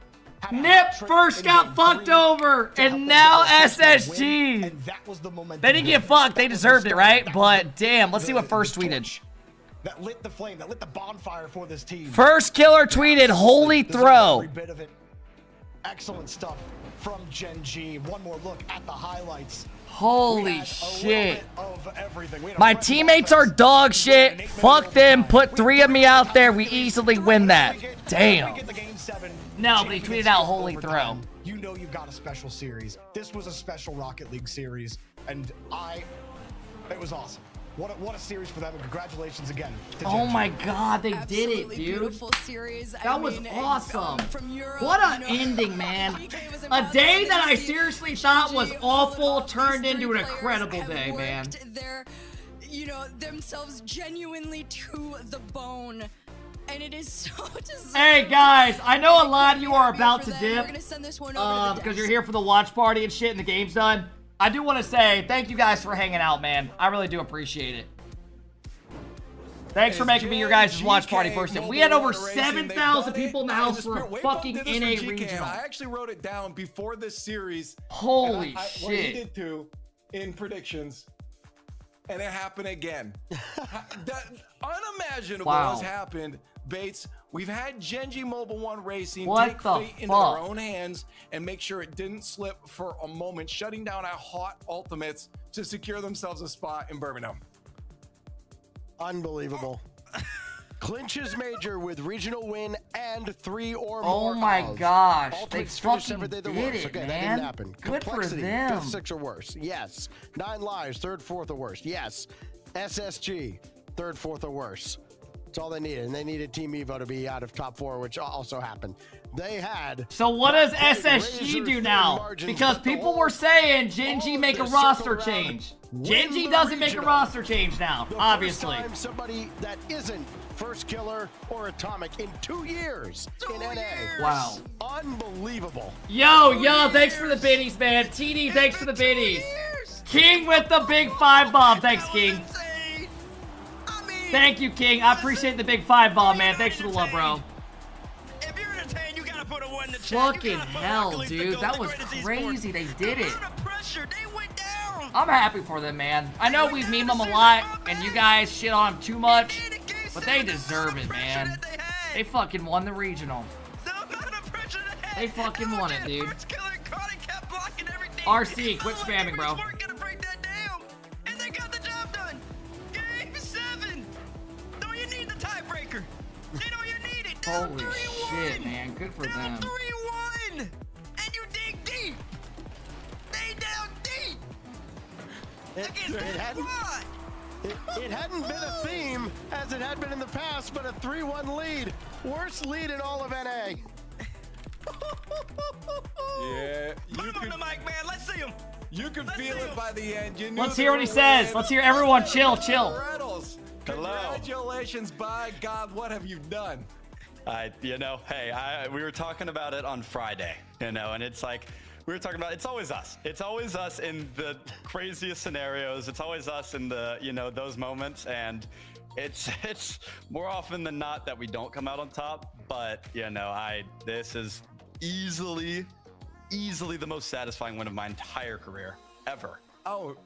Nip first got fucked over, and now SSG. And that was the momentum. They didn't get fucked. They deserved it, right? But damn, let's see what first tweeted. That lit the flame, that lit the bonfire for this team. First killer tweeted, holy throw. Every bit of it. Excellent stuff from Gen G. One more look at the highlights. Holy shit. Of everything. We had a My fresh teammates are dog shit. Fuck them. Put 3 of me out there. We easily win that. Damn. No, but he tweeted out holy throw. You know you got a special series. This was a special Rocket League series, and it was awesome. What a series for them, and congratulations again. Oh my God, they did it, dude. Beautiful series. That was awesome. What an ending, man. A day that I seriously thought was awful turned into an incredible day, man. Their, themselves genuinely to the bone. And it is so deserving. Hey guys, I know a lot of you are about to dip We're gonna send this one over to the because you're here for the watch party and shit and the game's done. I do want to say thank you guys for hanging out, man. I really do appreciate it. Thanks for making me your guys' watch party person. We had over 7,000 people in the house for a fucking NA regional. I actually wrote it down before this series. Holy what he shit. did to in predictions. And it happened again. That unimaginable has happened. Bates, we've had Gen G Mobile 1 Racing take fate into their own hands and make sure it didn't slip for a moment, shutting down our hot ultimates to secure themselves a spot in Birmingham. Unbelievable. Clinches major with regional win and 3 or Oh more. my gosh, they Ultimates finished fucking everything did worse. it, Okay, man. that didn't happen. Good for Complexity, them. 5th, 6th or worse. Yes. 9 lives, 3rd, 4th or worse. Yes. SSG, 3rd, 4th or worse. That's all they needed. And they needed Team Evo to be out of top 4, which also happened. They had. So what does SSG do now? Because people were saying Gen G make a roster change. Gen G doesn't make a roster change now, obviously. First time somebody that isn't first killer or atomic in 2 years in NA. Wow. Unbelievable. Yo, thanks for the biddies, man. TD, thanks for the biddies. King with the big 5 bomb. Thanks, King. Thank you, King. I appreciate the big 5 bomb, man. Thanks for the love, bro. If you're entertained, you gotta put a 1 in the Fucking hell, dude. That was crazy. They did it. I'm happy for them, man. I know we meme them a lot, and you guys shit on them too much, but they deserve it, man. They fucking won the regional. They fucking won it, dude. RC, quit spamming, bro. Holy shit, man. Good for them. 3-1! And you dig deep! They down deep! It hadn't been a theme as it had been in the past, but a 3-1 lead. Worst lead in all of NA. Yeah. Put him on the mic, man. Let's see him. You can feel it by the end. You knew Let's they hear what were he says. winning. Let's hear everyone chill. Reynolds, congratulations, by God, what have you done? We were talking about it on Friday, and it's like, we were talking about, it's always us. It's always us in the craziest scenarios. It's always us in the, those moments. And it's more often than not that we don't come out on top. But, this is easily the most satisfying win of my entire career ever. Oh,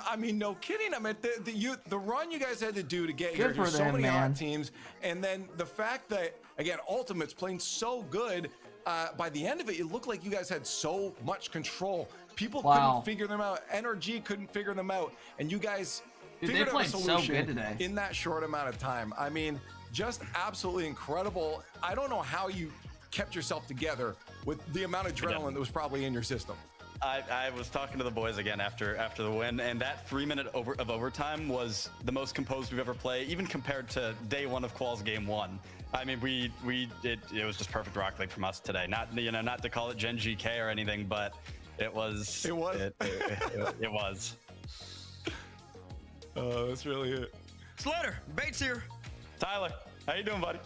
I mean, no kidding. I mean, the run you guys had to do to get Good here. for There's so them, many man. hot teams, and then the fact that again, Ultimate's playing so good. By the end of it, it looked like you guys had so much control. People couldn't figure them out. NRG couldn't figure them out, and you guys figured out a solution so good today. in that short amount of time. I mean, just absolutely incredible. I don't know how you kept yourself together with the amount of adrenaline that was probably in your system. I was talking to the boys again after the win, and that 3 minute of overtime was the most composed we've ever played, even compared to day one of Qual's game one. I mean, it was just perfect Rocket League from us today. Not not to call it Gen GK or anything, but it was. It was. It was. Oh, that's really it. Slater, Bates here. Tyler, how you doing, buddy?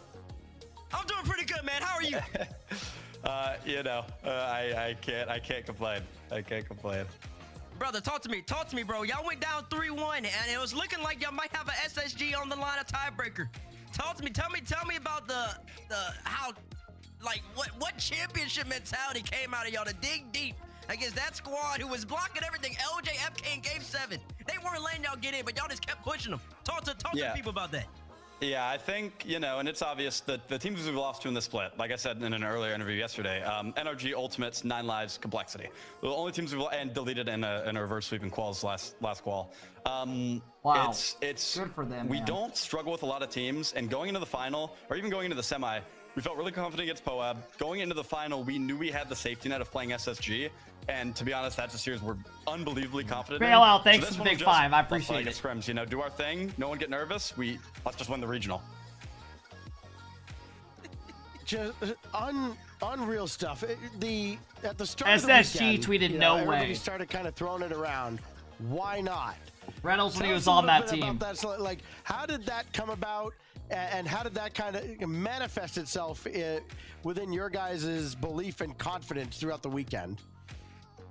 I'm doing pretty good, man. How are you? I can't complain. I can't complain. Brother, talk to me, bro. Y'all went down 3-1, and it was looking like y'all might have a SSG on the line of tiebreaker. Talk to me. Tell me about the how, like, what championship mentality came out of y'all to dig deep against that squad who was blocking everything. LJ, FK, and Game 7. They weren't letting y'all get in, but y'all just kept pushing them. Talk to the people about that. Yeah, I think, and it's obvious that the teams we've lost to in the split, like I said in an earlier interview yesterday, NRG, Ultimates, 9 Lives, Complexity. The only teams we've and deleted in a reverse sweep in Qual's last Qual. Wow. It's good for them. We man. don't struggle with a lot of teams, and going into the final, or even going into the semi, we felt really confident against Poab. Going into the final, we knew we had the safety net of playing SSG, and to be honest, that's a series we're unbelievably confident in. Bailout, thanks this for the one big was five. I just, appreciate it. Scrims, do our thing. No one get nervous. Let's just win the regional. Just unreal stuff. At the start SSG of the weekend, tweeted no everybody way. started kind of throwing it around. Why not? Reynolds when he Tell was us a on little that bit team. about that. So, like, how did that come about, and how did that kind of manifest itself within your guys' belief and confidence throughout the weekend?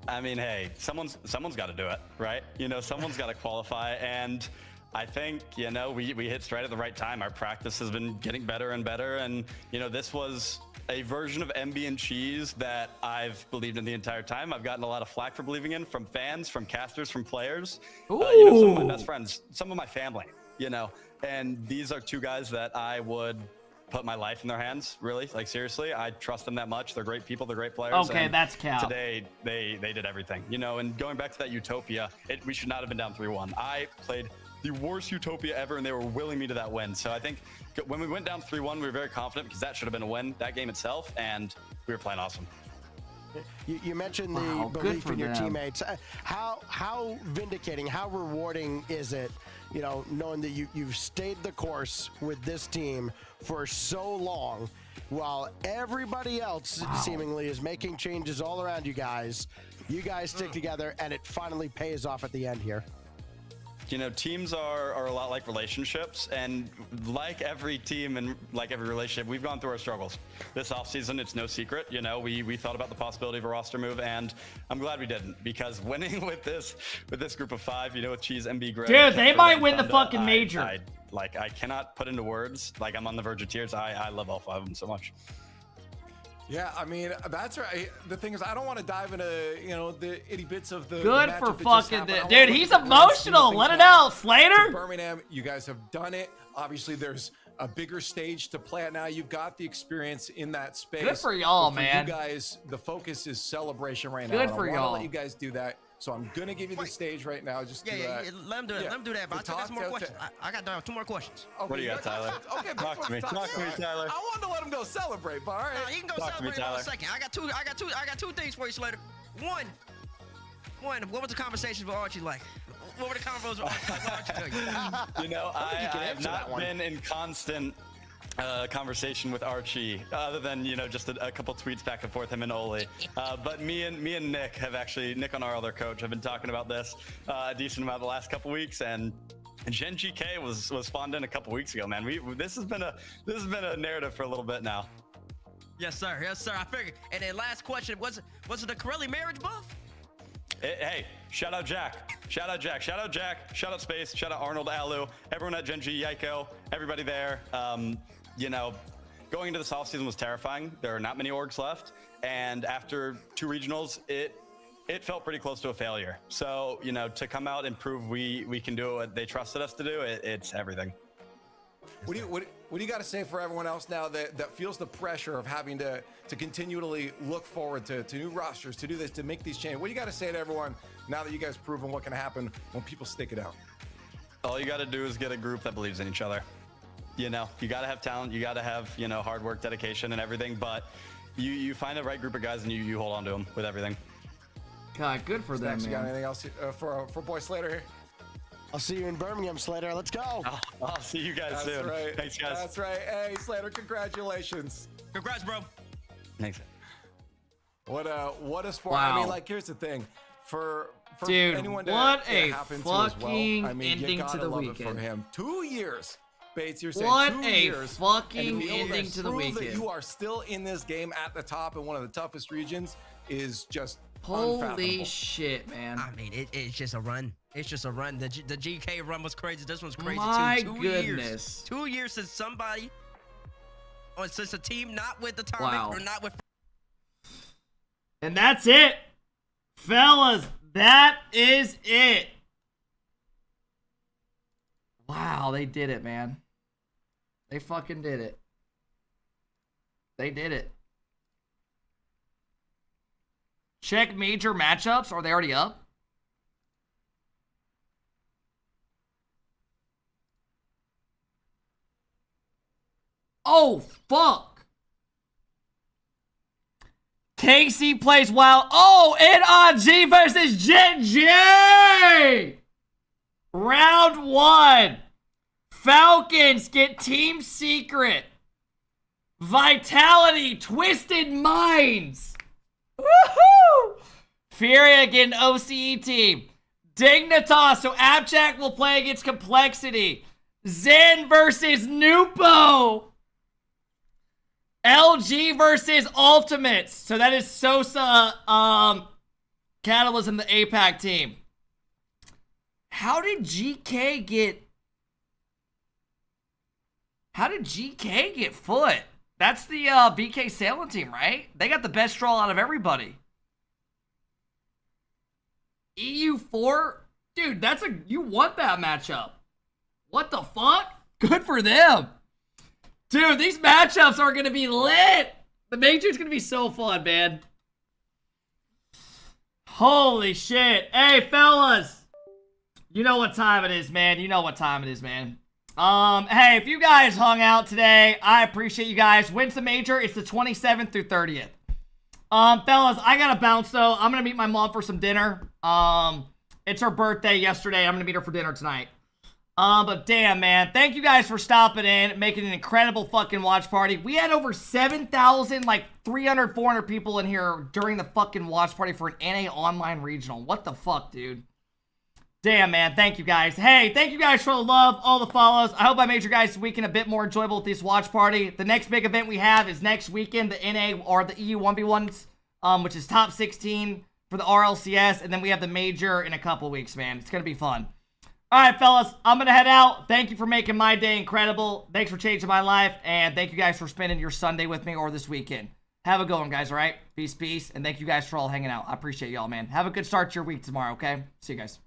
I mean, hey, someone's got to do it, right? Someone's got to qualify, and I think, we hit straight at the right time. Our practice has been getting better and better, and, this was a version of MB and Cheese that I've believed in the entire time. I've gotten a lot of flack for believing in from fans, from casters, from players. Some of my best friends, some of my family, and these are two guys that I would put my life in their hands, really. Like, seriously, I trust them that much. They're great people. They're great players. Okay, and that's cap. Today, they did everything, and going back to that Utopia, we should not have been down 3-1. I played the worst Utopia ever, and they were willing me to that win. So I think when we went down 3-1, we were very confident because that should have been a win, that game itself, and we were playing awesome. You mentioned the belief in your teammates. How vindicating, how rewarding is it, knowing that you've stayed the course with this team for so long while everybody else seemingly is making changes all around you guys. You guys stick together, and it finally pays off at the end here. Teams are a lot like relationships, and like every team and like every relationship, we've gone through our struggles. This offseason, it's no secret. We thought about the possibility of a roster move, and I'm glad we didn't, because winning with this group of 5, with Cheese, MB, Greg. Dude, they might win the fucking major. I cannot put into words. Like, I'm on the verge of tears. I love all 5 of them so much. Yeah, I mean, that's right. The thing is, I don't want to dive into, the itty bits of the Good matchup for that just fucking happened. I wanna dude. look He's at the grand scheme of emotional. things Let it now. out, Slater. To Birmingham, you guys have done it. Obviously, there's a bigger stage to play at now. You've got the experience in that space. Good for y'all, But man. You guys, the focus is celebration right now. Good and for I wanna y'all. let you guys do that. So I'm gonna give you the stage right now. Just Yeah, to, yeah, let him do that. Let him do that. But I still got some more questions. I got 2 more questions. Okay, What do you got, Tyler? Okay, Talk to me. Talk to me, Tyler. I wanted to let him go celebrate, but all right. You can go Talk to me, celebrate in a Tyler. second. I got two things for you, Slater. One, what was the conversations with Archie like? What were the convos with Archie tell you? You know, I have not been in constant conversation with Archie, other than just a couple tweets back and forth, him and Oli. But me and Nick have actually, Nick on our other coach, have been talking about this a decent amount the last couple weeks, and Gen GK was spawned in a couple weeks ago. Man, this has been a narrative for a little bit now. Yes, sir. Yes, sir. I figured. And then last question, was it the Corelli marriage buff? Hey, shout out Jack. Shout out Jack. Shout out Jack. Shout out Space. Shout out Arnold, Alu, everyone at Gen G, Yaiko, everybody there. Going into this offseason was terrifying. There are not many orgs left. And after 2 regionals, it felt pretty close to a failure. So, to come out and prove we can do what they trusted us to do, it's everything. What do you got to say for everyone else now that feels the pressure of having to continually look forward to new rosters, to do this, to make these changes? What do you got to say to everyone now that you guys proven what can happen when people stick it out? All you got to do is get a group that believes in each other. You got to have talent, you got to have, hard work, dedication, and everything. But you find the right group of guys and you hold on to them with everything. God, good for them, Stacks, you got man. anything else for Boy Slater here? I'll see you in Birmingham, Slater. Let's go. I'll see you guys That's soon. Right. Thanks, guys. That's right. Hey, Slater, congratulations. Congrats, bro. Thanks. What a sport. Wow. I mean, here's the thing. For Dude, anyone what to a happen to as fucking well, I mean, ending you gotta to the love weekend. It for him. 2 years. Bates, you're saying What 2 a years. fucking and to be able ending to the prove weekend. That you are still in this game at the top in one of the toughest regions is just Holy unfathomable. shit, man. I mean, it's just a run. It's just a run. The GK run was crazy. This one's crazy My too. 2 goodness. years. 2 years since somebody, or since a team not with Atomic Wow. or not with. And that's it. Fellas, that is it. Wow, they did it, man. They fucking did it. They did it. Check major matchups. Are they already up? Oh, fuck. Casey plays well. Oh, NRG versus Gen G. Round 1. Falcons get Team Secret. Vitality, Twisted Minds. Woohoo! Furia getting OCE team. Dignitas, so Abjack will play against Complexity. Zen versus Nupo. LG versus Ultimates. So that is Sosa, Catalyst and the APAC team. How did GK get foot? That's the BK Sailing team, right? They got the best draw out of everybody. EU4? Dude, you want that matchup. What the fuck? Good for them. Dude, these matchups are going to be lit. The major's going to be so fun, man. Holy shit. Hey, fellas. You know what time it is, man. You know what time it is, man. Hey, if you guys hung out today, I appreciate you guys. When's the major? It's the 27th through 30th. Fellas, I gotta bounce though. I'm gonna meet my mom for some dinner. It's her birthday yesterday. I'm gonna meet her for dinner tonight. But damn, man. Thank you guys for stopping in, making an incredible fucking watch party. We had over 7,000, like 300, 400 people in here during the fucking watch party for an NA online regional. What the fuck, dude? Damn, man. Thank you, guys. Hey, thank you guys for the love, all the follows. I hope I made your guys' weekend a bit more enjoyable with this watch party. The next big event we have is next weekend, the NA or the EU 1v1s, which is top 16 for the RLCS, and then we have the major in a couple weeks, man. It's going to be fun. All right, fellas, I'm going to head out. Thank you for making my day incredible. Thanks for changing my life, and thank you guys for spending your Sunday with me or this weekend. Have a good one, guys, all right? Peace, peace. And thank you guys for all hanging out. I appreciate y'all, man. Have a good start to your week tomorrow, okay? See you guys.